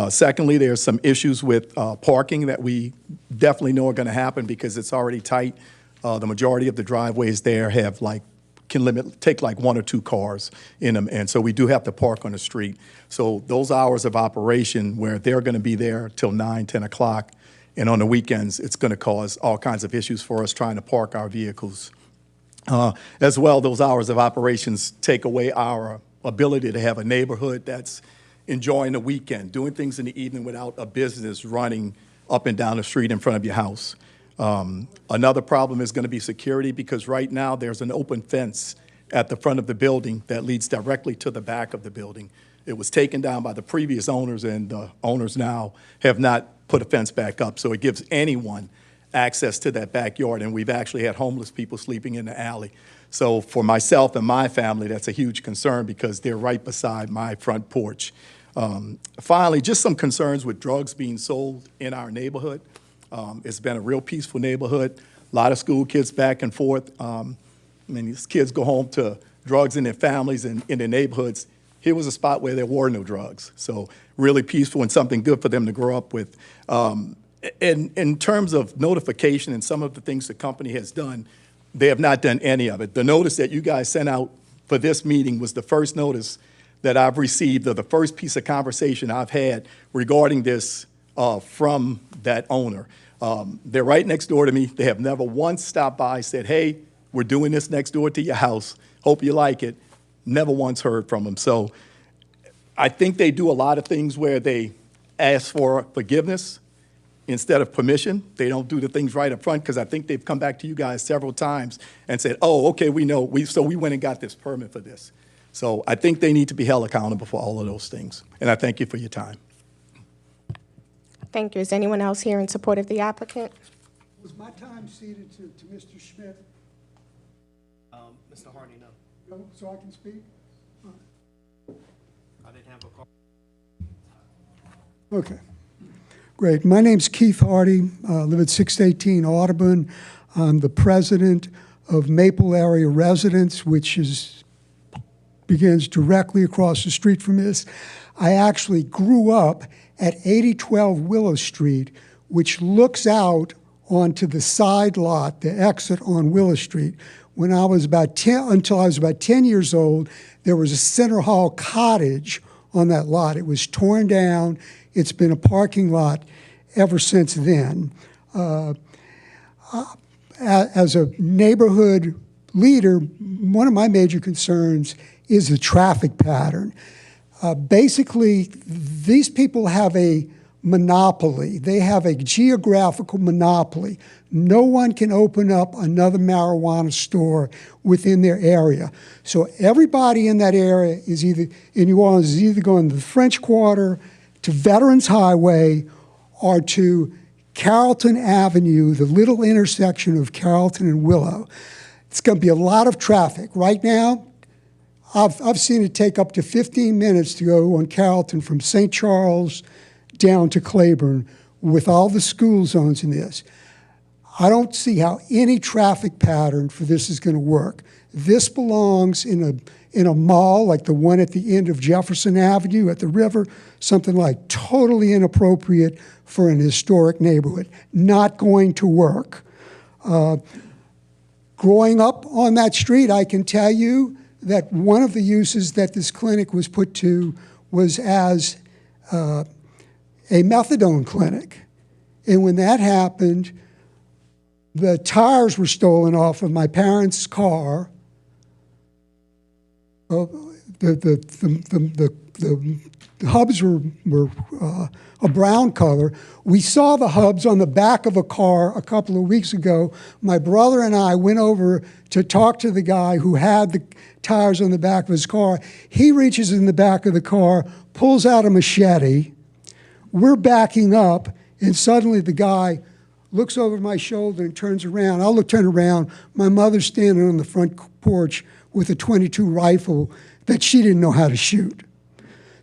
Secondly, there's some issues with parking that we definitely know are going to happen because it's already tight. The majority of the driveways there have take like 1 or 2 cars in them, and so we do have to park on the street. So those hours of operation where they're going to be there till 9, 10 o'clock, and on the weekends, it's going to cause all kinds of issues for us trying to park our vehicles. As well, those hours of operations take away our ability to have a neighborhood that's enjoying the weekend, doing things in the evening without a business running up and down the street in front of your house. Another problem is going to be security because right now there's an open fence at the front of the building that leads directly to the back of the building. It was taken down by the previous owners, and the owners now have not put a fence back up. So it gives anyone access to that backyard, and we've actually had homeless people sleeping in the alley. So for myself and my family, that's a huge concern because they're right beside my front porch. Finally, just some concerns with drugs being sold in our neighborhood. It's been a real peaceful neighborhood, a lot of school kids back and forth. These kids go home to drugs in their families and in their neighborhoods. Here was a spot where there were no drugs. So really peaceful and something good for them to grow up with. In terms of notification and some of the things the company has done, they have not done any of it. The notice that you guys sent out for this meeting was the first notice that I've received, or the first piece of conversation I've had regarding this from that owner. They're right next door to me. They have never once stopped by, said, hey, we're doing this next door to your house. Hope you like it. Never once heard from them. So I think they do a lot of things where they ask for forgiveness instead of permission. They don't do the things right up front, because I think they've come back to you guys several times and said, oh, okay, we know, so we went and got this permit for this. So I think they need to be held accountable for all of those things. And I thank you for your time. Thank you. Is anyone else here in support of the applicant? Was my time ceded to Mr. Schmidt? Mr. Harney, no. No, so I can speak? I didn't have a call. Okay, great. My name's Keith Hardy. I live at 618 Audubon. I'm the president of Maple Area Residents, which begins directly across the street from this. I actually grew up at 8012 Willow Street, which looks out onto the side lot, the exit on Willow Street. When I was until I was about 10 years old, there was a Center Hall cottage on that lot. It was torn down. It's been a parking lot ever since then. As a neighborhood leader, one of my major concerns is the traffic pattern. Basically, these people have a monopoly. They have a geographical monopoly. No one can open up another marijuana store within their area. So everybody in that area is in New Orleans is either going to the French Quarter, to Veterans Highway, or to Carrollton Avenue, the little intersection of Carrollton and Willow. It's going to be a lot of traffic. Right now, I've seen it take up to 15 minutes to go on Carrollton from St. Charles down to Claiborne with all the school zones in this. I don't see how any traffic pattern for this is going to work. This belongs in a mall like the one at the end of Jefferson Avenue at the river, something like totally inappropriate for an historic neighborhood. Not going to work. Growing up on that street, I can tell you that one of the uses that this clinic was put to was as a methadone clinic. And when that happened, the tires were stolen off of my parents' car. The hubs were a brown color. We saw the hubs on the back of a car a couple of weeks ago. My brother and I went over to talk to the guy who had the tires on the back of his car. He reaches in the back of the car, pulls out a machete. We're backing up, and suddenly the guy looks over my shoulder and turns around. Turn around. My mother's standing on the front porch with a .22 rifle that she didn't know how to shoot.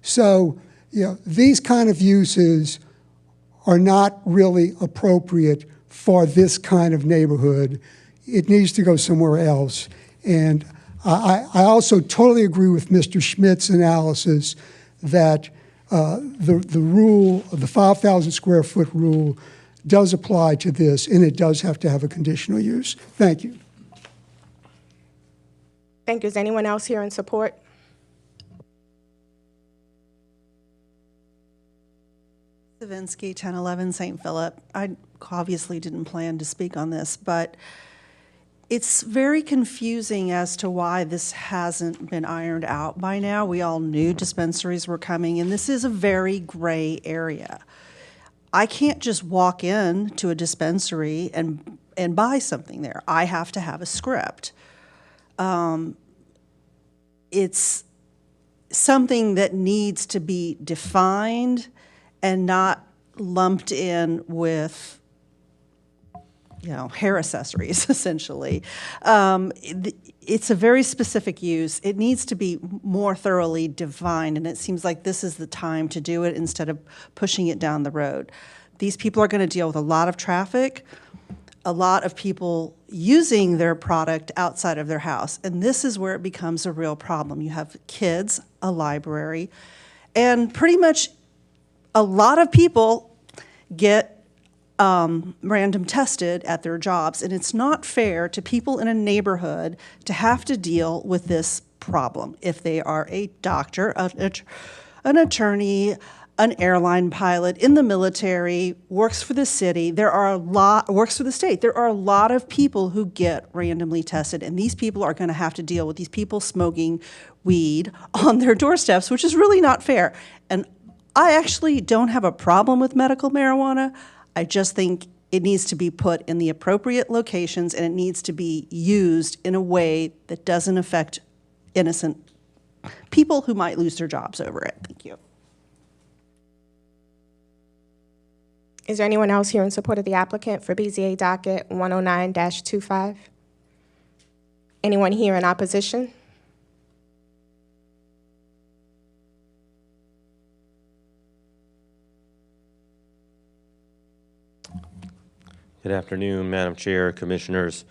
So, these kind of uses are not really appropriate for this kind of neighborhood. It needs to go somewhere else. And I also totally agree with Mr. Schmidt's analysis that the rule, the 5,000 square foot rule, does apply to this, and it does have to have a conditional use. Thank you. Thank you. Is anyone else here in support? Savinsky, 1011 St. Philip. I obviously didn't plan to speak on this, but it's very confusing as to why this hasn't been ironed out by now. We all knew dispensaries were coming, and this is a very gray area. I can't just walk in to a dispensary and buy something there. I have to have a script. It's something that needs to be defined and not lumped in with, hair accessories, essentially. It's a very specific use. It needs to be more thoroughly defined, and it seems like this is the time to do it instead of pushing it down the road. These people are going to deal with a lot of traffic, a lot of people using their product outside of their house, and this is where it becomes a real problem. You have kids, a library, and pretty much a lot of people get random tested at their jobs, and it's not fair to people in a neighborhood to have to deal with this problem. If they are a doctor, an attorney, an airline pilot, in the military, works for the city, works for the state, there are a lot of people who get randomly tested, and these people are going to have to deal with these people smoking weed on their doorsteps, which is really not fair. And I actually don't have a problem with medical marijuana. I just think it needs to be put in the appropriate locations, and it needs to be used in a way that doesn't affect innocent people who might lose their jobs over it. Thank you. Is there anyone else here in support of the applicant for BZA docket 109-25? Anyone here in opposition? Good afternoon, Madam Chair, Commissioners.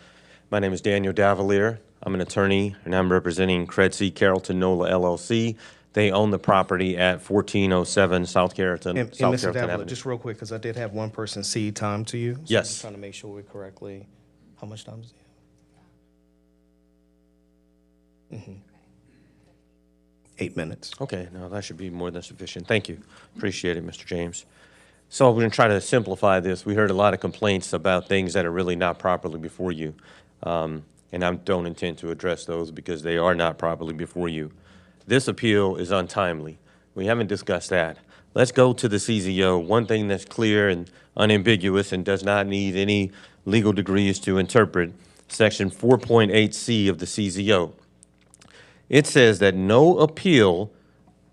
My name is Daniel Davalier. I'm an attorney, and I'm representing Credsey Carrollton NOLA LLC. They own the property at 1407 South Carrollton, And South Mr. Carrollton Davila, Avenue. just real quick, because I did have one person cede time to you. So Yes. I'm just trying to make sure we're correctly, how much time does he have? 8 minutes. Okay, no, that should be more than sufficient. Thank you. Appreciate it, Mr. James. So we're going to try to simplify this. We heard a lot of complaints about things that are really not properly before you. And I don't intend to address those because they are not properly before you. This appeal is untimely. We haven't discussed that. Let's go to the CZO. One thing that's clear and unambiguous and does not need any legal degrees to interpret, Section 4.8C of the CZO. It says that no appeal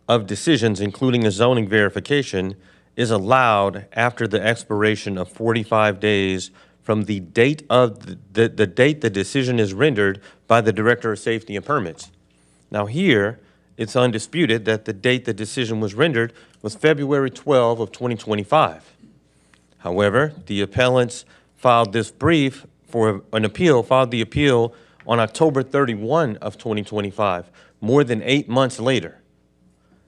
of decisions, including a zoning verification, is allowed after the expiration of 45 days from the date of the date the decision is rendered by the Director of Safety and Permits. Now here, it's undisputed that the date the decision was rendered was February 12 of 2025. However, the appellants filed this brief for an appeal, filed the appeal on October 31 of 2025, more than 8 months later.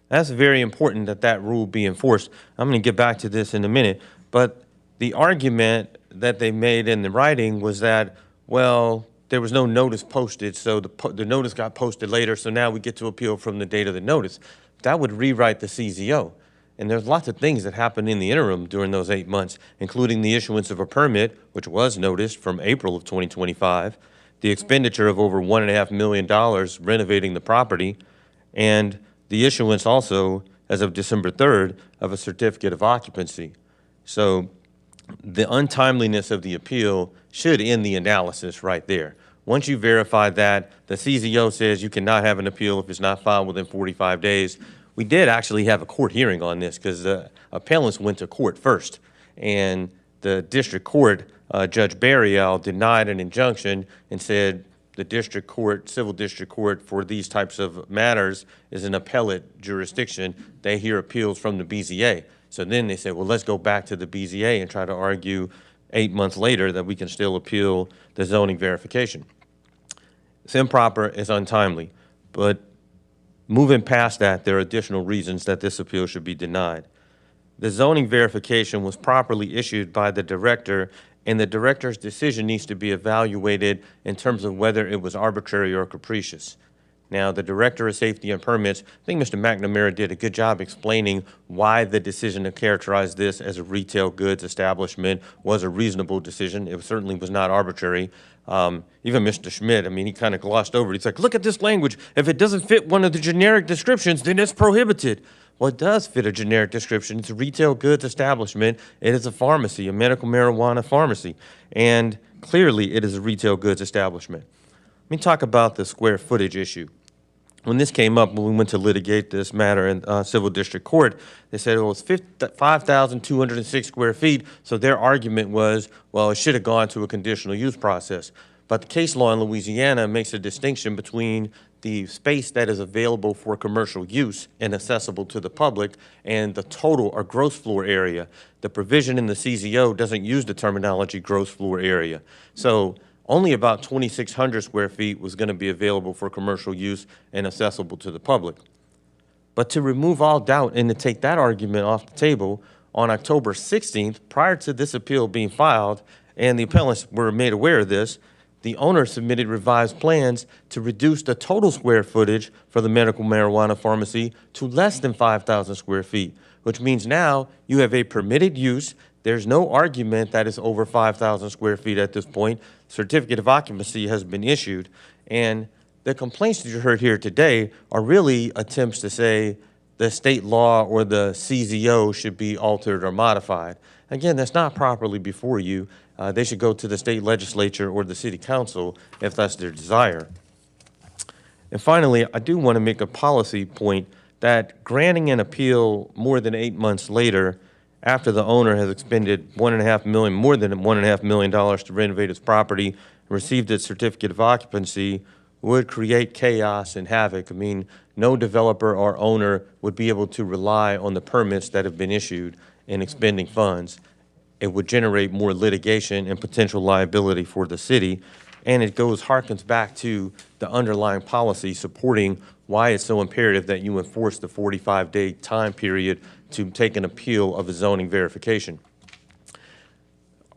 That's very important that that rule be enforced. I'm going to get back to this in a minute, but the argument that they made in the writing was that, well, there was no notice posted, so the notice got posted later, so now we get to appeal from the date of the notice. That would rewrite the CZO. And there's lots of things that happened in the interim during those 8 months, including the issuance of a permit, which was noticed from April of 2025, the expenditure of over $1.5 million renovating the property, and the issuance also, as of December 3rd, of a certificate of occupancy. So the untimeliness of the appeal should end the analysis right there. Once you verify that, the CZO says you cannot have an appeal if it's not filed within 45 days. We did actually have a court hearing on this because the appellants went to court first. And the district court, Judge Barrial, denied an injunction and said the district court, civil district court for these types of matters is an appellate jurisdiction. They hear appeals from the BZA. So then they said, well, let's go back to the BZA and try to argue 8 months later that we can still appeal the zoning verification. It's improper, it's untimely, but moving past that, there are additional reasons that this appeal should be denied. The zoning verification was properly issued by the director, and the director's decision needs to be evaluated in terms of whether it was arbitrary or capricious. Now, the Director of Safety and Permits, I think Mr. McNamara did a good job explaining why the decision to characterize this as a retail goods establishment was a reasonable decision. It certainly was not arbitrary. Even Mr. Schmidt, I mean, he kind of glossed over it. He's like, look at this language. If it doesn't fit one of the generic descriptions, then it's prohibited. Well, it does fit a generic description. It's a retail goods establishment. It is a pharmacy, a medical marijuana pharmacy. And clearly, it is a retail goods establishment. Let me talk about the square footage issue. When this came up, when we went to litigate this matter in civil district court, they said it was 5,206 square feet, so their argument was, well, it should have gone to a conditional use process. But the case law in Louisiana makes a distinction between the space that is available for commercial use and accessible to the public and the total or gross floor area. The provision in the CZO doesn't use the terminology gross floor area. So only about 2,600 square feet was going to be available for commercial use and accessible to the public. But to remove all doubt and to take that argument off the table, on October 16th, prior to this appeal being filed, and the appellants were made aware of this, the owner submitted revised plans to reduce the total square footage for the medical marijuana pharmacy to less than 5,000 square feet, which means now you have a permitted use. There's no argument that it's over 5,000 square feet at this point. Certificate of occupancy has been issued. And the complaints that you heard here today are really attempts to say the state law or the CZO should be altered or modified. Again, that's not properly before you. They should go to the state legislature or the city council if that's their desire. And finally, I do want to make a policy point that granting an appeal more than 8 months later, after the owner has expended more than $1.5 million to renovate its property and received its certificate of occupancy, would create chaos and havoc. I mean, no developer or owner would be able to rely on the permits that have been issued in expending funds. It would generate more litigation and potential liability for the city. And it harkens back to the underlying policy supporting why it's so imperative that you enforce the 45-day time period to take an appeal of a zoning verification.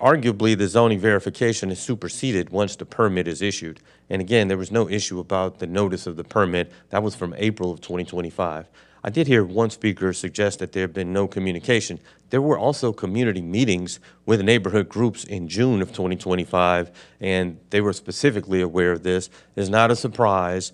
Arguably, the zoning verification is superseded once the permit is issued. And again, there was no issue about the notice of the permit. That was from April of 2025. I did hear one speaker suggest that there had been no communication. There were also community meetings with neighborhood groups in June of 2025, and they were specifically aware of this. It's not a surprise.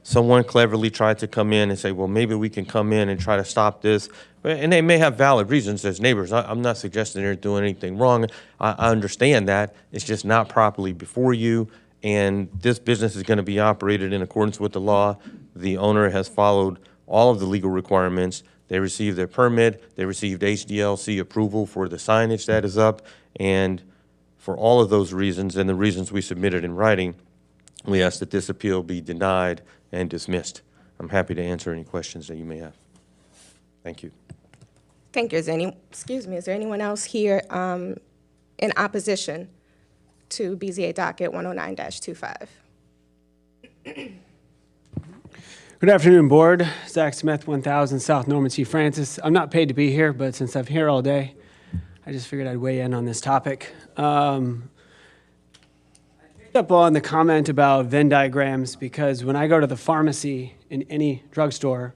Someone cleverly tried to come in and say, well, maybe we can come in and try to stop this. And they may have valid reasons as neighbors. I'm not suggesting they're doing anything wrong. I understand that. It's just not properly before you, and this business is going to be operated in accordance with the law. The owner has followed all of the legal requirements. They received their permit. They received HDLC approval for the signage that is up. And for all of those reasons and the reasons we submitted in writing, we ask that this appeal be denied and dismissed. I'm happy to answer any questions that you may have. Thank you. Thank you. Is there anyone else here in opposition to BZA docket 109-25? Good afternoon, Board. Zach Smith, 1000 South Norman C. Francis. I'm not paid to be here, but since I'm here all day, I just figured I'd weigh in on this topic. I picked up on the comment about Venn diagrams because when I go to the pharmacy in any drugstore,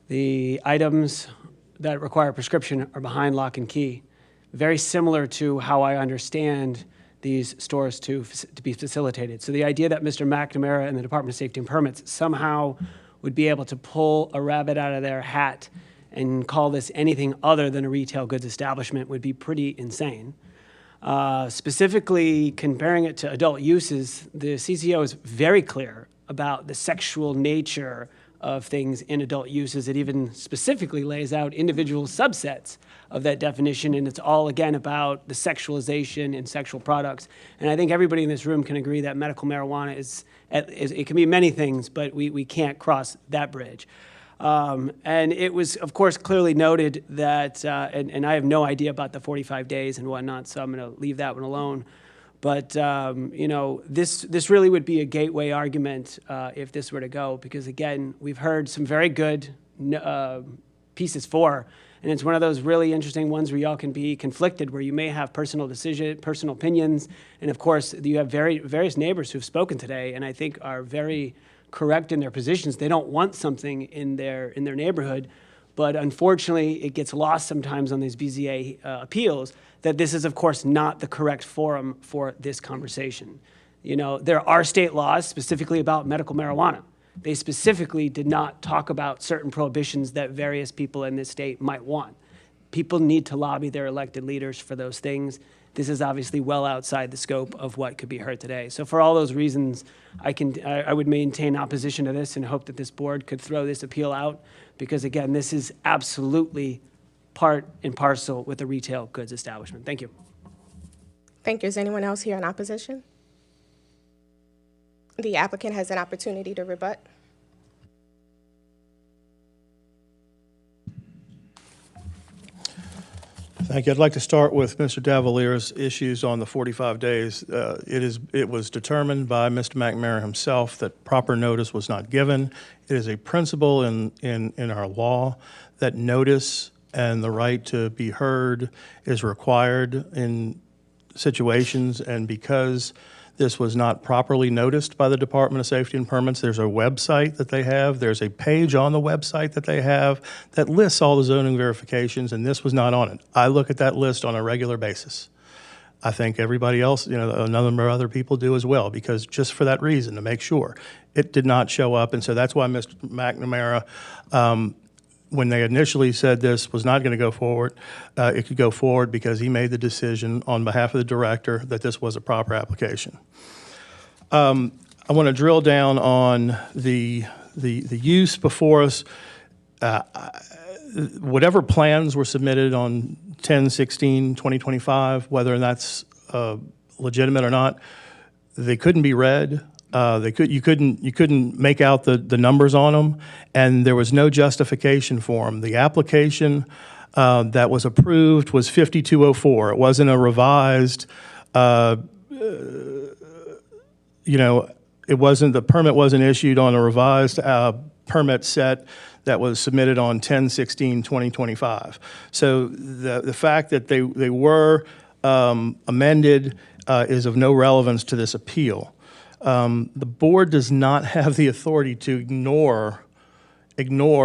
the items that require a prescription are behind lock and key. Very similar to how I understand these stores to be facilitated. So the idea that Mr. McNamara and the Department of Safety and Permits somehow would be able to pull a rabbit out of their hat and call this anything other than a retail goods establishment would be pretty insane. Specifically, comparing it to adult uses, the CCO is very clear about the sexual nature of things in adult uses. It even specifically lays out individual subsets of that definition, and it's all, again, about the sexualization in sexual products. And I think everybody in this room can agree that medical marijuana it can be many things, but we can't cross that bridge. And it was, of course, clearly noted that, and I have no idea about the 45 days and whatnot, so I'm going to leave that one alone. But, you know, this really would be a gateway argument if this were to go, because, again, we've heard some very good pieces for, and it's one of those really interesting ones where y'all can be conflicted, where you may have personal opinions, and, of course, you have various neighbors who've spoken today, and I think are very correct in their positions. They don't want something in their neighborhood, but unfortunately, it gets lost sometimes on these BZA appeals that this is, of course, not the correct forum for this conversation. You know, there are state laws specifically about medical marijuana. They specifically did not talk about certain prohibitions that various people in this state might want. People need to lobby their elected leaders for those things. This is obviously well outside the scope of what could be heard today. So for all those reasons, I would maintain opposition to this and hope that this board could throw this appeal out, because again, this is absolutely part and parcel with a retail goods establishment. Thank you. Thank you. Is anyone else here in opposition? The applicant has an opportunity to rebut. Thank you. I'd like to start with Mr. Davalier's issues on the 45 days. It was determined by Mr. McNamara himself that proper notice was not given. It is a principle in our law that notice and the right to be heard is required in situations, and because this was not properly noticed by the Department of Safety and Permits, there's a website that they have, there's a page on the website that they have that lists all the zoning verifications, and this was not on it. I look at that list on a regular basis. I think everybody else, you know, a number of other people do as well, because just for that reason, to make sure it did not show up. And so that's why Mr. McNamara when they initially said this was not going to go forward, it could go forward because he made the decision on behalf of the director that this was a proper application. I want to drill down on the use before us. Whatever plans were submitted on 10/16/2025, whether that's legitimate or not, they couldn't be read. You couldn't make out the numbers on them, and there was no justification for them. The application that was approved was 5204. It wasn't a revised. The permit wasn't issued on a revised permit set that was submitted on 10/16/2025. So the fact that they were amended is of no relevance to this appeal. The board does not have the authority to ignore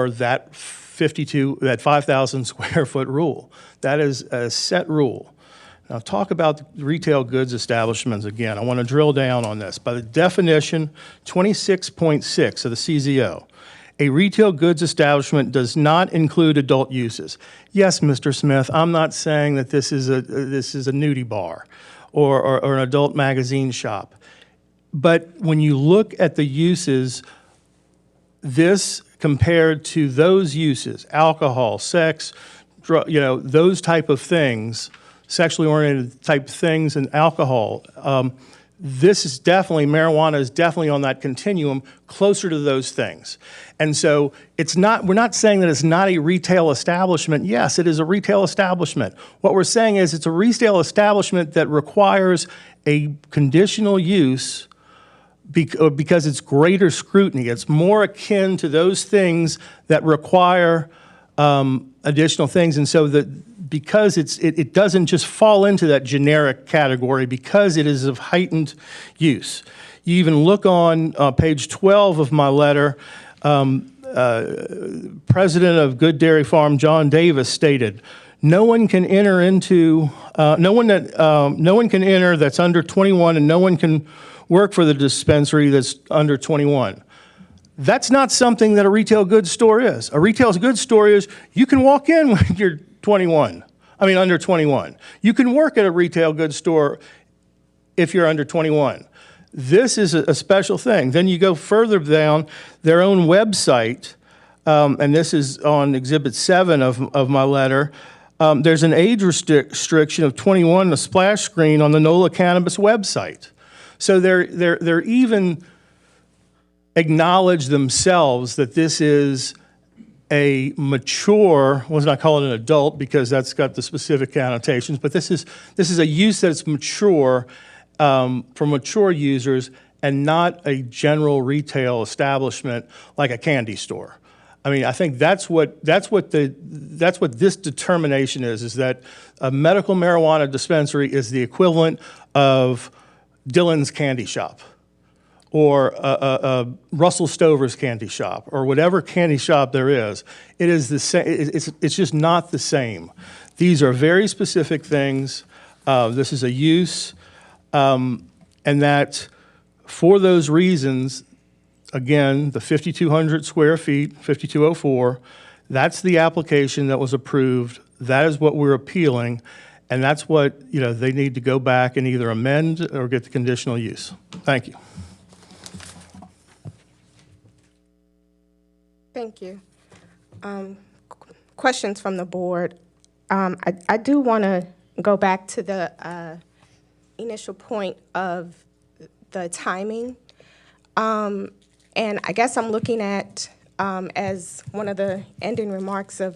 that 5,000 square foot rule. That is a set rule. Now talk about retail goods establishments again. I want to drill down on this. By the definition 26.6 of the CZO, a retail goods establishment does not include adult uses. Yes, Mr. Smith, I'm not saying that this is a nudie bar or an adult magazine shop. But when you look at the uses, this compared to those uses, alcohol, sex, those type of things, sexually oriented type things and alcohol, this is definitely, marijuana is definitely on that continuum closer to those things. And so we're not saying that it's not a retail establishment. Yes, it is a retail establishment. What we're saying is it's a retail establishment that requires a conditional use because it's greater scrutiny. It's more akin to those things that require additional things. And so because it doesn't just fall into that generic category because it is of heightened use. You even look on page 12 of my letter, President of Good Dairy Farm, John Davis, stated, no one can enter that's under 21 and no one can work for the dispensary that's under 21. That's not something that a retail goods store is. A retail goods store is you can walk in when you're under 21. You can work at a retail goods store if you're under 21. This is a special thing. Then you go further down, their own website, and this is on Exhibit 7 of my letter. There's an age restriction of 21, a splash screen on the NOLA Cannabis website. So they're even acknowledge themselves that this is a mature, let's not call it an adult because that's got the specific connotations, but this is a use that's mature for mature users and not a general retail establishment like a candy store. I mean, I think that's what this determination is that a medical marijuana dispensary is the equivalent of Dylan's Candy Shop or Russell Stover's Candy Shop or whatever candy shop there is. It is the same. It's just not the same. These are very specific things. This is a use, and that for those reasons, again, the 5,200 square feet, 5204, that's the application that was approved. That is what we're appealing. And that's what, they need to go back and either amend or get the conditional use. Thank you. Thank you. Questions from the board. I do want to go back to the initial point of the timing. And I guess I'm looking at, as one of the ending remarks of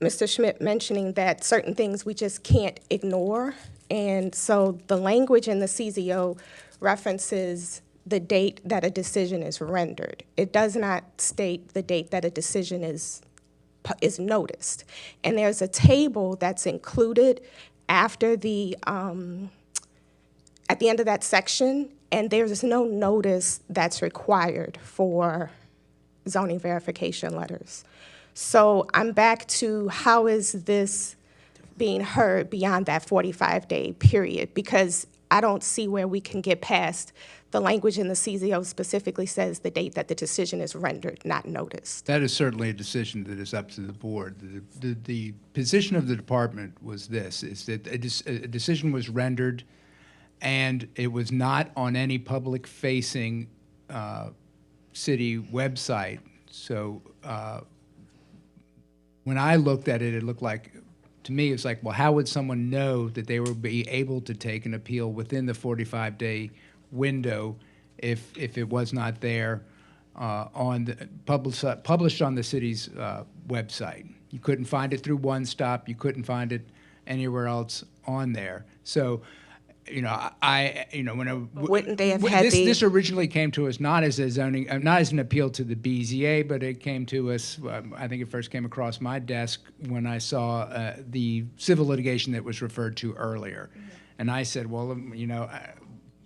Mr. Schmidt mentioning that certain things we just can't ignore. And so the language in the CZO references the date that a decision is rendered. It does not state the date that a decision is noticed. And there's a table that's included after at the end of that section, and there's no notice that's required for zoning verification letters. So I'm back to how is this being heard beyond that 45-day period? Because I don't see where we can get past the language in the CZO specifically says the date that the decision is rendered, not noticed. That is certainly a decision that is up to the board. The position of the department was this, is that a decision was rendered and it was not on any public-facing city website. So when I looked at it, it looked like, to me, it's like, well, how would someone know that they would be able to take an appeal within the 45-day window if it was not there on the published on the city's website? You couldn't find it through One Stop. You couldn't find it anywhere else on there. So, when wouldn't they have had this originally came to us not as a zoning, not as an appeal to the BZA, but it came to us. I think it first came across my desk when I saw the civil litigation that was referred to earlier, and I said, well,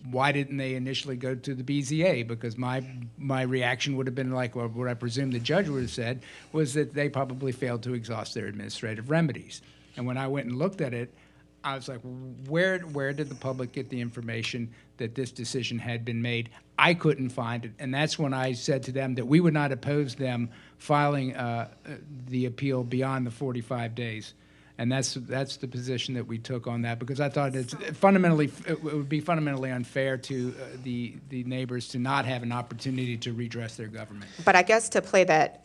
why didn't they initially go to the BZA? Because my reaction would have been like, well, what I presume the judge would have said was that they probably failed to exhaust their administrative remedies. And when I went and looked at it, I was like, where did the public get the information that this decision had been made? I couldn't find it, and that's when I said to them that we would not oppose them filing the appeal beyond the 45 days. And that's the position that we took on that, because I thought it would be fundamentally unfair to the neighbors to not have an opportunity to redress their government. But I guess to play that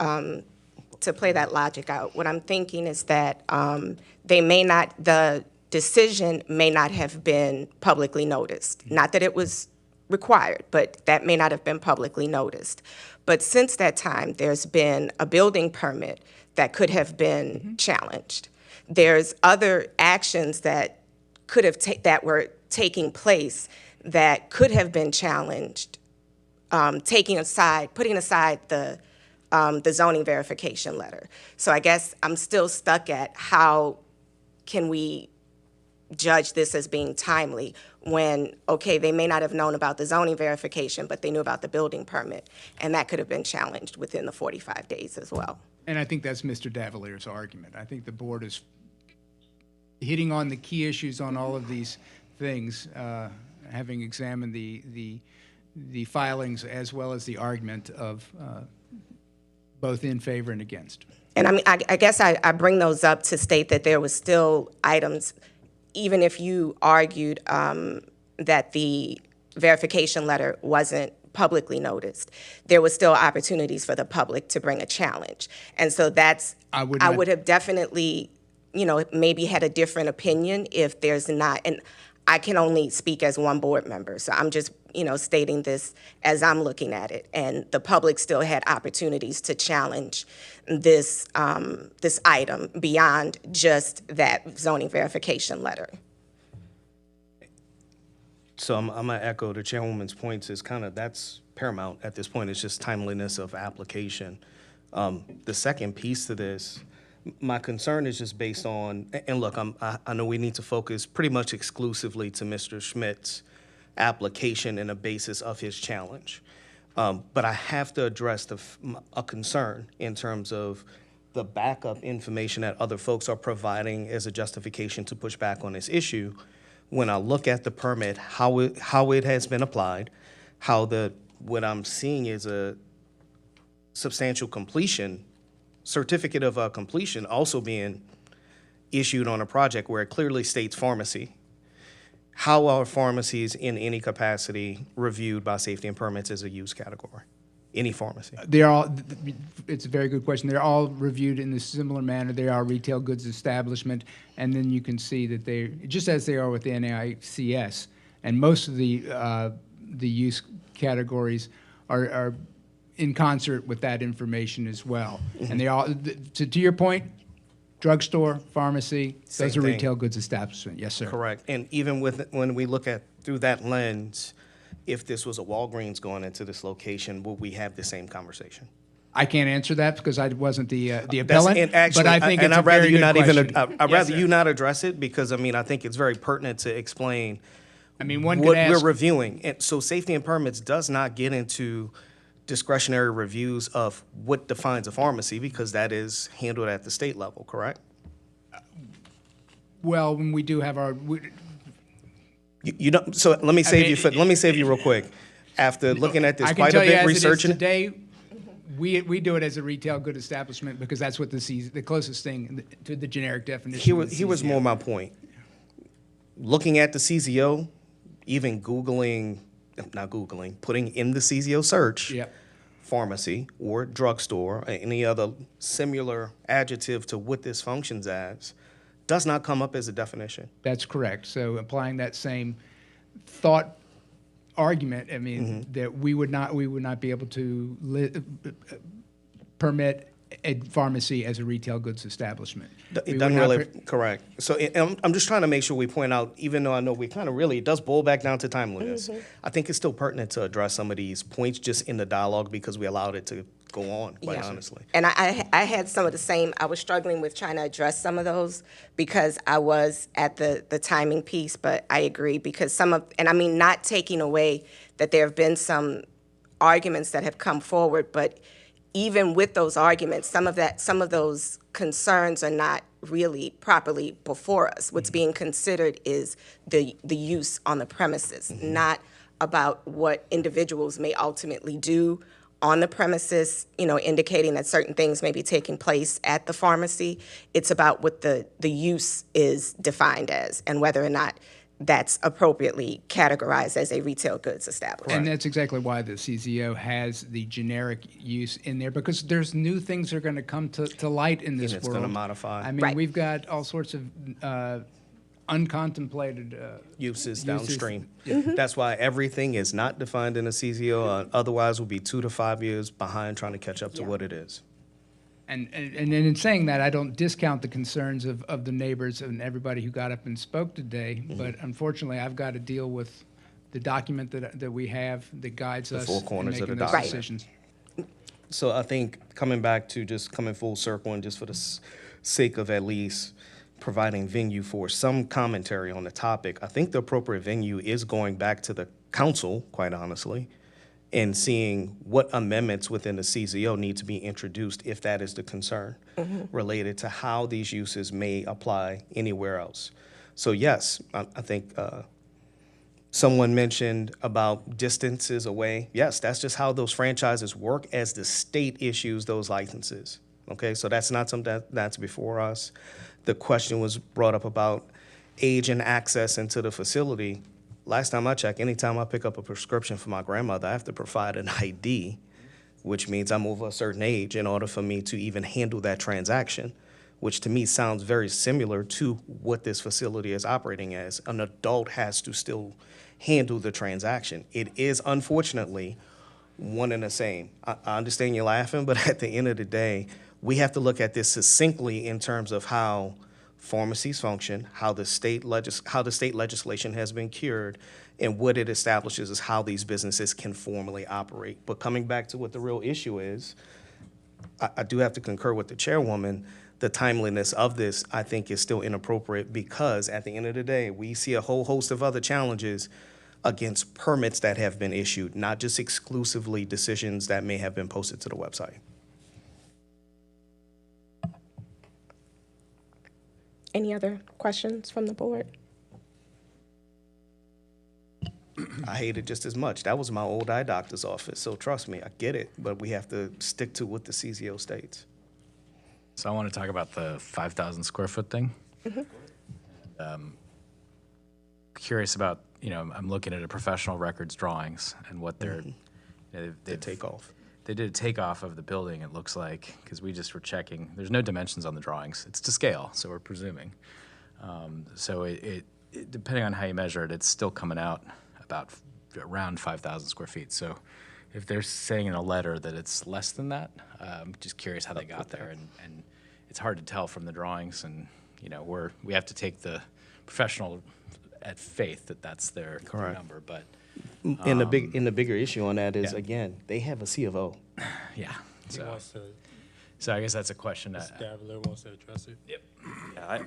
logic out, what I'm thinking is that the decision may not have been publicly noticed. Not that it was required, but that may not have been publicly noticed. But since that time, there's been a building permit that could have been challenged. There's other actions that could have that were taking place that could have been challenged, putting aside the zoning verification letter. So I guess I'm still stuck at how can we judge this as being timely when, okay, they may not have known about the zoning verification, but they knew about the building permit, and that could have been challenged within the 45 days as well. And I think that's Mr. Davalier's argument. I think the board is hitting on the key issues on all of these things, having examined the filings as well as the argument of both in favor and against. And I guess I bring those up to state that there was still items, even if you argued that the verification letter wasn't publicly noticed, there was still opportunities for the public to bring a challenge. And so I would have definitely, maybe had a different opinion if there's not, and I can only speak as one board member, so I'm just, stating this as I'm looking at it. And the public still had opportunities to challenge this item beyond just that zoning verification letter. So I'm gonna echo the chairwoman's points. Is that's paramount at this point. It's just timeliness of application. The second piece to this, my concern is just based on, and look, I know we need to focus pretty much exclusively to Mr. Schmidt's application and the basis of his challenge. But I have to address a concern in terms of the backup information that other folks are providing as a justification to push back on this issue. When I look at the permit, how it has been applied, what I'm seeing is a substantial completion, certificate of completion also being issued on a project where it clearly states pharmacy. How are pharmacies in any capacity reviewed by safety and permits as a use category? Any pharmacy? It's a very good question. They're all reviewed in a similar manner. They are retail goods establishment, and then you can see that they, just as they are with the NAICS, and most of the use categories are in concert with that information as well. Mm-hmm. And they all, to your point, drugstore, pharmacy, those are retail goods establishment. Yes, sir. Correct. And even when we look at through that lens, if this was a Walgreens going into this location, would we have the same conversation? I can't answer that because I wasn't the appellant. Actually, but I think it's I'd rather you not question. I'd rather you not address it because I think it's very pertinent to explain. One what could ask, we're reviewing. And so safety and permits does not get into discretionary reviews of what defines a pharmacy because that is handled at the state level, correct? Well, when we do have You don't, so let me save you real quick. After looking at this I can quite a tell you bit, as it is researching it. today, we do it as a retail good establishment because that's what the closest thing to the generic definition. Here was more my point. Looking at the CZO, even putting in the CZO search, Yep. pharmacy or drugstore, or any other similar adjective to what this functions as, does not come up as a definition. That's correct. So applying that same thought argument, I mean, that we would not be able to permit a pharmacy as a retail goods establishment. It doesn't really, correct. So I'm just trying to make sure we point out, even though I know we kind of really, it does boil back down to timeliness. I think it's still pertinent to address some of these points just in the dialogue because we allowed it to go on, quite honestly. And I had some of the same, I was struggling with trying to address some of those because I was at the timing piece, but I agree because and I mean, not taking away that there have been some arguments that have come forward, but even with those arguments, some of those concerns are not really properly before us. What's being considered is the use on the premises, not about what individuals may ultimately do on the premises, indicating that certain things may be taking place at the pharmacy. It's about what the use is defined as and whether or not that's appropriately categorized as a retail goods establishment. And that's exactly why the CZO has the generic use in there, because there's new things that are going to come to light in this And it's world. gonna modify. I mean, we've got all sorts of uncontemplated uses downstream. That's why everything is not defined in a CZO. Otherwise, we'll be 2 to 5 years behind trying to catch up to what it is. And in saying that, I don't discount the concerns of the neighbors and everybody who got up and spoke today, but unfortunately, I've got to deal with the document that we have that guides us Four corners in of the making those document. decisions. So I think coming back to just coming full circle and just for the sake of at least providing venue for some commentary on the topic, I think the appropriate venue is going back to the council, quite honestly, and seeing what amendments within the CZO need to be introduced if that is the concern related to how these uses may apply anywhere else. So yes, I think someone mentioned about distances away. Yes, that's just how those franchises work as the state issues those licenses. Okay, so that's not something that's before us. The question was brought up about age and access into the facility. Last time I checked, anytime I pick up a prescription for my grandmother, I have to provide an ID, which means I'm over a certain age in order for me to even handle that transaction, which to me sounds very similar to what this facility is operating as. An adult has to still handle the transaction. It is unfortunately one and the same. I understand you're laughing, but at the end of the day, we have to look at this succinctly in terms of how pharmacies function, how the state legislation has been cured, and what it establishes is how these businesses can formally operate. But coming back to what the real issue is, I do have to concur with the chairwoman. The timeliness of this, I think, is still inappropriate because at the end of the day, we see a whole host of other challenges against permits that have been issued, not just exclusively decisions that may have been posted to the website. Any other questions from the board? I hate it just as much. That was my old eye doctor's office, so trust me, I get it, but we have to stick to what the CZO states. So I want to talk about the 5,000 square foot thing. Curious about, I'm looking at a professional records drawings and what they're, they take off. They did a takeoff of the building, it looks like, because we just were checking. There's no dimensions on the drawings. It's to scale, so we're presuming. So it depending on how you measure it, it's still coming out about around 5,000 square feet. So if they're saying in a letter that it's less than that, I'm just curious how they got there. And it's hard to tell from the drawings, and we have to take the professional at faith that that's their number. But And the bigger issue on that is, again, they have a C of O. Yeah. So I guess that's a question. Ms. Davila wants to address it. Yep. Yeah,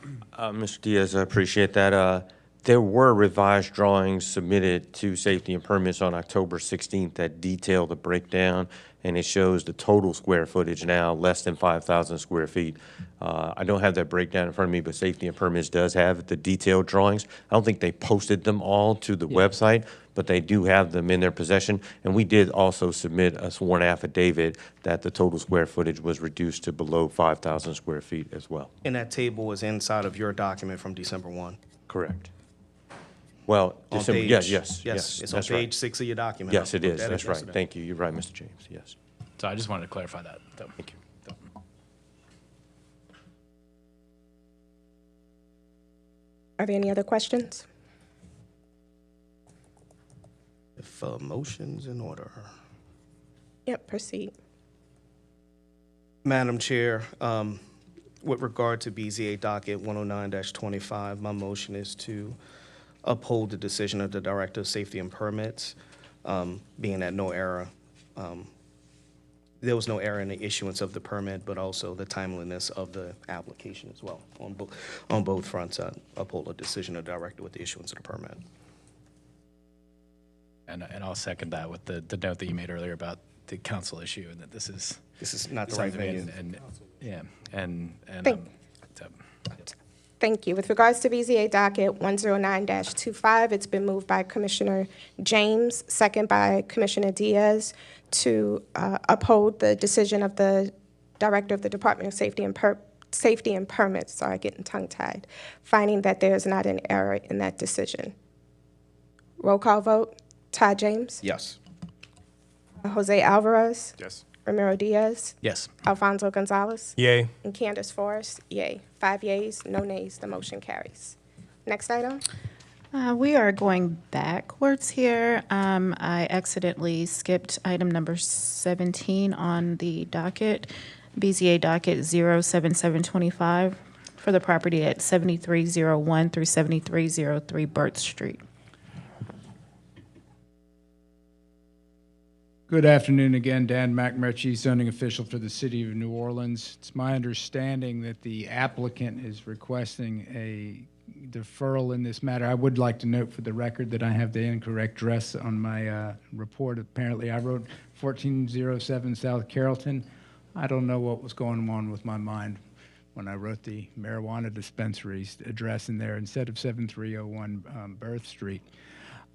Mr. Diaz, I appreciate that. There were revised drawings submitted to Safety and Permits on October 16th that detail the breakdown, and it shows the total square footage now less than 5,000 square feet. I don't have that breakdown in front of me, but Safety and Permits does have the detailed drawings. I don't think they posted them all to the website, but they do have them in their possession. And we did also submit a sworn affidavit that the total square footage was reduced to below 5,000 square feet as well. And that table is inside of your document from December 1. Correct. Well, On December, page- yes, It's on that's right. page 6 of your document. Yes, I it looked is, at that's right. yesterday. Thank you, you're right, Mr. James, yes. So I just wanted to clarify that. Thank you. Are there any other questions? If motion's in order. Yep, proceed. Madam Chair, with regard to BZA docket 109-25, my motion is to uphold the decision of the Director of Safety and Permits, being that no error, there was no error in the issuance of the permit, but also the timeliness of the application as well. On both fronts, I uphold the decision of the Director with the issuance of the permit. And I'll second that with the note that you made earlier about the council issue and that this is not the right venue. Thank you. With regards to BZA docket 109-25, it's been moved by Commissioner James, second by Commissioner Diaz, to uphold the decision of the Director of the Department of Safety and Permits, sorry, getting tongue-tied, finding that there is not an error in that decision. Roll call vote. Todd James? Yes. Jose Alvarez? Yes. Ramiro Diaz? Yes. Alfonso Gonzalez? Yay. And Candace Forrest? Yay. 5 yeas, no nays, the motion carries. Next item? We are going backwards here. I accidentally skipped item number 17 on the docket, BZA docket 07725 for the property at 7301 through 7303 Burt Street. Good afternoon again, Dan McMurtry, zoning official for the City of New Orleans. It's my understanding that the applicant is requesting a deferral in this matter. I would like to note for the record that I have the incorrect address on my report. Apparently, I wrote 1407 South Carrollton. I don't know what was going on with my mind when I wrote the marijuana dispensary's address in there instead of 7301 Birth Street.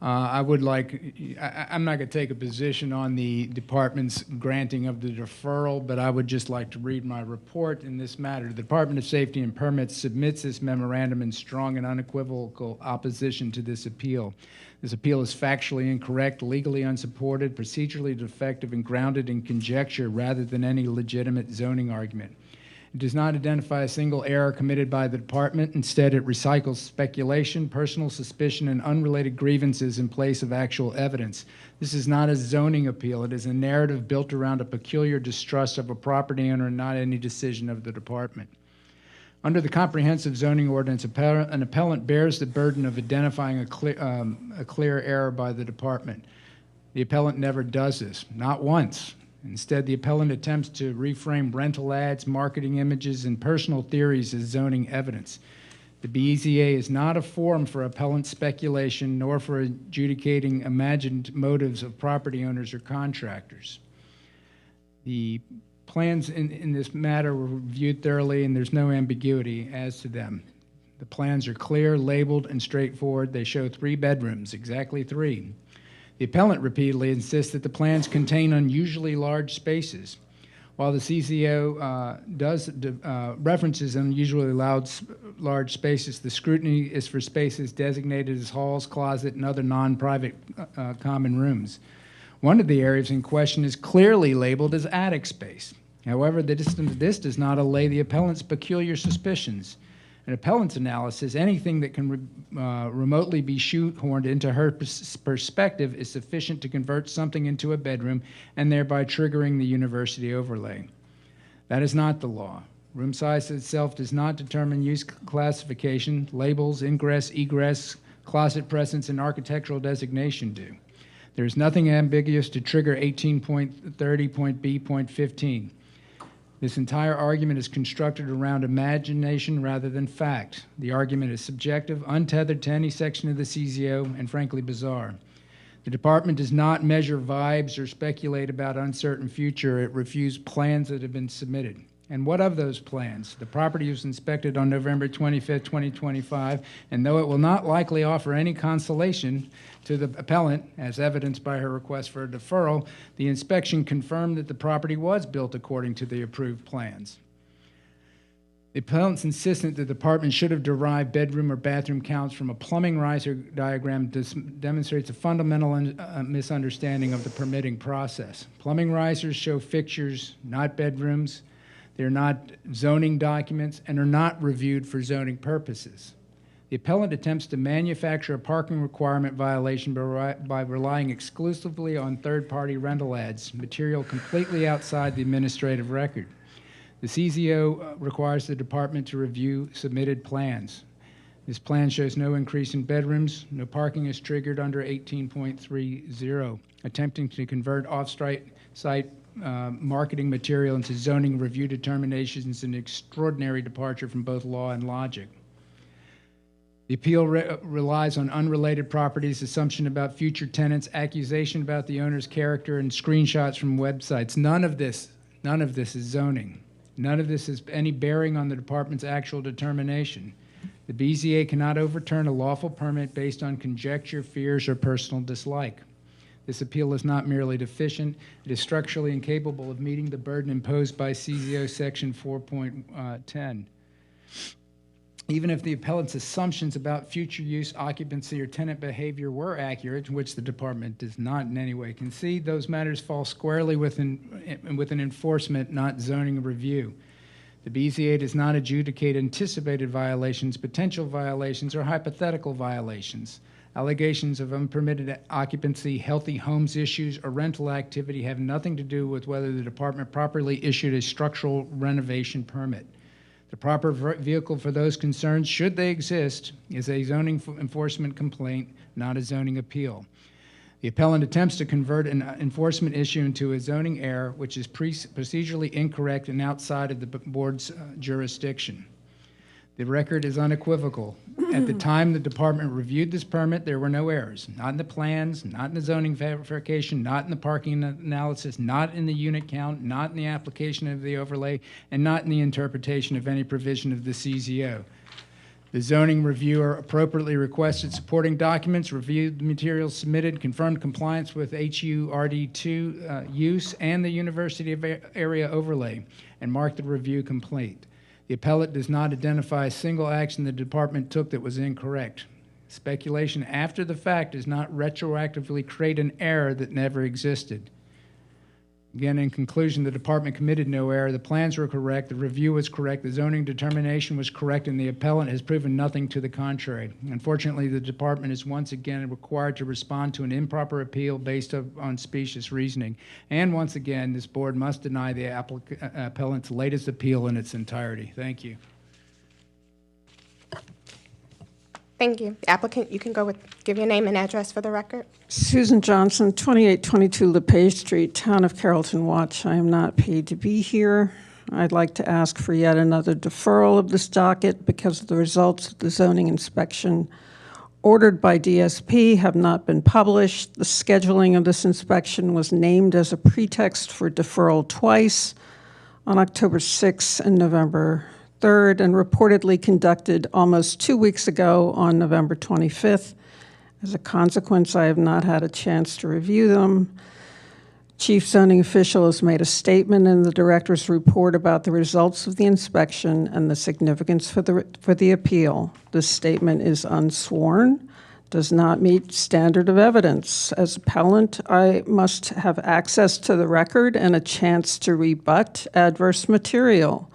I would like, I'm not going to take a position on the department's granting of the deferral, but I would just like to read my report in this matter. The Department of Safety and Permits submits this memorandum in strong and unequivocal opposition to this appeal. This appeal is factually incorrect, legally unsupported, procedurally defective, and grounded in conjecture rather than any legitimate zoning argument. It does not identify a single error committed by the department. Instead, it recycles speculation, personal suspicion, and unrelated grievances in place of actual evidence. This is not a zoning appeal. It is a narrative built around a peculiar distrust of a property owner and not any decision of the department. Under the comprehensive zoning ordinance, an appellant bears the burden of identifying a clear error by the department. The appellant never does this, not once. Instead, the appellant attempts to reframe rental ads, marketing images, and personal theories as zoning evidence. The BZA is not a forum for appellant speculation nor for adjudicating imagined motives of property owners or contractors. The plans in this matter were reviewed thoroughly, and there's no ambiguity as to them. The plans are clear, labeled, and straightforward. They show 3 bedrooms, exactly 3. The appellant repeatedly insists that the plans contain unusually large spaces. While the CCO references unusually large spaces, the scrutiny is for spaces designated as halls, closet, and other non-private common rooms. One of the areas in question is clearly labeled as attic space. However, this does not allay the appellant's peculiar suspicions. An appellant's analysis, anything that can remotely be shoehorned into her perspective is sufficient to convert something into a bedroom and thereby triggering the university overlay. That is not the law. Room size itself does not determine use classification. Labels, ingress, egress, closet presence, and architectural designation do. There is nothing ambiguous to trigger 18.30.b.15. This entire argument is constructed around imagination rather than fact. The argument is subjective, untethered to any section of the CZO, and frankly bizarre. The department does not measure vibes or speculate about uncertain future. It reviews plans that have been submitted. And what of those plans? The property was inspected on November 25th, 2025, and though it will not likely offer any consolation to the appellant, as evidenced by her request for a deferral, the inspection confirmed that the property was built according to the approved plans. The appellant's insistent the department should have derived bedroom or bathroom counts from a plumbing riser diagram demonstrates a fundamental misunderstanding of the permitting process. Plumbing risers show fixtures, not bedrooms. They're not zoning documents and are not reviewed for zoning purposes. The appellant attempts to manufacture a parking requirement violation by relying exclusively on third-party rental ads, material completely outside the administrative record. The CZO requires the department to review submitted plans. This plan shows no increase in bedrooms. No parking is triggered under 18.30. Attempting to convert off-site marketing material into zoning review determinations is an extraordinary departure from both law and logic. The appeal relies on unrelated properties, assumption about future tenants, accusation about the owner's character, and screenshots from websites. None of this is zoning. None of this has any bearing on the department's actual determination. The BZA cannot overturn a lawful permit based on conjecture, fears, or personal dislike. This appeal is not merely deficient, it is structurally incapable of meeting the burden imposed by CZO Section 4.10. Even if the appellant's assumptions about future use, occupancy, or tenant behavior were accurate, which the department does not in any way concede, those matters fall squarely within enforcement, not zoning review. The BZA does not adjudicate anticipated violations, potential violations, or hypothetical violations. Allegations of unpermitted occupancy, healthy homes issues, or rental activity have nothing to do with whether the department properly issued a structural renovation permit. The proper vehicle for those concerns, should they exist, is a zoning enforcement complaint, not a zoning appeal. The appellant attempts to convert an enforcement issue into a zoning error, which is procedurally incorrect and outside of the board's jurisdiction. The record is unequivocal. At the time the department reviewed this permit, there were no errors. Not in the plans, not in the zoning verification, not in the parking analysis, not in the unit count, not in the application of the overlay, and not in the interpretation of any provision of the CZO. The zoning reviewer appropriately requested supporting documents, reviewed the materials submitted, confirmed compliance with HURD2 use and the University area overlay, and marked the review complete. The appellate does not identify a single action the department took that was incorrect. Speculation after the fact does not retroactively create an error that never existed. Again, in conclusion, the department committed no error. The plans were correct, the review was correct, the zoning determination was correct, and the appellant has proven nothing to the contrary. Unfortunately, the department is once again required to respond to an improper appeal based on specious reasoning. And once again, this board must deny the appellant's latest appeal in its entirety. Thank you. Thank you. Applicant, you can go give your name and address for the record. Susan Johnson, 2822 LePage Street, Town of Carrollton Watch. I am not paid to be here. I'd like to ask for yet another deferral of this docket because the results of the zoning inspection ordered by DSP have not been published. The scheduling of this inspection was named as a pretext for deferral twice, on October 6th and November 3rd, and reportedly conducted almost 2 weeks ago on November 25th. As a consequence, I have not had a chance to review them. Chief zoning official has made a statement in the director's report about the results of the inspection and the significance for the appeal. This statement is unsworn, does not meet standard of evidence. As appellant, I must have access to the record and a chance to rebut adverse material.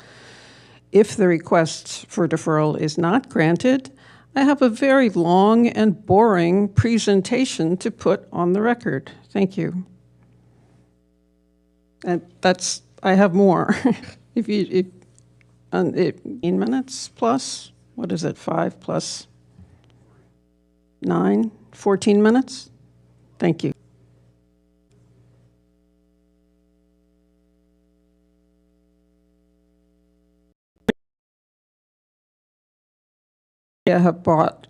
If the request for deferral is not granted, I have a very long and boring presentation to put on the record. Thank you. And I have more. if 18 minutes plus, what is it, 5 plus 9, 14 minutes? Thank you. have bought